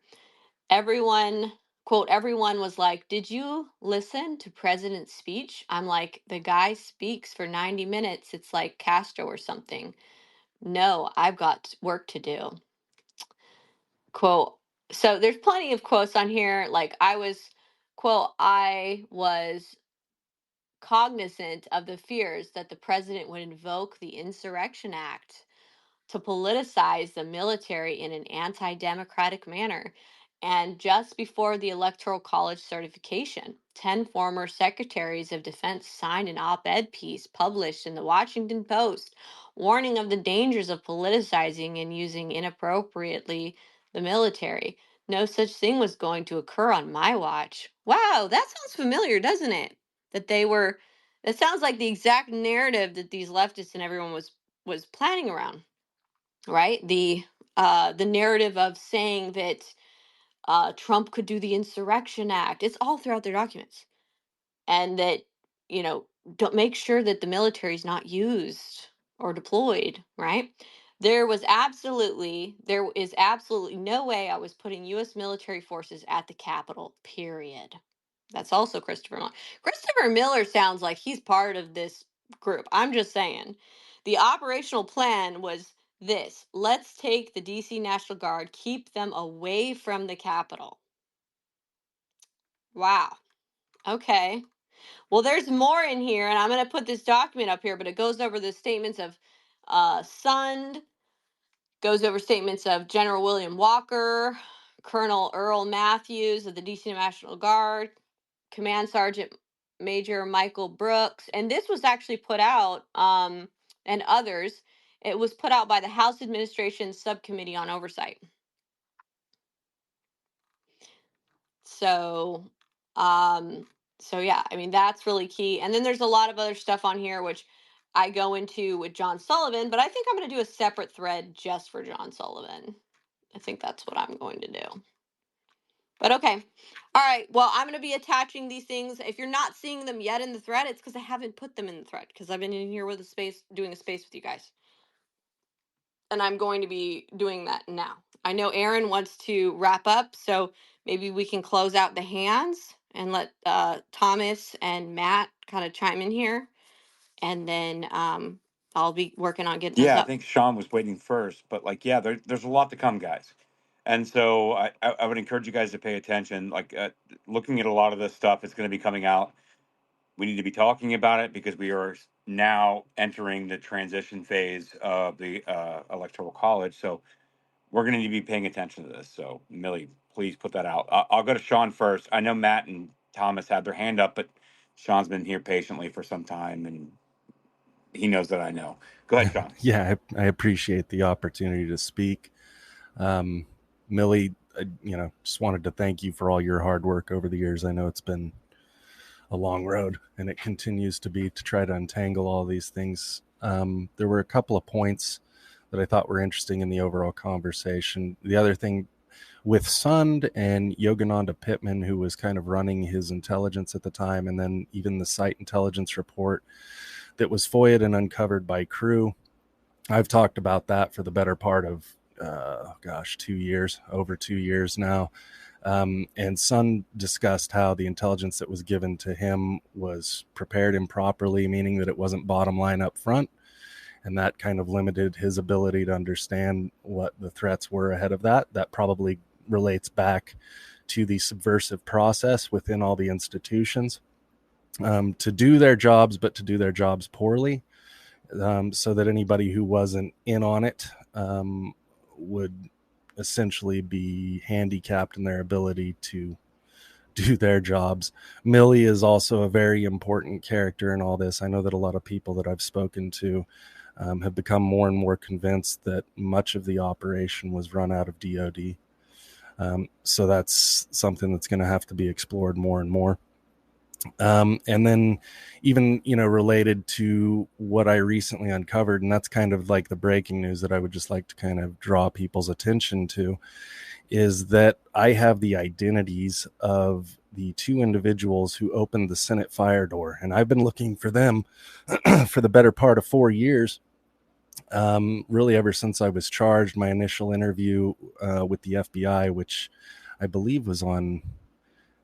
Speaker 2: Everyone, quote, everyone was like, did you listen to President's speech? I'm like, the guy speaks for 90 minutes. It's like Castro or something. No, I've got work to do. Quote, so there's plenty of quotes on here. Like I was cognizant of the fears that the president would invoke the Insurrection Act to politicize the military in an anti-democratic manner. And just before the Electoral College certification, 10 former secretaries of defense signed an op-ed piece published in the Washington Post warning of the dangers of politicizing and using inappropriately the military. No such thing was going to occur on my watch. Wow, that sounds familiar, doesn't it? That sounds like the exact narrative that these leftists and everyone was planning around, right? The narrative of saying that Trump could do the Insurrection Act. It's all throughout their documents, and that don't make sure that the military is not used or deployed. Right? There is absolutely no way I was putting U.S. military forces at the Capitol. Period. That's also Christopher Miller. Christopher Miller sounds like he's part of this group. I'm just saying. The operational plan was this: let's take the DC National Guard, keep them away from the Capitol. Wow. Okay. Well, there's more in here, and I'm going to put this document up here, but it goes over the statements of Sund, goes over statements of General William Walker, Colonel Earl Matthews of the DC National Guard, Command Sergeant Major Michael Brooks, and this was actually put out, and others. It was put out by the House Administration Subcommittee on Oversight. So, yeah, I mean, that's really key. And then there's a lot of other stuff on here, which I go into with John Sullivan, but I think I'm going to do a separate thread just for John Sullivan. I think that's what I'm going to do. But okay. All right. Well, I'm going to be attaching these things. If you're not seeing them yet in the thread, it's because I haven't put them in the thread, because I've been in here with a space, doing a space with you guys. And I'm going to be doing that now. I know Aaron wants to wrap up, so maybe we can close out the hands and let Thomas and Matt kind of chime in here. And then I'll be working on getting us
Speaker 1: Yeah, I
Speaker 2: up.
Speaker 1: think Sean was waiting first, but like, yeah, there's a lot to come, guys. And so I would encourage you guys to pay attention. Like, looking at a lot of this stuff, it's going to be coming out. We need to be talking about it because we are now entering the transition phase of the Electoral College. So we're going to need to be paying attention to this. So, Millie, please put that out. I'll go to Sean first. I know Matt and Thomas had their hand up, but Sean's been here patiently for some time, and he knows that I know. Go ahead, Sean.
Speaker 9: Yeah, I appreciate the opportunity to speak. Millie, just wanted to thank you for all your hard work over the years. I know it's been a long road, and it continues to be, to try to untangle all these things. There were a couple of points that I thought were interesting in the overall conversation. The other thing with Sund and Yogananda Pittman, who was kind of running his intelligence at the time, and then even the site intelligence report that was FOIA'd and uncovered by Crew. I've talked about that for the better part of, 2 years, over 2 years now. And Sund discussed how the intelligence that was given to him was prepared improperly, meaning that it wasn't bottom line up front. And that kind of limited his ability to understand what the threats were ahead of that. That probably relates back to the subversive process within all the institutions, to do their jobs, but to do their jobs poorly, so that anybody who wasn't in on it would essentially be handicapped in their ability to do their jobs. Millie is also a very important character in all this. I know that a lot of people that I've spoken to have become more and more convinced that much of the operation was run out of DOD. So that's something that's going to have to be explored more and more. And then even, related to what I recently uncovered, and that's kind of like the breaking news that I would just like to kind of draw people's attention to, is that I have the identities of the two individuals who opened the Senate fire door. And I've been looking for them for the better part of 4 years. Really ever since I was charged. My initial interview with the FBI, which I believe was on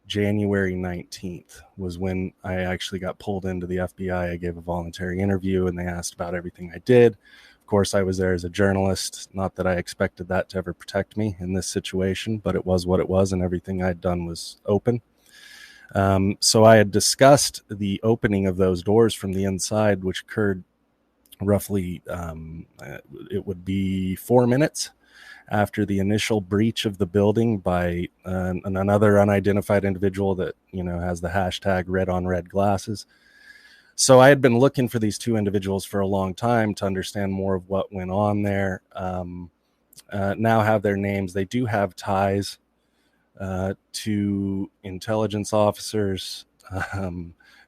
Speaker 9: January 19th, was when I actually got pulled into the FBI. I gave a voluntary interview and they asked about everything I did. Of course, I was there as a journalist. Not that I expected that to ever protect me in this situation, but it was what it was, and everything I'd done was open. So I had discussed the opening of those doors from the inside, which occurred roughly, it would be 4 minutes after the initial breach of the building by another unidentified individual that, has the hashtag red on red glasses. So I had been looking for these two individuals for a long time to understand more of what went on there. Now have their names. They do have ties to intelligence officers,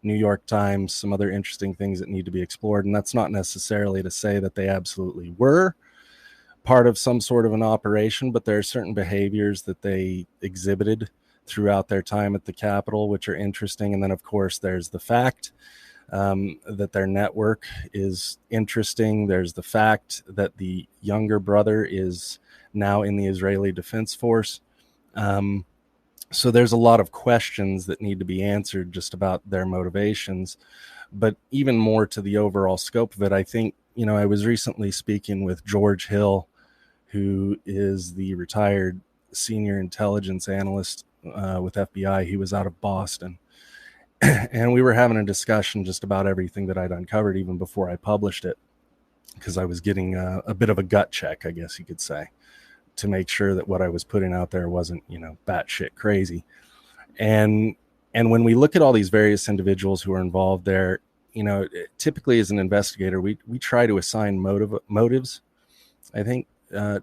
Speaker 9: New York Times, some other interesting things that need to be explored. And that's not necessarily to say that they absolutely were part of some sort of an operation, but there are certain behaviors that they exhibited throughout their time at the Capitol, which are interesting. And then, of course, there's the fact that their network is interesting. There's the fact that the younger brother is now in the Israeli Defense Force. So there's a lot of questions that need to be answered just about their motivations. But even more to the overall scope of it, I think, I was recently speaking with George Hill, who is the retired senior intelligence analyst with FBI. He was out of Boston. And we were having a discussion just about everything that I'd uncovered even before I published it, because I was getting a bit of a gut check, I guess you could say, to make sure that what I was putting out there wasn't, batshit crazy. And when we look at all these various individuals who are involved there, typically as an investigator, we try to assign motives, I think,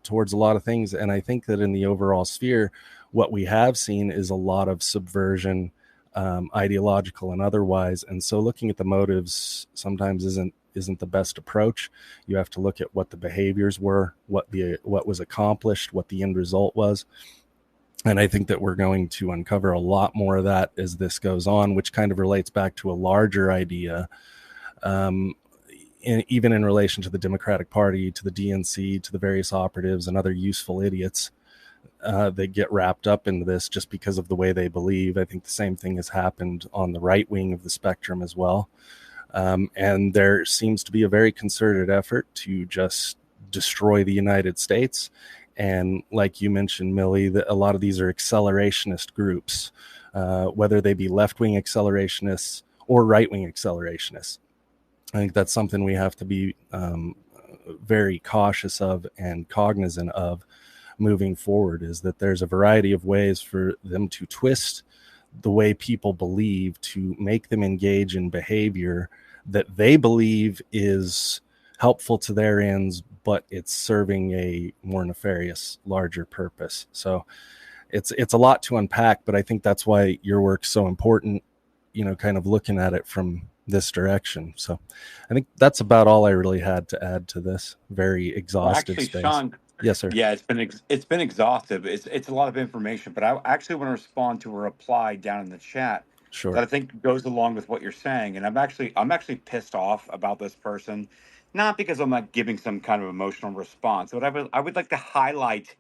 Speaker 9: towards a lot of things. And I think that in the overall sphere, what we have seen is a lot of subversion, ideological and otherwise. And so looking at the motives sometimes isn't the best approach. You have to look at what the behaviors were, what was accomplished, what the end result was. And I think that we're going to uncover a lot more of that as this goes on, which kind of relates back to a larger idea, even in relation to the Democratic Party, to the DNC, to the various operatives and other useful idiots that get wrapped up into this just because of the way they believe. I think the same thing has happened on the right wing of the spectrum as well. And there seems to be a very concerted effort to just destroy the United States. And like you mentioned, Millie, that a lot of these are accelerationist groups, whether they be left-wing accelerationists or right-wing accelerationists. I think that's something we have to be very cautious of and cognizant of moving forward, is that there's a variety of ways for them to twist the way people believe to make them engage in behavior that they believe is helpful to their ends, but it's serving a more nefarious, larger purpose. So it's a lot to unpack, but I think that's why your work's so important, kind of looking at it from this direction. So I think that's about all I really had to add to this very
Speaker 1: Well,
Speaker 9: exhaustive
Speaker 1: actually,
Speaker 9: space.
Speaker 1: Sean,
Speaker 9: Yes, sir.
Speaker 1: yeah, it's been exhaustive. It's a lot of information, but I actually want to respond to a reply down in the chat that
Speaker 9: Sure.
Speaker 1: I think goes along with what you're saying. And I'm actually pissed off about this person, not because I'm not giving some kind of emotional response, but I would like to highlight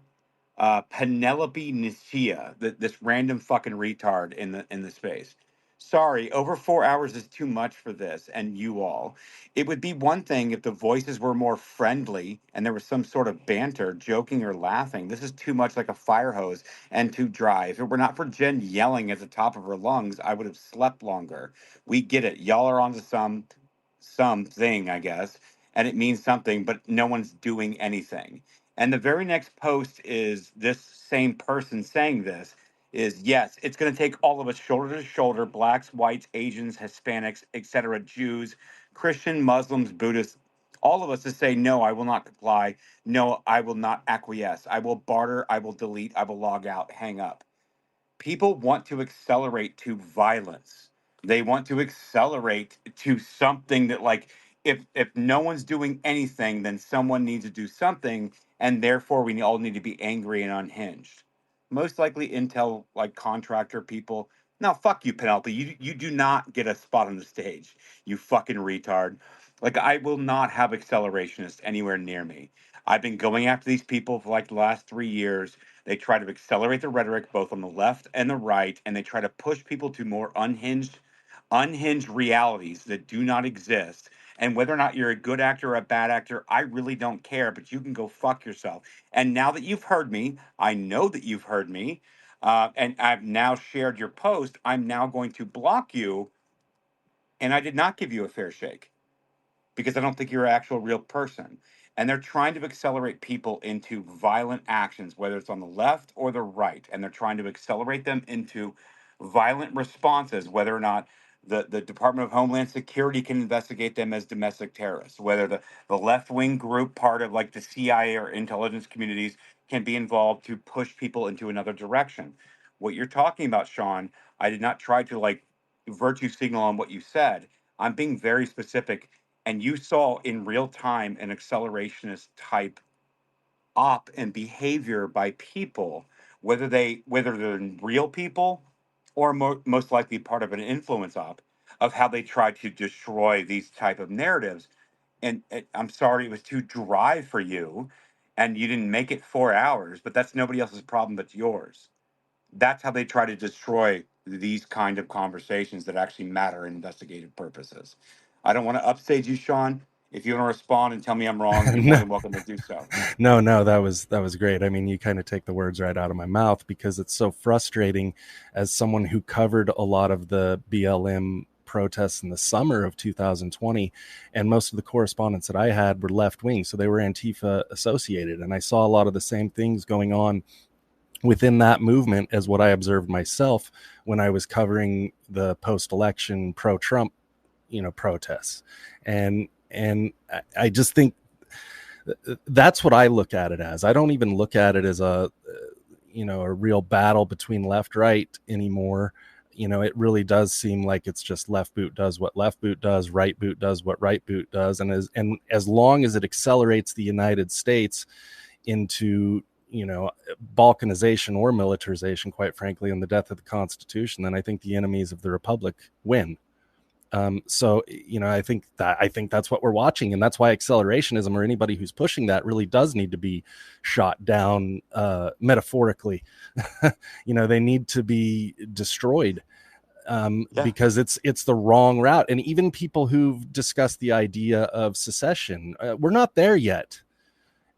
Speaker 1: Penelope Nicia, this random fucking retard in the space. Sorry, over 4 hours is too much for this and you all. It would be one thing if the voices were more friendly and there was some sort of banter, joking or laughing. This is too much like a fire hose and too dry. If it were not for Jen yelling at the top of her lungs, I would have slept longer. We get it. Y'all are onto something, I guess, and it means something, but no one's doing anything. And the very next post is this same person saying this is yes, it's going to take all of us shoulder to shoulder, blacks, whites, Asians, Hispanics, etc., Jews, Christian, Muslims, Buddhists, all of us to say, no, I will not comply. No, I will not acquiesce. I will barter. I will delete. I will log out, hang up. People want to accelerate to violence. They want to accelerate to something that, like, if no one's doing anything, then someone needs to do something, and therefore we all need to be angry and unhinged. Most likely intel, like, contractor people. Now fuck you, Penelope. You do not get a spot on the stage, you fucking retard. Like, I will not have accelerationists anywhere near me. I've been going after these people for like the last 3 years. They try to accelerate the rhetoric both on the left and the right, and they try to push people to more unhinged realities that do not exist. And whether or not you're a good actor or a bad actor, I really don't care, but you can go fuck yourself. And now that you've heard me, I know that you've heard me. and I've now shared your post, I'm now going to block you, and I did not give you a fair shake because I don't think you're an actual real person. And they're trying to accelerate people into violent actions, whether it's on the left or the right. And they're trying to accelerate them into violent responses, whether or not the Department of Homeland Security can investigate them as domestic terrorists, whether the left wing group, part of like the CIA or intelligence communities, can be involved to push people into another direction. What you're talking about, Sean, I did not try to like virtue signal on what you said. I'm being very specific, and you saw in real time an accelerationist type op and behavior by people, whether they're real people or most likely part of an influence op, of how they try to destroy these type of narratives. And I'm sorry it was too dry for you, and you didn't make it 4 hours, but that's nobody else's problem but yours. That's how they try to destroy these kind of conversations that actually matter in investigative purposes. I don't want to upstage you, Sean. If you want to respond and tell me I'm wrong, you're more
Speaker 9: No,
Speaker 1: than welcome to do so.
Speaker 9: no, that was great. I mean, you kind of take the words right out of my mouth, because it's so frustrating as someone who covered a lot of the BLM protests in the summer of 2020, and most of the correspondents that I had were left wing, so they were Antifa associated, and I saw a lot of the same things going on within that movement as what I observed myself when I was covering the post-election pro-Trump, protests. And I just think that's what I look at it as. I don't even look at it as a real battle between left right anymore. It really does seem like it's just left boot does what left boot does, right boot does what right boot does, and as long as it accelerates the United States into balkanization or militarization, quite frankly, and the death of the Constitution, then I think the enemies of the Republic win. So I think that's what we're watching, and that's why accelerationism, or anybody who's pushing that, really does need to be shot down, metaphorically. They need to be destroyed,
Speaker 1: Yeah.
Speaker 9: because it's the wrong route. And even people who've discussed the idea of secession, we're not there yet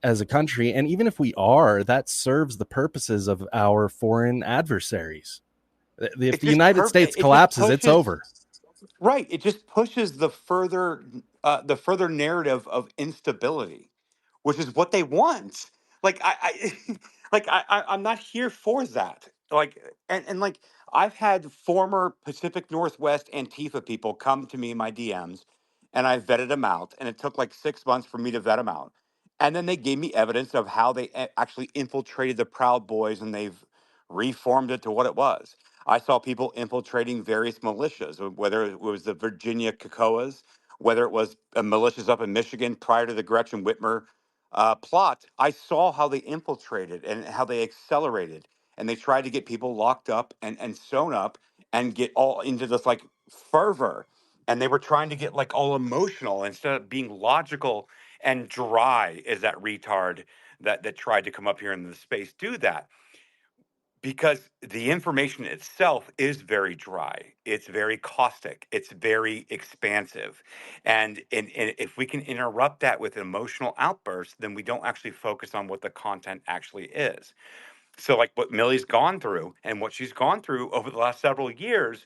Speaker 9: as a country, and even if we are, that serves the purposes of our foreign adversaries. If
Speaker 1: It's
Speaker 9: the
Speaker 1: just
Speaker 9: United
Speaker 1: perfect.
Speaker 9: States
Speaker 1: It just
Speaker 9: collapses, it's
Speaker 1: pushes.
Speaker 9: over.
Speaker 1: Right. It just pushes the further narrative of instability, which is what they want. Like I I'm not here for that. And like I've had former Pacific Northwest Antifa people come to me in my DMs, and I vetted them out, and it took like 6 months for me to vet them out. And then they gave me evidence of how they actually infiltrated the Proud Boys, and they've reformed it to what it was. I saw people infiltrating various militias, whether it was the Virginia Cacoas, whether it was militias up in Michigan prior to the Gretchen Whitmer plot. I saw how they infiltrated and how they accelerated, and they tried to get people locked up and sewn up and get all into this like fervor. And they were trying to get like all emotional instead of being logical and dry as that retard that tried to come up here in the space do that, because the information itself is very dry, it's very caustic, it's very expansive, and if we can interrupt that with emotional outbursts, then we don't actually focus on what the content actually is. So like what Millie's gone through and what she's gone through over the last several years,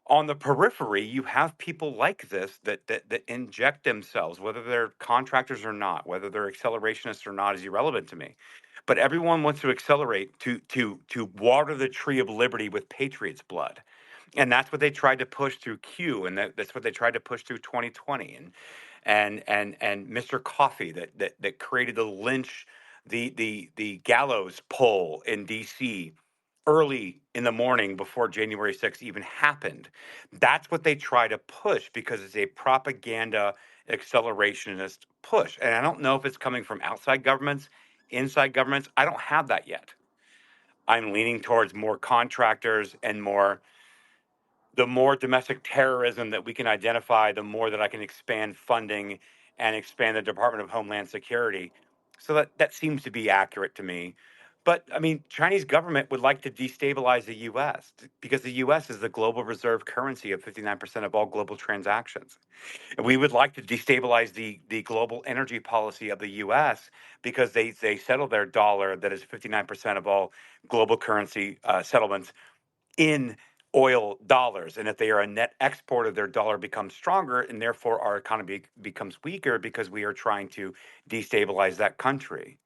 Speaker 1: on the periphery, you have people like this that inject themselves, whether they're contractors or not, whether they're accelerationists or not, is irrelevant to me. But everyone wants to accelerate to water the tree of liberty with patriots' blood, and that's what they tried to push through Q, and that's what they tried to push through 2020, and Mr. Coffee that created the lynch, the gallows pole in D.C. early in the morning before January 6th even happened. That's what they try to push because it's a propaganda accelerationist push. And I don't know if it's coming from outside governments, inside governments. I don't have that yet. I'm leaning towards more contractors and the more domestic terrorism that we can identify, the more that I can expand funding and expand the Department of Homeland Security. So that seems to be accurate to me. But I mean, Chinese government would like to destabilize the U.S. because the U.S. is the global reserve currency of 59% of all global transactions. And we would like to destabilize the global energy policy of the U.S. because they settle their dollar that is 59% of all global currency settlements in oil dollars. And if they are a net exporter, their dollar becomes stronger, and therefore our economy becomes weaker because we are trying to destabilize that country.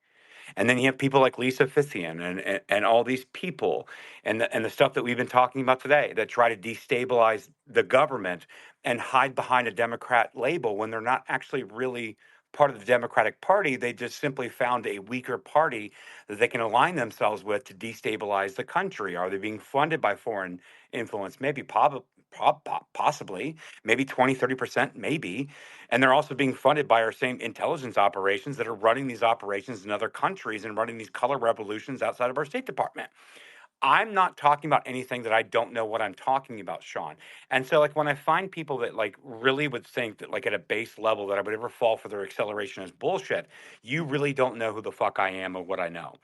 Speaker 1: And then you have people like Lisa Fithian and all these people and the stuff that we've been talking about today that try to destabilize the government and hide behind a Democrat label when they're not actually really part of the Democratic Party. They just simply found a weaker party that they can align themselves with to destabilize the country. Are they being funded by foreign influence? Maybe, possibly, maybe 20, 30%, maybe. And they're also being funded by our same intelligence operations that are running these operations in other countries and running these color revolutions outside of our State Department. I'm not talking about anything that I don't know what I'm talking about, Sean. And so, like, when I find people that like really would think that, like, at a base level, that I would ever fall for their acceleration is bullshit, you really don't know who the fuck I am or what I know.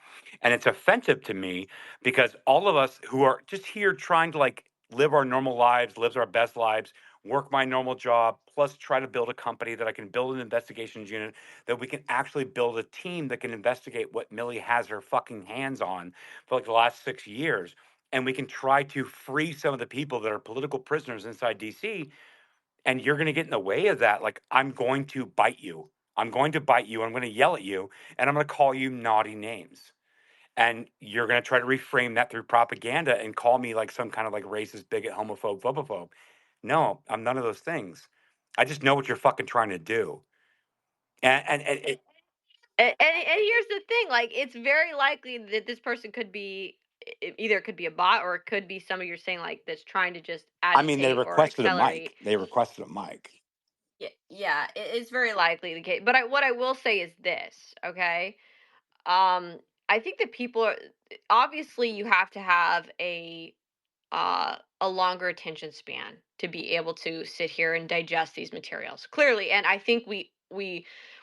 Speaker 1: And it's offensive to me because all of us who are just here trying to like live our normal lives, live our best lives, work my normal job, plus try to build a company that I can build an investigations unit, that we can actually build a team that can investigate what Millie has her fucking hands on for like the last 6 years. And we can try to free some of the people that are political prisoners inside DC. And you're going to get in the way of that. Like, I'm going to bite you. I'm going to bite you. I'm going to yell at you. And I'm going to call you naughty names. And you're going to try to reframe that through propaganda and call me like some kind of like racist, bigot, homophobe, phobophobe. No, I'm none of those things. I just know what you're fucking trying to do. And it,
Speaker 2: And here's the thing, like, it's very likely that this person could be either it could be a bot or it could be somebody you're saying like that's trying to just
Speaker 1: I mean, they
Speaker 2: agitate or
Speaker 1: requested a mic.
Speaker 2: accelerate.
Speaker 1: They requested a mic.
Speaker 2: Yeah, yeah, it's very likely the case. But what I will say is this, okay? Um, I think that people are obviously you have to have a longer attention span to be able to sit here and digest these materials clearly. And I think we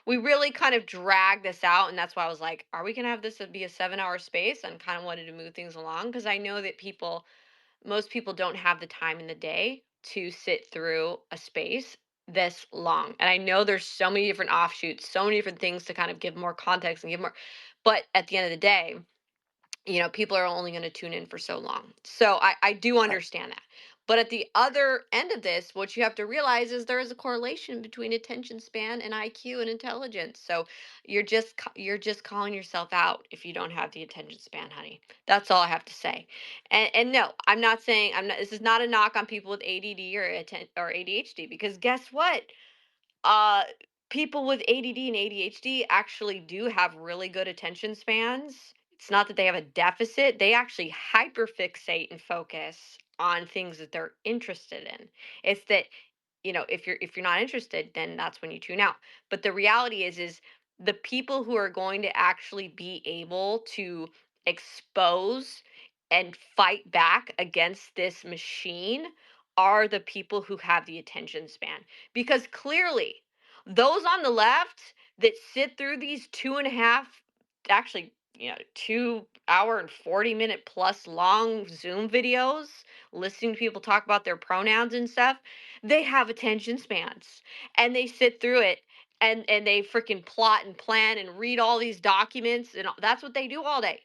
Speaker 2: really kind of drag this out, and that's why I was like, are we going to have this be a 7 hour space? And kind of wanted to move things along because I know that most people don't have the time in the day to sit through a space this long. And I know there's so many different offshoots, so many different things to kind of give more context and give more, but at the end of the day, people are only going to tune in for so long. So I do understand that. But at the other end of this, what you have to realize is there is a correlation between attention span and IQ and intelligence. So you're just calling yourself out if you don't have the attention span, honey. That's all I have to say. And no, I'm not saying I'm not. This is not a knock on people with ADD or ADHD because guess what? uh People with ADD and ADHD actually do have really good attention spans. It's not that they have a deficit, they actually hyperfixate and focus on things that they're interested in. It's that, if you're not interested, then that's when you tune out. But the reality is the people who are going to actually be able to expose and fight back against this machine are the people who have the attention span, because clearly those on the left that sit through these 2.5, actually, 2 hour and 40 minute plus long Zoom videos, listening to people talk about their pronouns and stuff, they have attention spans and they sit through it, and they freaking plot and plan and read all these documents, and that's what they do all day.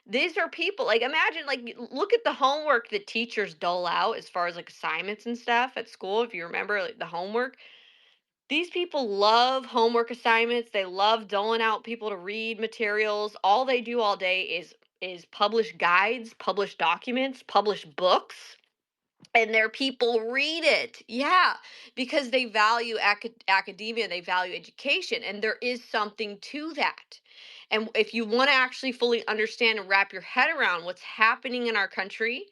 Speaker 2: These are people, like, imagine, like, look at the homework that teachers dole out as far as like assignments and stuff at school. If you remember, like, the homework, these people love homework assignments. They love doling out people to read materials. All they do all day is publish guides, publish documents, publish books, and their people read it. Yeah, because they value academia, they value education, and there is something to that. And if you want to actually fully understand and wrap your head around what's happening in our country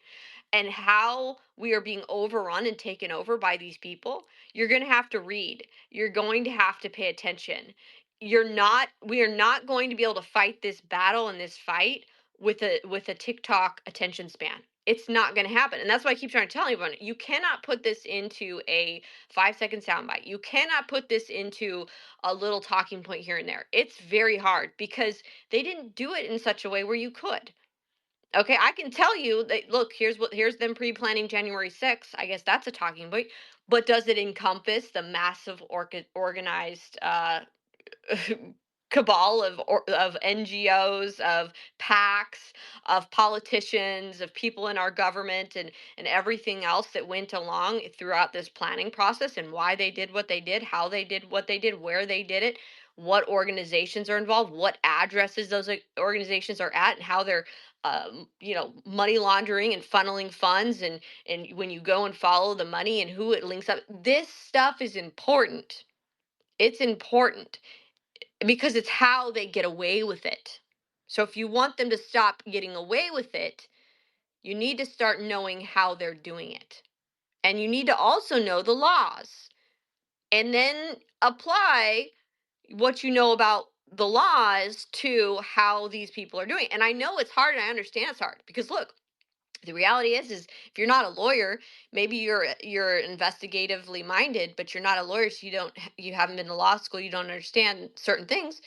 Speaker 2: and how we are being overrun and taken over by these people, you're going to have to read. You're going to have to pay attention. We are not going to be able to fight this battle and this fight with a TikTok attention span. it's not going to happen. And that's why I keep trying to tell everyone, you cannot put this into a 5-second soundbite. You cannot put this into a little talking point here and there. It's very hard because they didn't do it in such a way where you could. Okay, I can tell you that, look, here's them pre-planning January 6th. I guess that's a talking point. But does it encompass the massive organized cabal of NGOs, of PACs, of politicians, of people in our government, and everything else that went along throughout this planning process, and why they did what they did, how they did what they did, where they did it, what organizations are involved, what addresses those organizations are at, and how they're money laundering and funneling funds, and when you go and follow the money and who it links up, this stuff is important. It's important because it's how they get away with it. So if you want them to stop getting away with it, you need to start knowing how they're doing it. And you need to also know the laws and then apply what you know about the laws to how these people are doing. And I know it's hard, and I understand it's hard, because look, the reality is if you're not a lawyer, maybe you're investigatively minded, but you're not a lawyer, so you haven't been to law school, you don't understand certain things.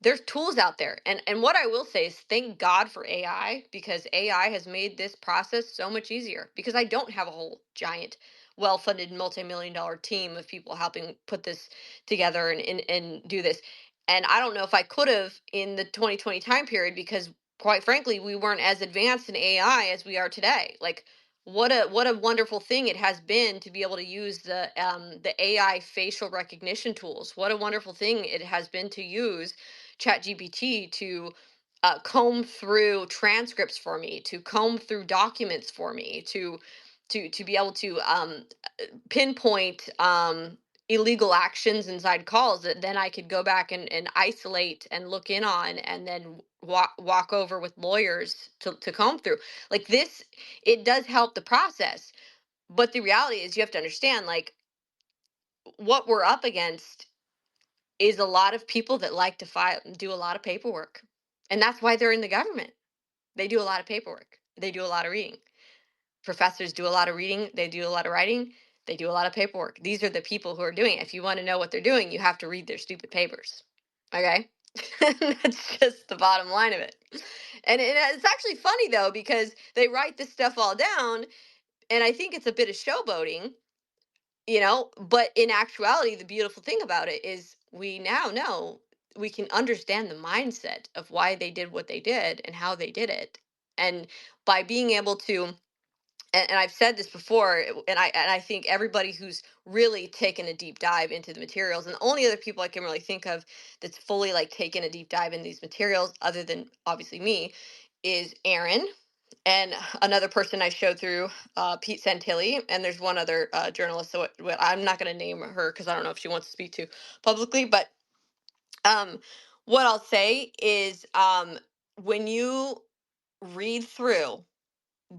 Speaker 2: There's tools out there. And what I will say is thank God for AI, because AI has made this process so much easier, because I don't have a whole giant well-funded multi-million dollar team of people helping put this together and do this. And I don't know if I could have in the 2020 time period, because quite frankly, we weren't as advanced in AI as we are today. Like, what a wonderful thing it has been to be able to use the AI facial recognition tools. What a wonderful thing it has been to use ChatGPT to comb through transcripts for me, to comb through documents for me, to be able to pinpoint illegal actions inside calls that then I could go back and isolate and look in on, and then walk over with lawyers to comb through. Like this, it does help the process. But the reality is you have to understand, like, what we're up against is a lot of people that like to do a lot of paperwork. And that's why they're in the government. They do a lot of paperwork. They do a lot of reading. Professors do a lot of reading, they do a lot of writing, they do a lot of paperwork. These are the people who are doing it. If you want to know what they're doing, you have to read their stupid papers. Okay? That's just the bottom line of it. And it's actually funny though, because they write this stuff all down, and I think it's a bit of showboating, but in actuality, the beautiful thing about it is we now know, we can understand the mindset of why they did what they did and how they did it. And by being able to, and I've said this before, and I think everybody who's really taken a deep dive into the materials, and the only other people I can really think of that's fully like taken a deep dive in these materials, other than obviously me, is Aaron, and another person I showed through, Pete Santilli, and there's one other journalist. So I'm not going to name her because I don't know if she wants to speak to publicly. But what I'll say is, when you read through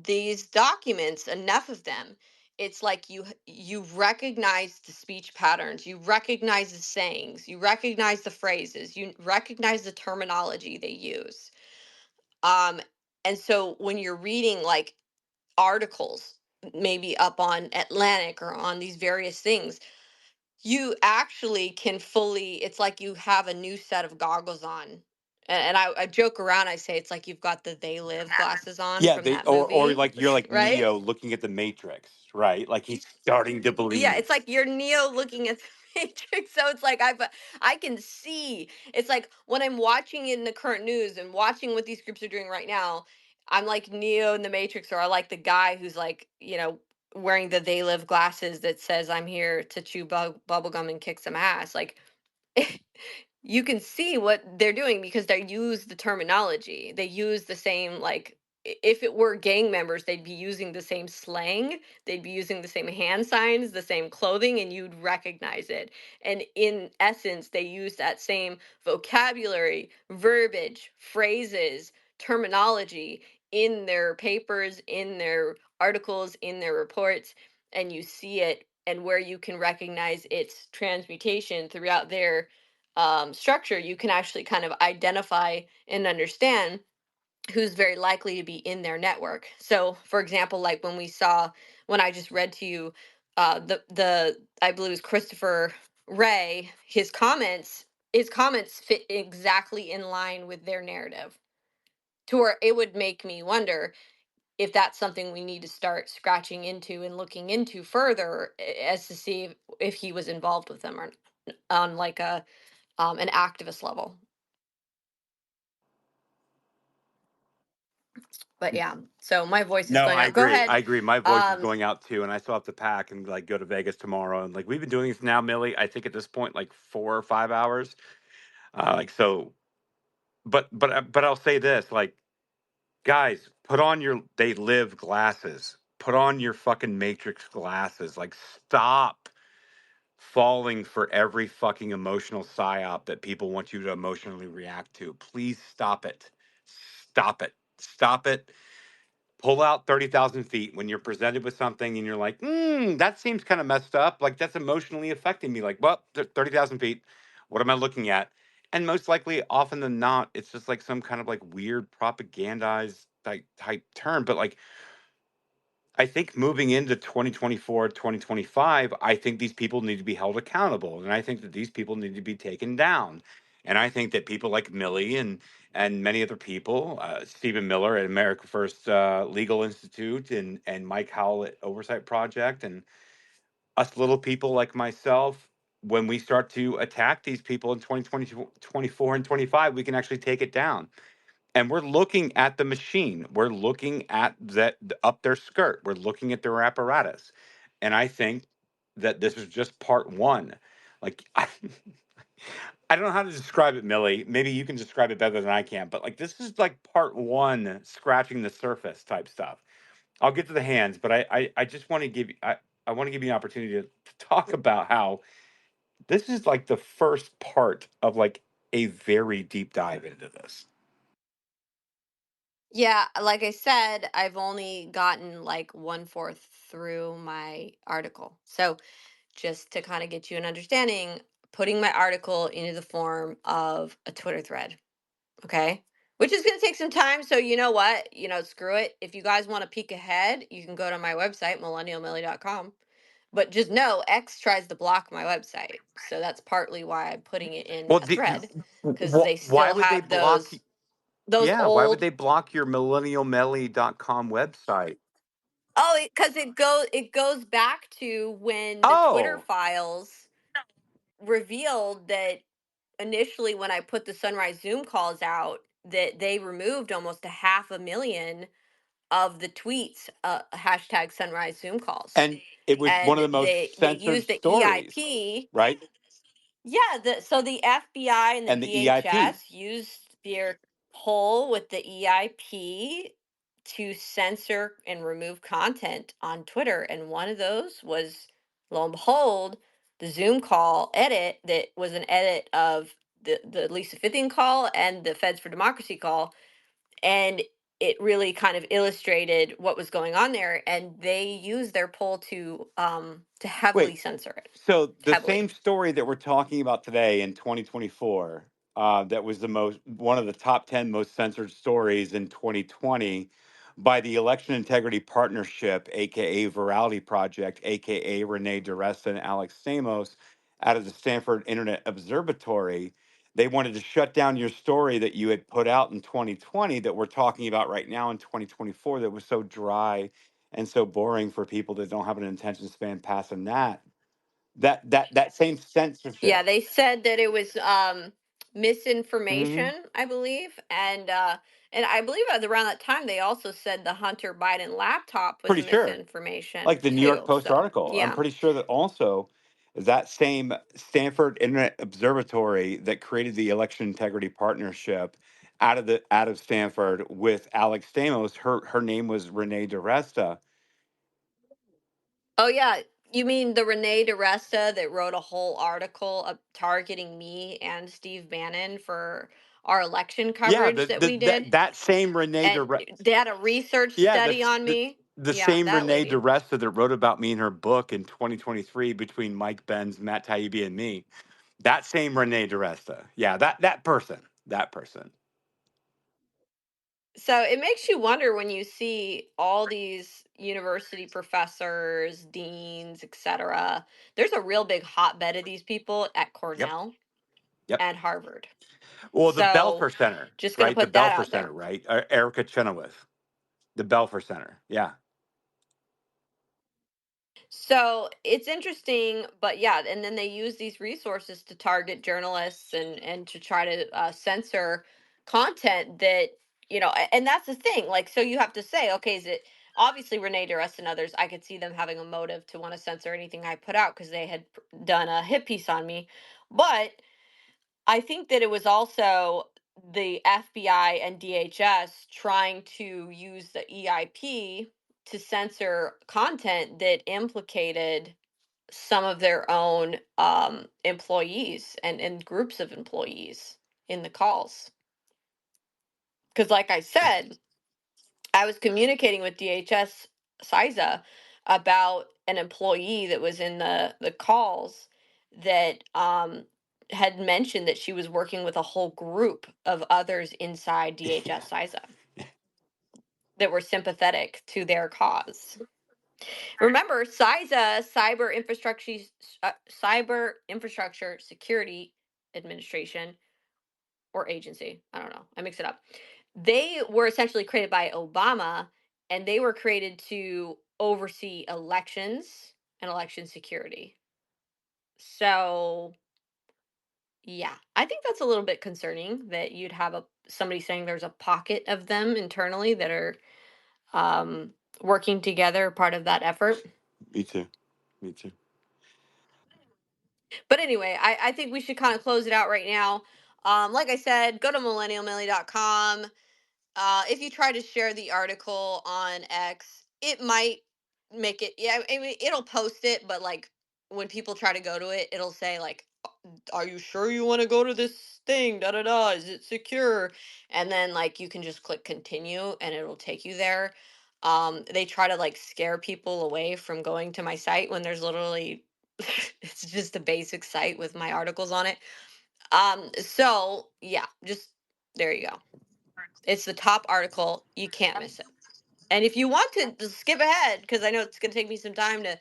Speaker 2: these documents, enough of them, it's like you recognize the speech patterns, you recognize the sayings, you recognize the phrases, you recognize the terminology they use. And so when you're reading like articles, maybe up on Atlantic or on these various things, you actually can fully, it's like you have a new set of goggles on. And I joke around, I say it's like you've got the They Live glasses on
Speaker 1: Yeah,
Speaker 2: from
Speaker 1: they
Speaker 2: that
Speaker 1: or
Speaker 2: movie,
Speaker 1: like you're like
Speaker 2: right?
Speaker 1: Neo looking at the Matrix, right? Like he's starting to
Speaker 2: Yeah,
Speaker 1: believe.
Speaker 2: it's like you're Neo looking at the Matrix. So it's like I can see. It's like when I'm watching in the current news and watching what these groups are doing right now, I'm like Neo in the Matrix, or I like the guy who's like, wearing the They Live glasses that says I'm here to chew bubblegum and kick some ass. Like you can see what they're doing because they use the terminology. They use the same, like, if it were gang members, they'd be using the same slang, they'd be using the same hand signs, the same clothing, and you'd recognize it. And in essence, they use that same vocabulary, verbiage, phrases, terminology in their papers, in their articles, in their reports, and you see it, and where you can recognize its transmutation throughout their structure, you can actually kind of identify and understand who's very likely to be in their network. So, for example, like when I just read to you, the I believe it was Christopher Wray, his comments fit exactly in line with their narrative, to where it would make me wonder if that's something we need to start scratching into and looking into further, as to see if he was involved with them, or on like a an activist level. But yeah, so my voice is
Speaker 1: No,
Speaker 2: going
Speaker 1: I
Speaker 2: out. Go
Speaker 1: agree.
Speaker 2: ahead.
Speaker 1: I agree. My voice is
Speaker 2: Um,
Speaker 1: going out too, and I still have to pack and like go to Vegas tomorrow. And like we've been doing this now, Millie. I think at this point, like 4 or 5 hours. Like so, but I'll say this: like guys, put on your they live glasses. Put on your fucking Matrix glasses. Like stop falling for every fucking emotional psyop that people want you to emotionally react to. Please stop it. Stop it. Stop it. Pull out 30,000 feet when you're presented with something and you're like, that seems kind of messed up. Like, that's emotionally affecting me. Like, well, 30,000 feet. What am I looking at? And most likely, often than not, it's just like some kind of like weird propagandized type term. But like, I think moving into 2024, 2025, I think these people need to be held accountable. And I think that these people need to be taken down. And I think that people like Millie and many other people, Stephen Miller at America First Legal Institute and Mike Howell at Oversight Project, and us little people like myself, when we start to attack these people in 2020, 24, and 25, we can actually take it down. And we're looking at the machine. We're looking at that up their skirt. We're looking at their apparatus. And I think that this is just part one. Like I don't know how to describe it, Millie. Maybe you can describe it better than I can, but like this is like part one, scratching the surface type stuff. I'll get to the hands, but I just want to give you I want to give you an opportunity to talk about how this is like the first part of like a very deep dive into this.
Speaker 2: yeah, like I said, I've only gotten like one fourth through my article. So just to kind of get you an understanding, putting my article into the form of a Twitter thread. Okay. Which is going to take some time. So, you know what? Screw it. If you guys want to peek ahead, you can go to my website, millennialmillie.com. But just know X tries to block my website. So that's partly why I'm putting it in
Speaker 1: Well,
Speaker 2: a thread, because they
Speaker 1: why
Speaker 2: still
Speaker 1: would they
Speaker 2: have
Speaker 1: block?
Speaker 2: those
Speaker 1: Yeah, why would
Speaker 2: old.
Speaker 1: they block your millennialmelly.com website?
Speaker 2: Oh, because it goes back to when the Twitter
Speaker 1: Oh,
Speaker 2: files revealed that initially, when I put the Sunrise Zoom calls out, that they removed almost a half a million of the tweets, hashtag Sunrise Zoom calls,
Speaker 1: and it was one of
Speaker 2: and
Speaker 1: the
Speaker 2: they
Speaker 1: most censored
Speaker 2: used the
Speaker 1: stories,
Speaker 2: EIP.
Speaker 1: right?
Speaker 2: Yeah, so the FBI and the
Speaker 1: And the EIP.
Speaker 2: DHS used their pull with the EIP to censor and remove content on Twitter. And one of those was, lo and behold, the Zoom call edit that was an edit of the Lisa Fithian call and the Feds for Democracy call. And it really kind of illustrated what was going on there. And they used their pull to heavily
Speaker 1: Wait,
Speaker 2: censor it.
Speaker 1: so the
Speaker 2: Heavily.
Speaker 1: same story that we're talking about today in 2024, that was the most one of the top 10 most censored stories in 2020 by the Election Integrity Partnership, aka Virality Project, aka Renee DeResta and Alex Stamos, out of the Stanford Internet Observatory. They wanted to shut down your story that you had put out in 2020 that we're talking about right now in 2024 that was so dry and so boring for people that don't have an attention span passing that. That same
Speaker 2: Yeah,
Speaker 1: censorship.
Speaker 2: they said that it was
Speaker 1: Hmm.
Speaker 2: misinformation, I believe, and I believe at around that time they also said the Hunter Biden laptop was
Speaker 1: Pretty sure.
Speaker 2: misinformation
Speaker 1: Like the New York
Speaker 2: too.
Speaker 1: Post
Speaker 2: So
Speaker 1: article. I'm
Speaker 2: yeah.
Speaker 1: pretty sure that also that same Stanford Internet Observatory that created the Election Integrity Partnership out of Stanford with Alex Stamos, her name was Renee DeResta.
Speaker 2: Oh yeah, you mean the Renee DeResta that wrote a whole article targeting me and Steve Bannon for our election
Speaker 1: Yeah,
Speaker 2: coverage that we did,
Speaker 1: that same Renee
Speaker 2: and
Speaker 1: DeResta.
Speaker 2: they had a research
Speaker 1: Yeah,
Speaker 2: study on me.
Speaker 1: the
Speaker 2: Yeah,
Speaker 1: same
Speaker 2: that
Speaker 1: Renee
Speaker 2: lady.
Speaker 1: DeResta that wrote about me in her book in 2023 between Mike Benz, Matt Taibbi, and me. That same Renee DeResta. Yeah, that person. That person.
Speaker 2: So it makes you wonder when you see all these university professors, deans, etc. There's a real big hotbed of these people at
Speaker 1: Yep.
Speaker 2: Cornell
Speaker 1: Yep.
Speaker 2: and Harvard.
Speaker 1: Well, the
Speaker 2: So
Speaker 1: Belfer Center,
Speaker 2: just going to
Speaker 1: right? The
Speaker 2: put that
Speaker 1: Belfer
Speaker 2: out
Speaker 1: Center,
Speaker 2: there.
Speaker 1: right? Erica Chenoweth, the Belfer Center. Yeah.
Speaker 2: So it's interesting, but yeah, and then they use these resources to target journalists and to try to censor content that and that's the thing. Like, so you have to say, okay, is it obviously Renee DeRust and others? I could see them having a motive to want to censor anything I put out because they had done a hit piece on me, but I think that it was also the FBI and DHS trying to use the EIP to censor content that implicated some of their own employees and groups of employees in the calls. Because, like I said, I was communicating with DHS CISA about an employee that was in the calls that had mentioned that she was working with a whole group of others inside DHS CISA that were sympathetic to their cause. Remember, CISA, Cyber Infrastructure Security Administration or agency. I don't know. I mix it up. They were essentially created by Obama, and they were created to oversee elections and election security. So, yeah, I think that's a little bit concerning that you'd have somebody saying there's a pocket of them internally that are um, working together, part of that effort.
Speaker 1: Me too. Me too.
Speaker 2: But anyway, I think we should kind of close it out right now. Like I said, go to millennialmillie.com. If you try to share the article on X, it might make it. Yeah, I mean, it'll post it, but like when people try to go to it, it'll say like, "Are you sure you want to go to this thing? Da da da. Is it secure?" And then like you can just click continue, and it'll take you there. They try to like scare people away from going to my site when there's literally it's just a basic site with my articles on it. So yeah, just there you go. It's the top article. You can't miss it. And if you want to just skip ahead, because I know it's going to take me some time to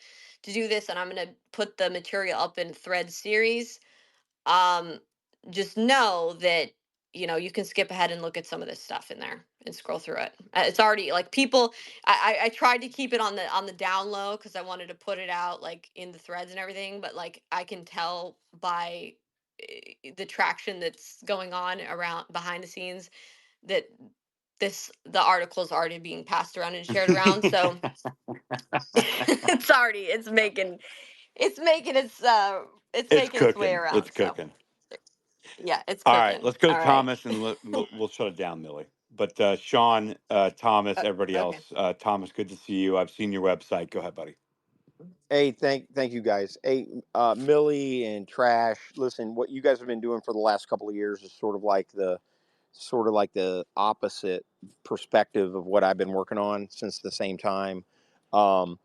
Speaker 2: do this, and I'm going to put the material up in thread series. Um, just know that you can skip ahead and look at some of this stuff in there and scroll through it. It's already like people. I tried to keep it on the down low because I wanted to put it out like in the threads and everything, but like I can tell by the traction that's going on around behind the scenes that the article is already being passed around and shared around, so it's
Speaker 1: It's
Speaker 2: making its way
Speaker 1: cooking.
Speaker 2: around.
Speaker 1: It's
Speaker 2: So
Speaker 1: cooking.
Speaker 2: yeah, it's
Speaker 1: All right,
Speaker 2: cooking.
Speaker 1: let's go to
Speaker 2: All right.
Speaker 1: Thomas, and we'll shut it down, Millie. But Sean, Thomas, everybody
Speaker 2: Okay.
Speaker 1: else, Thomas, good to see you. I've seen your website. Go ahead, buddy.
Speaker 10: Hey, thank you guys. Hey, Millie and Trash. Listen, what you guys have been doing for the last couple of years is sort of like the opposite perspective of what I've been working on since the same time. Um,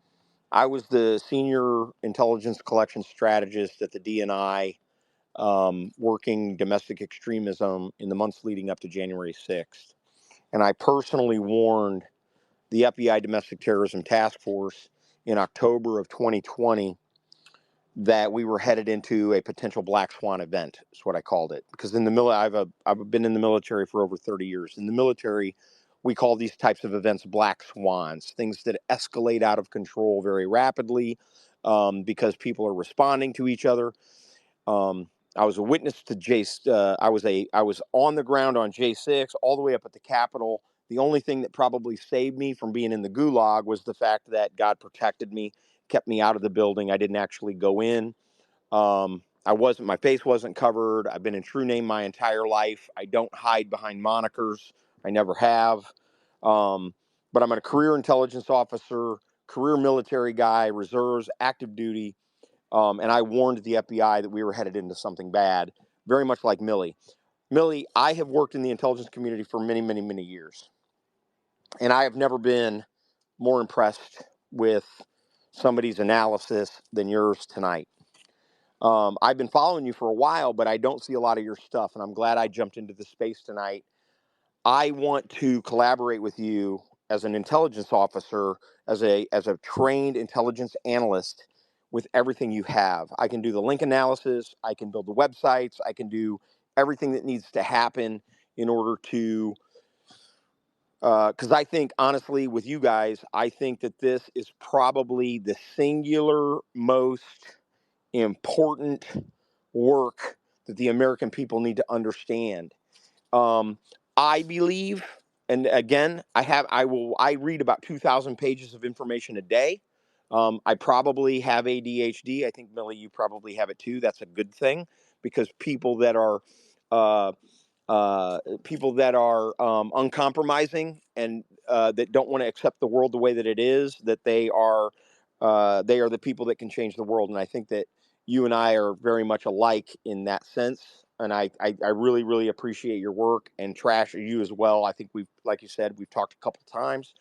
Speaker 10: I was the senior intelligence collection strategist at the DNI, working domestic extremism in the months leading up to January 6th, and I personally warned the FBI Domestic Terrorism Task Force in October of 2020 that we were headed into a potential black swan event. Is what I called it, because in the I've been in the military for over 30 years. In the military, we call these types of events black swans, things that escalate out of control very rapidly, because people are responding to each other. I was a witness to I was on the ground on J6 all the way up at the Capitol. The only thing that probably saved me from being in the gulag was the fact that God protected me, kept me out of the building. I didn't actually go in. My face wasn't covered. I've been in True Name my entire life. I don't hide behind monikers. I never have. But I'm a career intelligence officer, career military guy, reserves, active duty. And I warned the FBI that we were headed into something bad, very much like Millie. Millie, I have worked in the intelligence community for many, many, many years. And I have never been more impressed with somebody's analysis than yours tonight. I've been following you for a while, but I don't see a lot of your stuff, and I'm glad I jumped into the space tonight. I want to collaborate with you as an intelligence officer, as a trained intelligence analyst, with everything you have. I can do the link analysis, I can build the websites, I can do everything that needs to happen in order to, because I think, honestly, with you guys, I think that this is probably the singular most important work that the American people need to understand. I believe, and again, I read about 2,000 pages of information a day. I probably have ADHD. I think, Millie, you probably have it too. That's a good thing, because uh, people that are uncompromising, and that don't want to accept the world the way that it is, that they are the people that can change the world. And I think that you and I are very much alike in that sense. And I really, really appreciate your work, and Trash, you as well. I think like you said, we've talked a couple of times.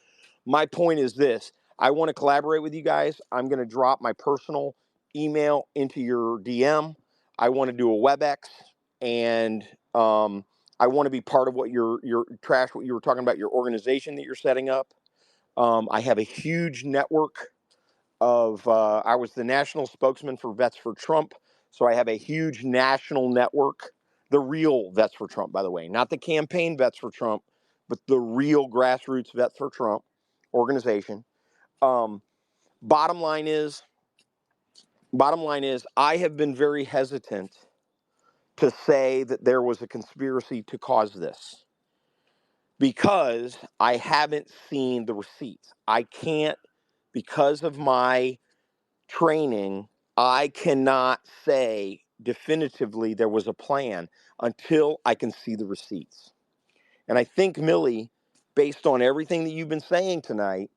Speaker 10: My point is this: I want to collaborate with you guys. I'm going to drop my personal email into your DM. I want to do a WebEx, and I want to be part of what your Trash, what you were talking about, your organization that you're setting up. I have a huge network of, I was the national spokesman for Vets for Trump. So I have a huge national network, the real Vets for Trump, by the way, not the campaign Vets for Trump, but the real grassroots Vets for Trump organization. Um, bottom line is, I have been very hesitant to say that there was a conspiracy to cause this, because I haven't seen the receipts. I can't, because of my training, I cannot say definitively there was a plan until I can see the receipts. And I think, Millie, based on everything that you've been saying tonight,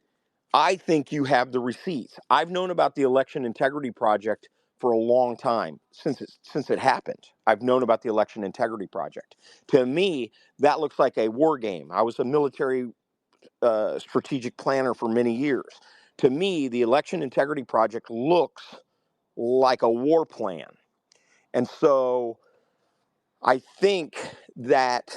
Speaker 10: I think you have the receipts. I've known about the Election Integrity Project for a long time, since it happened. I've known about the Election Integrity Project. To me, that looks like a war game. I was a military strategic planner for many years. To me, the Election Integrity Project looks like a war plan. And so I think that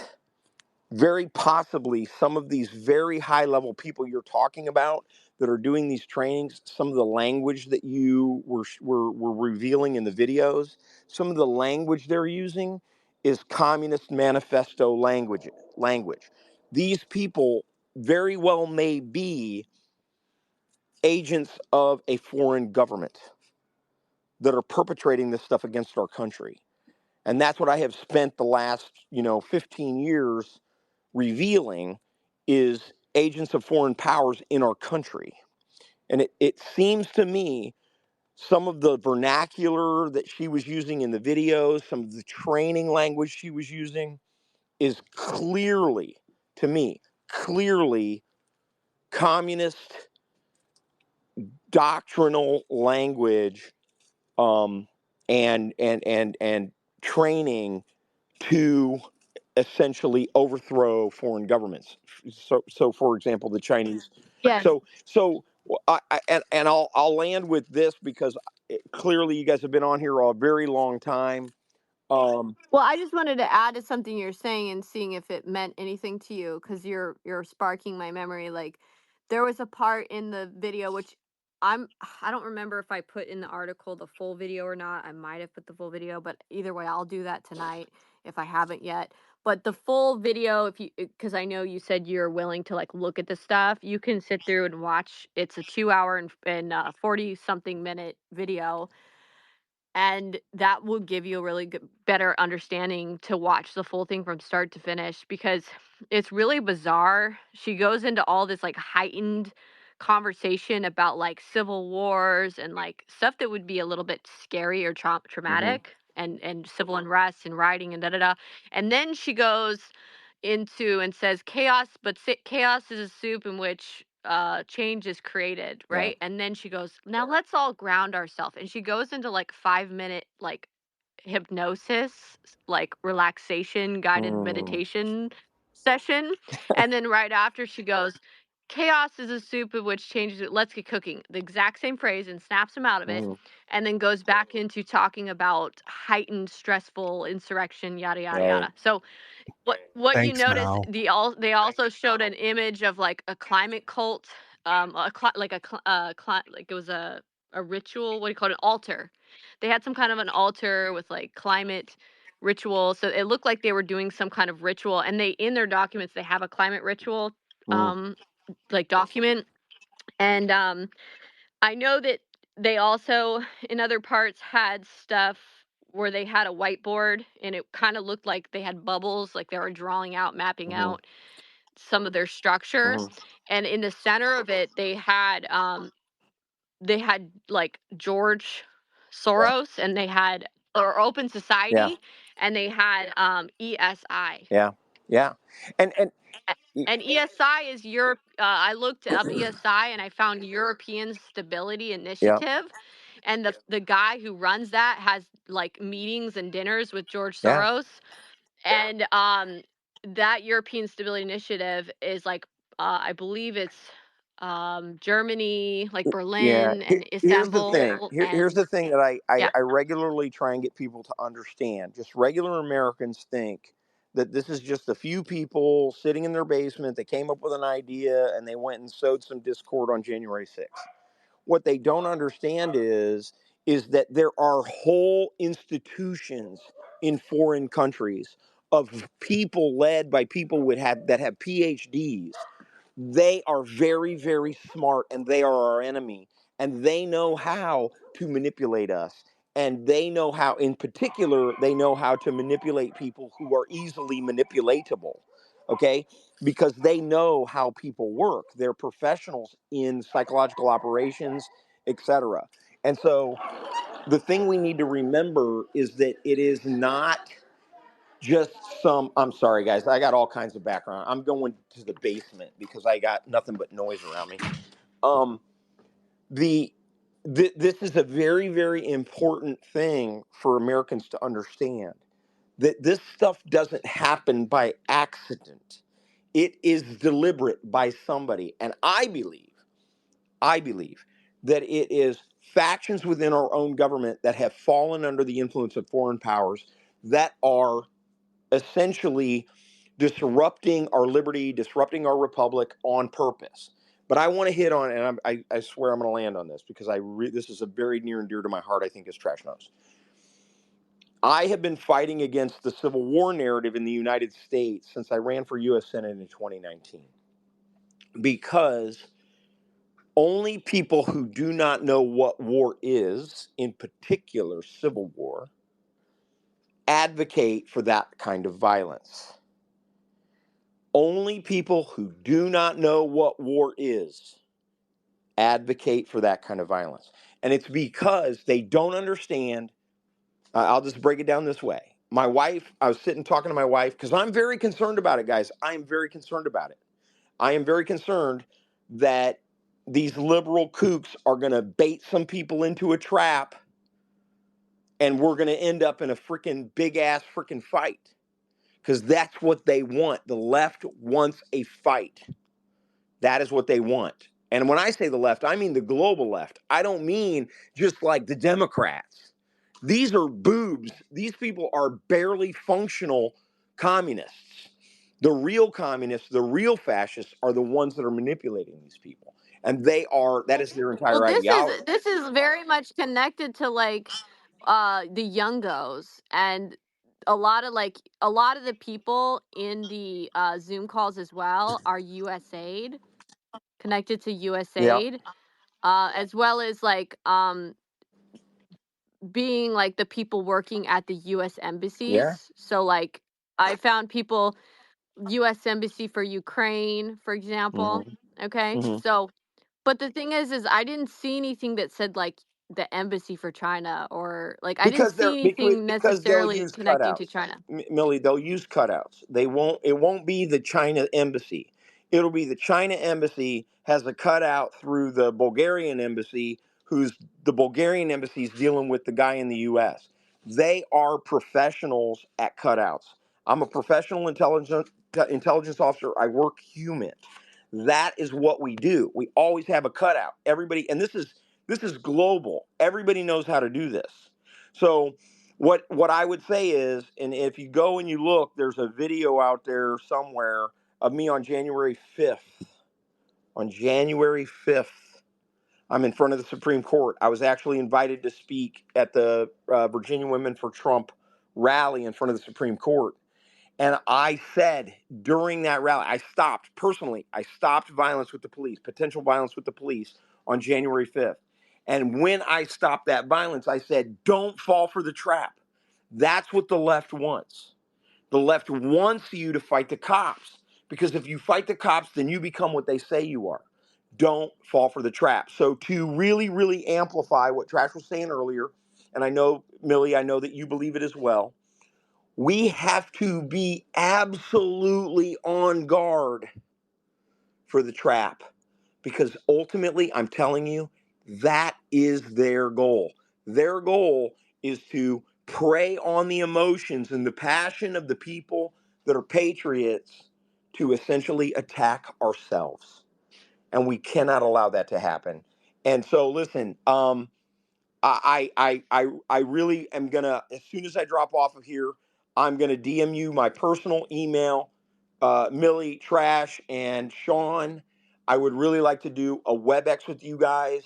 Speaker 10: very possibly some of these very high level people you're talking about that are doing these trainings, some of the language that you were revealing in the videos, some of the language they're using is Communist Manifesto language. These people very well may be agents of a foreign government that are perpetrating this stuff against our country. And that's what I have spent the last, 15 years revealing, is agents of foreign powers in our country. And it seems to me some of the vernacular that she was using in the videos, some of the training language she was using, is clearly, to me, communist doctrinal language, and training to essentially overthrow foreign governments. So for example, the Chinese.
Speaker 2: Yes.
Speaker 10: So and I'll land with this, because clearly you guys have been on here a very long time.
Speaker 2: Well, I just wanted to add to something you're saying and seeing if it meant anything to you, because you're sparking my memory. Like, there was a part in the video which I don't remember if I put in the article the full video or not. I might have put the full video, but either way, I'll do that tonight if I haven't yet. But the full video, if you, because I know you said you're willing to like look at the stuff, you can sit through and watch. It's a 2 hour and 40 something minute video, and that will give you a really good, better understanding to watch the full thing from start to finish, because it's really bizarre. She goes into all this like heightened conversation about like civil wars and like stuff that would be a little bit scary or
Speaker 10: Mhm.
Speaker 2: traumatic, and civil unrest and rioting and da da da. And then she goes into and says chaos, but chaos is a soup in which change is created,
Speaker 10: Yeah.
Speaker 2: right? And then she goes, now let's all ground ourselves, and she goes into like 5 minute like hypnosis, like relaxation guided
Speaker 10: Mm.
Speaker 2: meditation session. And then right after she goes, chaos is a soup of which changes it. Let's get cooking. The exact same phrase, and snaps him out of it,
Speaker 10: Mhm.
Speaker 2: and then goes back into talking about heightened, stressful insurrection, yada yada
Speaker 10: Right.
Speaker 2: yada. So what you
Speaker 9: Thanks,
Speaker 2: notice,
Speaker 9: Mal.
Speaker 2: they also showed an image of like a climate cult, like it was a ritual. What do you call it? An altar. They had some kind of an altar with like climate ritual. So it looked like they were doing some kind of ritual, and they in their documents they have a climate ritual
Speaker 10: Mm.
Speaker 2: like document. And I know that they also in other parts had stuff where they had a whiteboard and it kind of looked like they had bubbles, like they were drawing out, mapping
Speaker 10: Mhm.
Speaker 2: out some of their structure.
Speaker 10: Mhm.
Speaker 2: And in the center of it they had like George
Speaker 10: Yeah.
Speaker 2: Soros, and they had or Open
Speaker 10: Yeah.
Speaker 2: Society, and they had ESI.
Speaker 10: Yeah. Yeah. And
Speaker 2: And ESI is Europe. I looked up ESI and I found European Stability
Speaker 10: yeah.
Speaker 2: Initiative, and the guy who runs that has like meetings and dinners with George
Speaker 10: Yeah.
Speaker 2: Soros, and that European Stability Initiative is like I believe it's Germany, like
Speaker 10: Yeah.
Speaker 2: Berlin and
Speaker 10: Here's the thing.
Speaker 2: Istanbul,
Speaker 10: Here's
Speaker 2: and
Speaker 10: the thing that
Speaker 2: yeah.
Speaker 10: I regularly try and get people to understand. Just regular Americans think that this is just a few people sitting in their basement that came up with an idea and they went and sowed some discord on January 6th. What they don't understand is that there are whole institutions in foreign countries of people led by people that have PhDs. They are very, very smart and they are our enemy. And they know how to manipulate us. And they know how, in particular, they know how to manipulate people who are easily manipulatable. Okay? Because they know how people work. They're professionals in psychological operations, etc. And so the thing we need to remember is that it is not just some. I'm sorry guys, I got all kinds of background. I'm going to the basement because I got nothing but noise around me. um the this is a very, very important thing for Americans to understand, that this stuff doesn't happen by accident. It is deliberate by somebody, and I believe that it is factions within our own government that have fallen under the influence of foreign powers that are essentially disrupting our liberty, disrupting our republic on purpose. But I want to hit on, and I swear I'm going to land on this because this is a very near and dear to my heart. I think is trash nose. I have been fighting against the Civil War narrative in the United States since I ran for U.S. Senate in 2019, because only people who do not know what war is, in particular civil war, advocate for that kind of violence. Only people who do not know what war is advocate for that kind of violence. And it's because they don't understand. I'll just break it down this way. My wife, I was sitting talking to my wife because I'm very concerned about it, guys. I am very concerned about it. I am very concerned that these liberal kooks are going to bait some people into a trap and we're going to end up in a freaking big ass freaking fight, because that's what they want. The left wants a fight. That is what they want. And when I say the left, I mean the global left. I don't mean just like the Democrats. These are boobs. These people are barely functional communists. The real communists, the real fascists are the ones that are manipulating these people. And that is their
Speaker 2: Well,
Speaker 10: entire ideology.
Speaker 2: this is very much connected to like the Youngos, and a lot of the people in the Zoom calls as well are USAID, connected to
Speaker 10: Yeah.
Speaker 2: USAID, as well as like being like the people working at the US
Speaker 10: Yeah.
Speaker 2: embassies. So like I found people US embassy for Ukraine, for example.
Speaker 10: Hmm.
Speaker 2: Okay.
Speaker 10: Hmm.
Speaker 2: So but the thing is I didn't see anything that said like the embassy for China, or like I didn't
Speaker 10: Because
Speaker 2: see anything
Speaker 10: they'll
Speaker 2: necessarily
Speaker 10: use
Speaker 2: connecting to
Speaker 10: cutouts.
Speaker 2: China.
Speaker 10: Millie, they'll use cutouts. It won't be the China embassy. It'll be the China embassy has a cutout through the Bulgarian embassy, who's the Bulgarian embassy is dealing with the guy in the US. They are professionals at cutouts. I'm a professional intelligence officer. I work human. That is what we do. We always have a cutout. Everybody, and this is global. Everybody knows how to do this. So what I would say is, and if you go and you look, there's a video out there somewhere of me on January 5th. On January 5th, I'm in front of the Supreme Court. I was actually invited to speak at the Virginia Women for Trump rally in front of the Supreme Court. And I said during that rally, I stopped violence with the police, potential violence with the police on January 5th. And when I stopped that violence, I said, don't fall for the trap. That's what the left wants. The left wants you to fight the cops, because if you fight the cops, then you become what they say you are. Don't fall for the trap. So to really, really amplify what Trash was saying earlier, and I know, Millie, I know that you believe it as well, we have to be absolutely on guard for the trap, because ultimately, I'm telling you, that is their goal. Their goal is to prey on the emotions and the passion of the people that are patriots to essentially attack ourselves. And we cannot allow that to happen. And so, listen, I really am gonna, as soon as I drop off of here, I'm gonna DM you my personal email, Millie, Trash, and Sean. I would really like to do a WebEx with you guys.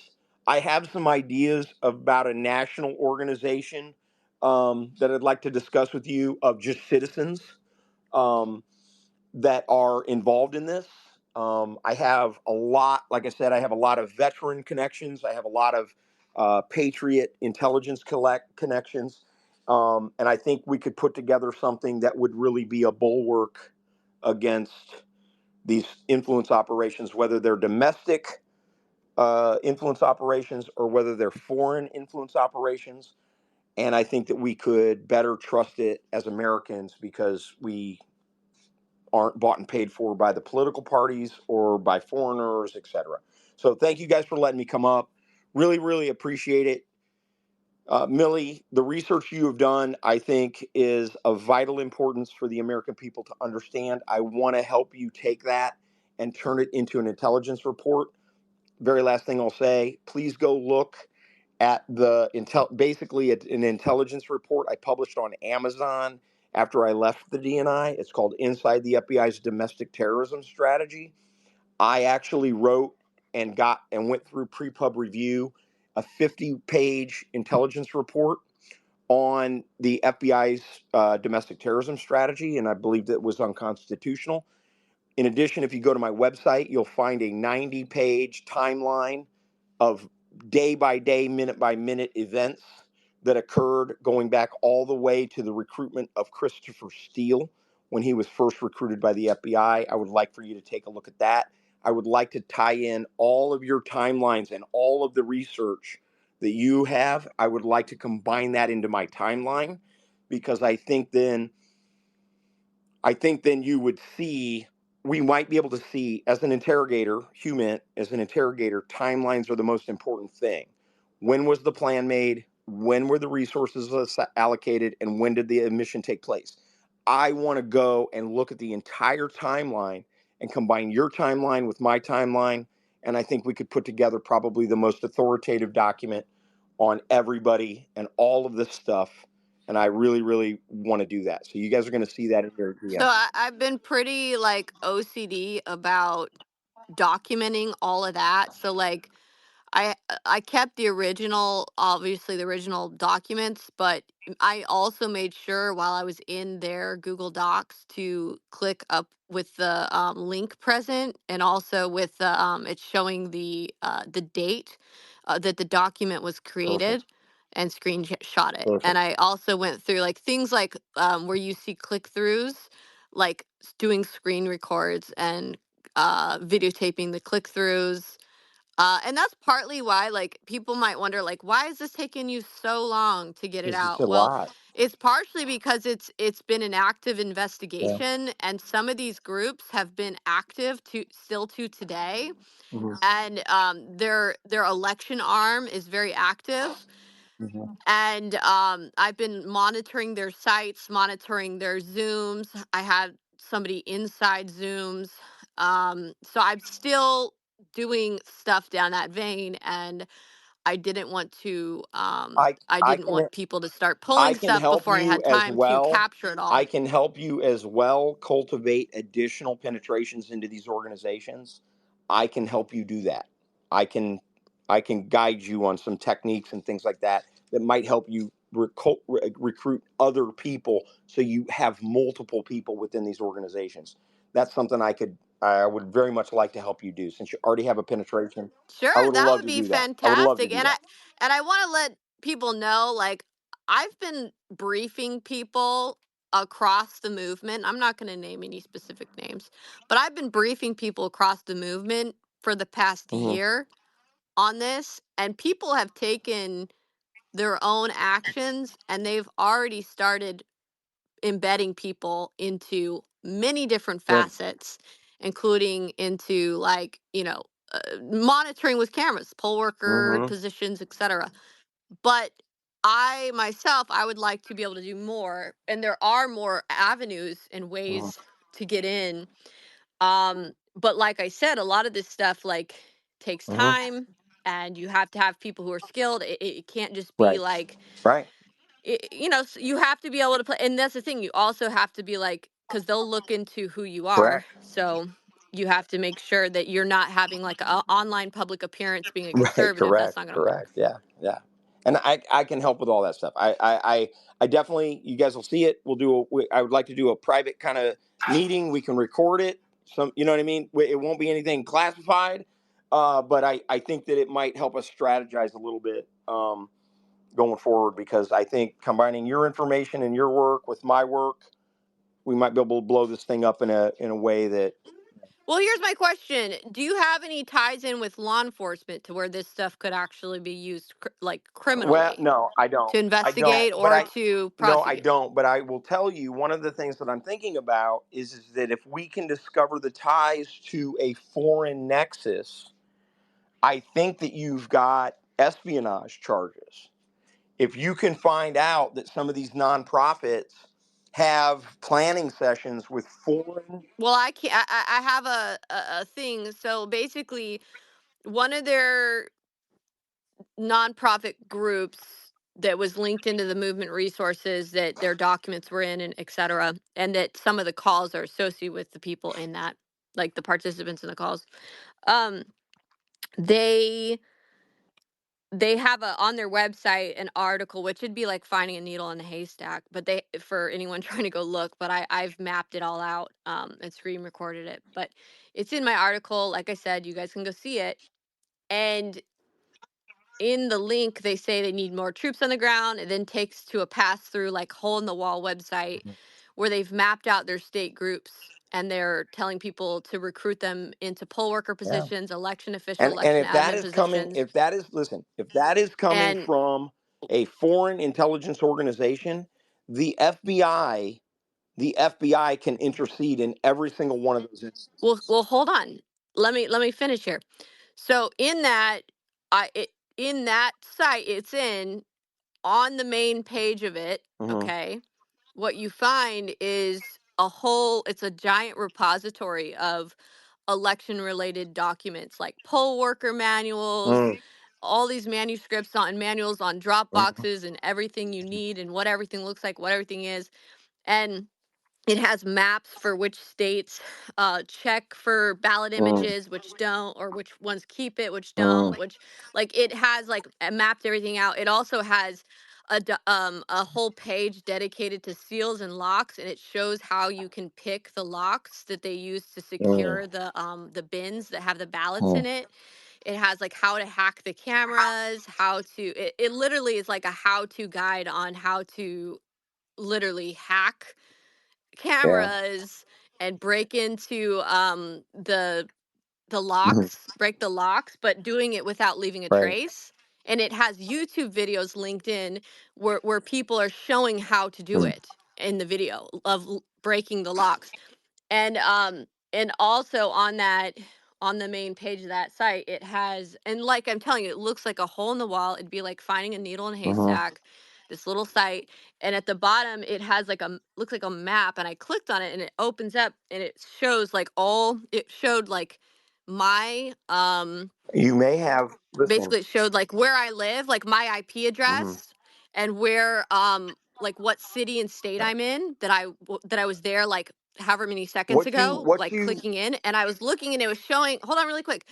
Speaker 10: I have some ideas about a national organization that I'd like to discuss with you, of just citizens. That are involved in this. I have a lot, like I said, I have a lot of veteran connections. I have a lot of patriot intelligence connections. And I think we could put together something that would really be a bulwark against these influence operations, whether they're domestic influence operations or whether they're foreign influence operations. And I think that we could better trust it as Americans, because we aren't bought and paid for by the political parties or by foreigners, etc. So thank you guys for letting me come up. Really, really appreciate it. Millie, the research you have done, I think, is of vital importance for the American people to understand. I want to help you take that and turn it into an intelligence report. Very last thing I'll say, please go look at basically an intelligence report I published on Amazon after I left the DNI. It's called Inside the FBI's Domestic Terrorism Strategy. I actually wrote and went through pre-pub review a 50-page intelligence report on the FBI's domestic terrorism strategy, and I believed it was unconstitutional. In addition, if you go to my website, you'll find a 90-page timeline of day by day, minute by minute events that occurred going back all the way to the recruitment of Christopher Steele when he was first recruited by the FBI. I would like for you to take a look at that. I would like to tie in all of your timelines and all of the research that you have. I would like to combine that into my timeline, because I think then you would see, we might be able to see, as an interrogator, timelines are the most important thing. When was the plan made? When were the resources allocated? And when did the mission take place? I want to go and look at the entire timeline and combine your timeline with my timeline. And I think we could put together probably the most authoritative document on everybody and all of this stuff. And I really, really want to do that. So you guys are going to see that in your
Speaker 2: So
Speaker 10: DM.
Speaker 2: I've been pretty like OCD about documenting all of that. So like I kept the original, obviously the original documents, but I also made sure while I was in their Google Docs to click up with the link present, and also with the it's showing the date that the document was created,
Speaker 10: Perfect.
Speaker 2: and screenshot it. And
Speaker 10: Perfect.
Speaker 2: I also went through like things like where you see click throughs, like doing screen records and videotaping the click throughs, and that's partly why, like, people might wonder, like, why is this taking you so long to get it
Speaker 10: Because it's a
Speaker 2: out? Well,
Speaker 10: lot.
Speaker 2: it's partially because it's been an active
Speaker 10: Yeah.
Speaker 2: investigation, and some of these groups have been active to still to today,
Speaker 10: Hmm.
Speaker 2: and their election arm is very active,
Speaker 10: Hmm.
Speaker 2: and I've been monitoring their sites, monitoring their Zooms. I had somebody inside Zooms. So I'm still doing stuff down that vein, and I didn't want to I
Speaker 10: I
Speaker 2: didn't
Speaker 10: can
Speaker 2: want people to start
Speaker 10: I
Speaker 2: pulling
Speaker 10: can
Speaker 2: stuff
Speaker 10: help
Speaker 2: before I
Speaker 10: you
Speaker 2: had
Speaker 10: as
Speaker 2: time to
Speaker 10: well.
Speaker 2: capture it all.
Speaker 10: I can help you as well cultivate additional penetrations into these organizations. I can help you do that. I can I can guide you on some techniques and things like that that might help you recruit other people so you have multiple people within these organizations. That's something I would very much like to help you do since you already have a penetration. I
Speaker 2: Sure,
Speaker 10: would
Speaker 2: that
Speaker 10: love
Speaker 2: would
Speaker 10: to
Speaker 2: be
Speaker 10: do that. I would love to
Speaker 2: fantastic.
Speaker 10: do that.
Speaker 2: And I want to let people know, like, I've been briefing people across the movement. I'm not going to name any specific names, but I've been briefing people across the movement for the past
Speaker 10: Hmm.
Speaker 2: year on this, and people have taken their own actions, and they've already started embedding people into many different
Speaker 10: Good.
Speaker 2: facets, including into, like, monitoring with cameras, poll worker
Speaker 10: Hmm.
Speaker 2: positions, etc. But I myself, I would like to be able to do more, and there are more avenues and
Speaker 10: Hmm.
Speaker 2: ways to get in. But like I said, a lot of this stuff, like, takes
Speaker 10: Hmm.
Speaker 2: time, and you have to have people who are skilled. It can't just be
Speaker 10: Right.
Speaker 2: like,
Speaker 10: Right.
Speaker 2: you have to be able to play. And that's the thing, you also have to be like, because they'll look into who you are.
Speaker 10: Correct.
Speaker 2: So you have to make sure that you're not having like an online public appearance being a
Speaker 10: Right.
Speaker 2: conservative. That's
Speaker 10: Correct.
Speaker 2: not going to
Speaker 10: Correct.
Speaker 2: work.
Speaker 10: Yeah. Yeah. And I can help with all that stuff. I definitely, you guys will see it. I would like to do a private kind of meeting. We can record it. You know what I mean? It won't be anything classified. But I think that it might help us strategize a little bit, going forward, because I think combining your information and your work with my work, we might be able to blow this thing up in a way that.
Speaker 2: Well, here's my question. Do you have any ties in with law enforcement to where this stuff could actually be used like
Speaker 10: Well,
Speaker 2: criminally
Speaker 10: no, I don't.
Speaker 2: to
Speaker 10: I don't.
Speaker 2: investigate
Speaker 10: But
Speaker 2: or to
Speaker 10: no, I
Speaker 2: prosecute?
Speaker 10: don't. But I will tell you, one of the things that I'm thinking about is that if we can discover the ties to a foreign nexus, I think that you've got espionage charges. If you can find out that some of these nonprofits have planning sessions with foreign.
Speaker 2: Well, I can't. I have a thing. So basically, one of their nonprofit groups that was linked into the movement resources that their documents were in, and et cetera, and that some of the calls are associated with the people in that, like the participants in the calls. Um, they they have on their website an article, which would be like finding a needle in a haystack, but they, for anyone trying to go look, but I've mapped it all out, and screen recorded it, but it's in my article. Like I said, you guys can go see it. And in the link, they say they need more troops on the ground. It then takes to a pass through, like, hole in the wall website where they've mapped out their state groups, and they're telling people to recruit them into poll worker
Speaker 10: Yeah.
Speaker 2: positions, election official,
Speaker 10: And
Speaker 2: election
Speaker 10: if that
Speaker 2: admin
Speaker 10: is coming,
Speaker 2: positions.
Speaker 10: if that is, listen, if that is coming
Speaker 2: And
Speaker 10: from a foreign intelligence organization, the FBI, the FBI can intercede in every single one of those instances.
Speaker 2: well, hold on. Let me finish here. So in that, in that site, it's in on the main page of it.
Speaker 10: Hmm.
Speaker 2: Okay, what you find is it's a giant repository of election related documents, like poll worker manuals,
Speaker 10: Mm.
Speaker 2: all these manuscripts on manuals on drop
Speaker 10: Hmm.
Speaker 2: boxes, and everything you need, and what everything looks like, what everything is. And it has maps for which states check for ballot
Speaker 10: Mm.
Speaker 2: images, which don't, or which ones keep it, which
Speaker 10: Mm.
Speaker 2: don't, which, like, it has, like, mapped everything out. It also has a whole page dedicated to seals and locks, and it shows how you can pick the locks that they use to
Speaker 10: Mm.
Speaker 2: secure the bins that have the ballots in
Speaker 10: Mm.
Speaker 2: it. It has, like, how to hack the cameras, it literally is like a how-to guide on how to literally hack
Speaker 10: Yeah.
Speaker 2: cameras and break into the
Speaker 10: Hmm.
Speaker 2: locks, break the locks, but doing it without leaving a
Speaker 10: Right.
Speaker 2: trace. And it has YouTube videos linked in where people are showing how to do
Speaker 10: Mm.
Speaker 2: it in the video of breaking the locks. And also on the main page of that site, it has, and like I'm telling you, it looks like a hole in the wall. It'd be like finding a needle in a
Speaker 10: Hmm.
Speaker 2: haystack. this little site, and at the bottom it has like looks like a map, and I clicked on it and it opens up and it shows like it showed like my
Speaker 10: You may have, listen.
Speaker 2: basically it showed like where I live, like my IP
Speaker 10: Hmm.
Speaker 2: address, and where like what city and state I'm in, that I was there like however many seconds ago,
Speaker 10: What
Speaker 2: like
Speaker 10: you
Speaker 2: clicking in, and I was looking and it was showing, hold on really quick.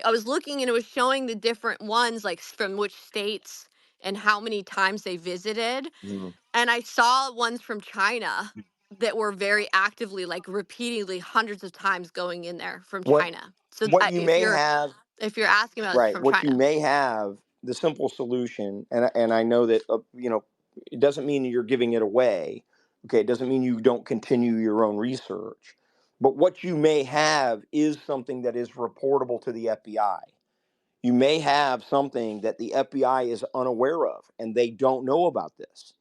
Speaker 2: I was looking and it was showing the different ones, like from which states and how many times they visited.
Speaker 10: Mhm.
Speaker 2: And I saw ones from China that were very actively, like repeatedly hundreds of times going in there from
Speaker 10: what
Speaker 2: China. So
Speaker 10: what you may have.
Speaker 2: if you're asking about, it's
Speaker 10: Right.
Speaker 2: from
Speaker 10: What you
Speaker 2: China.
Speaker 10: may have, the simple solution, and I know that it doesn't mean you're giving it away. Okay, it doesn't mean you don't continue your own research. But what you may have is something that is reportable to the FBI. You may have something that the FBI is unaware of and they don't know about this.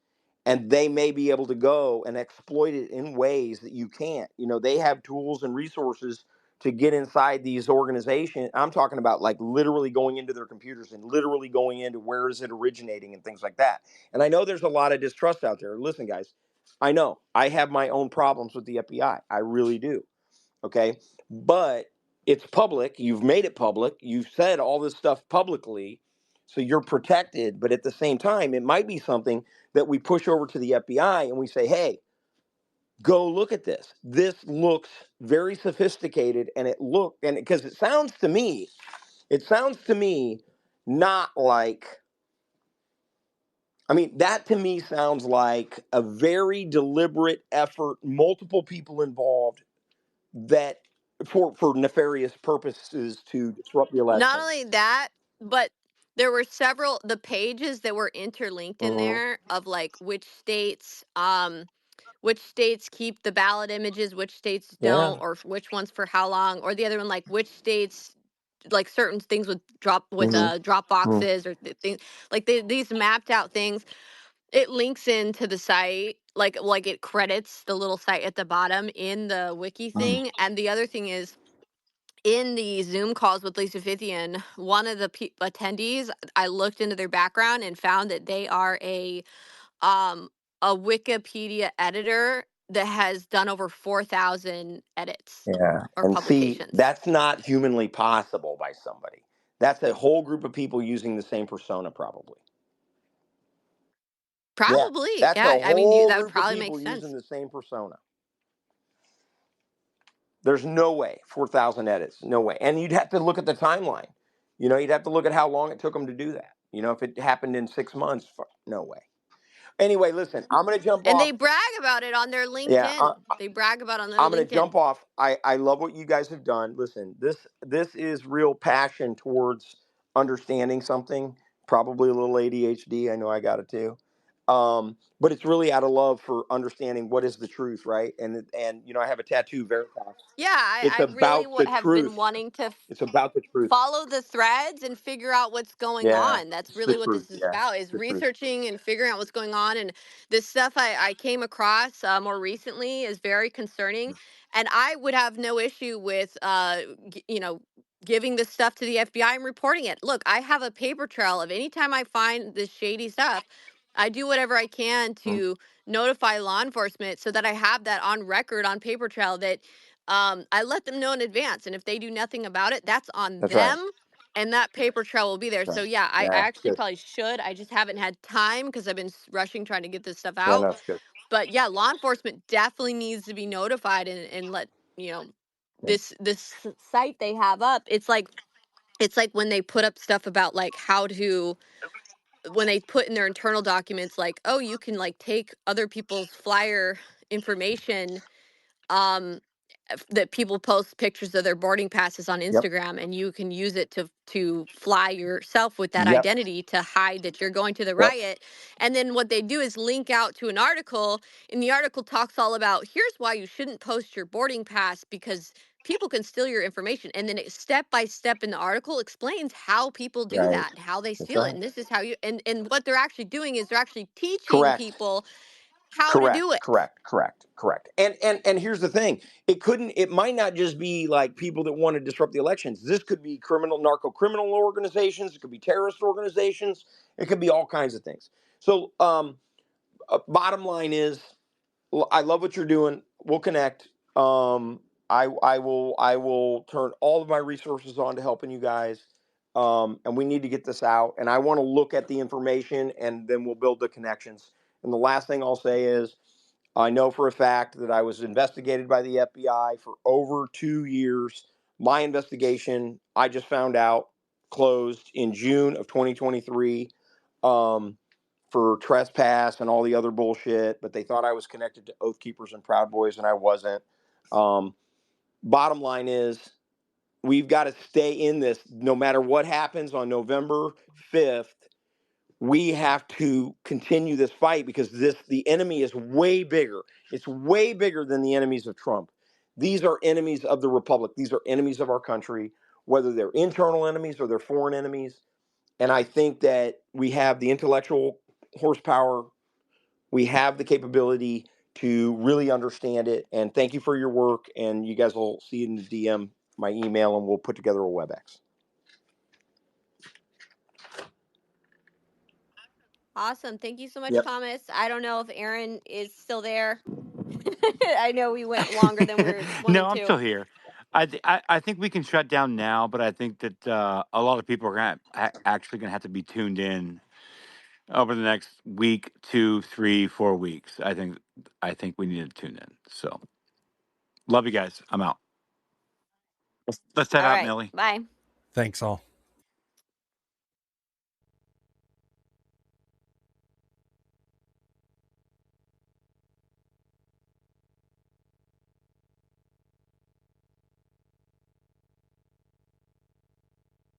Speaker 10: And they may be able to go and exploit it in ways that you can't. They have tools and resources to get inside these organizations. I'm talking about like literally going into their computers and literally going into where is it originating and things like that. And I know there's a lot of distrust out there. Listen, guys, I know I have my own problems with the FBI. I really do. Okay. But it's public. You've made it public. You've said all this stuff publicly. So you're protected. But at the same time, it might be something that we push over to the FBI and we say, hey, go look at this. This looks very sophisticated. And because it sounds to me not like, that to me sounds like a very deliberate effort, multiple people involved that for nefarious purposes to disrupt the
Speaker 2: Not
Speaker 10: election.
Speaker 2: only that, but there were several the pages that were interlinked in
Speaker 10: Hmm.
Speaker 2: there of like which states keep the ballot images, which states
Speaker 10: Yeah.
Speaker 2: don't, or which ones for how long, or the other one like which states like certain things with
Speaker 10: Hmm.
Speaker 2: drop
Speaker 10: Hmm.
Speaker 2: boxes or things like these mapped out things. It links into the site, like it credits the little site at the bottom in the wiki thing. And the other thing is, in the Zoom calls with Lisa Fithian, one of the attendees, I looked into their background and found that they are um a Wikipedia editor that has done over 4,000 edits
Speaker 10: Yeah.
Speaker 2: or
Speaker 10: And see,
Speaker 2: publications.
Speaker 10: that's not humanly possible by somebody. That's a whole group of people using the same persona, probably. Yeah.
Speaker 2: Probably,
Speaker 10: That's a
Speaker 2: yeah. I mean,
Speaker 10: whole
Speaker 2: that would
Speaker 10: group of
Speaker 2: probably make
Speaker 10: people using
Speaker 2: sense.
Speaker 10: the same persona. There's no way 4,000 edits. No way. And you'd have to look at the timeline. You'd have to look at how long it took them to do that. If it happened in 6 months, no way. Anyway, listen, I'm going to jump
Speaker 2: And
Speaker 10: off.
Speaker 2: they brag about it on their
Speaker 10: Yeah.
Speaker 2: LinkedIn. They brag about it on their
Speaker 10: I'm going to
Speaker 2: LinkedIn.
Speaker 10: jump off. I love what you guys have done. Listen, this is real passion towards understanding something. Probably a little ADHD. I know I got it too. But it's really out of love for understanding what is the truth, right? And I have a tattoo, Veritas.
Speaker 2: Yeah,
Speaker 10: It's
Speaker 2: I really
Speaker 10: about the
Speaker 2: have been
Speaker 10: truth.
Speaker 2: wanting to
Speaker 10: It's about the truth.
Speaker 2: follow the threads and figure out what's going
Speaker 10: Yeah,
Speaker 2: on. That's
Speaker 10: it's the
Speaker 2: really what
Speaker 10: truth.
Speaker 2: this is
Speaker 10: Yeah,
Speaker 2: about,
Speaker 10: it's
Speaker 2: is
Speaker 10: the truth.
Speaker 2: researching and figuring out what's going on. And this stuff I came across more recently is very concerning. And I would have no issue with, giving this stuff to the FBI and reporting it. Look, I have a paper trail of any time I find this shady stuff, I do whatever I can
Speaker 10: Mhm.
Speaker 2: to notify law enforcement so that I have that on record on paper trail, that I let them know in advance. And if they do nothing about it, that's on
Speaker 10: That's right.
Speaker 2: them. And that paper trail will be there.
Speaker 10: That's
Speaker 2: So
Speaker 10: right.
Speaker 2: yeah, I
Speaker 10: Yeah,
Speaker 2: actually
Speaker 10: good.
Speaker 2: probably should. I just haven't had time because I've been rushing trying to get this stuff
Speaker 10: Yeah,
Speaker 2: out.
Speaker 10: no, it's good.
Speaker 2: But yeah, law enforcement definitely needs to be notified and let you know
Speaker 10: Yeah.
Speaker 2: this site they have up. It's like when they put up stuff about like how to, when they put in their internal documents like, oh, you can like take other people's flyer information, um that people post pictures of their boarding passes on
Speaker 10: Yep.
Speaker 2: Instagram, and you can use it to fly yourself with that
Speaker 10: Yep.
Speaker 2: identity to hide that you're going to the
Speaker 10: Yep.
Speaker 2: riot. And then what they do is link out to an article, and the article talks all about, here's why you shouldn't post your boarding pass because people can steal your information. And then it step by step in the article explains how people do
Speaker 10: Right.
Speaker 2: that and how they
Speaker 10: That's
Speaker 2: steal it.
Speaker 10: right.
Speaker 2: And this is how you, and what they're actually doing is they're actually teaching
Speaker 10: Correct.
Speaker 2: people how to
Speaker 10: Correct,
Speaker 2: do it.
Speaker 10: correct, correct, correct. And here's the thing. It might not just be like people that want to disrupt the elections. This could be narco criminal organizations, it could be terrorist organizations, it could be all kinds of things. So, bottom line is, I love what you're doing. We'll connect. I will turn all of my resources on to helping you guys. And we need to get this out. And I want to look at the information, and then we'll build the connections. And the last thing I'll say is, I know for a fact that I was investigated by the FBI for over 2 years. My investigation, I just found out, closed in June of 2023. For trespass and all the other bullshit, but they thought I was connected to Oath Keepers and Proud Boys, and I wasn't. Bottom line is, we've got to stay in this. No matter what happens on November 5th, we have to continue this fight, because the enemy is way bigger. It's way bigger than the enemies of Trump. These are enemies of the Republic. These are enemies of our country, whether they're internal enemies or they're foreign enemies. And I think that we have the intellectual horsepower, we have the capability to really understand it. And thank you for your work. And you guys will see in the DM my email, and we'll put together a WebEx.
Speaker 2: Awesome. Thank you so much,
Speaker 10: Yep.
Speaker 2: Thomas. I don't know if Aaron is still there. I know we went longer than we wanted
Speaker 1: No, I'm
Speaker 2: to.
Speaker 1: still here. I think we can shut down now, but I think that a lot of people are actually going to have to be tuned in over the next week, 2, 3, 4 weeks. I think we need to tune in. So love you guys. I'm out. Let's head
Speaker 2: All
Speaker 1: out,
Speaker 2: right.
Speaker 1: Millie.
Speaker 2: Bye.
Speaker 9: Thanks all.